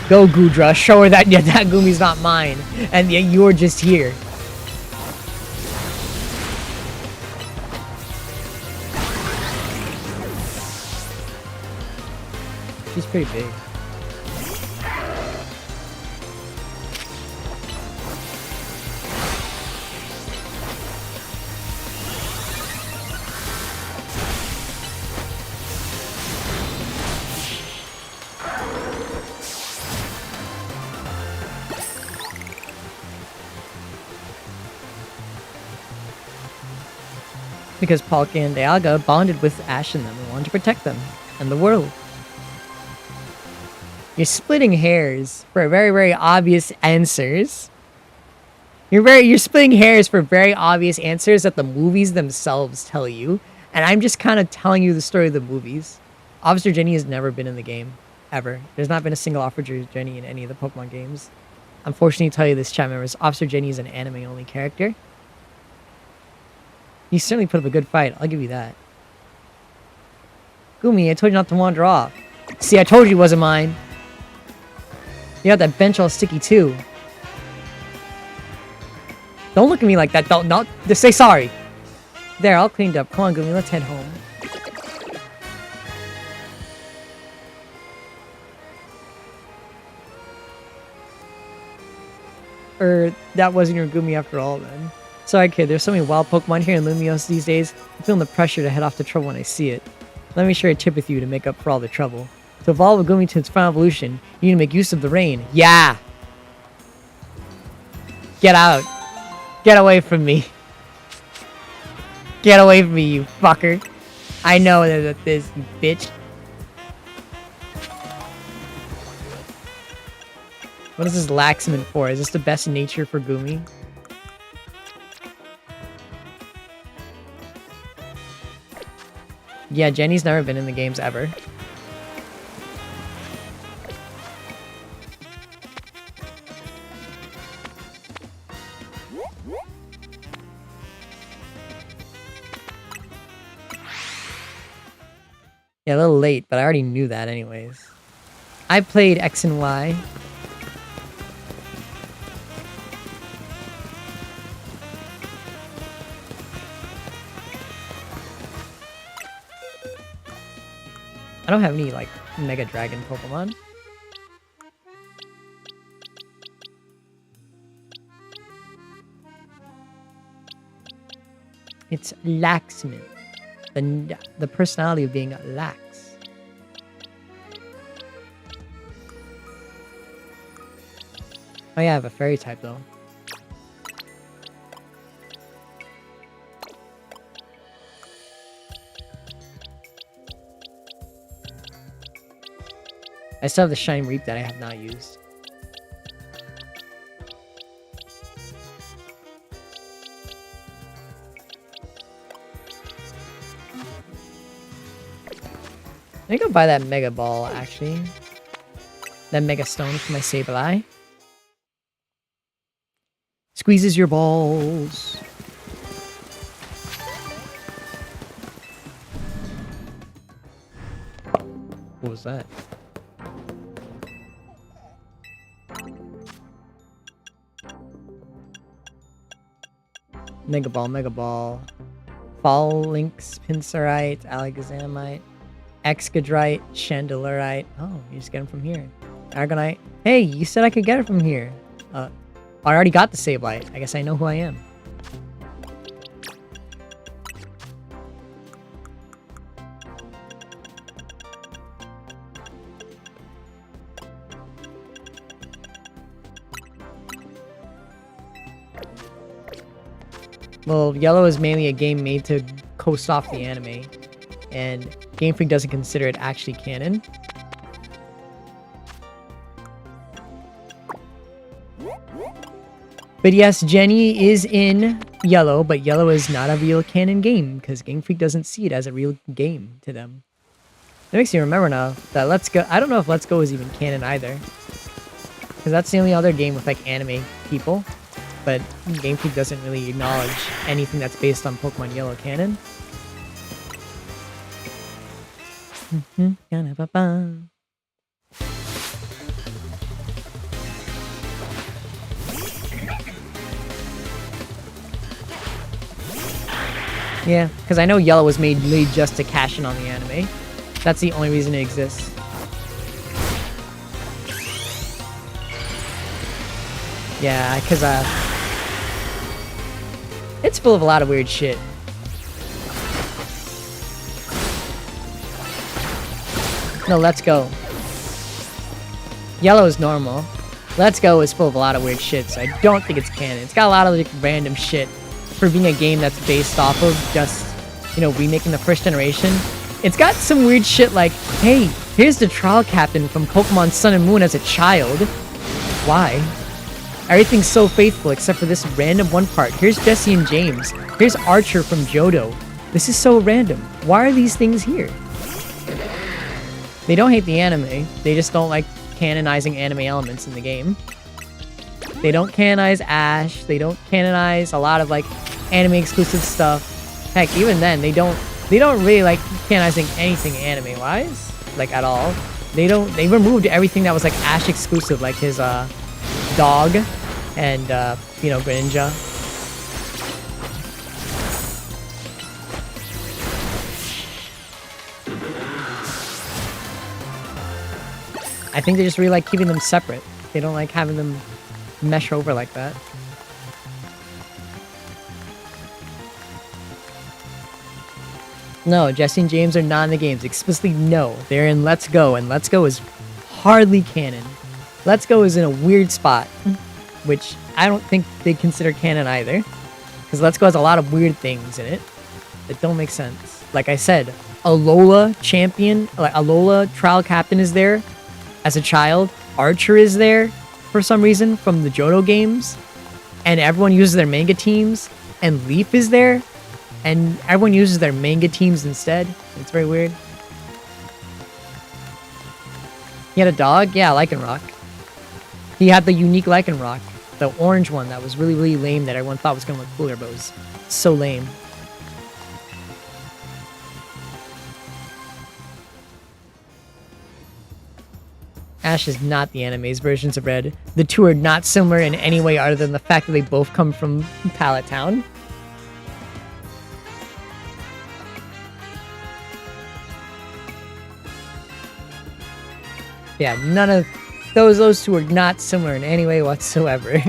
Go, Goodra. Show her that that Gumi's not mine. And yet you're just here. She's pretty big. Because Palkia and Dialga bonded with Ash and them and wanted to protect them and the world. You're splitting hairs for very, very obvious answers. You're splitting hairs for very obvious answers that the movies themselves tell you. And I'm just kind of telling you the story of the movies. Officer Jenny has never been in the game. Ever. There's not been a single Officer Jenny in any of the Pokemon games. Unfortunately, to tell you this, chat members, Officer Jenny is an anime-only character. You certainly put up a good fight. I'll give you that. Gumi, I told you not to wander off. See, I told you it wasn't mine. You got that bench all sticky too. Don't look at me like that. Don't not just say sorry. There, all cleaned up. Come on, Gumi, let's head home. That wasn't your Gumi after all then. Sorry kid, there's so many wild Pokemon here in Lumiose these days. I'm feeling the pressure to head off to trouble when I see it. Let me share a tip with you to make up for all the trouble. To evolve a Gumi to its final evolution, you need to make use of the rain. Yeah! Get out. Get away from me. Get away from me, you fucker. I know that this, you bitch. What is this Laxman for? Is this the best nature for Gumi? Yeah, Jenny's never been in the games ever. Yeah, a little late, but I already knew that anyways. I played X and Y. I don't have any, like, Mega Dragon Pokemon. It's Laxman. The personality of being lax. Oh yeah, I have a fairy type though. I still have the Shine Reap that I have not used. I think I'll buy that Mega Ball, actually. That Mega Stone for my Sableye. Squeezes your balls. What was that? Mega Ball, Mega Ball. Fall Lynx, Pinsirite, Alakazamite, Excadrite, Chandelerite. Oh, you just get them from here. Aragonite. Hey, you said I could get it from here. I already got the Sableye. I guess I know who I am. Well, Yellow is mainly a game made to coast off the anime, and Game Freak doesn't consider it actually canon. But yes, Jenny is in Yellow, but Yellow is not a real canon game, because Game Freak doesn't see it as a real game to them. That makes me remember now that Let's Go... I don't know if Let's Go is even canon either, because that's the only other game with, like, anime people. But Game Freak doesn't really acknowledge anything that's based on Pokemon Yellow canon. Yeah, because I know Yellow was made just to cash in on the anime. That's the only reason it exists. Yeah, because it's full of a lot of weird shit. No, Let's Go. Yellow is normal. Let's Go is full of a lot of weird shit, so I don't think it's canon. It's got a lot of like random shit for being a game that's based off of just, you know, remaking the first generation. It's got some weird shit like, hey, here's the trial captain from Pokemon Sun and Moon as a child. Why? Everything's so faithful except for this random one part. Here's Jesse and James. Here's Archer from Johto. This is so random. Why are these things here? They don't hate the anime. They just don't like canonizing anime elements in the game. They don't canonize Ash. They don't canonize a lot of like anime exclusive stuff. Heck, even then, they don't really like canonizing anything anime wise, like at all. They removed everything that was like Ash exclusive, like his dog and Greninja. I think they just really like keeping them separate. They don't like having them mesh over like that. No, Jesse and James are not in the games. Explicitly, no. They're in Let's Go, and Let's Go is hardly canon. Let's Go is in a weird spot, which I don't think they consider canon either. Because Let's Go has a lot of weird things in it that don't make sense. Like I said, Alola champion, like Alola trial captain is there as a child. Archer is there for some reason from the Johto games. And everyone uses their manga teams. And Leaf is there. And everyone uses their manga teams instead. It's very weird. He had a dog? Yeah, Lycanroc. He had the unique Lycanroc. The orange one that was really, really lame that everyone thought was going to look cooler, but was so lame. Ash is not the anime's versions of Red. The two are not similar in any way other than the fact that they both come from Pallet Town. Yeah, none of those two are not similar in any way whatsoever.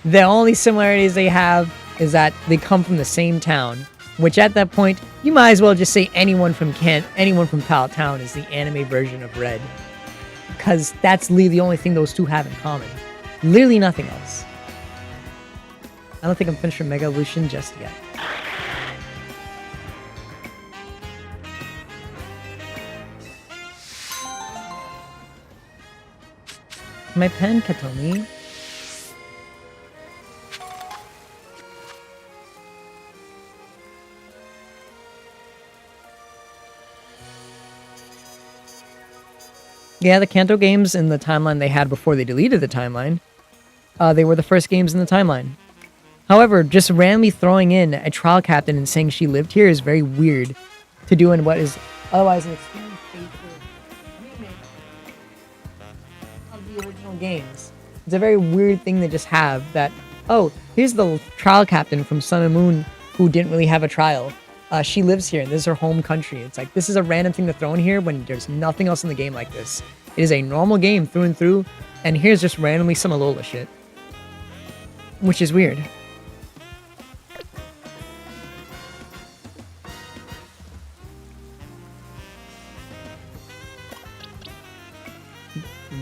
The only similarities they have is that they come from the same town, which at that point you might as well just say anyone from Pallet Town is the anime version of Red, because that's literally the only thing those two have in common. Literally nothing else. I don't think I'm finished with Mega Evolution just yet. My pen, Katomi. Yeah, the Kanto games in the timeline they had before they deleted the timeline, they were the first games in the timeline. However, just randomly throwing in a trial captain and saying she lived here is very weird to do in what is otherwise an extremely faithful remake of the original games. It's a very weird thing to just have that, oh, here's the trial captain from Sun and Moon who didn't really have a trial. She lives here and this is her home country. It's like, this is a random thing to throw in here when there's nothing else in the game like this. It is a normal game through and through, and here's just randomly some Alola shit. Which is weird.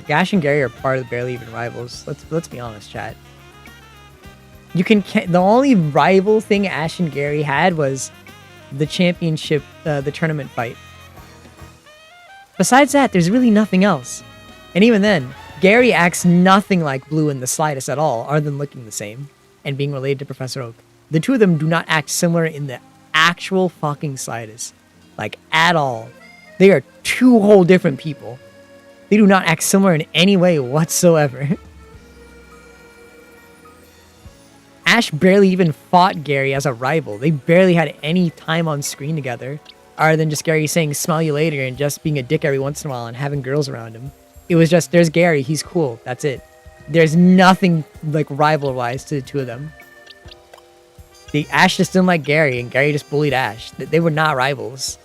Ash and Gary are part of the Barely Even Rivals. Let's be honest, chat. The only rival thing Ash and Gary had was the championship, the tournament fight. Besides that, there's really nothing else. And even then, Gary acts nothing like Blue in the slightest at all, other than looking the same and being related to Professor Oak. The two of them do not act similar in the actual fucking slightest. Like, at all. They are two whole different people. They do not act similar in any way whatsoever. Ash barely even fought Gary as a rival. They barely had any time on screen together, other than just Gary saying "smell you later" and just being a dick every once in a while and having girls around him. It was just, there's Gary, he's cool, that's it. There's nothing like rival-wise to the two of them. Ash just didn't like Gary, and Gary just bullied Ash. They were not rivals.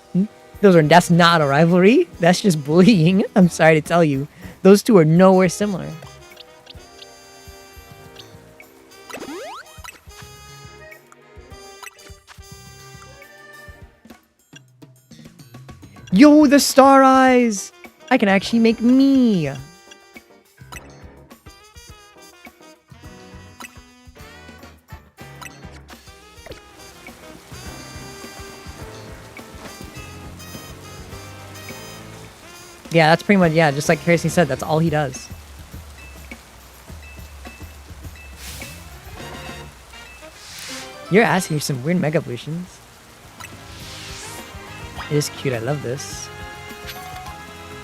That's not a rivalry. That's just bullying. I'm sorry to tell you. Those two are nowhere similar. Yo, the star eyes! I can actually make me! Yeah, that's pretty much, yeah, just like Kerosene said, that's all he does. You're asking for some weird Mega Evolutions. It is cute, I love this.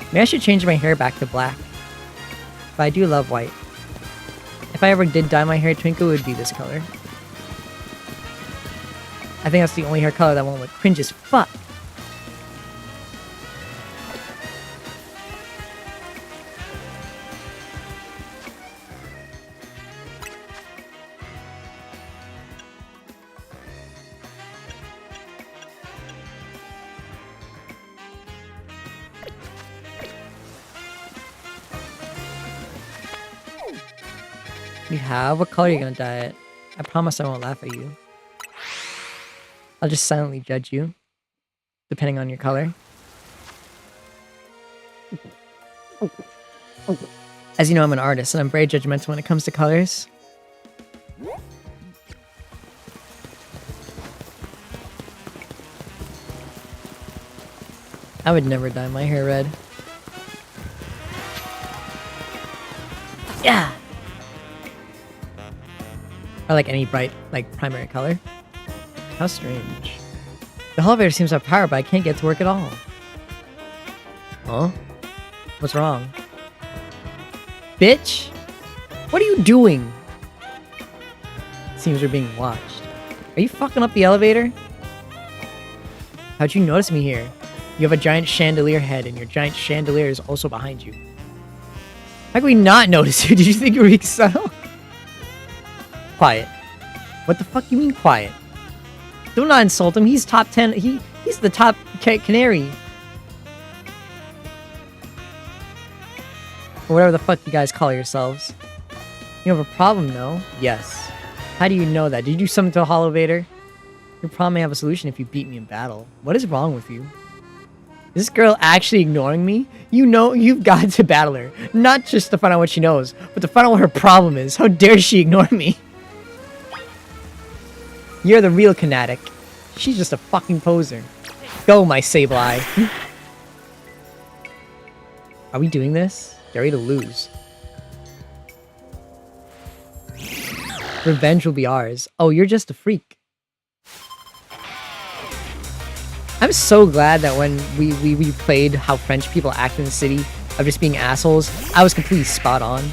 Maybe I should change my hair back to black. But I do love white. If I ever did dye my hair Twinkle, it would be this color. I think that's the only hair color that won't look cringe as fuck. You have? What color are you gonna dye it? I promise I won't laugh at you. I'll just silently judge you, depending on your color. As you know, I'm an artist, and I'm very judgmental when it comes to colors. I would never dye my hair red. Yeah! Or like any bright, like, primary color. How strange. The elevator seems to have power, but I can't get to work at all. Huh? What's wrong? Bitch? What are you doing? Seems we're being watched. Are you fucking up the elevator? How'd you notice me here? You have a giant chandelier head, and your giant chandelier is also behind you. How can we not notice you? Did you think you were being subtle? Quiet. What the fuck you mean quiet? Do not insult him. He's top 10. He's the top canary. Or whatever the fuck you guys call yourselves. You have a problem, though? Yes. How do you know that? Did you do something to a Holovator? Your problem may have a solution if you beat me in battle. What is wrong with you? Is this girl actually ignoring me? You know you've got to battle her. Not just to find out what she knows, but to find out what her problem is. How dare she ignore me? You're the real Kinetic. She's just a fucking poser. Go, my Sableye. Are we doing this? Get ready to lose. Revenge will be ours. Oh, you're just a freak. I'm so glad that when we played how French people act in the city of just being assholes, I was completely spot on.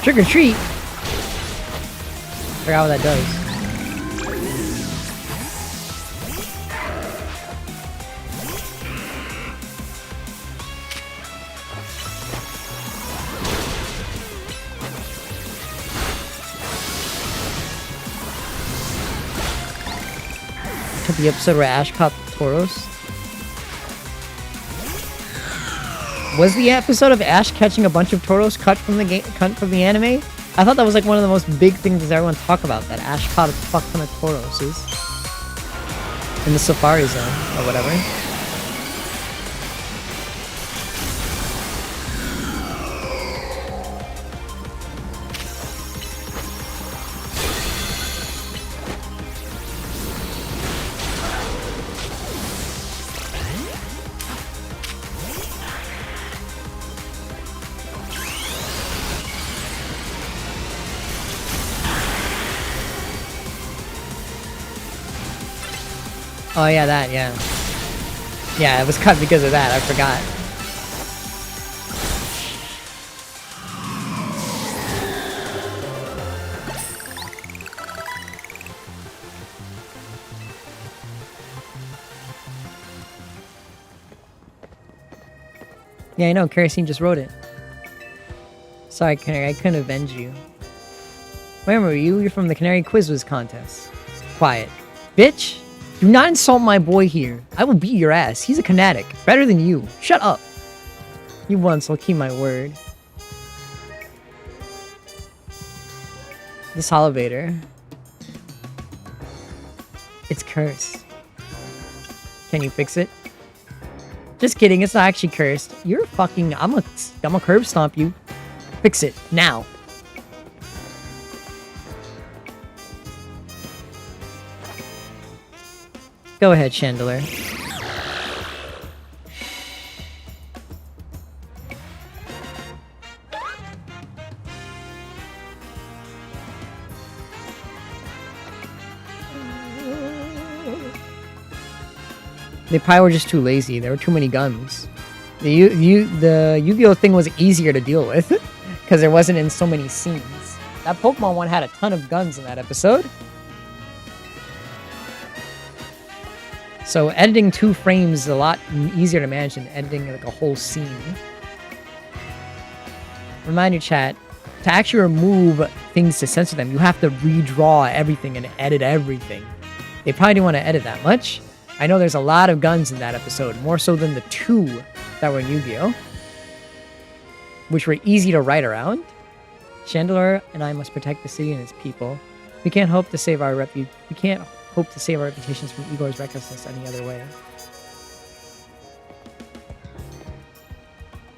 Trick or treat? Forgot what that does. The episode where Ash caught Tauros? Was the episode of Ash catching a bunch of Tauros cut from the game, cut from the anime? I thought that was like one of the most big things that everyone talk about, that Ash caught a fuck ton of Tauroses in the Safari Zone or whatever. Oh yeah, that, yeah. Yeah, it was cut because of that, I forgot. Yeah, I know. Kerosene just wrote it. Sorry, Canary. I couldn't avenge you. Where were you? You're from the Canary Quiz Whiz contest. Quiet. Bitch! Do not insult my boy here. I will beat your ass. He's a Kinetic. Better than you. Shut up. You once, I'll keep my word. This elevator. It's cursed. Can you fix it? Just kidding, it's not actually cursed. You're fucking... I'm a curb stomp you. Fix it. Now. Go ahead, Chandelier. They probably were just too lazy. There were too many guns. The Yu-Gi-Oh thing was easier to deal with because there wasn't in so many scenes. That Pokemon one had a ton of guns in that episode. So editing 2 frames is a lot easier to manage than editing like a whole scene. Reminder chat, to actually remove things to censor them, you have to redraw everything and edit everything. They probably didn't want to edit that much. I know there's a lot of guns in that episode, more so than the 2 that were in Yu-Gi-Oh! Which were easy to write around. Chandelier and I must protect the city and its people. We can't hope to save our reputations from Igor's recklessness any other way.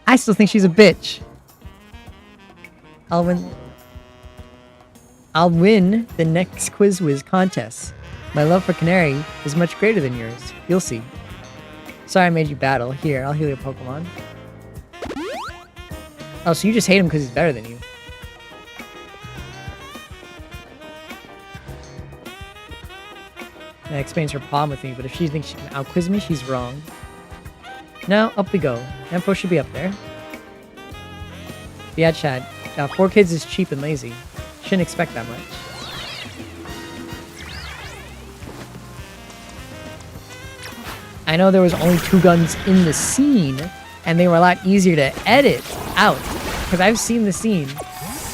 I still think she's a bitch. I'll win the next Quiz Whiz contest. My love for Canary is much greater than yours. You'll see. Sorry I made you battle. Here, I'll heal your Pokemon. Oh, so you just hate him because he's better than you. That explains her problem with me, but if she thinks she can out-quiz me, she's wrong. Now, up we go. Info should be up there. Yeah, Chad. 4 kids is cheap and lazy. Shouldn't expect that much. I know there was only 2 guns in the scene, and they were a lot easier to edit out. Because I've seen the scene,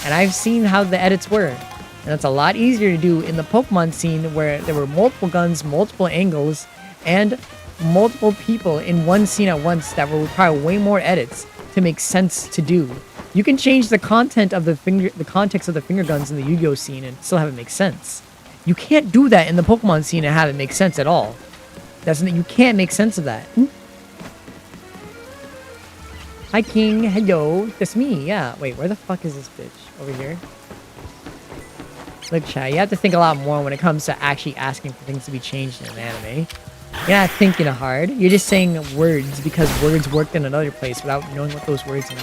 and I've seen how the edits were. And it's a lot easier to do in the Pokemon scene where there were multiple guns, multiple angles, and multiple people in one scene at once that will require way more edits to make sense to do. You can change the content of the context of the finger guns in the Yu-Gi-Oh scene and still have it make sense. You can't do that in the Pokemon scene and have it make sense at all. You can't make sense of that. Hi, King. Hello. That's me. Yeah. Wait, where the fuck is this bitch? Over here? Look, chat, you have to think a lot more when it comes to actually asking for things to be changed in an anime. You're not thinking hard. You're just saying words because words worked in another place without knowing what those words mean.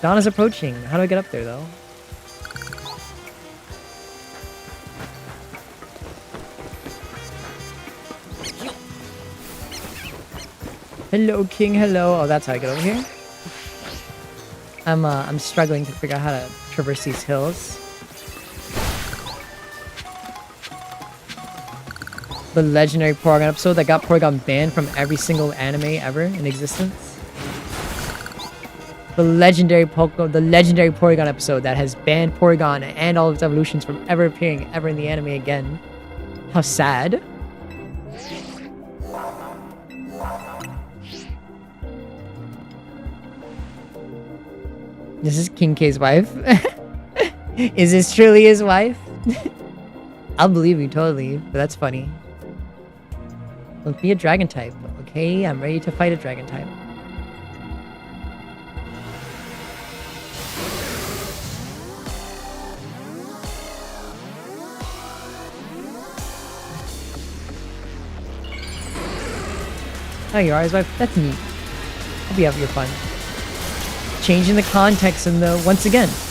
Dawn is approaching. How do I get up there, though? Hello, King. Hello. Oh, that's how I get over here. I'm struggling to figure out how to traverse these hills. The legendary Porygon episode that got Porygon banned from every single anime ever in existence. The legendary Porygon episode that has banned Porygon and all of its evolutions from ever appearing ever in the anime again. How sad. This is King K's wife. Is this truly his wife? I'll believe you totally, but that's funny. Look, be a dragon type. Okay, I'm ready to fight a dragon type. Oh, you are his wife? That's neat. I'll be out for your fun. Changing the context in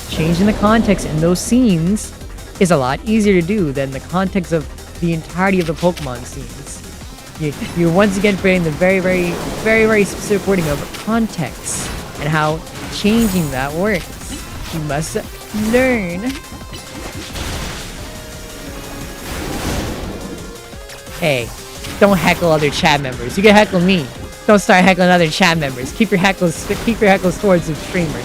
changing the context in those scenes is a lot easier to do than the context of the entirety of the Pokemon scenes. You're once again creating the very, very, very, very specific wording of context and how changing that works. You must learn. Hey, don't heckle other chat members. You can heckle me. Don't start heckling other chat members. Keep your heckles towards the streamer. I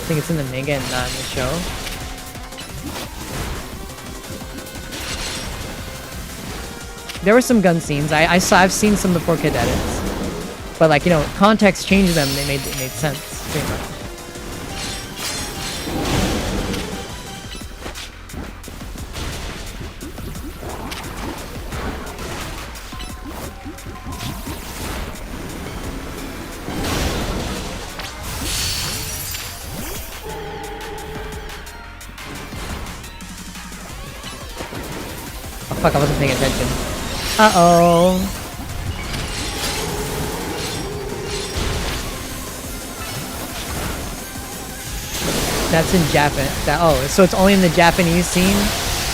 think it's in the manga and not in the show. There were some gun scenes. I've seen some before Kid edits, but like, you know, context changed them. It made sense. Pretty much. Oh fuck! I wasn't paying attention. Uh-oh. That's in Japan. So it's only in the Japanese scene?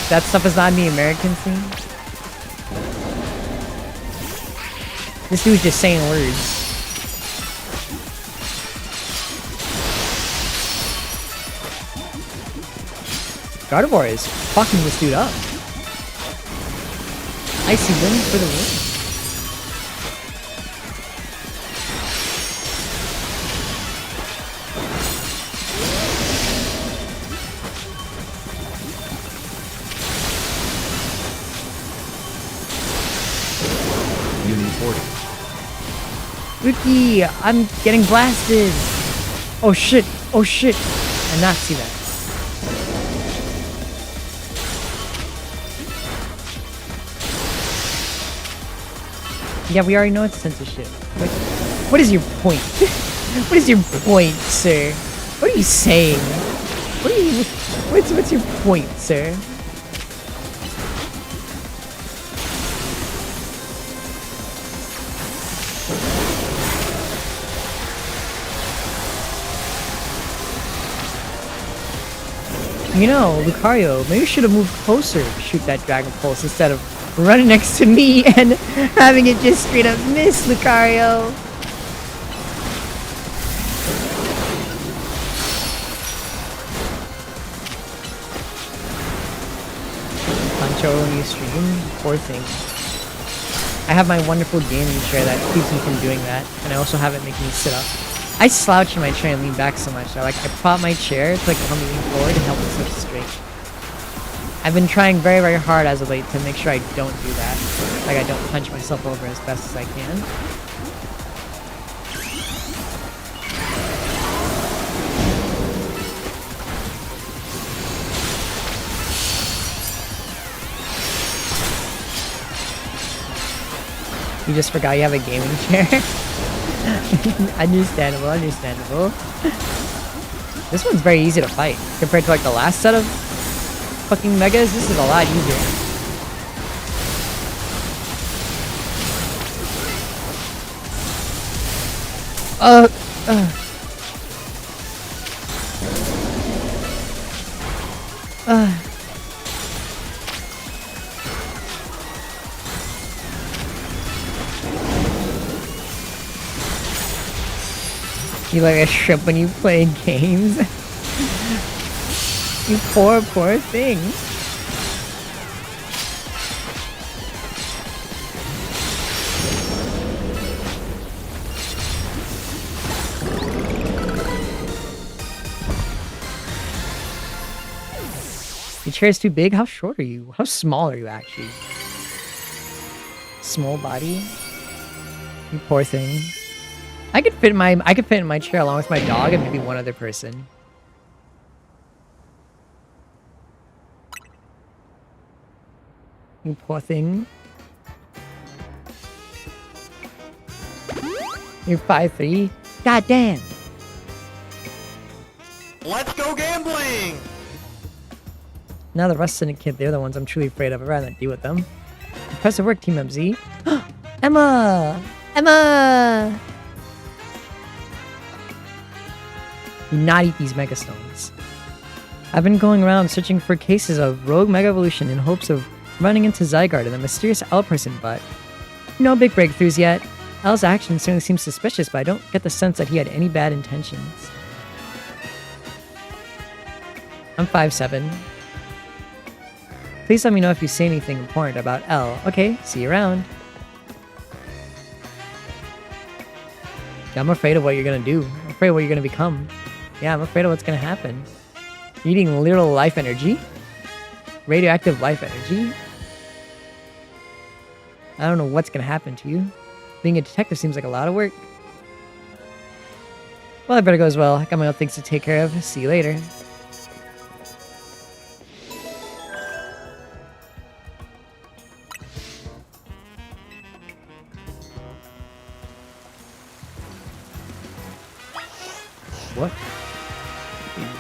That stuff is not in the American scene? This dude's just saying words. Gardevoir is fucking this dude up. Icy wind for the win.
Uni 40.
Rookie, I'm getting blasted. Oh shit. Oh shit. I did not see that. Yeah, we already know it's censorship. What is your point? What is your point, sir? What are you saying? What's your point, sir? You know, Lucario, maybe you should have moved closer to shoot that Dragon Pulse instead of running next to me and having it just straight up miss, Lucario. Pancho, when you stream, poor thing. I have my wonderful gaming chair that keeps me from doing that, and I also have it making me sit up. I slouch in my chair and lean back so much. I prop my chair to like help me lean forward and help me sit straight. I've been trying very, very hard as of late to make sure I don't do that. Like I don't punch myself over as best as I can. You just forgot you have a gaming chair? Understandable, understandable. This one's very easy to fight. Compared to like the last set of fucking megas, this is a lot easier. You like a shrimp when you play games? You poor, poor thing. Your chair's too big? How short are you? How small are you actually? Small body? You poor thing. I could fit in my chair along with my dog and maybe one other person. You poor thing. You're 5'3". God damn.
Let's go gambling!
Now the rest of the kid, they're the ones I'm truly afraid of. I'd rather not deal with them. Impressive work, Team MZ. Emma! Emma! Do not eat these Mega Stones. I've been going around searching for cases of rogue Mega Evolution in hopes of running into Zygarde and the mysterious L person, but no big breakthroughs yet. L's action certainly seems suspicious, but I don't get the sense that he had any bad intentions. I'm 5'7". Please let me know if you say anything important about L. Okay, see you around. Yeah, I'm afraid of what you're gonna do. I'm afraid of what you're gonna become. Yeah, I'm afraid of what's gonna happen. You're eating literal life energy? Radioactive life energy? I don't know what's gonna happen to you. Being a detective seems like a lot of work. Well, I better go as well. I got my own things to take care of. See you later. What?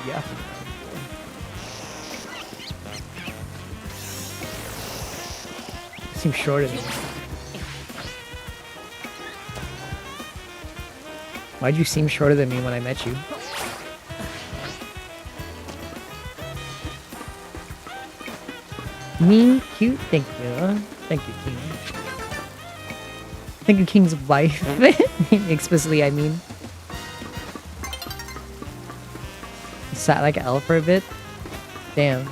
Yeah. Seems shorter than me. Why'd you seem shorter than me when I met you? Me? Cute? Thank you. Thank you, King. Thank you, King's wife. Explicitly, I mean. He sat like an L for a bit. Damn.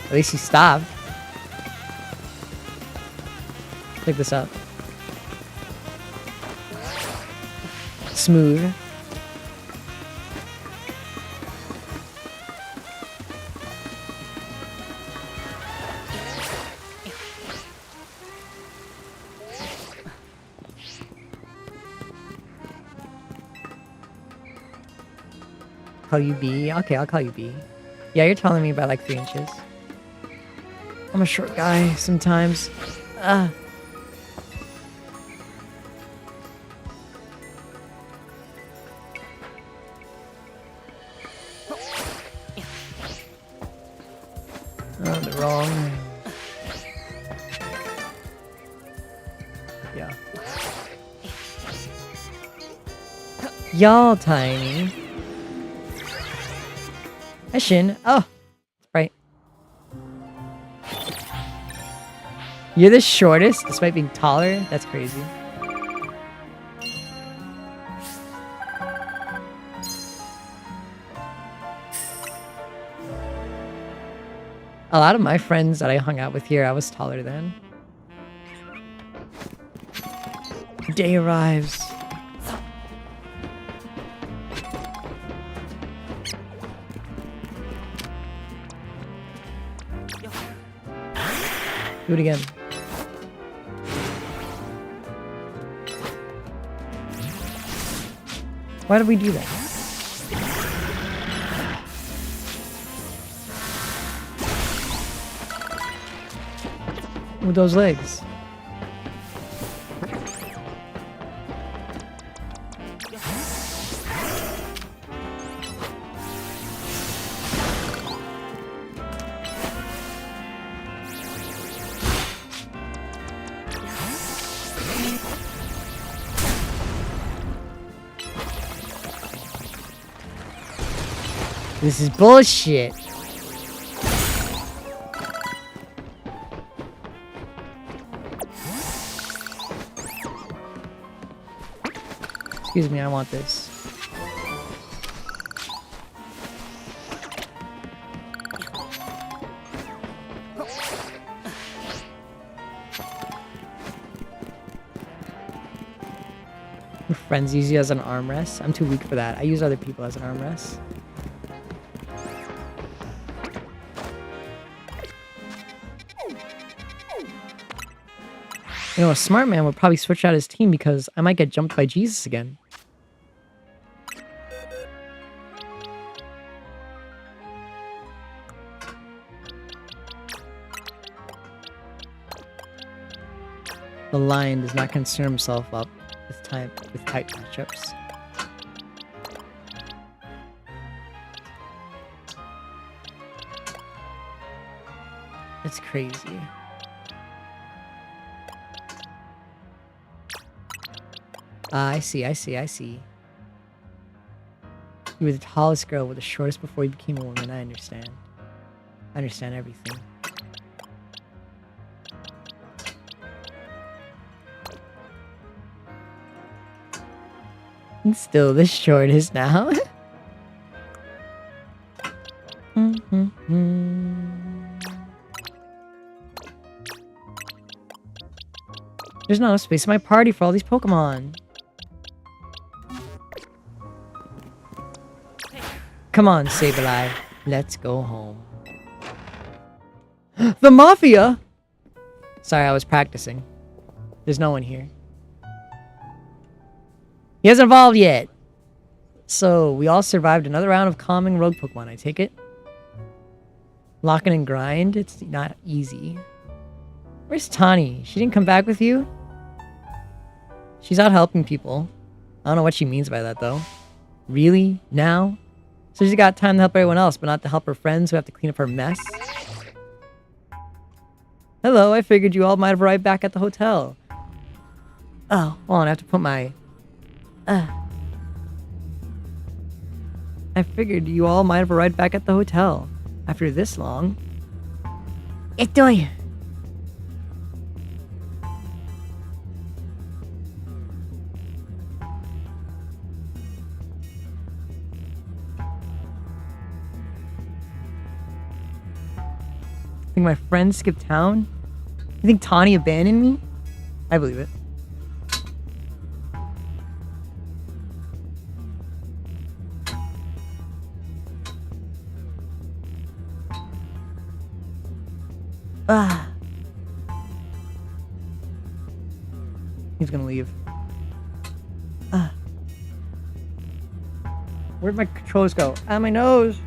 At least he stopped. Pick this up. Smooth. Call you B? Okay, I'll call you B. Yeah, you're taller than me by like 3 inches. I'm a short guy sometimes. Oh, they're wrong. Yeah. Y'all tiny. Hi, Shin. Oh, right. You're the shortest, despite being taller? That's crazy. A lot of my friends that I hung out with here, I was taller than. Day arrives. Do it again. Why did we do that? With those legs. This is bullshit. Excuse me, I want this. Friends use you as an armrest. I'm too weak for that. I use other people as an armrest. You know, a smart man would probably switch out his team because I might get jumped by Jesus again. The Lion does not concern himself up with tight matchups. It's crazy. I see. You were the tallest girl with the shortest before you became a woman. I understand. I understand everything. And still the shortest now. There's not enough space in my party for all these Pokemon. Come on, Sableye. Let's go home. The Mafia! Sorry, I was practicing. There's no one here. He hasn't evolved yet. So, we all survived another round of calming rogue Pokemon, I take it. Locking and grind? It's not easy. Where's Tani? She didn't come back with you? She's out helping people. I don't know what she means by that, though. Really? Now? So she's got time to help everyone else, but not to help her friends who have to clean up her mess? Hello, I figured you all might have arrived back at the hotel. Oh, hold on, I have to put my... I figured you all might have arrived back at the hotel. After this long. Itoy! Think my friends skipped town? You think Tani abandoned me? I believe it. He's gonna leave. Where'd my controllers go? My nose!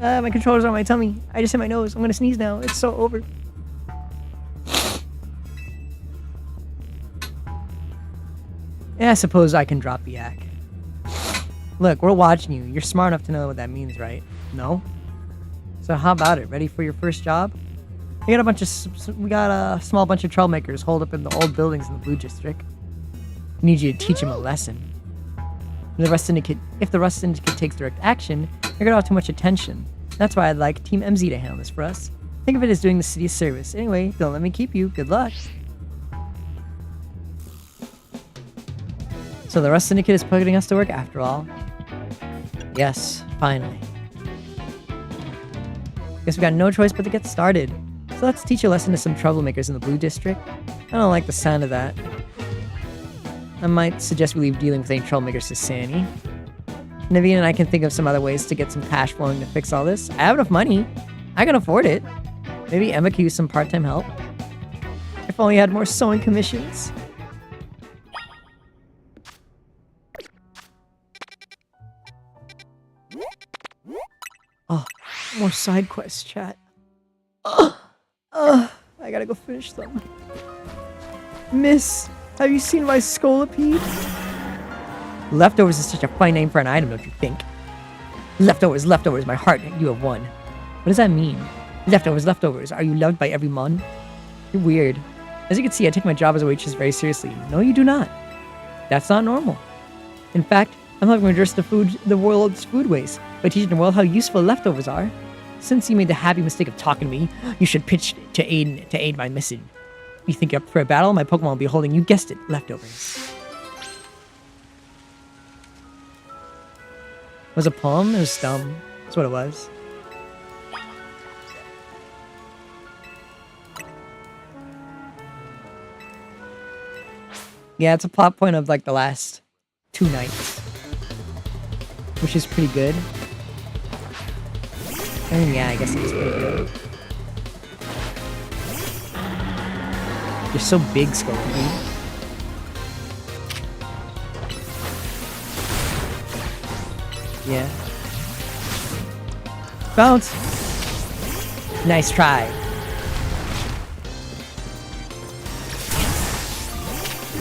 My controller's on my tummy. I just hit my nose. I'm gonna sneeze now. It's so over. Yeah, I suppose I can drop the yak. Look, we're watching you. You're smart enough to know what that means, right? No? So how about it? Ready for your first job? We got a small bunch of troublemakers holed up in the old buildings in the Blue District. We need you to teach them a lesson. If the Rust Syndicate takes direct action, you're gonna have too much attention. That's why I'd like Team MZ to handle this for us. Think of it as doing the city a service. Anyway, don't let me keep you. Good luck. So the Rust Syndicate is putting us to work after all. Yes, finally. Guess we got no choice but to get started. So let's teach a lesson to some troublemakers in the Blue District. I don't like the sound of that. I might suggest we leave dealing with any troublemakers to Sandy. Naveen and I can think of some other ways to get some cash flowing to fix all this. I have enough money. I can afford it. Maybe Emma could use some part-time help. If only I had more sewing commissions. Oh, more side quests, chat. I gotta go finish them. Miss, have you seen my Scolipede? Leftovers is such a fine name for an item, don't you think? Leftovers, my heart, you have won. What does that mean? Leftovers, are you loved by everyone? You're weird. As you can see, I take my job as a waitress very seriously. No, you do not. That's not normal. In fact, I'm helping redress the world's food waste by teaching the world how useful leftovers are. Since you made the happy mistake of talking to me, you should pitch to aid my mission. You think you're up for a battle? My Pokemon will be holding, you guessed it, leftovers. It was a poem? It was dumb. That's what it was. Yeah, it's a plot point of like the last 2 nights. Which is pretty good. I mean, yeah, I guess it was pretty good. You're so big, Scorpion. Yeah. Bounce! Nice try.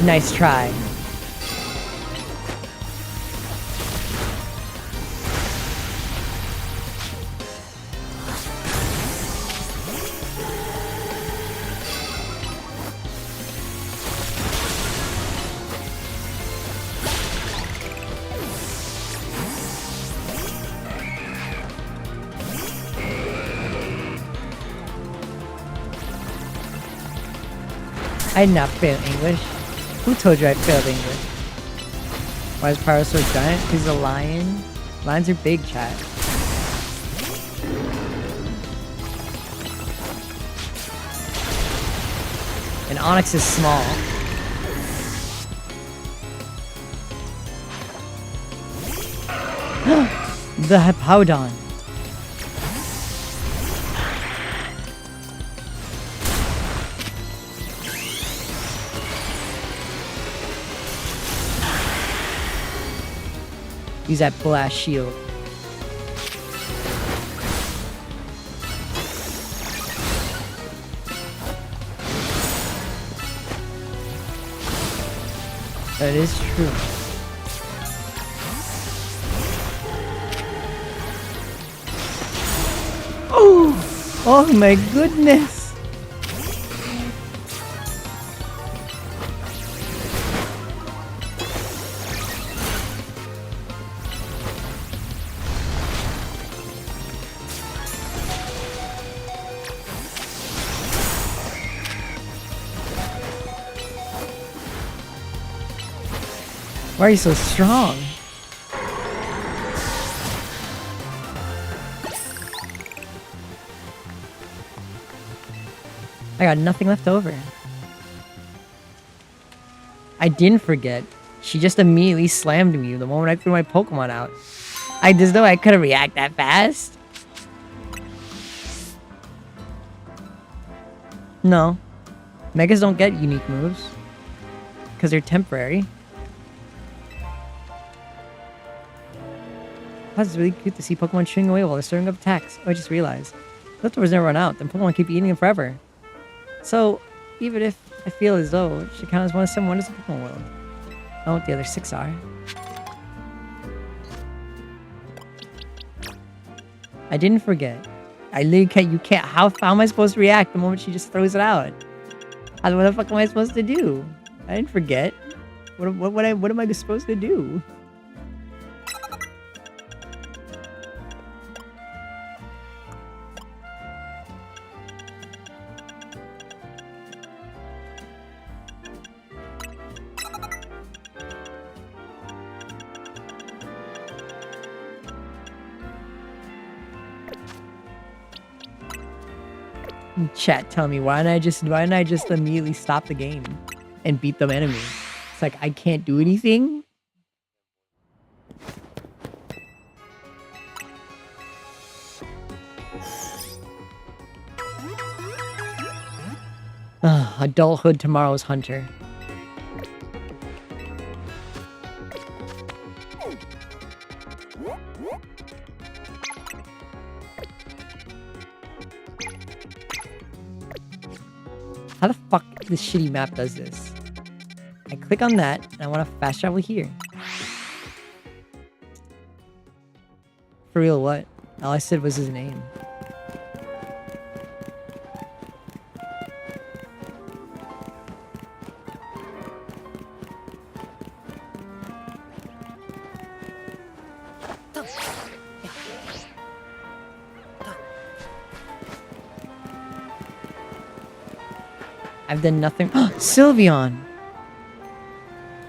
Nice try. I did not fail English. Who told you I failed English? Why is Pyro so giant? He's a lion. Lions are big, chat. And Onyx is small. The Hippowdon. Use that blast shield. That is true. Oh my goodness. Why are you so strong? I got nothing left over. I didn't forget. She just immediately slammed me the moment I threw my Pokemon out. I just know I couldn't react that fast. No. Megas don't get unique moves. Because they're temporary. Plus, it's really cute to see Pokemon chewing away while they're stirring up attacks. Oh, I just realized. Leftovers never run out, then Pokemon keep eating them forever. So, even if I feel as though she counts as one of 7 wonders of the Pokemon world, I don't know what the other 6 are. I didn't forget. I literally can't, you can't, how am I supposed to react the moment she just throws it out? What the fuck am I supposed to do? I didn't forget. What am I supposed to do? Chat, tell me, why didn't I just immediately stop the game and beat the enemy? It's like I can't do anything. Adulthood tomorrow's hunter. How the fuck this shitty map does this? I click on that, and I want to fast travel here. For real, what? All I said was his name. I've done nothing. Sylveon!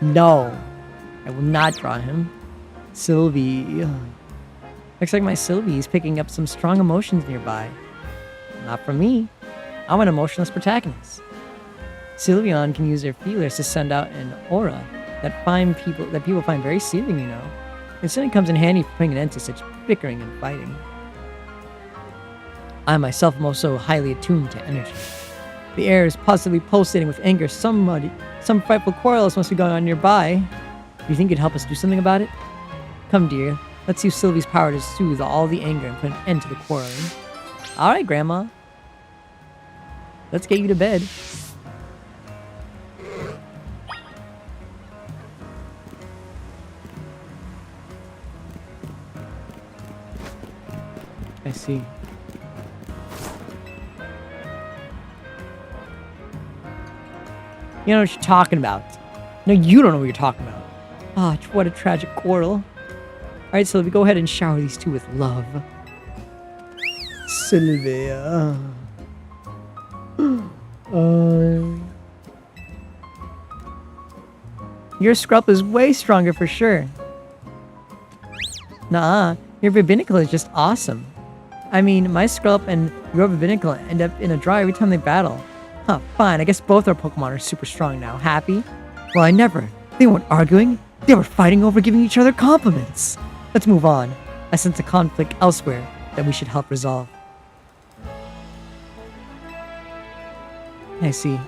No. I will not draw him. Sylvie. Looks like my Sylvie is picking up some strong emotions nearby. Not from me. I'm an emotionless protagonist. Sylveon can use their feelers to send out an aura that people find very soothing, you know. It certainly comes in handy for putting an end to such bickering and fighting. I myself am also highly attuned to energy. The air is positively pulsating with anger. Some frightful quarrels must be going on nearby. Do you think you'd help us do something about it? Come, dear. Let's use Sylvie's power to soothe all the anger and put an end to the quarreling. Alright, Grandma. Let's get you to bed. I see. You know what you're talking about. No, you don't know what you're talking about. Ah, oh, what a tragic quarrel. Alright, Sylvie, go ahead and shower these two with love. Sylvia. Your Scrub is way stronger for sure. Nah, your Vibinicle is just awesome. I mean, my Scrub and your Vibinicle end up in a draw every time they battle. Huh, fine, I guess both our Pokemon are super strong now. Happy? Well, I never. They weren't arguing. They were fighting over giving each other compliments. Let's move on. I sense a conflict elsewhere that we should help resolve. I see.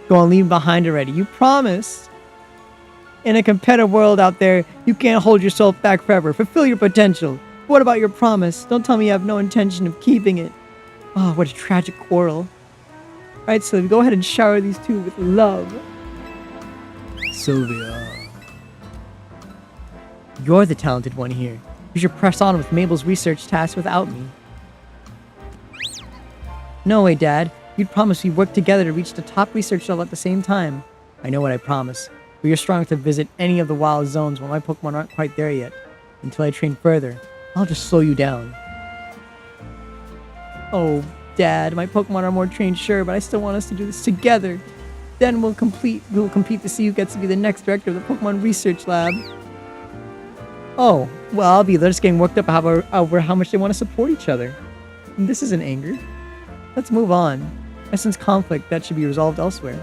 Go on, leave behind already. You promised. In a competitive world out there, you can't hold yourself back forever. Fulfill your potential. What about your promise? Don't tell me you have no intention of keeping it. Oh, what a tragic quarrel. Alright, Sylvia, go ahead and shower these two with love. Sylvia. You're the talented one here. You should press on with Mabel's research task without me. No way, Dad. You'd promised we'd work together to reach the top research level at the same time. I know what I promised. But you're strong to visit any of the wild zones while my Pokemon aren't quite there yet. Until I train further, I'll just slow you down. Oh, Dad, my Pokemon are more trained, sure, but I still want us to do this together. Then we'll compete to see who gets to be the next director of the Pokemon Research Lab. Oh, well, I'll be just getting worked up over how much they want to support each other. This isn't anger. Let's move on. I sense conflict that should be resolved elsewhere.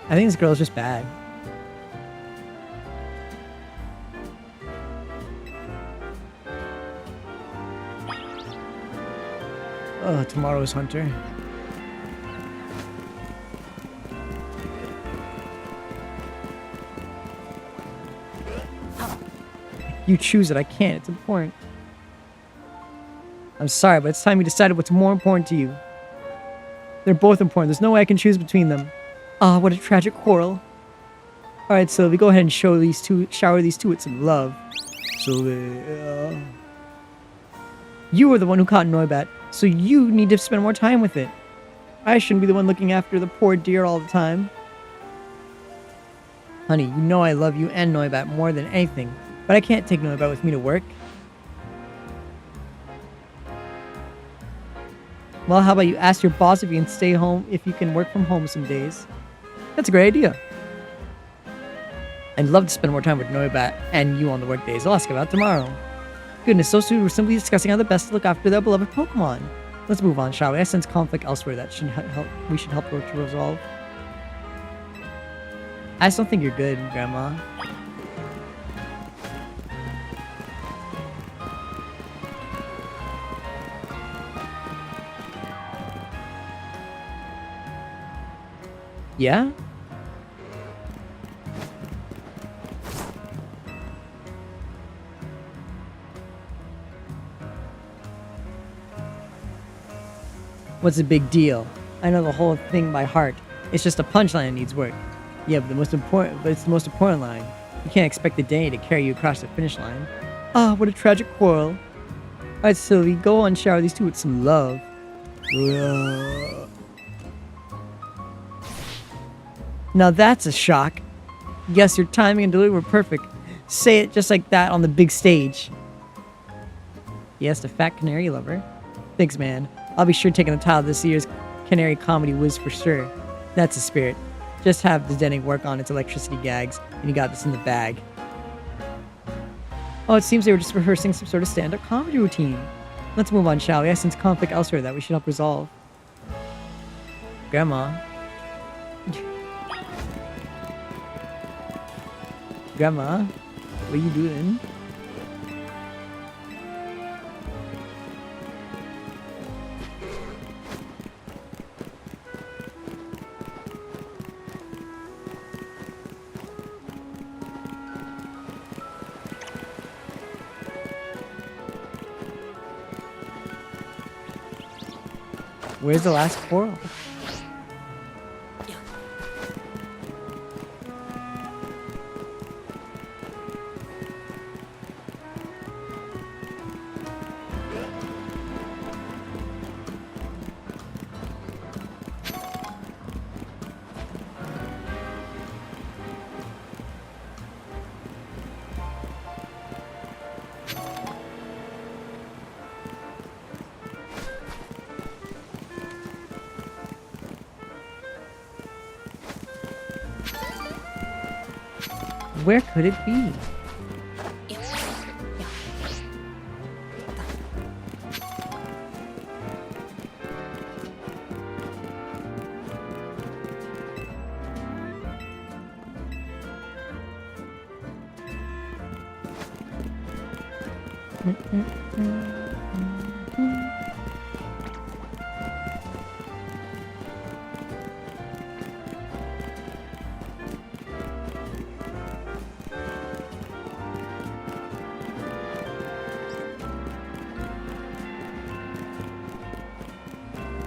I think this girl is just bad. Oh, tomorrow's Hunter. You choose it. I can't. It's important. I'm sorry, but it's time you decided what's more important to you. They're both important. There's no way I can choose between them. Ah, what a tragic quarrel. Alright, Sylvie, go ahead and shower these two with some love. Sylvie, You were the one who caught Noibat, so you need to spend more time with it. I shouldn't be the one looking after the poor deer all the time. Honey, you know I love you and Noibat more than anything, but I can't take Noibat with me to work. Well, how about you ask your boss if you can stay home, if you can work from home some days? That's a great idea. I'd love to spend more time with Noibat and you on the work days. I'll ask about tomorrow. Goodness, so soon we're simply discussing how the best to look after their beloved Pokemon. Let's move on, shall we? I sense conflict elsewhere that we should help work to resolve. I just don't think you're good, Grandma. Yeah? What's the big deal? I know the whole thing by heart. It's just a punchline that needs work. Yeah, but it's the most important line. You can't expect the day to carry you across the finish line. Ah, what a tragic quarrel. Alright, Sylvie, go on, shower these two with some love. Now that's a shock. Yes, your timing and delivery were perfect. Say it just like that on the big stage. Yes, the fat canary lover. Thanks, man. I'll be sure taking the title of this year's Canary Comedy Whiz for sure. That's the spirit. Just have the Denning work on its electricity gags, and you got this in the bag. Oh, it seems they were just rehearsing some sort of stand-up comedy routine. Let's move on, shall we? I sense conflict elsewhere that we should help resolve. Grandma. Grandma, what are you doing? Where's the last quarrel? Where could it be?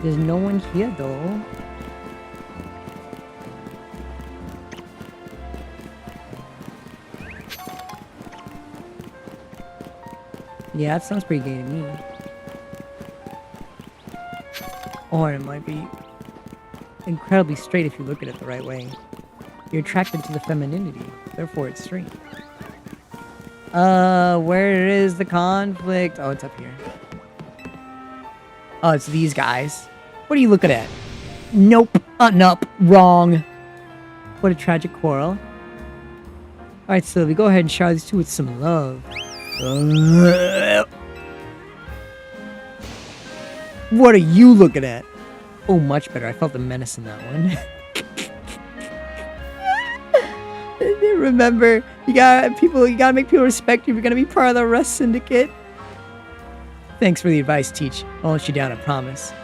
There's no one here though. Yeah, that sounds pretty gay to me. Or it might be incredibly straight if you look at it the right way. You're attracted to the femininity, therefore it's straight. Where is the conflict? Oh, it's up here. Oh, it's these guys. What are you looking at? Nope. Nope. Wrong. What a tragic quarrel. Alright, Sylvie, go ahead and shower these two with some love. What are you looking at? Oh, much better. I felt the menace in that one. Remember, you gotta make people respect you if you're gonna be part of the Rust Syndicate. Thanks for the advice, Teach. I won't let you down, I promise.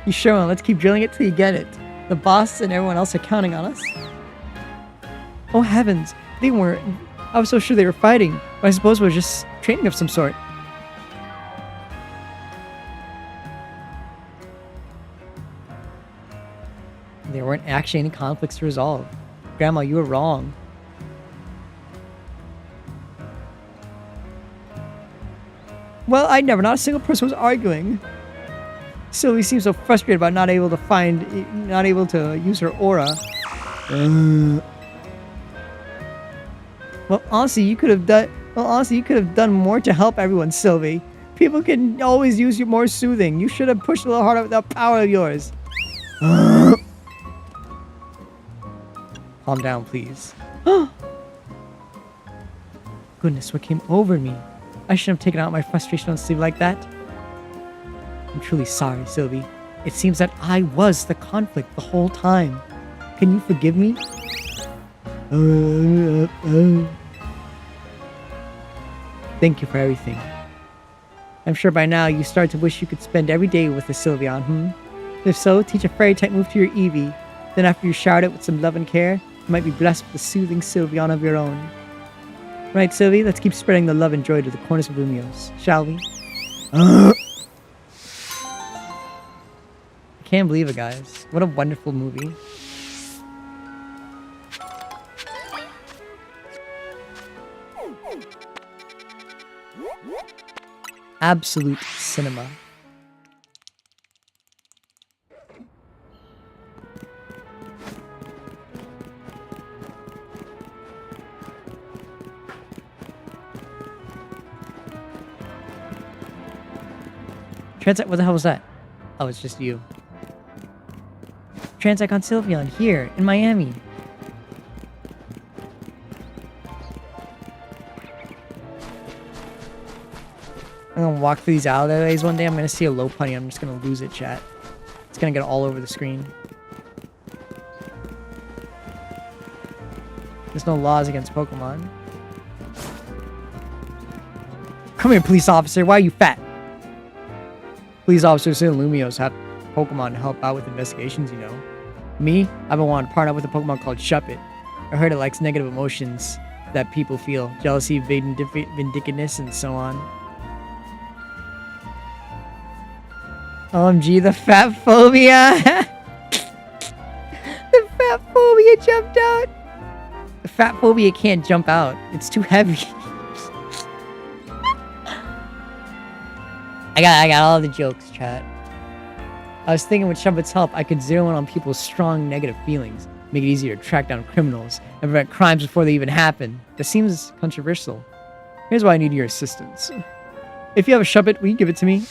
You sure will. Let's keep drilling it till you get it. The boss and everyone else are counting on us. Oh heavens, they weren't. I was so sure they were fighting, but I suppose we're just training of some sort. There weren't actually any conflicts to resolve. Grandma, you were wrong. Well, I never. Not a single person was arguing. Sylvie seems so frustrated about not able to use her aura. Well, honestly, you could have done more to help everyone, Sylvie. People can always use you more soothing. You should have pushed a little harder with that power of yours. Calm down, please. Goodness, what came over me? I shouldn't have taken out my frustration on Sylvie like that. I'm truly sorry, Sylvie. It seems that I was the conflict the whole time. Can you forgive me? Thank you for everything. I'm sure by now you start to wish you could spend every day with the Sylveon, If so, teach a fairy type move to your Eevee. Then after you showered it with some love and care, you might be blessed with a soothing Sylveon of your own. Right, Sylvie? Let's keep spreading the love and joy to the corners of Lumiose, shall we? I can't believe it, guys. What a wonderful movie. Absolute cinema. Transect, what the hell was that? Oh, it's just you. Transect on Sylveon, here, in Miami. I'm gonna walk through these alleyways one day. I'm gonna see a Lopunny. I'm just gonna lose it, chat. It's gonna get all over the screen. There's no laws against Pokemon. Come here, police officer. Why are you fat? Police officers in Lumiose have Pokemon to help out with investigations, you know. Me? I've been wanting to partner with a Pokemon called Shuppet. I heard it likes negative emotions that people feel. Jealousy, vindictiveness, and so on. OMG, the fat phobia! The fat phobia jumped out! The fat phobia can't jump out. It's too heavy. I got all the jokes, chat. I was thinking with Shuppet's help, I could zero in on people's strong negative feelings, make it easier to track down criminals, and prevent crimes before they even happen. That seems controversial. Here's why I need your assistance. If you have a Shuppet, will you give it to me?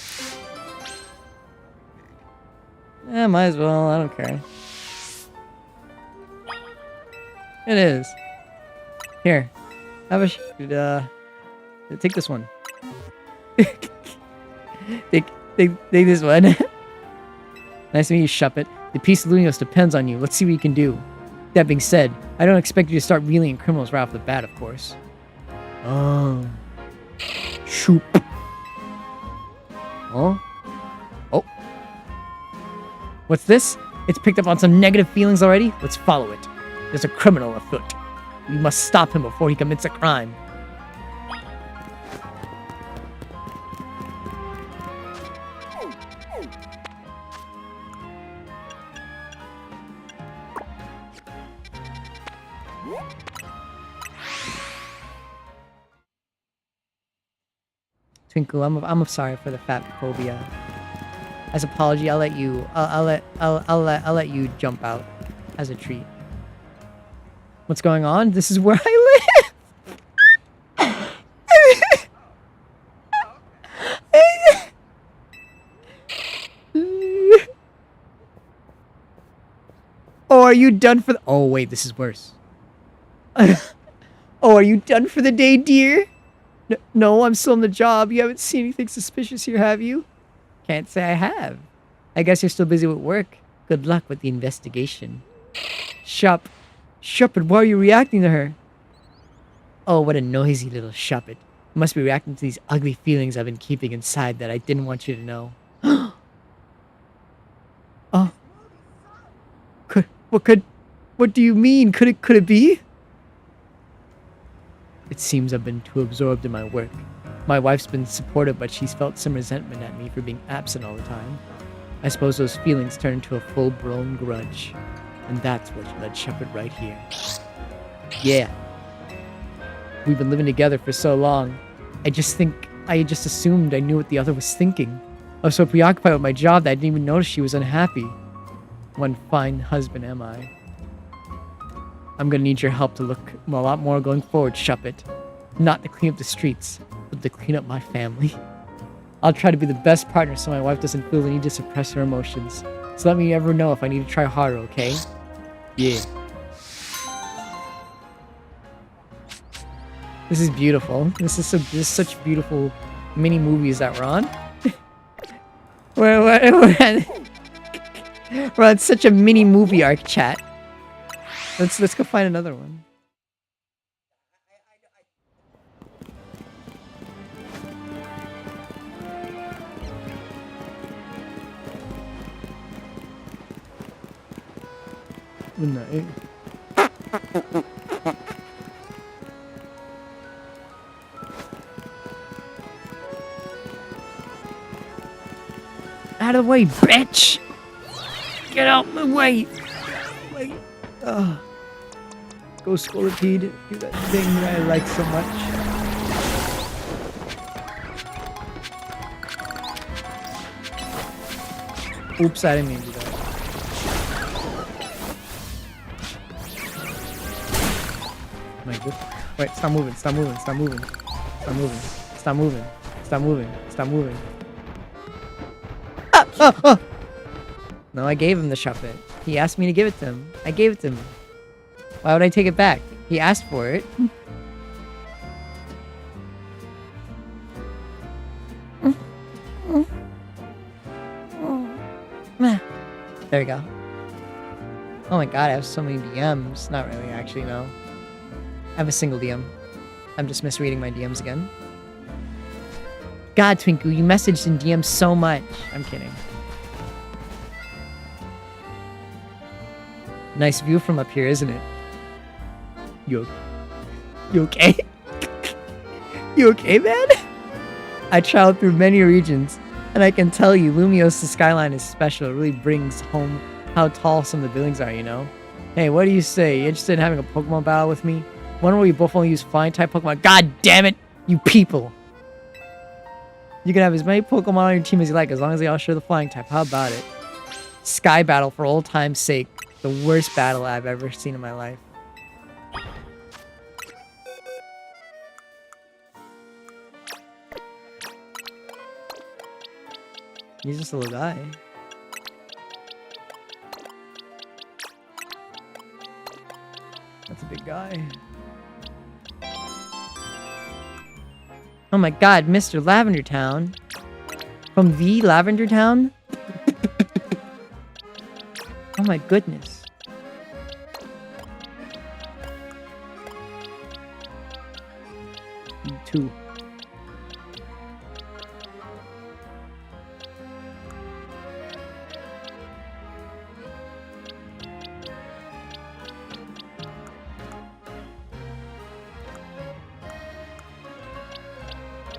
Eh, might as well. I don't care. It is. Here. Have a take this one. take this one. Nice to meet you, Shuppet. The peace of Lumios depends on you. Let's see what you can do. That being said, I don't expect you to start reeling in criminals right off the bat, of course. Oh. Shoop. Oh. Oh. What's this? It's picked up on some negative feelings already? Let's follow it. There's a criminal afoot. We must stop him before he commits a crime. Twinkle, I'm sorry for the fat phobia. As apology, I'll let you I'll let you jump out as a treat. What's going on? This is where I live. Oh, are you done for the— oh wait, this is worse. Oh, are you done for the day, dear? No, I'm still on the job. You haven't seen anything suspicious here, have you? Can't say I have. I guess you're still busy with work. Good luck with the investigation. Shuppet, why are you reacting to her? Oh, what a noisy little Shuppet. Must be reacting to these ugly feelings I've been keeping inside that I didn't want you to know. Oh. What do you mean? Could it be? It seems I've been too absorbed in my work. My wife's been supportive, but she's felt some resentment at me for being absent all the time. I suppose those feelings turned into a full-blown grudge. And that's what led Shuppet right here. Yeah. We've been living together for so long. I just assumed I knew what the other was thinking. I was so preoccupied with my job that I didn't even notice she was unhappy. One fine husband am I. I'm gonna need your help to look a lot more going forward, Shuppet. Not to clean up the streets, but to clean up my family. I'll try to be the best partner so my wife doesn't feel the need to suppress her emotions. So let me ever know if I need to try harder, okay? Yeah. This is beautiful. This is such beautiful mini movies that we're on. we're on such a mini movie arc, chat. Let's go find another one. No. Out of the way, bitch! Get out my way! Wait. Go Scolipede, do that thing that I like so much. Oops, I didn't mean to do that. My God. Wait, stop moving, stop moving, stop moving. Stop moving, stop moving, stop moving, stop moving. Ah! No, I gave him the Shuppet. He asked me to give it to him. I gave it to him. Why would I take it back? He asked for it. There we go. Oh my god, I have so many DMs. Not really, actually, no. I have a single DM. I'm just misreading my DMs again. God, Twinkle, you messaged in DMs so much. I'm kidding. Nice view from up here, isn't it? You okay? You okay, man? I traveled through many regions, and I can tell you, Lumios' skyline is special. It really brings home how tall some of the buildings are, you know? Hey, what do you say? You interested in having a Pokemon battle with me? One where we both only use flying-type Pokemon? God damn it, you people! You can have as many Pokemon on your team as you like, as long as they all share the flying-type. How about it? Sky battle for old time's sake. The worst battle I've ever seen in my life. He's just a little guy. That's a big guy. Oh my god, Mr. Lavender Town. From the Lavender Town? Oh my goodness. You too.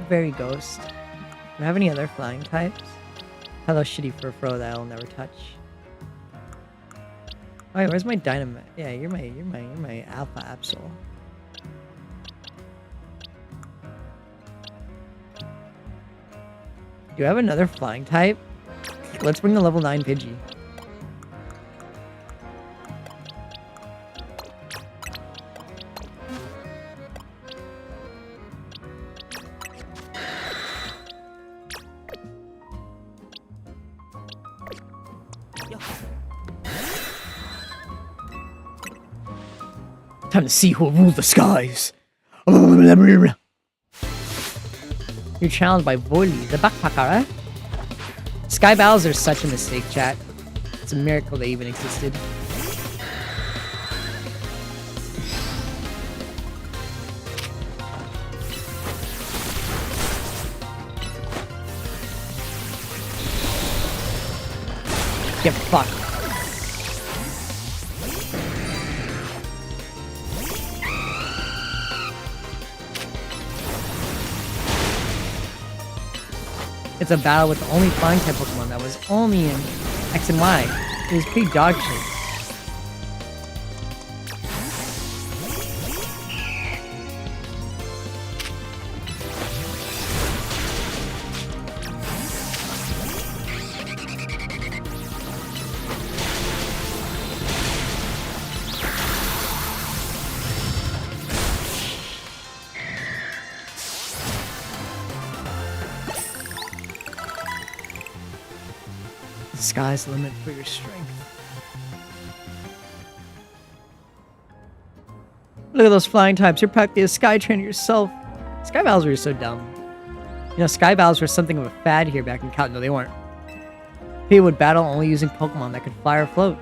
Very ghost. Do I have any other flying types? Hello, shitty furfro that I'll never touch. Oh, wait, where's my dynamite? Yeah, you're my alpha Absol. Do I have another flying type? Let's bring the level 9 Pidgey. Time to see who will rule the skies. You're challenged by Volley, the backpacker, eh? Sky battles are such a mistake, chat. It's a miracle they even existed. Get fucked. It's a battle with the only flying type Pokemon that was only in X and Y. It was pretty dog shit. The sky's the limit for your strength. Look at those flying types. You're practically a sky trainer yourself. Sky battles were so dumb. You know, sky battles were something of a fad here back in Cal. No, they weren't. People would battle only using Pokemon that could fly or float.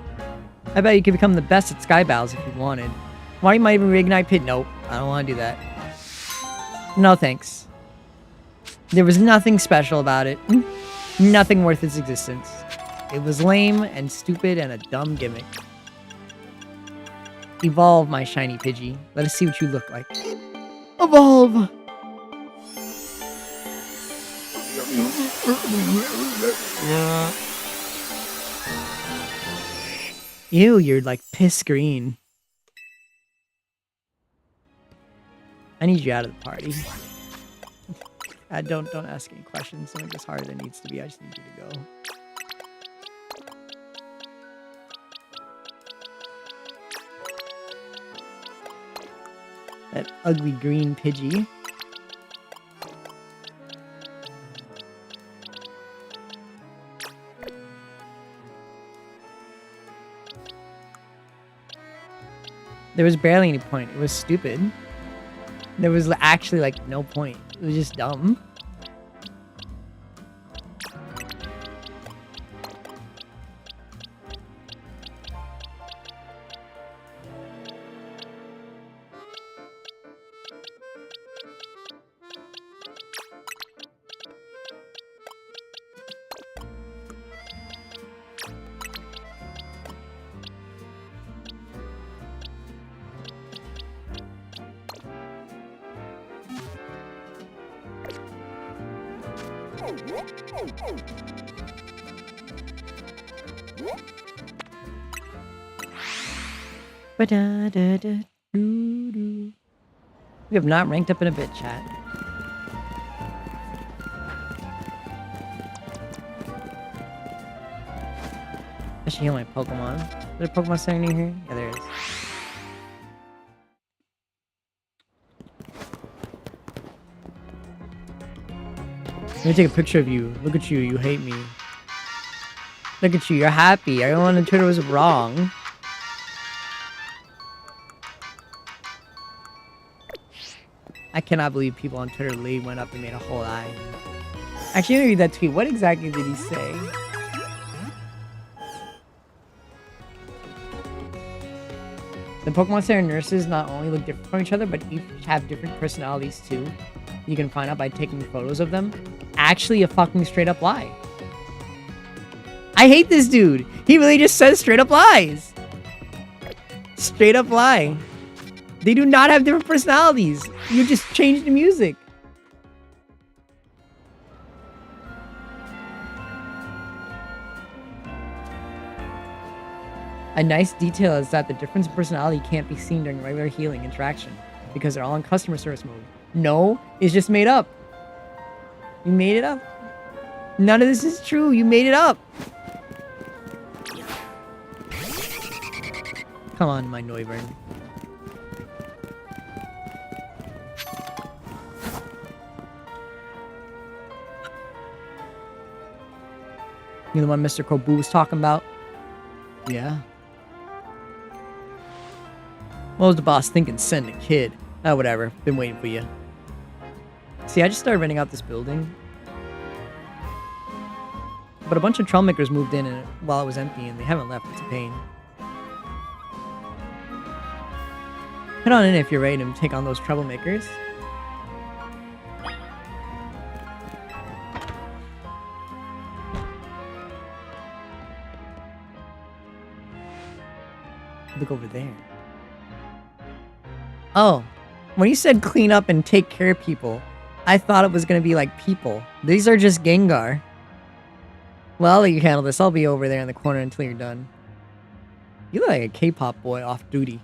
I bet you could become the best at sky battles if you wanted. Why you might even reignite Pit? Nope, I don't want to do that. No thanks. There was nothing special about it. Nothing worth its existence. It was lame and stupid and a dumb gimmick. Evolve, my shiny Pidgey. Let us see what you look like. Evolve! Ew, you're like piss green. I need you out of the party. Don't ask any questions. Don't make this harder than it needs to be. I just need you to go. That ugly green Pidgey. There was barely any point. It was stupid. There was actually like no point. It was just dumb. We have not ranked up in a bit, chat. I should heal my Pokemon. Is there a Pokemon Center near here? Yeah, there is. Let me take a picture of you. Look at you. You hate me. Look at you. You're happy. Everyone on Twitter was wrong. I cannot believe people on Twitter literally went up and made a whole eye. Actually, let me read that tweet. What exactly did he say? The Pokemon Center nurses not only look different from each other, but each have different personalities too. You can find out by taking photos of them. Actually, a fucking straight up lie. I hate this dude. He really just says straight up lies. Straight up lie. They do not have different personalities. You just changed the music. A nice detail is that the difference in personality can't be seen during regular healing interaction because they're all in customer service mode. No, it's just made up. You made it up. None of this is true. You made it up. Come on, my Noivern. You know the one Mr. Kobu was talking about? Yeah. What was the boss thinking? Send a kid. Oh, whatever. Been waiting for you. See, I just started renting out this building. But a bunch of troublemakers moved in while it was empty, and they haven't left. It's a pain. Head on in if you're ready to take on those troublemakers. Look over there. Oh, when you said clean up and take care of people, I thought it was going to be like people. These are just Gengar. Well, I'll let you handle this. I'll be over there in the corner until you're done. You look like a K-pop boy off duty.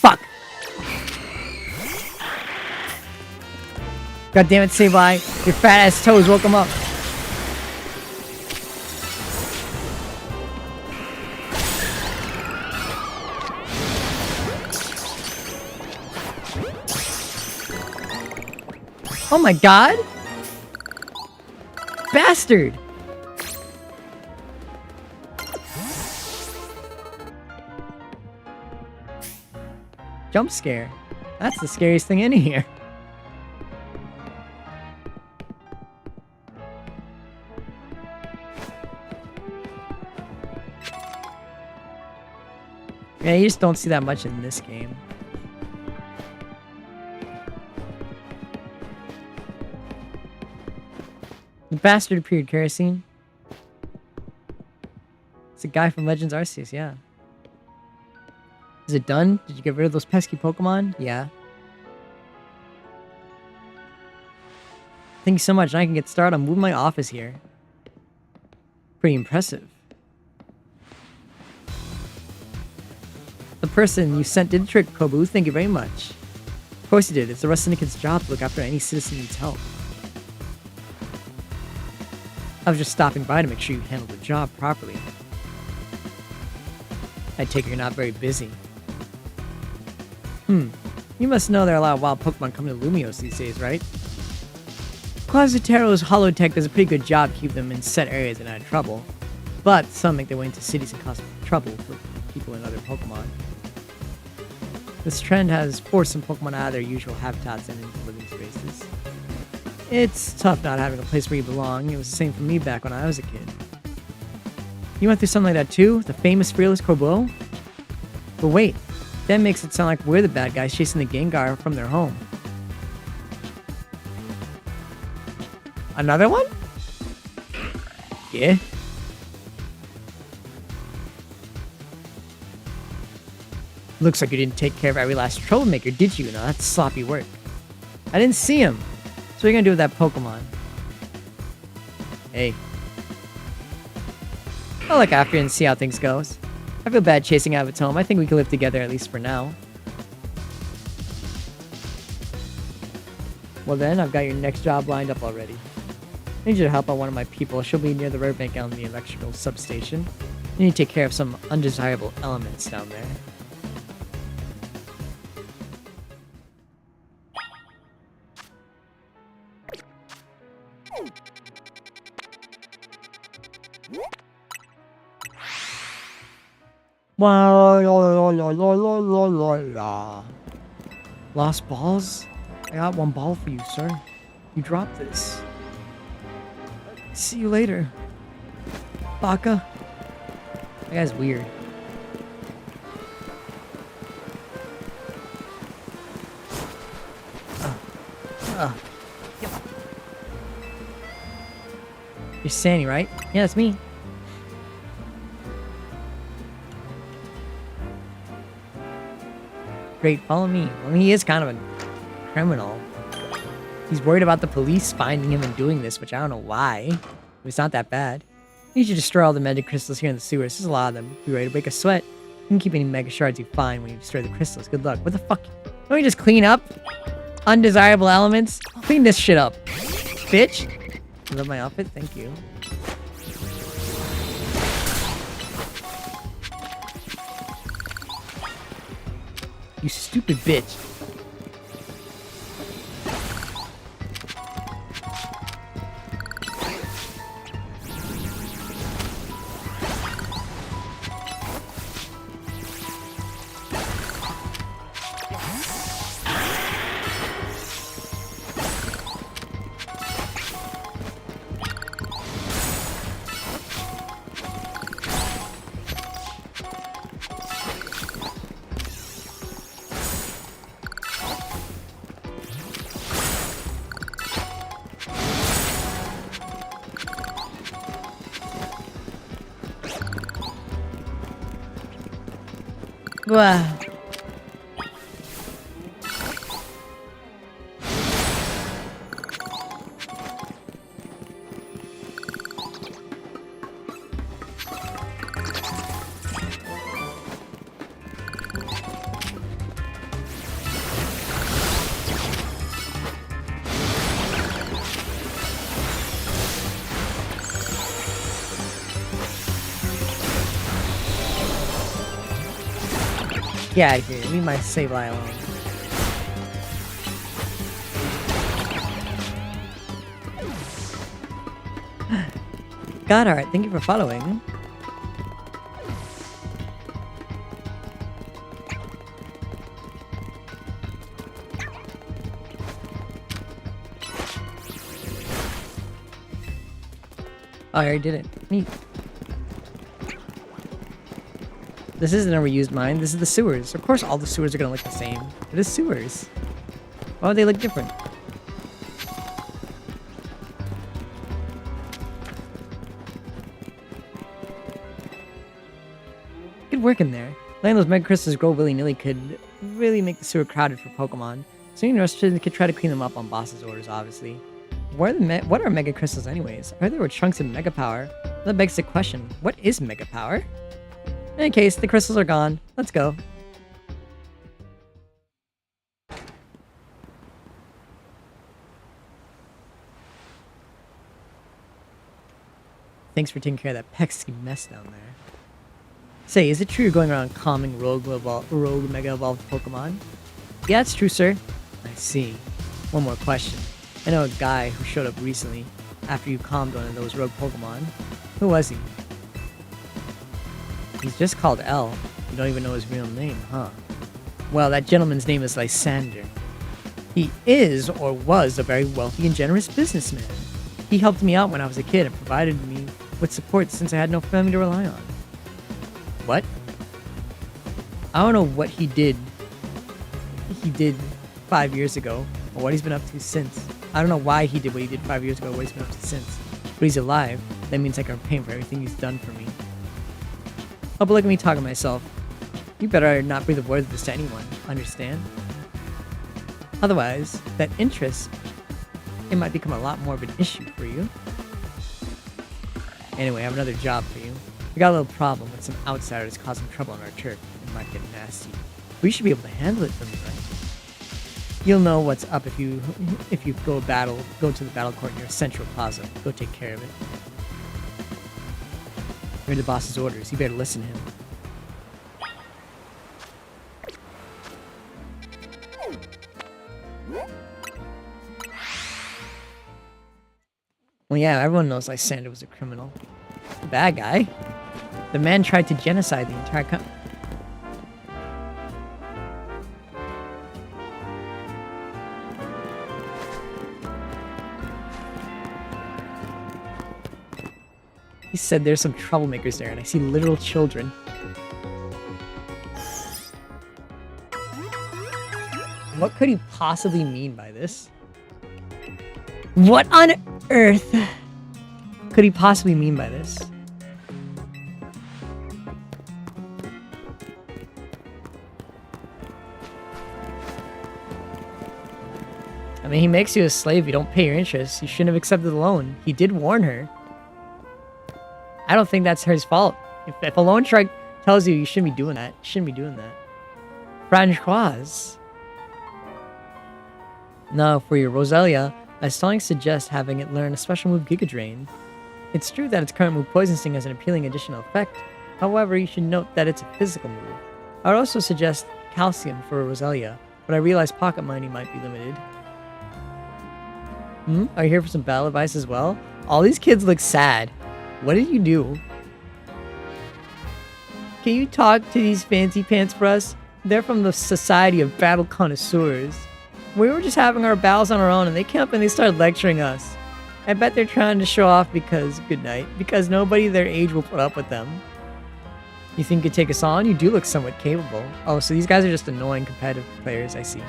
Fuck! God damn it, Sableye. Your fat ass toes woke him up. Oh my god! Bastard! Jump scare. That's the scariest thing in here. Yeah, you just don't see that much in this game. The bastard appeared, Kerosene. It's a guy from Legends Arceus, yeah. Is it done? Did you get rid of those pesky Pokemon? Yeah. Thank you so much. Now I can get started on moving my office here. Pretty impressive. The person you sent did the trick, Kobu. Thank you very much. Of course you did. It's the Rust Syndicate's job to look after any citizen who needs help. I was just stopping by to make sure you handled the job properly. I take it you're not very busy. You must know there are a lot of wild Pokemon coming to Lumiose these days, right? Quasitaro's Holotech does a pretty good job keeping them in set areas and out of trouble. But some make their way into cities and cause trouble for people and other Pokemon. This trend has forced some Pokemon out of their usual habitats and into living spaces. It's tough not having a place where you belong. It was the same for me back when I was a kid. You went through something like that too? The famous Fearless Kobo? But wait, that makes it sound like we're the bad guys chasing the Gengar from their home. Another one? Yeah. Looks like you didn't take care of every last troublemaker, did you? No, that's sloppy work. I didn't see him. So what are you gonna do with that Pokemon? Hey. I'll look after it and see how things goes. I feel bad chasing out of its home. I think we can live together at least for now. Well then, I've got your next job lined up already. I need you to help out one of my people. She'll be near the riverbank on the electrical substation. You need to take care of some undesirable elements down there. Lost balls? I got one ball for you, sir. You dropped this. See you later. Baka. That guy's weird. You're Sandy, right? Yeah, that's me. Great, follow me. I mean, he is kind of a criminal. He's worried about the police finding him and doing this, which I don't know why. It's not that bad. You need to destroy all the mega crystals here in the sewers. There's a lot of them. Be ready to break a sweat. You can keep any mega shards you find when you destroy the crystals. Good luck. What the fuck? Don't you just clean up undesirable elements? Clean this shit up, bitch. I love my outfit. Thank you. You stupid bitch. Wow. Get out of here. Leave my Sableye alone. Godart, thank you for following. Oh, I already did it. Neat. This isn't a reused mine. This is the sewers. Of course all the sewers are gonna look the same. It is sewers. Why would they look different? Good work in there. Letting those mega crystals grow willy-nilly could really make the sewer crowded for Pokemon. So you know, could try to clean them up on boss's orders, obviously. What are mega crystals anyways? I heard they were chunks of mega power. That begs the question, what is mega power? In any case, the crystals are gone. Let's go. Thanks for taking care of that pesky mess down there. Say, is it true you're going around calming rogue Mega Evolved Pokemon? Yeah, it's true, sir. I see. One more question. I know a guy who showed up recently after you calmed one of those rogue Pokemon. Who was he? He's just called L. You don't even know his real name, huh? Well, that gentleman's name is Lysander. He is, or was, a very wealthy and generous businessman. He helped me out when I was a kid and provided me with support since I had no family to rely on. What? I don't know what he did 5 years ago, or what he's been up to since. I don't know why he did what he did 5 years ago, or what he's been up to since. But he's alive. That means I can repay him for everything he's done for me. Oh, but look at me talking to myself. You better not breathe a word of this to anyone, understand? Otherwise, that interest, it might become a lot more of an issue for you. Anyway, I have another job for you. We got a little problem with some outsiders causing trouble on our turf. It might get nasty. We should be able to handle it for me, right? You'll know what's up if you go to the battle court near Central Plaza. Go take care of it. You're the boss's orders. You better listen to him. Well, yeah, everyone knows Lysander was a criminal. The bad guy. The man tried to genocide the entire country. He said there's some troublemakers there, and I see literal children. What could he possibly mean by this? What on earth could he possibly mean by this? I mean, he makes you a slave. You don't pay your interest. You shouldn't have accepted the loan. He did warn her. I don't think that's his fault. If a loan shark tells you you shouldn't be doing that, you shouldn't be doing that. Francoise. No, for your Roselia, I strongly suggest having it learn a special move, Giga Drain. It's true that its current move, Poison Sting, has an appealing additional effect. However, you should note that it's a physical move. I would also suggest Calcium for Roselia, but I realize pocket money might be limited. Are you here for some battle advice as well? All these kids look sad. What did you do? Can you talk to these fancy pants for us? They're from the Society of Battle Connoisseurs. We were just having our battles on our own and they came up and they started lecturing us. I bet they're trying to show off because, good night, because nobody their age will put up with them. You think you could take us on? You do look somewhat capable. Oh, so these guys are just annoying competitive players, I see.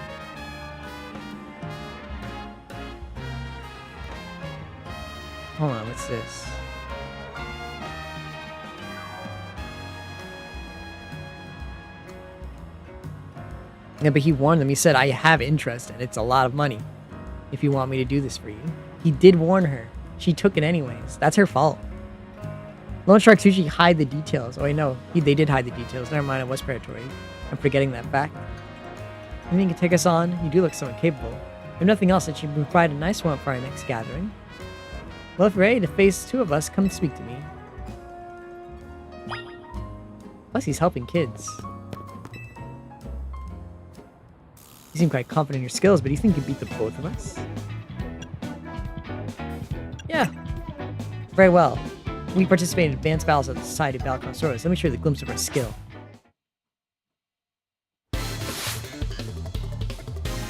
Hold on, what's this? Yeah, but he warned them. He said, I have interest and it's a lot of money if you want me to do this for you. He did warn her. She took it anyways. That's her fault. Loan sharks usually hide the details. Oh, I know. They did hide the details. Never mind, it was predatory. I'm forgetting that fact. You think you can take us on? You do look somewhat capable. If nothing else, that you provide a nice one for our next gathering. Well, if you're ready to face the two of us, come speak to me. Plus, he's helping kids. You seem quite confident in your skills, but do you think you beat the both of us? Yeah. Very well. We participate in advanced battles of the Society of Battle Connoisseurs. Let me show you the glimpse of our skill.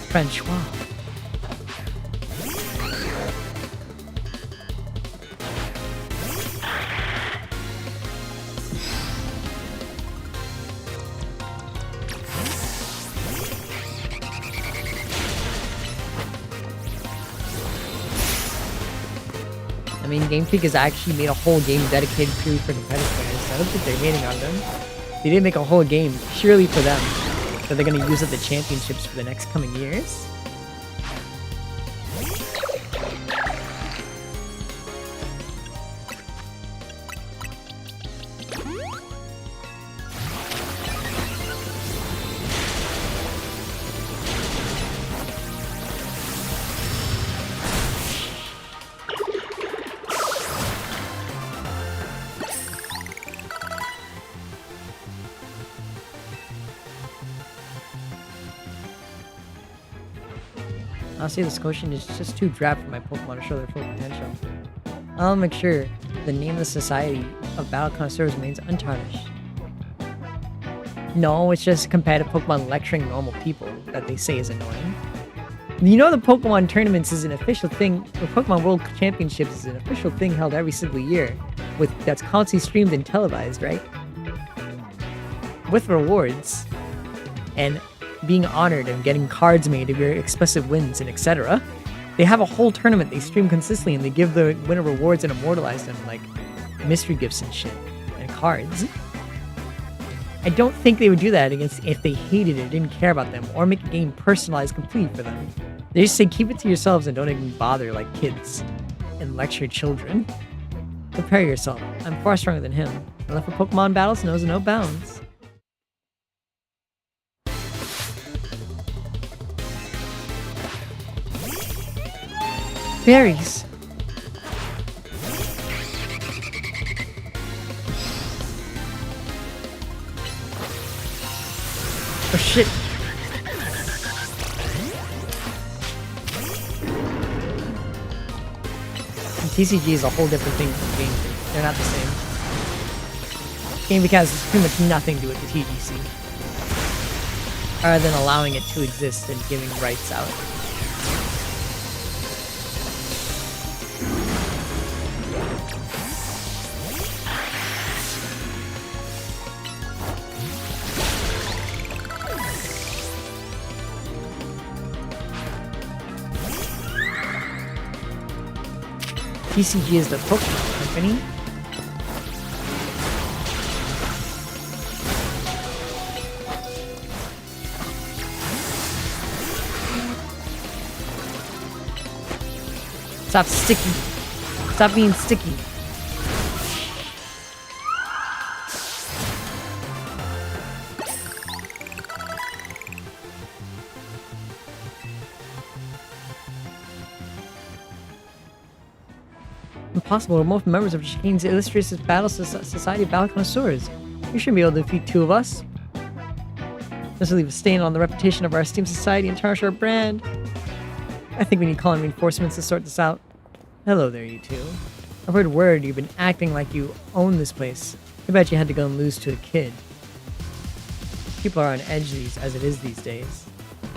Francois. I mean, Game Freak has actually made a whole game dedicated purely for competitive players. I don't think they're hating on them. They did make a whole game purely for them that they're going to use at the championships for the next coming years. Honestly, this Scotian is just too drab for my Pokemon to show their full potential. I'll make sure the name of the Society of Battle Connoisseurs remains untarnished. No, it's just competitive Pokemon lecturing normal people that they say is annoying. You know the Pokemon tournaments is an official thing, the Pokemon World Championships is an official thing held every single year, that's constantly streamed and televised, right? With rewards. And being honored and getting cards made of your expressive wins and etc. They have a whole tournament they stream consistently and they give the winner rewards and immortalize them like mystery gifts and shit and cards. I don't think they would do that if they hated it, didn't care about them, or make a game personalized complete for them. They just say keep it to yourselves and don't even bother like kids and lecture children. Prepare yourself. I'm far stronger than him. My love for Pokemon battles knows no bounds. berries. Oh shit. And TCG is a whole different thing from Game Freak. They're not the same. Game Freak has pretty much nothing to do with the TGC. Other than allowing it to exist and giving rights out. TCG is the Pokemon company. Stop sticky. Stop being sticky. Impossible. We're both members of Chicane's illustrious Battle Society of Battle Connoisseurs. You shouldn't be able to defeat two of us. This will leave a stain on the reputation of our esteemed society and tarnish our brand. I think we need calling reinforcements to sort this out. Hello there, you two. I've heard word you've been acting like you own this place. I bet you had to go and lose to a kid. People are on edge as it is these days.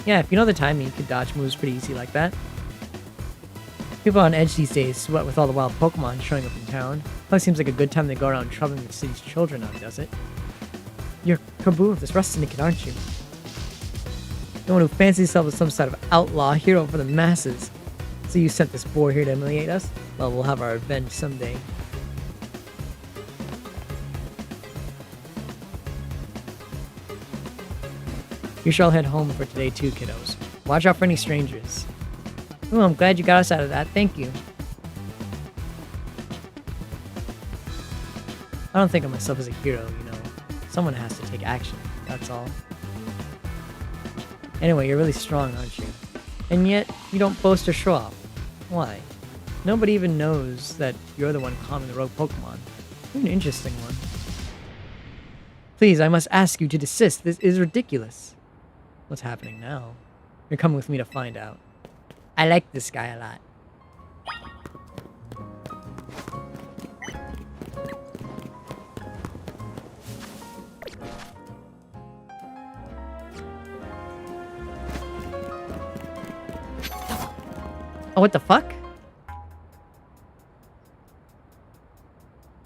Yeah, if you know the timing, you could dodge moves pretty easy like that. People are on edge these days, what with all the wild Pokemon showing up in town. Probably seems like a good time to go around troubling the city's children now, does it? You're Kaboo of this Rust Syndicate, aren't you? No one who fancies himself as some sort of outlaw hero for the masses. So you sent this boar here to humiliate us? Well, we'll have our revenge someday. You shall head home for today too, kiddos. Watch out for any strangers. Oh, I'm glad you got us out of that. Thank you. I don't think of myself as a hero, you know. Someone has to take action. That's all. Anyway, you're really strong, aren't you? And yet, you don't boast or show off. Why? Nobody even knows that you're the one calming the rogue Pokemon. You're an interesting one. Please, I must ask you to desist. This is ridiculous. What's happening now? You're coming with me to find out. I like this guy a lot. Oh, what the fuck?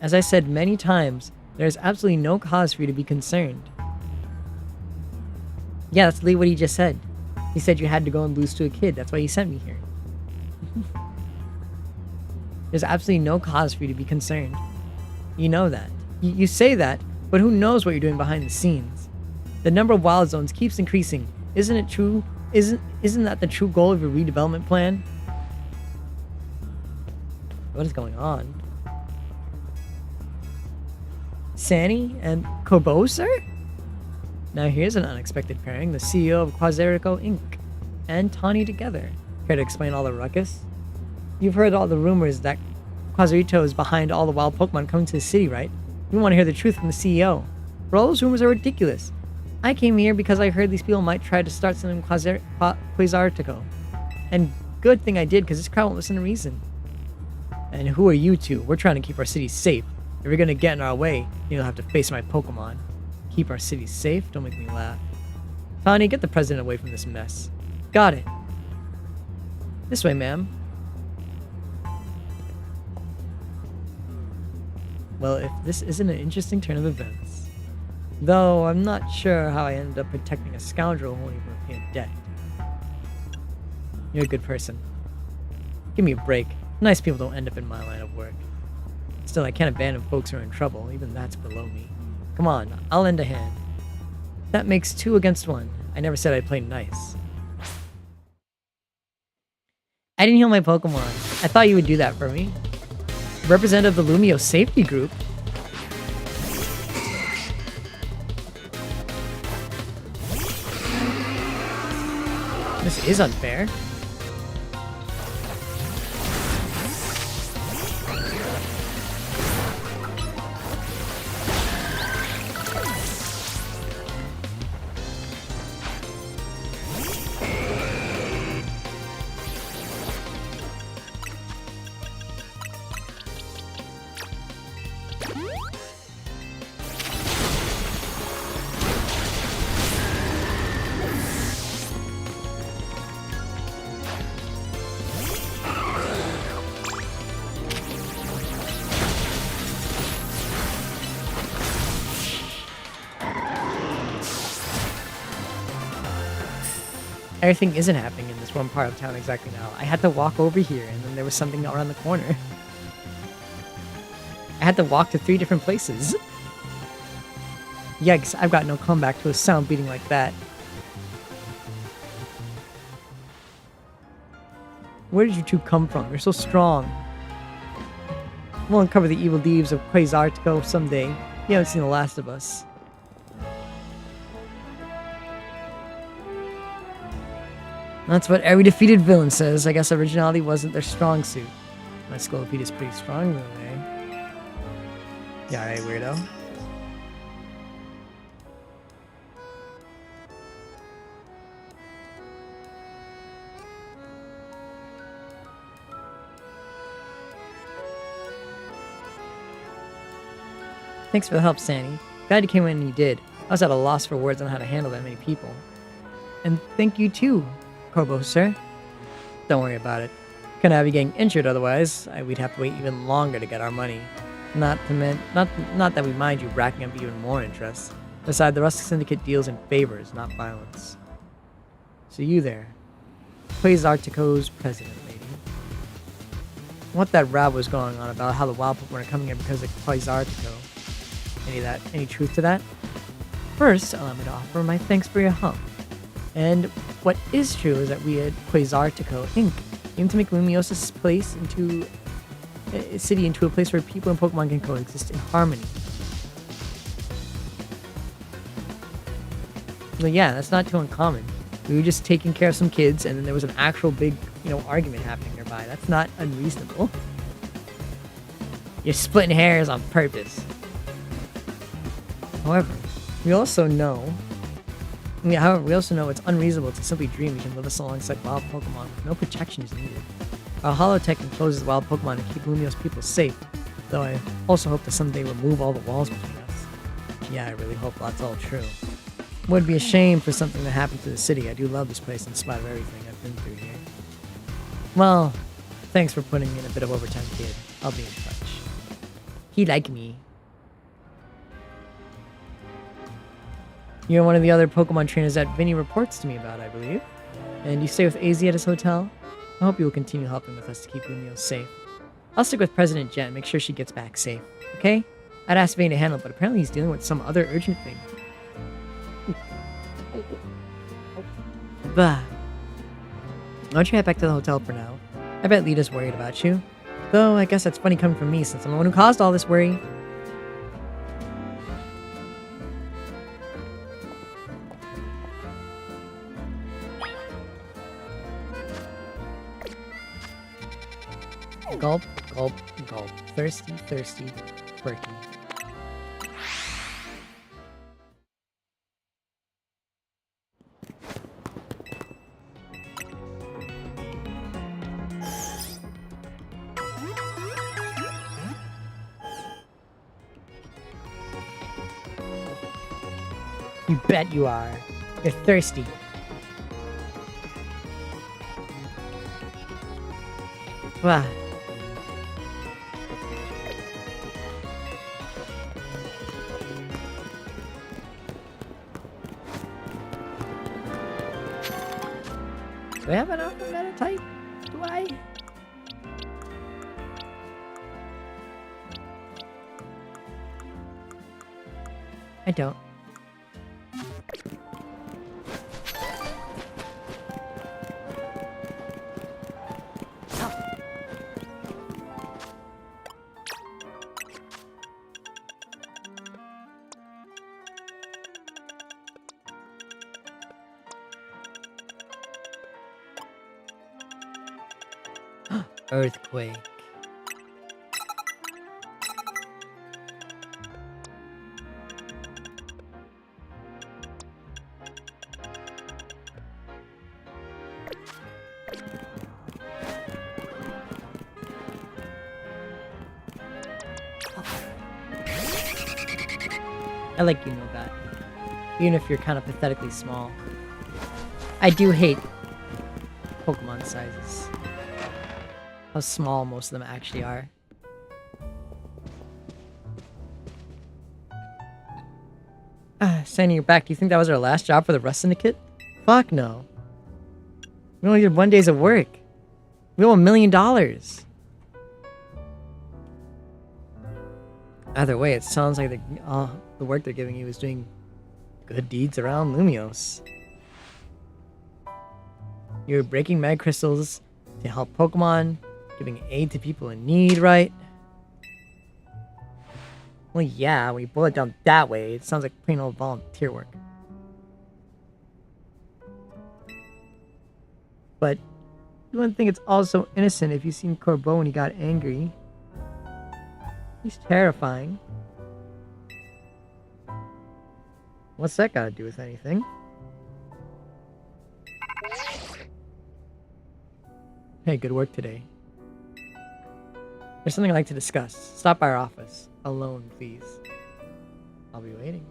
As I said many times, there's absolutely no cause for you to be concerned. Yeah, that's literally what he just said. He said you had to go and lose to a kid. That's why he sent me here. There's absolutely no cause for you to be concerned. You know that. You say that, but who knows what you're doing behind the scenes? The number of wild zones keeps increasing. Isn't it true? Isn't that the true goal of your redevelopment plan? What is going on? Sani and Koboser? Now here's an unexpected pairing, the CEO of Quasarico Inc. and Tawny together. Care to explain all the ruckus? You've heard all the rumors that Quasarito is behind all the wild Pokemon coming to the city, right? We want to hear the truth from the CEO. But all those rumors are ridiculous. I came here because I heard these people might try to start something Quasartico. And good thing I did, because this crowd won't listen to reason. And who are you two? We're trying to keep our city safe. If you're gonna get in our way, you'll have to face my Pokemon. Keep our city safe? Don't make me laugh. Tawny, get the president away from this mess. Got it. This way, ma'am. Well, if this isn't an interesting turn of events. Though, I'm not sure how I ended up protecting a scoundrel who won't even repay a debt. You're a good person. Give me a break. Nice people don't end up in my line of work. Still, I can't abandon folks who are in trouble. Even that's below me. Come on, I'll lend a hand. That makes 2 against 1. I never said I'd play nice. I didn't heal my Pokemon. I thought you would do that for me. Representative of the Lumio Safety Group. This is unfair. Everything isn't happening in this one part of town exactly now. I had to walk over here, and then there was something around the corner. I had to walk to 3 different places. Yikes, I've got no comeback to a sound beating like that. Where did you two come from? You're so strong. We'll uncover the evil deeds of Quasartico someday. You haven't seen the last of us. That's what every defeated villain says. I guess originality wasn't their strong suit. My Scolipede is pretty strong though, eh? Yeah, right, weirdo. Thanks for the help, Sandy. Glad you came in and you did. I was at a loss for words on how to handle that many people. And thank you too, Corbo, sir. Don't worry about it. Couldn't have you getting injured otherwise. We'd have to wait even longer to get our money. Not that we mind you racking up even more interest. Besides, the Rustic Syndicate deals in favors, not violence. So you there, Quasartico's president, lady. What that row was going on about how the wild Pokemon are coming in because of Quasartico. Any truth to that? First, allow me to offer my thanks for your help. And what is true is that we at Quasartico Inc. aim to make Lumiosa's place into a city into a place where people and Pokemon can coexist in harmony. But yeah, that's not too uncommon. We were just taking care of some kids, and then there was an actual big, argument happening nearby. That's not unreasonable. You're splitting hairs on purpose. However, we also know it's unreasonable to simply dream we can live us alongside wild Pokemon with no protection is needed. Our Holotech encloses wild Pokemon to keep Lumiose people safe, though I also hope to someday remove all the walls between us. Yeah, I really hope that's all true. Would be a shame for something to happen to the city. I do love this place in spite of everything I've been through here. Well, thanks for putting in a bit of overtime, kid. I'll be in touch. He like me. You're one of the other Pokemon trainers that Vinny reports to me about, I believe. And you stay with AZ at his hotel? I hope you will continue helping with us to keep Lumiose safe. I'll stick with President Jet and make sure she gets back safe, okay? I'd ask Vane to handle it, but apparently he's dealing with some other urgent thing. Bah. Why don't you head back to the hotel for now? I bet Lita's worried about you. Though, I guess that's funny coming from me since I'm the one who caused all this worry. Gulp, gulp, gulp. Thirsty, thirsty, quirky. You bet you are. You're thirsty. Wow. Do I have an alphabet type? Do I? I don't. Earthquake. I like you know that. Even if you're kind of pathetically small. I do hate Pokemon sizes. How small most of them actually are. Sandy, you're back. Do you think that was our last job for the Rust Syndicate? Fuck no. We only did 1 day of work. We owe $1 million. Either way, it sounds like the work they're giving you is doing good deeds around Lumios. You're breaking mag crystals to help Pokemon, giving aid to people in need, right? Well, yeah, when you boil it down that way, it sounds like plain old volunteer work. But you wouldn't think it's also innocent if you seen Corbeau when he got angry. He's terrifying. What's that got to do with anything? Hey, good work today. There's something I'd like to discuss. Stop by our office. Alone, please. I'll be waiting.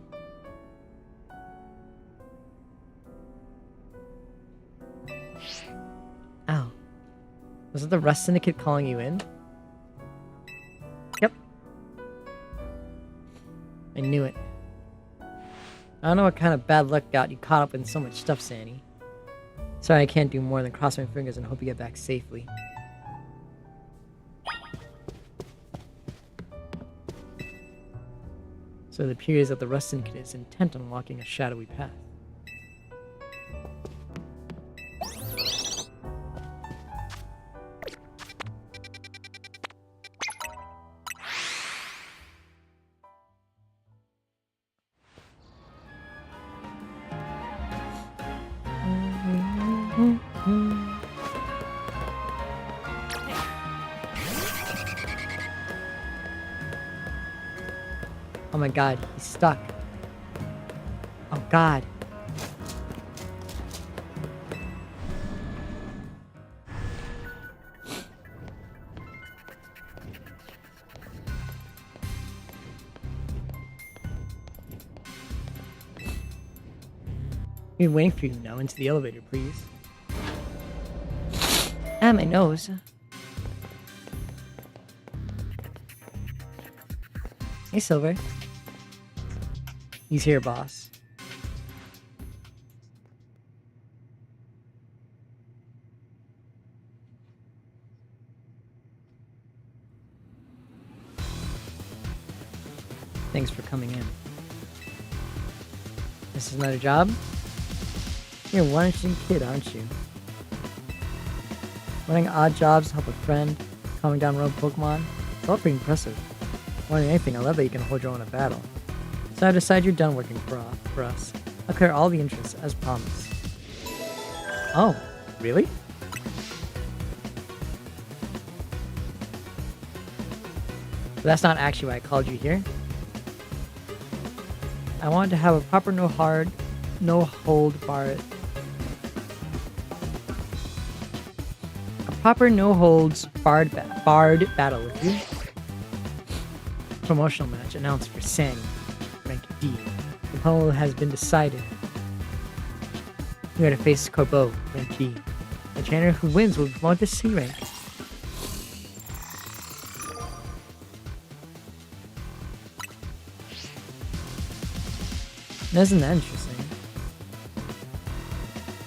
Ow. Was it the Rust Syndicate calling you in? Yep. I knew it. I don't know what kind of bad luck got you caught up in so much stuff, Sandy. Sorry, I can't do more than cross my fingers and hope you get back safely. So it appears that the Rust Syndicate is intent on walking a shadowy path. Oh my god, he's stuck. Oh god. We're waiting for you now. Into the elevator, please. Ah, my nose. Hey, Silver. He's here, boss. Thanks for coming in. This is another job? You're one interesting kid, aren't you? Running odd jobs to help a friend, calming down rogue Pokemon. It's all pretty impressive. More than anything, I love that you can hold your own in battle. So I decide you're done working for us. I'll clear all the interests, as promised. Oh, really? But that's not actually why I called you here. I wanted to have a proper no-holds barred battle with you. Promotional match announced for Sandy, rank D. The opponent has been decided. You are to face Corbeau, rank D. The trainer who wins will be promoted to C rank. Isn't that interesting?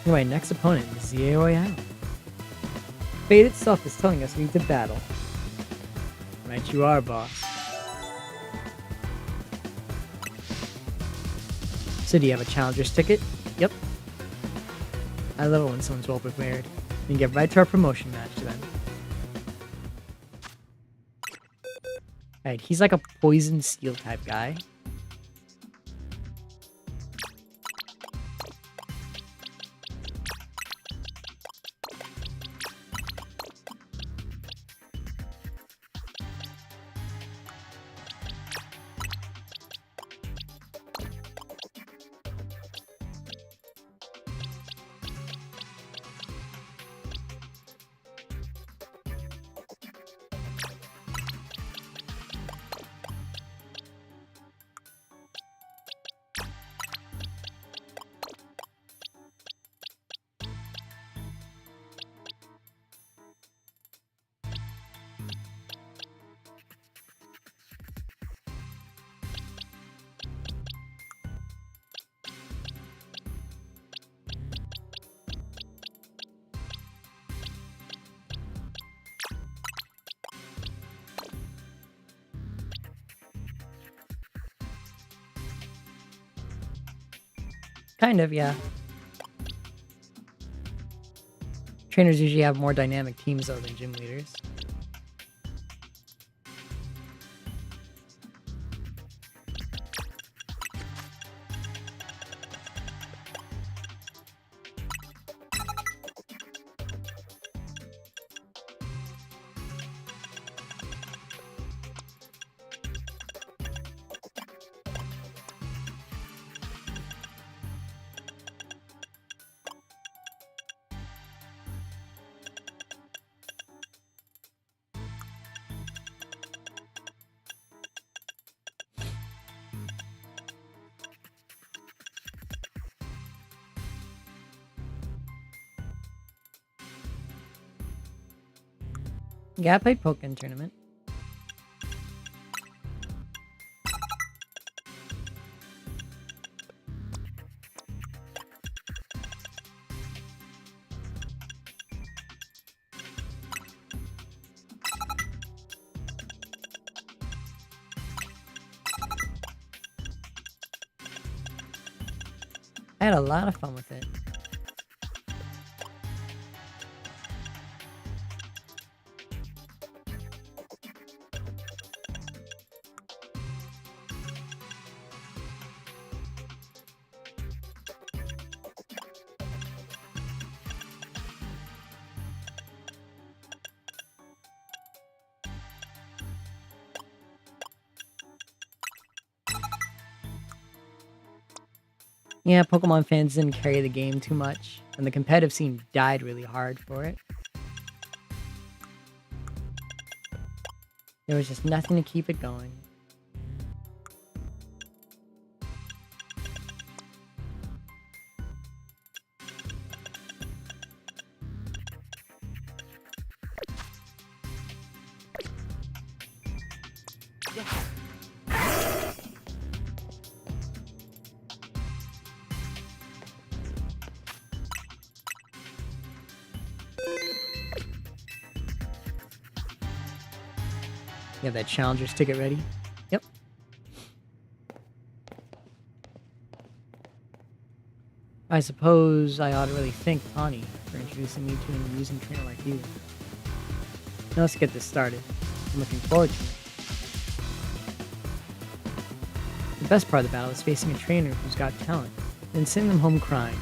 Anyway, next opponent is the Royale. Fate itself is telling us we need to battle. Right you are, boss. So do you have a challenger's ticket? Yep. I love it when someone's well prepared. We can get right to our promotion match then. Alright, he's like a poison steel type guy. Kind of, yeah. Trainers usually have more dynamic teams though than gym leaders. Yeah, I played Pokken Tournament. I had a lot of fun with it. Yeah, Pokemon fans didn't carry the game too much, and the competitive scene died really hard for it. There was just nothing to keep it going. You have that challenger's ticket ready? Yep. I suppose I ought to really thank Tawny for introducing me to an amusing trainer like you. Now let's get this started. I'm looking forward to it. The best part of the battle is facing a trainer who's got talent, then sending them home crying.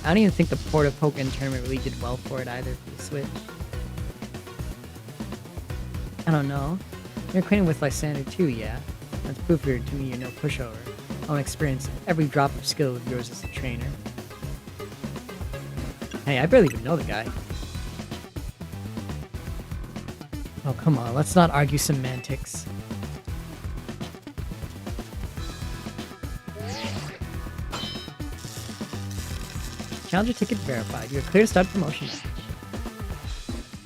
I don't even think the port of Pokken Tournament really did well for it either for the Switch. I don't know. You're acquainted with Lysander too, yeah? That's proof to me you're no pushover. I want to experience every drop of skill of yours as a trainer. Hey, I barely even know the guy. Oh, come on, let's not argue semantics. Challenger ticket verified. You're clear to start promotion.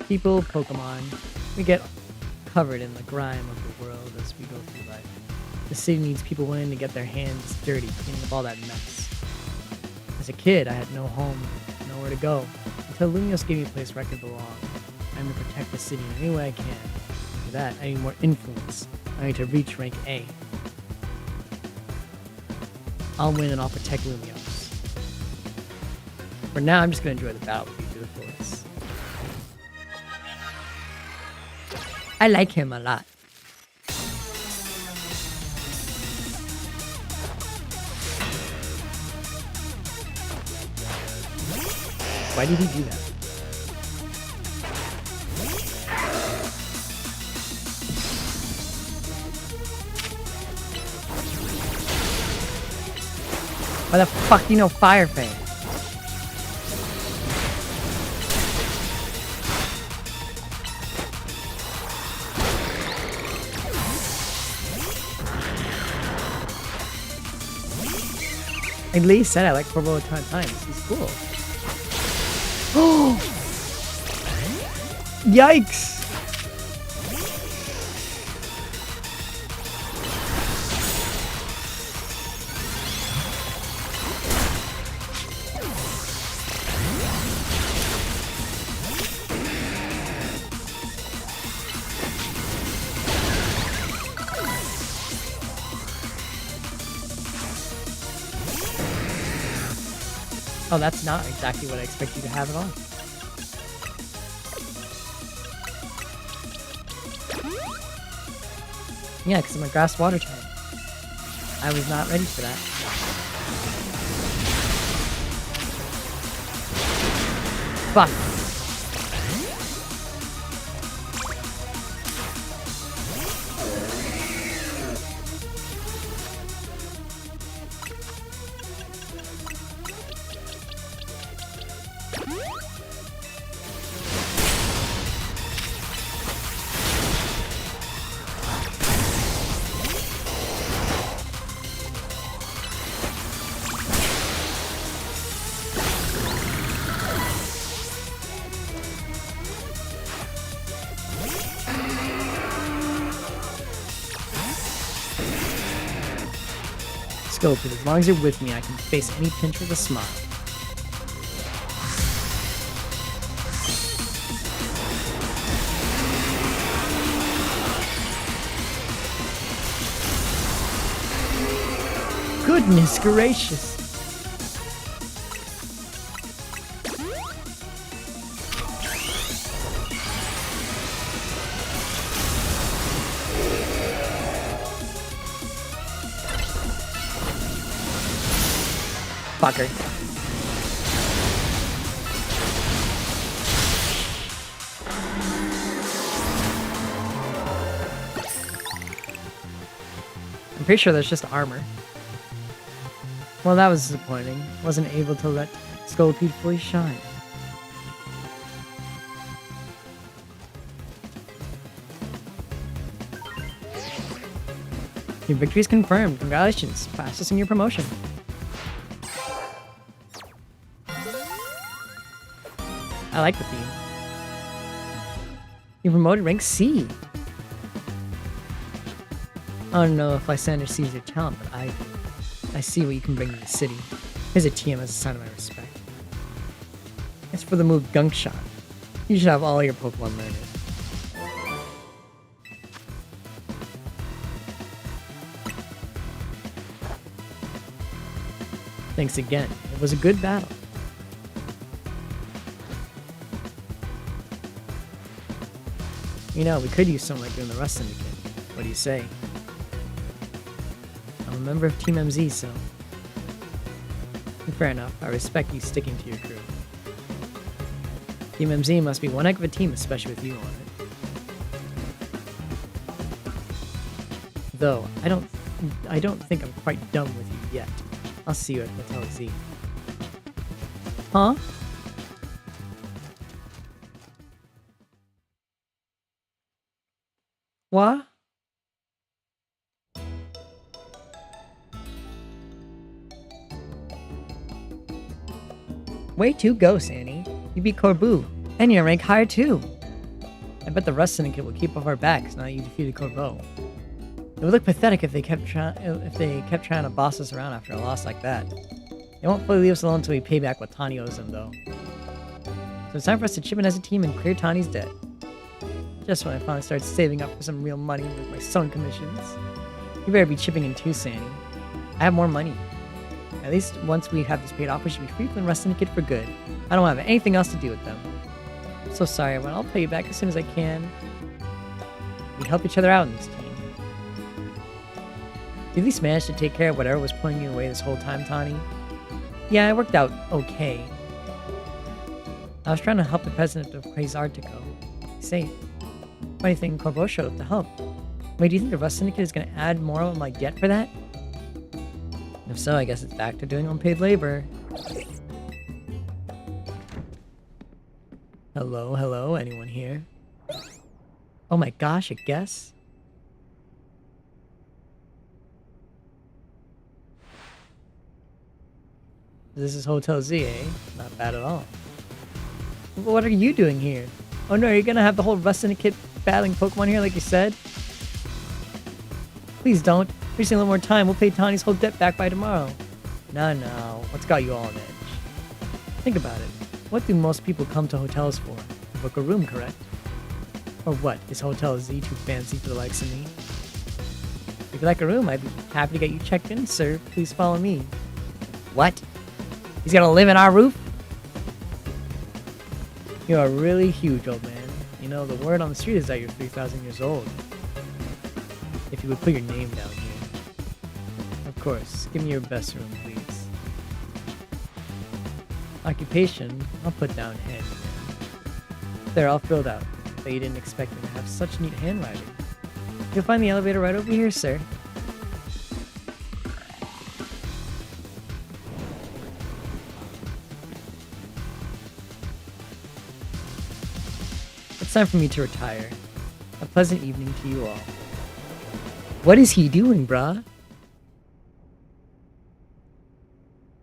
People, Pokemon, we get covered in the grime of the world as we go through life. The city needs people willing to get their hands dirty, cleaning up all that mess. As a kid, I had no home, nowhere to go, until Lumios gave me a place where I could belong. I'm to protect the city in any way I can. For that, I need more influence. I need to reach rank A. I'll win and I'll protect Lumios. For now, I'm just going to enjoy the battle with you to the fullest. I like him a lot. Why did he do that? Why the fuck do you know Fire Fang? And Lee said I like Corvo a ton of times. He's cool. Oh! Yikes! Oh, that's not exactly what I expect you to have at all. Yeah, because I'm a grass water type. I was not ready for that. Fuck. Scope it. As long as you're with me, I can face any pinch with a smile. Goodness gracious. Fucker. I'm pretty sure that's just armor. Well, that was disappointing. Wasn't able to let Scolipede fully shine. Your victory is confirmed. Congratulations. Processing your promotion. I like the theme. You promoted rank C. I don't know if Lysander sees your talent, but I see what you can bring to the city. Here's a TM as a sign of my respect. It's for the move Gunk Shot. You should have all your Pokemon learn it. Thanks again. It was a good battle. You know, we could use someone like you in the Rust Syndicate. What do you say? I'm a member of Team MZ, so... Fair enough. I respect you sticking to your crew. Team MZ must be one heck of a team, especially with you on it. Though, I don't think I'm quite done with you yet. I'll see you at Hotel Z. Huh? What? Way to go, Sandy. You beat Corbu, and you're rank higher too. I bet the Rust Syndicate will keep off our backs now that you defeated Corvo. It would look pathetic if they kept trying to boss us around after a loss like that. They won't fully leave us alone until we pay back what Tani owes them, though. So it's time for us to chip in as a team and clear Tani's debt. Just when I finally started saving up for some real money with my sewing commissions. You better be chipping in too, Sandy. I have more money. At least once we have this paid off, we should be free from the Rust Syndicate for good. I don't have anything else to do with them. I'm so sorry, everyone. I'll pay you back as soon as I can. We help each other out in this team. You at least managed to take care of whatever was pulling you away this whole time, Tani. Yeah, it worked out okay. I was trying to help the president of Quasartico. Safe. Funny thing, Corvo showed up to help. Wait, do you think the Rust Syndicate is going to add more of my debt for that? If so, I guess it's back to doing unpaid labor. Hello, hello, anyone here? Oh my gosh, a guess? This is Hotel Z, eh? Not bad at all. What are you doing here? Oh no, you're gonna have the whole Rust Syndicate battling Pokemon here like you said? Please don't. If we just need a little more time, we'll pay Tani's whole debt back by tomorrow. No, what's got you all on edge? Think about it. What do most people come to hotels for? To book a room, correct? Or what? Is Hotel Z too fancy for the likes of me? If you like a room, I'd be happy to get you checked in, sir. Please follow me. What? He's gonna live in our roof? You are really huge, old man. You know, the word on the street is that you're 3,000 years old. If you would put your name down here. Of course, give me your best room, please. Occupation, I'll put down handyman. There, all filled out. But you didn't expect me to have such neat handwriting. You'll find the elevator right over here, sir. It's time for me to retire. A pleasant evening to you all. What is he doing, brah?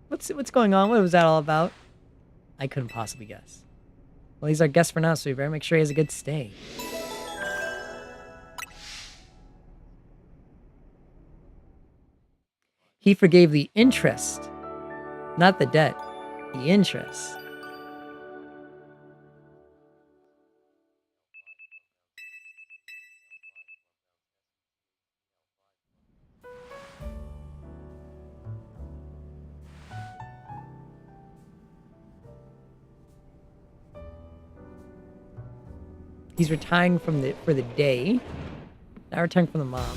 What's going on? What was that all about? I couldn't possibly guess. Well, he's our guest for now, so we better make sure he has a good stay. He forgave the interest, not the debt, the interest. He's retiring for the day. Not retiring from the mom.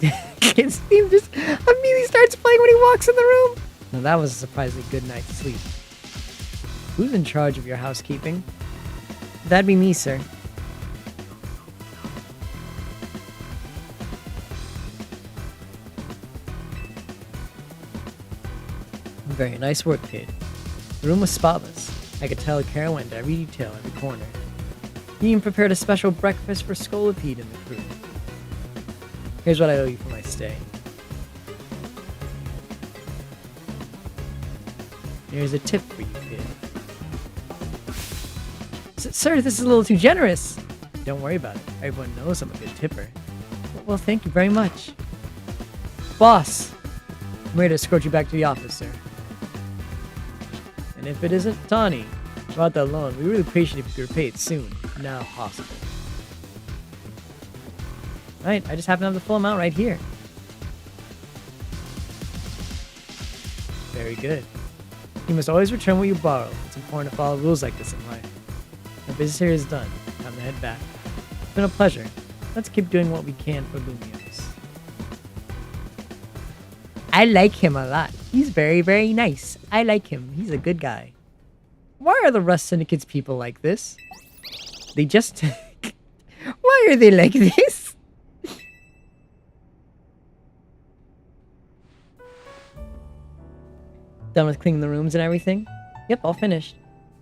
His theme just immediately starts playing when he walks in the room. Now that was a surprisingly good night's sleep. Who's in charge of your housekeeping? That'd be me, sir. Very nice work, kid. The room was spotless. I could tell care went into every detail, every corner. He even prepared a special breakfast for Scolipede and the crew. Here's what I owe you for my stay. Here's a tip for you, kid. Sir, this is a little too generous. Don't worry about it. Everyone knows I'm a good tipper. Well, thank you very much. Boss, I'm ready to escort you back to the office, sir. And if it isn't Tawny, about that loan, we really appreciate it if you could repay it soon. Now possible. Right, I just happen to have the full amount right here. Very good. You must always return what you borrow. It's important to follow rules like this in life. My business here is done. Time to head back. It's been a pleasure. Let's keep doing what we can for Lumios. I like him a lot. He's very, very nice. I like him. He's a good guy. Why are the Rust Syndicate's people like this? They just... Why are they like this? Done with cleaning the rooms and everything? Yep, all finished.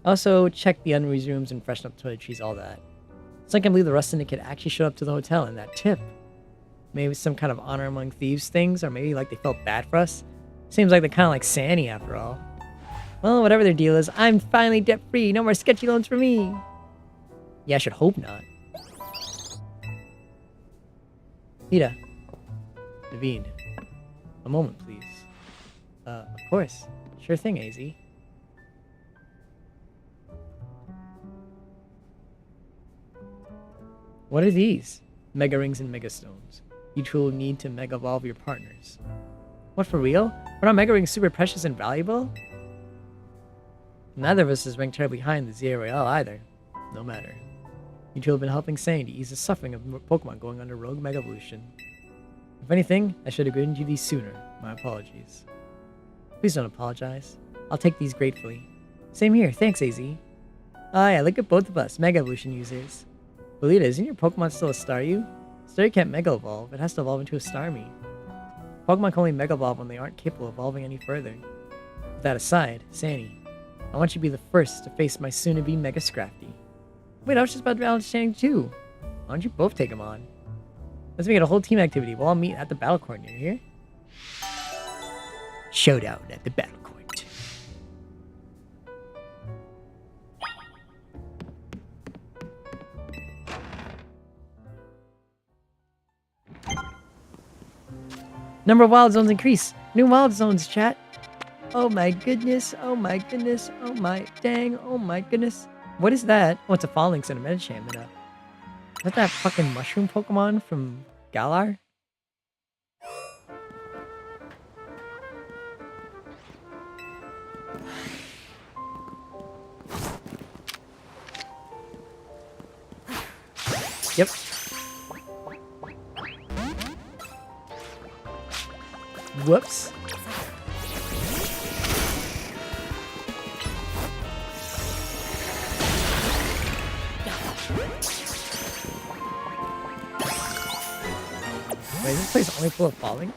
Also, check the unused rooms and freshen up the toiletries, all that. So I can't believe the Rust Syndicate actually showed up to the hotel in that tip. Maybe some kind of honor among thieves things, or maybe like they felt bad for us. Seems like they're kind of like Sandy after all. Well, whatever their deal is, I'm finally debt-free. No more sketchy loans for me. Yeah, I should hope not. Nita. Naveen. A moment, please. Of course. Sure thing, AZ. What are these? Mega rings and mega stones. You two will need to mega evolve your partners. What, for real? Were not mega rings super precious and valuable? Neither of us is ranked terribly high in the Zia Royale either. No matter. You two have been helping Sane to ease the suffering of Pokemon going under Rogue Mega Evolution. If anything, I should have given you these sooner. My apologies. Please don't apologize. I'll take these gratefully. Same here, thanks, AZ. Ah yeah, look at both of us, Mega Evolution users. Belita, isn't your Pokemon still a Staryu? Staryu can't Mega Evolve, it has to evolve into a Starmie. Pokemon can only Mega Evolve when they aren't capable of evolving any further. With that aside, Sandy, I want you to be the first to face my soon-to-be Mega Scrafty. Wait, I was just about to balance Channing too. Why don't you both take him on? Let's make it a whole team activity. We'll all meet at the battle court near here. Showdown at the battle court. Number of wild zones increase. New wild zones, chat. Oh my goodness. Oh my goodness. Oh my dang. Oh my goodness. What is that? Oh, it's a Phalanx and a Medicham. Is that fucking mushroom Pokemon from Galar? Yep. Whoops. Wait, is this place only full of fallings?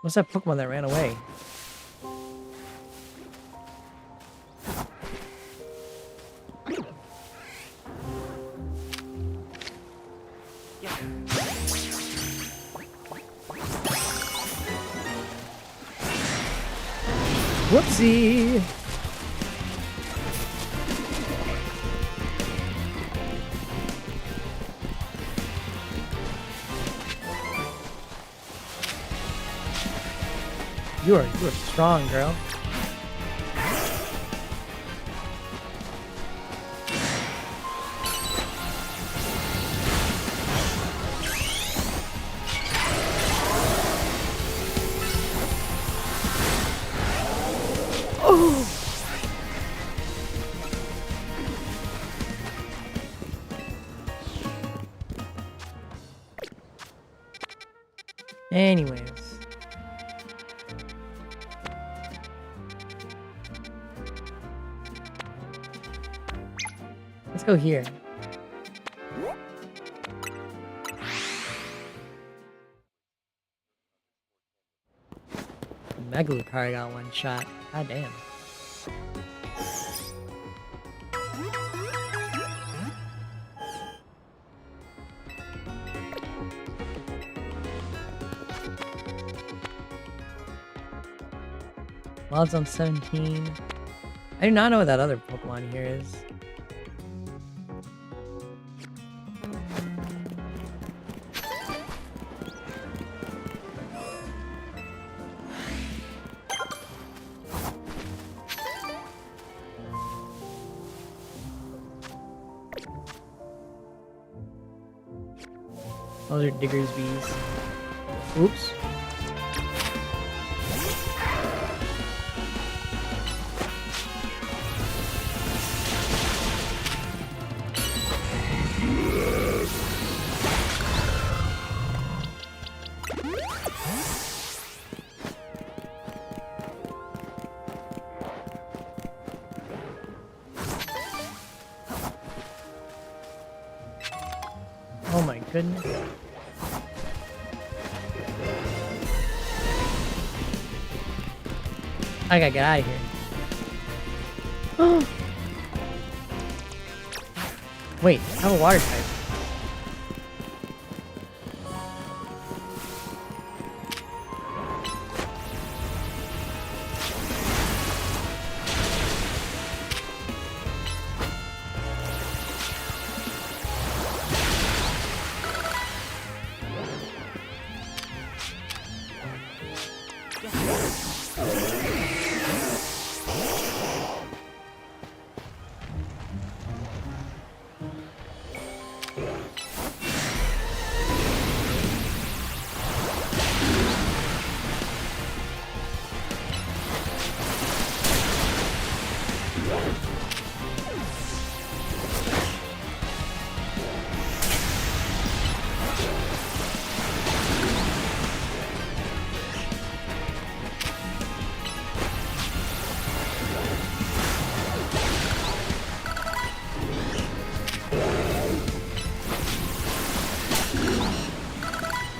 What's that Pokemon that ran away? Whoopsie! You are strong, girl. Oh. Anyways. Let's go here. Megalucar got one shot. God damn. Wild Zone 17. I do not know what that other Pokemon here is. Those are Digger's Bees. Oops. Oh my goodness. I gotta get out of here. Wait, I have a water type.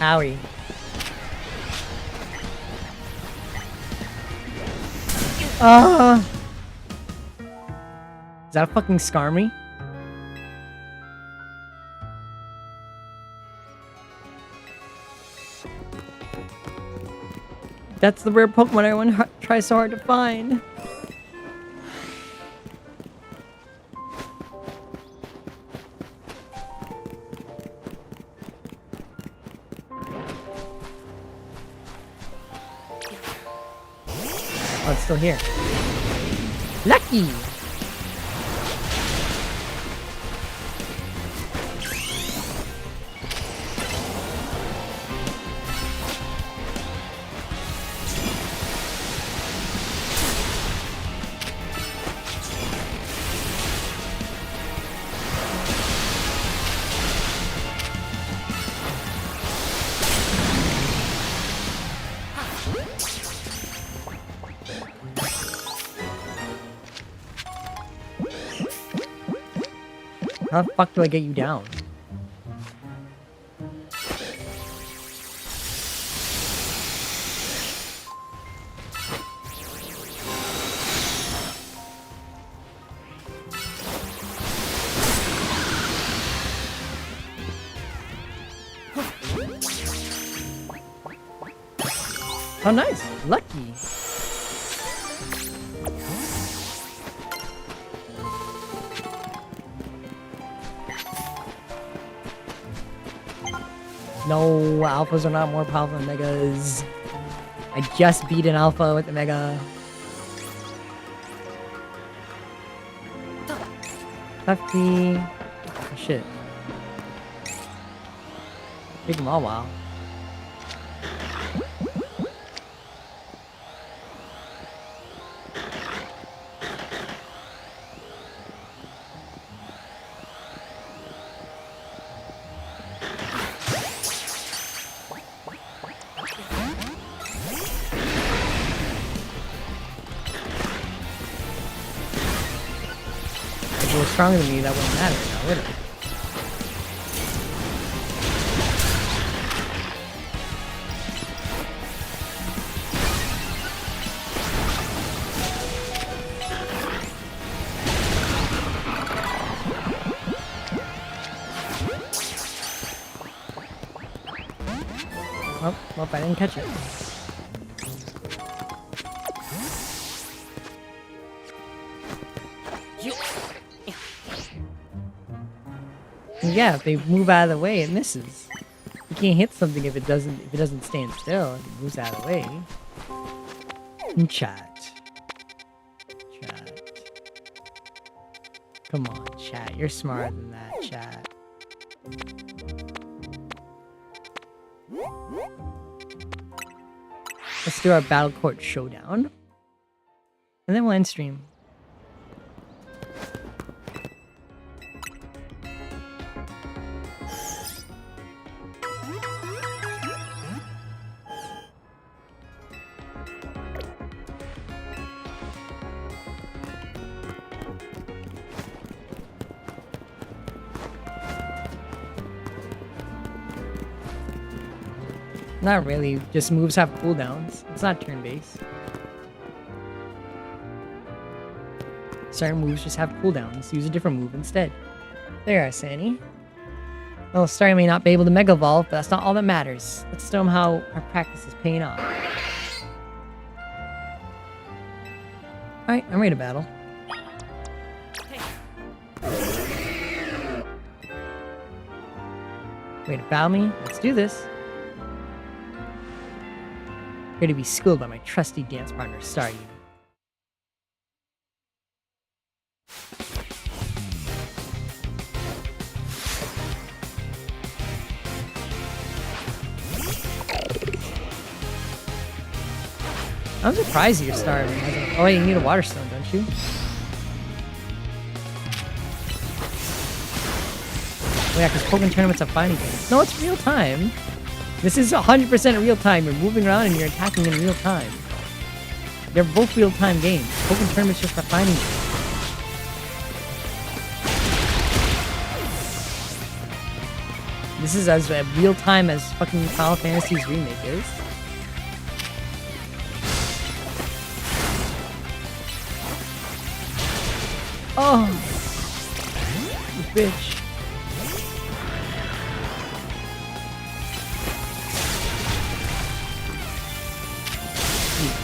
Owie. Is that a fucking Skarmy? That's the rare Pokemon everyone tries so hard to find. Oh, it's still here. Lucky! How the fuck do I get you down? Oh, nice. Lucky. No, alphas are not more powerful than megas. I just beat an alpha with the mega. Lefty. Oh, shit. Take them all a while. If it was stronger than me, that wouldn't matter now, would it? Oh, well, I didn't catch it. Yeah, if they move out of the way, it misses. You can't hit something if it doesn't stand still. If it moves out of the way. Chat. Come on, chat. You're smarter than that, chat. Let's do our Battle Court Showdown. And then we'll end stream. Not really, just moves have cooldowns. It's not turn-based. Certain moves just have cooldowns. Use a different move instead. There, Sani. Oh, sorry, I may not be able to Mega Evolve, but that's not all that matters. Let's show them how our practice is paying off. Alright, I'm ready to battle. Ready to battle me? Let's do this. Here to be schooled by my trusty dance partner, Staryu. I'm surprised you're starving. Oh, you need a water stone, don't you? Oh yeah, because Pokemon tournaments have fighting games. No, it's real time. This is 100% real time. You're moving around and you're attacking in real time. They're both real time games. Pokemon tournaments just for fighting games. This is as real time as fucking Final Fantasy's remake is. Oh, you bitch.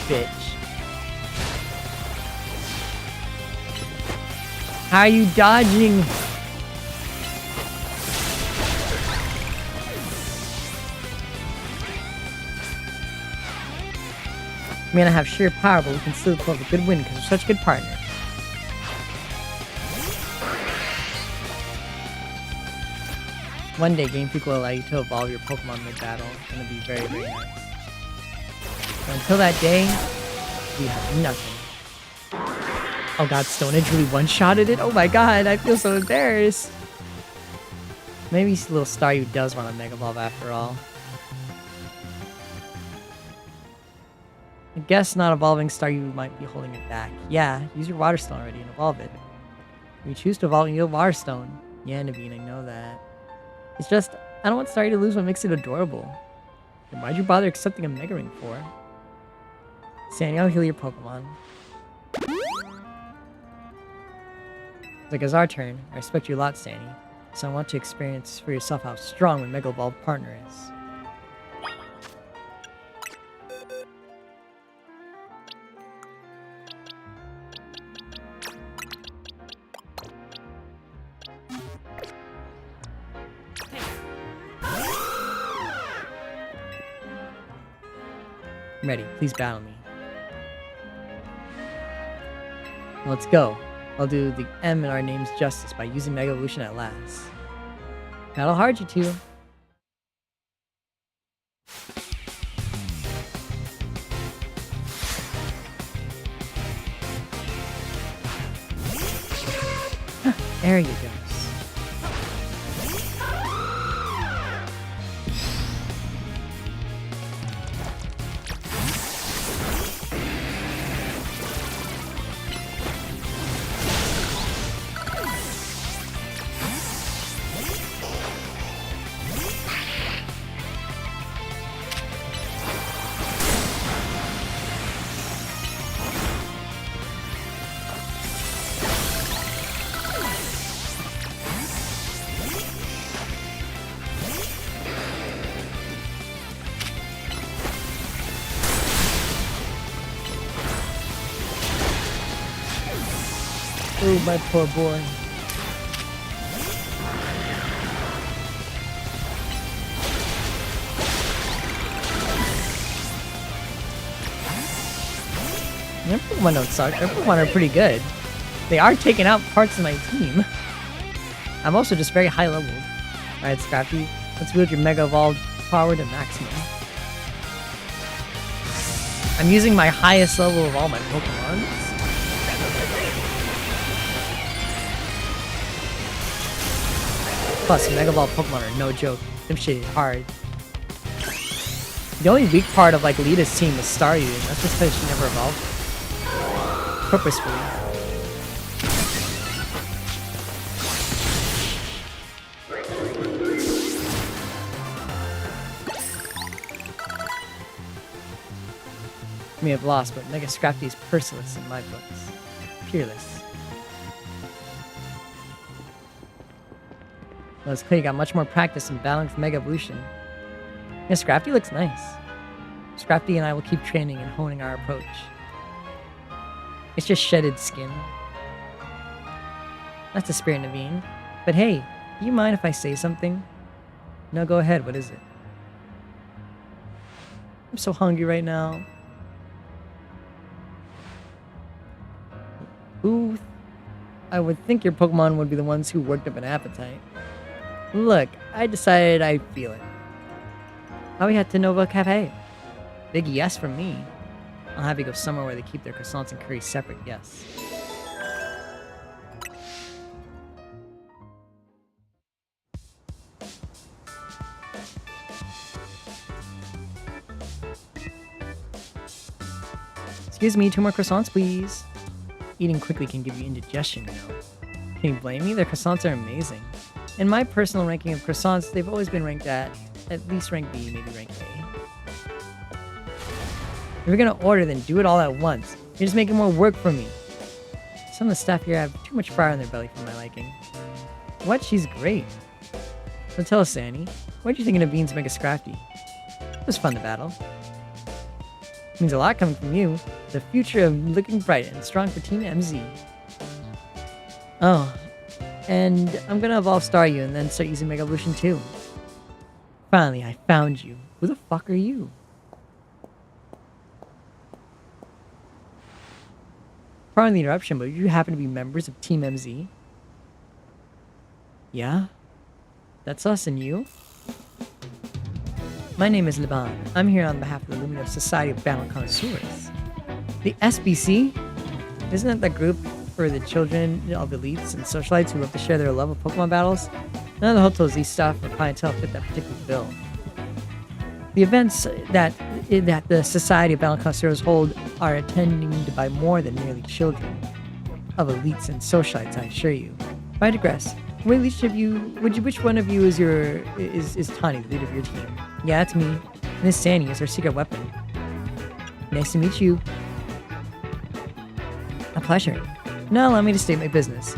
Bitch. How are you dodging? We may not have sheer power, but we can still pull off a good win because we're such good partners. One day, Game Freak will allow you to evolve your Pokemon mid-battle, and it'll be very, very nice. But until that day, we have nothing. Oh god, Stone Edge really one-shotted it? Oh my god, I feel so embarrassed. Maybe little Staryu does want a Mega Evolve after all. I guess not evolving Staryu might be holding it back. Yeah, use your Water Stone already and evolve it. If you choose to evolve your Water Stone, Yeah, Naveen, I know that. It's just, I don't want Starry to lose what makes it adorable. Then why'd you bother accepting a Mega Ring for? Sandy, I'll heal your Pokemon. It's like, it's our turn. I respect you a lot, Sandy. So I want to experience for yourself how strong my Mega Evolved partner is. I'm ready. Please battle me. Let's go. I'll do the M in our names justice by using Mega Evolution at last. Battle hard, you two. There you go. Oh, my poor boy. Their Pokemon don't suck. Their Pokemon are pretty good. They are taking out parts of my team. I'm also just very high leveled. Alright, Scrappy, let's wield your Mega Evolved power to maximum. I'm using my highest level of all my Pokemon. Plus, Mega Evolved Pokemon are no joke. Them shit is hard. The only weak part of like Lita's team is Staryu, and that's just because she never evolved. Purposefully. May have lost, but Mega Scrafty is merciless in my books. Peerless. Well, it's clear you got much more practice in battling with Mega Evolution. Yeah, Scrafty looks nice. Scrafty and I will keep training and honing our approach. It's just shedded skin. That's the spirit, Naveen. But hey, do you mind if I say something? No, go ahead. What is it? I'm so hungry right now. Who? I would think your Pokemon would be the ones who worked up an appetite. Look, I decided I feel it. How we head to Nova Cafe? Big yes from me. I'll have you go somewhere where they keep their croissants and curries separate, yes. Excuse me, 2 more croissants, please. Eating quickly can give you indigestion, you know. Can you blame me? Their croissants are amazing. In my personal ranking of croissants, they've always been ranked at least rank B, maybe rank A. If you're gonna order, then do it all at once. You're just making more work for me. Some of the staff here have too much fire in their belly for my liking. What? She's great. So tell us, Sandy, what did you think of Naveen's Mega Scrafty? It was fun to battle. It means a lot coming from you. The future of looking bright and strong for Team MZ. Oh, and I'm gonna evolve Staryu and then start using Mega Evolution too. Finally, I found you. Who the fuck are you? Pardon the interruption, but you happen to be members of Team MZ? Yeah? That's us and you? My name is Liban. I'm here on behalf of the Luminous Society of Battle Connoisseurs. The SBC? Isn't that the group for the children of elites and socialites who love to share their love of Pokemon battles? None of the Hotel Z staff or clientele fit that particular bill. The events that the Society of Battle Connoisseurs hold are attended by more than merely children of elites and socialites, I assure you. But I digress. Which one of you is Tani, the leader of your team? Yeah, it's me. And this Sandy is our secret weapon. Nice to meet you. A pleasure. Now allow me to state my business.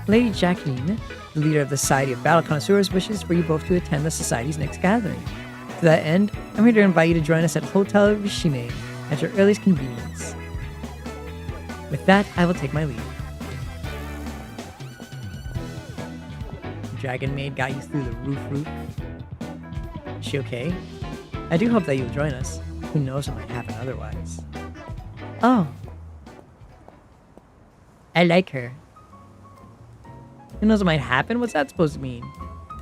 Lady Jacqueline, the leader of the Society of Battle Connoisseurs, wishes for you both to attend the Society's next gathering. To that end, I'm here to invite you to join us at Hotel Rishime at your earliest convenience. With that, I will take my leave. Dragon Maid got you through the roof. Is she okay? I do hope that you'll join us. Who knows what might happen otherwise. Oh. I like her. Who knows what might happen? What's that supposed to mean?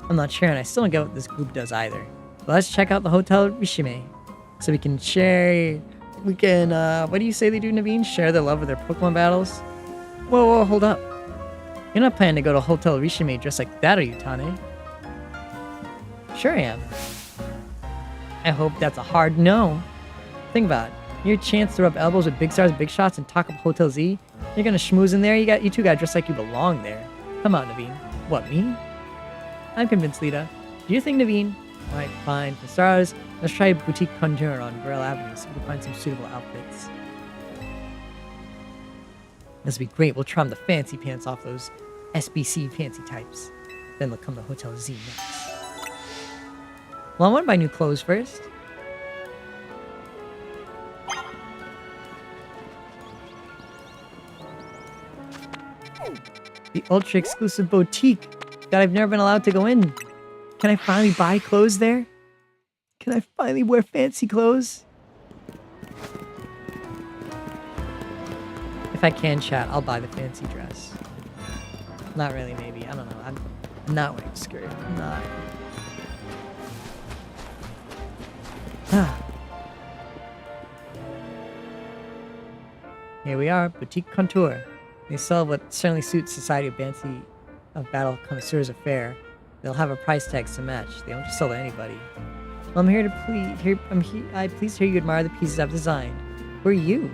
I'm not sure, and I still don't get what this group does either. But let's check out the Hotel Rishime. So we can share... what do you say they do, Naveen? Share their love of their Pokemon battles? Whoa, hold up. You're not planning to go to Hotel Rishime dressed like that, are you, Tane? Sure I am. I hope that's a hard no. Think about it. Your chance to rub elbows with big stars, big shots, and talk up Hotel Z. You're gonna schmooze in there. You two got dressed like you belong there. Come on, Naveen. What, me? I'm convinced, Lita. Do you think, Naveen? Alright, fine. For stars, let's try Boutique Contour on Burrell Avenue so we can find some suitable outfits. This will be great. We'll charm the fancy pants off those SBC fancy types. Then they'll come to Hotel Z next. Well, I want to buy new clothes first. The ultra exclusive boutique that I've never been allowed to go in. Can I finally buy clothes there? Can I finally wear fancy clothes? If I can, chat, I'll buy the fancy dress. Not really, maybe. I don't know. I'm not wearing a skirt. I'm not. Here we are, Boutique Contour. They sell what certainly suits Society of Battle Connoisseurs affair. They'll have a price tag to match. They don't just sell to anybody. Well, I'm here to please hear you admire the pieces I've designed. Who are you?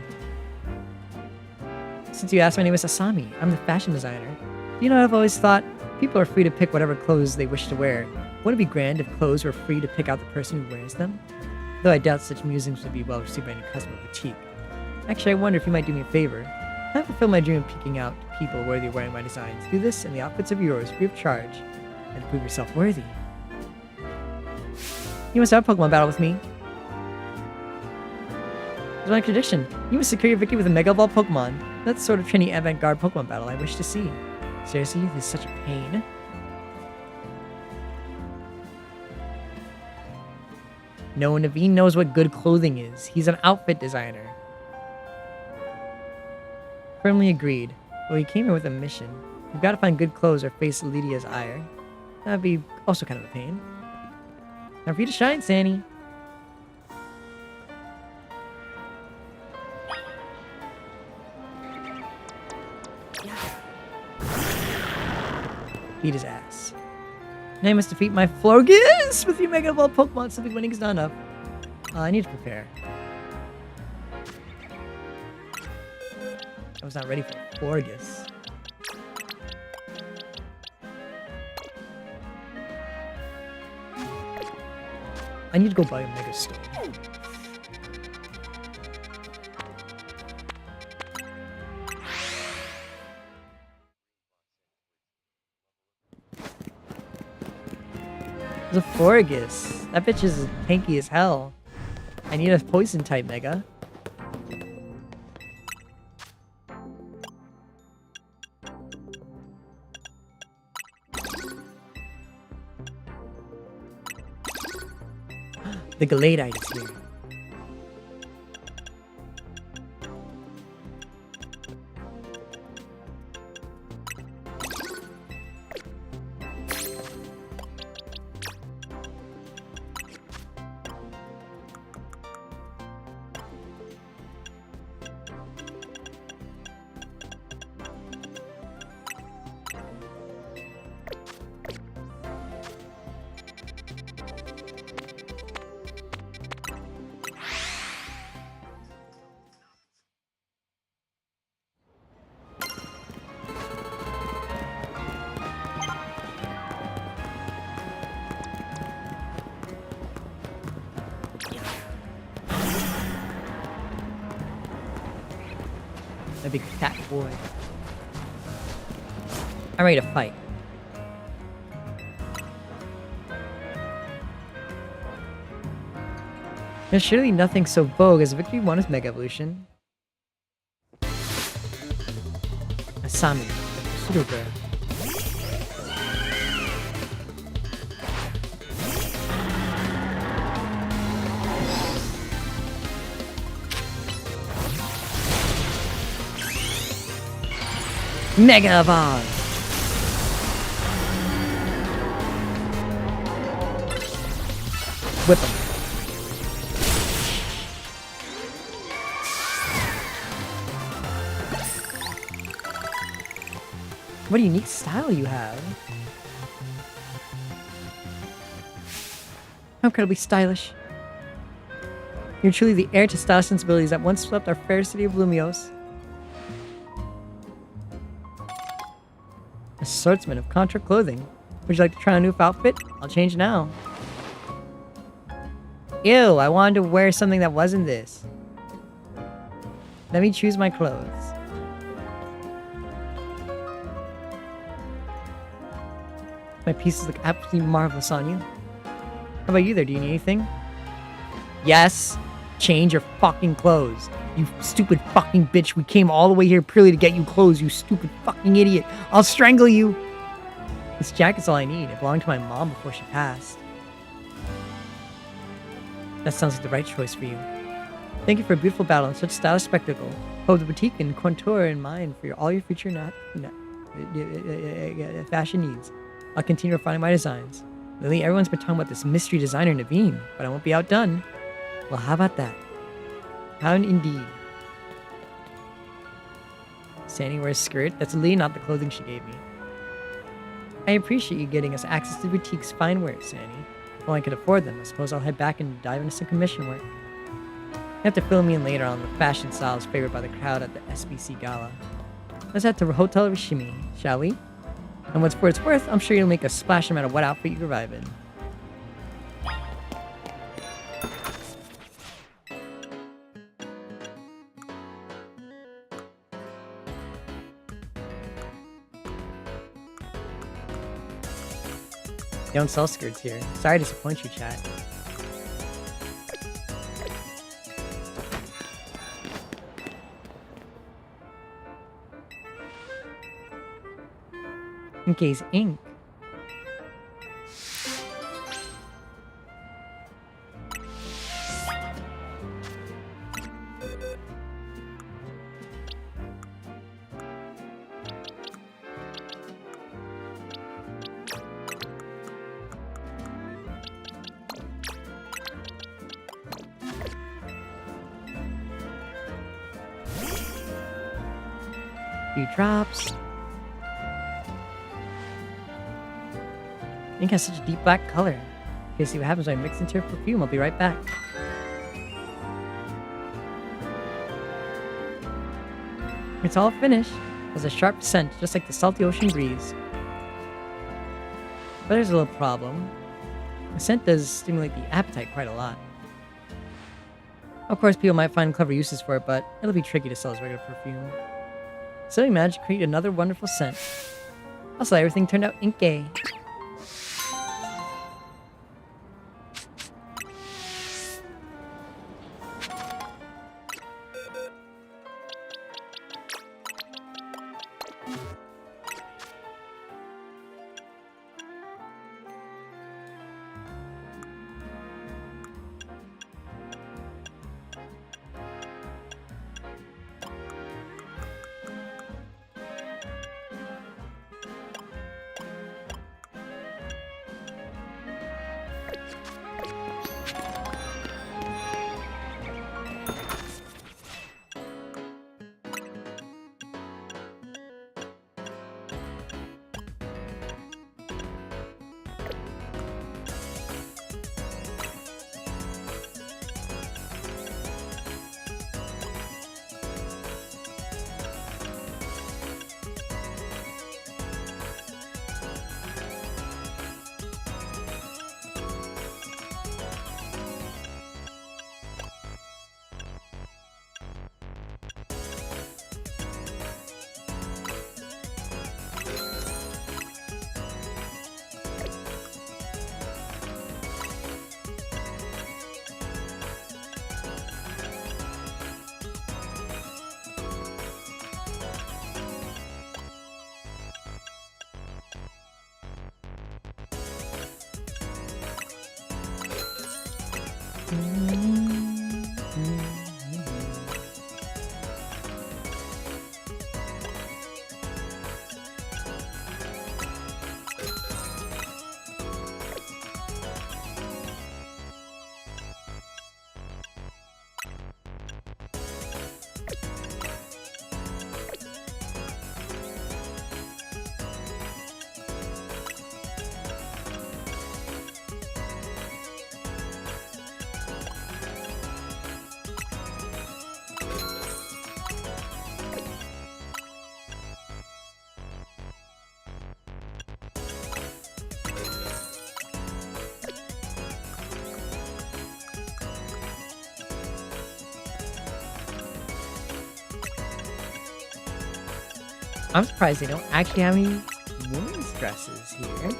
Since you asked, my name is Asami. I'm the fashion designer. You know, I've always thought people are free to pick whatever clothes they wish to wear. Wouldn't it be grand if clothes were free to pick out the person who wears them? Though I doubt such musings would be well received by any customer boutique. Actually, I wonder if you might do me a favor. I have fulfilled my dream of picking out people worthy of wearing my designs. Do this and the outfits of yours free of charge, and prove yourself worthy. You must have a Pokemon battle with me. It's my tradition. You must secure your victory with a Mega Evolved Pokemon. That's the sort of trendy avant-garde Pokemon battle I wish to see. Seriously, this is such a pain. No, Naveen knows what good clothing is. He's an outfit designer. Firmly agreed. Well, he came here with a mission. We've got to find good clothes or face Lydia's ire. That'd be also kind of a pain. Time for you to shine, Sandy. Beat his ass. Now you must defeat my Florges with your Mega Evolved Pokemon. Simply winning is not enough. I need to prepare. I was not ready for Florges. I need to go buy a Mega Stone. There's a Florges. That bitch is tanky as hell. I need a poison type Mega. The Gallade is here. A big fat boy. I'm ready to fight. There's surely nothing so vogue as Victory 1 is Mega Evolution. Asami, Super. Mega Evolve! Whip him. What a unique style you have. How incredibly stylish. You're truly the heir to style sensibilities that once swept our fair city of Lumios. Assortment of contra clothing. Would you like to try a new outfit? I'll change now. Ew, I wanted to wear something that wasn't this. Let me choose my clothes. My pieces look absolutely marvelous on you. How about you there? Do you need anything? Yes. Change your fucking clothes. You stupid fucking bitch. We came all the way here purely to get you clothes, you stupid fucking idiot. I'll strangle you. This jacket's all I need. It belonged to my mom before she passed. That sounds like the right choice for you. Thank you for a beautiful battle and such stylish spectacle. Hold the boutique and contour in mind for all your future fashion needs. I'll continue refining my designs. Lately, everyone's been talking about this mystery designer Naveen, but I won't be outdone. Well, how about that? How indeed. Sandy wears a skirt. That's Lee, not the clothing she gave me. I appreciate you getting us access to the boutique's fine wares, Sandy. If only I could afford them, I suppose I'll head back and dive into some commission work. You have to fill me in later on the fashion styles favored by the crowd at the SBC Gala. Let's head to Hotel Rishimi, shall we? And what's for its worth, I'm sure you'll make a splash no matter what outfit you arrive in. They don't sell skirts here. Sorry to disappoint you, chat. Inkei's ink. Few drops. Ink has such a deep black color. Okay, see what happens when I mix into her perfume. I'll be right back. It's all finished. It has a sharp scent, just like the salty ocean breeze. But there's a little problem. The scent does stimulate the appetite quite a lot. Of course, people might find clever uses for it, but it'll be tricky to sell as regular perfume. So we managed to create another wonderful scent. Also, everything turned out Inkei. I'm surprised they don't actually have any women's dresses here.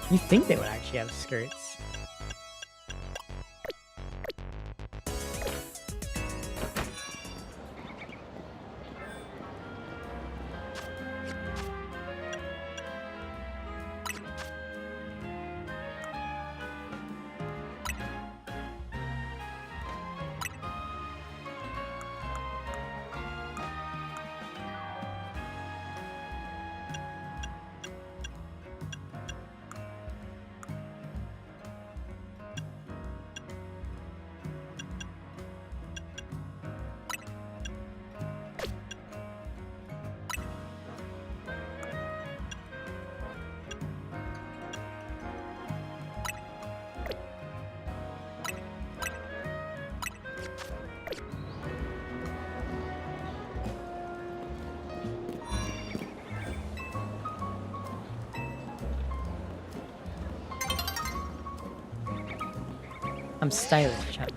You think they would actually have skirts? I'm stylish, chat.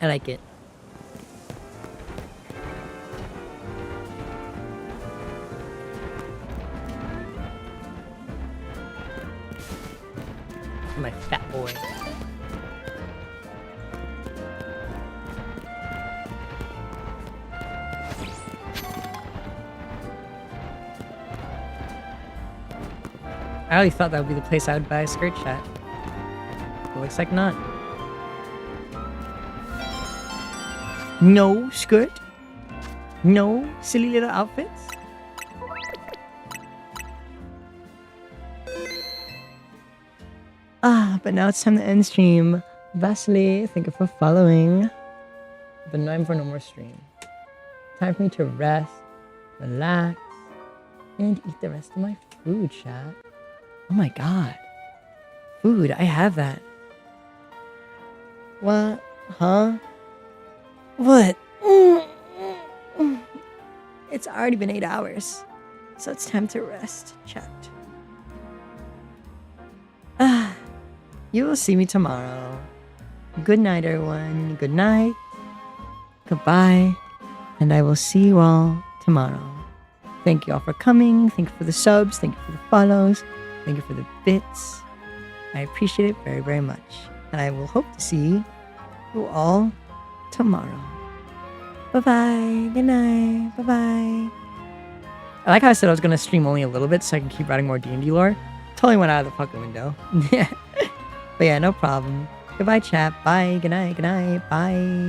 I like it. My fat boy. I really thought that would be the place I would buy a skirt chat. It looks like not. No skirt? No silly little outfits? But now it's time to end stream. Vasily, thank you for following. But now for no more stream. Time for me to rest, relax, and eat the rest of my food, chat. Oh my god. Food, I have that. What? Huh? What? It's already been 8 hours. So it's time to rest, chat. You will see me tomorrow. Good night, everyone. Good night. Goodbye. And I will see you all tomorrow. Thank you all for coming. Thank you for the subs. Thank you for the follows. Thank you for the bits. I appreciate it very, very much. And I will hope to see you all tomorrow. Bye-bye. Good night. Bye-bye. I like how I said I was going to stream only a little bit so I can keep writing more D&D lore. Totally went out of the fucking window. But yeah, no problem. Goodbye, chat. Bye. Good night. Good night. Bye.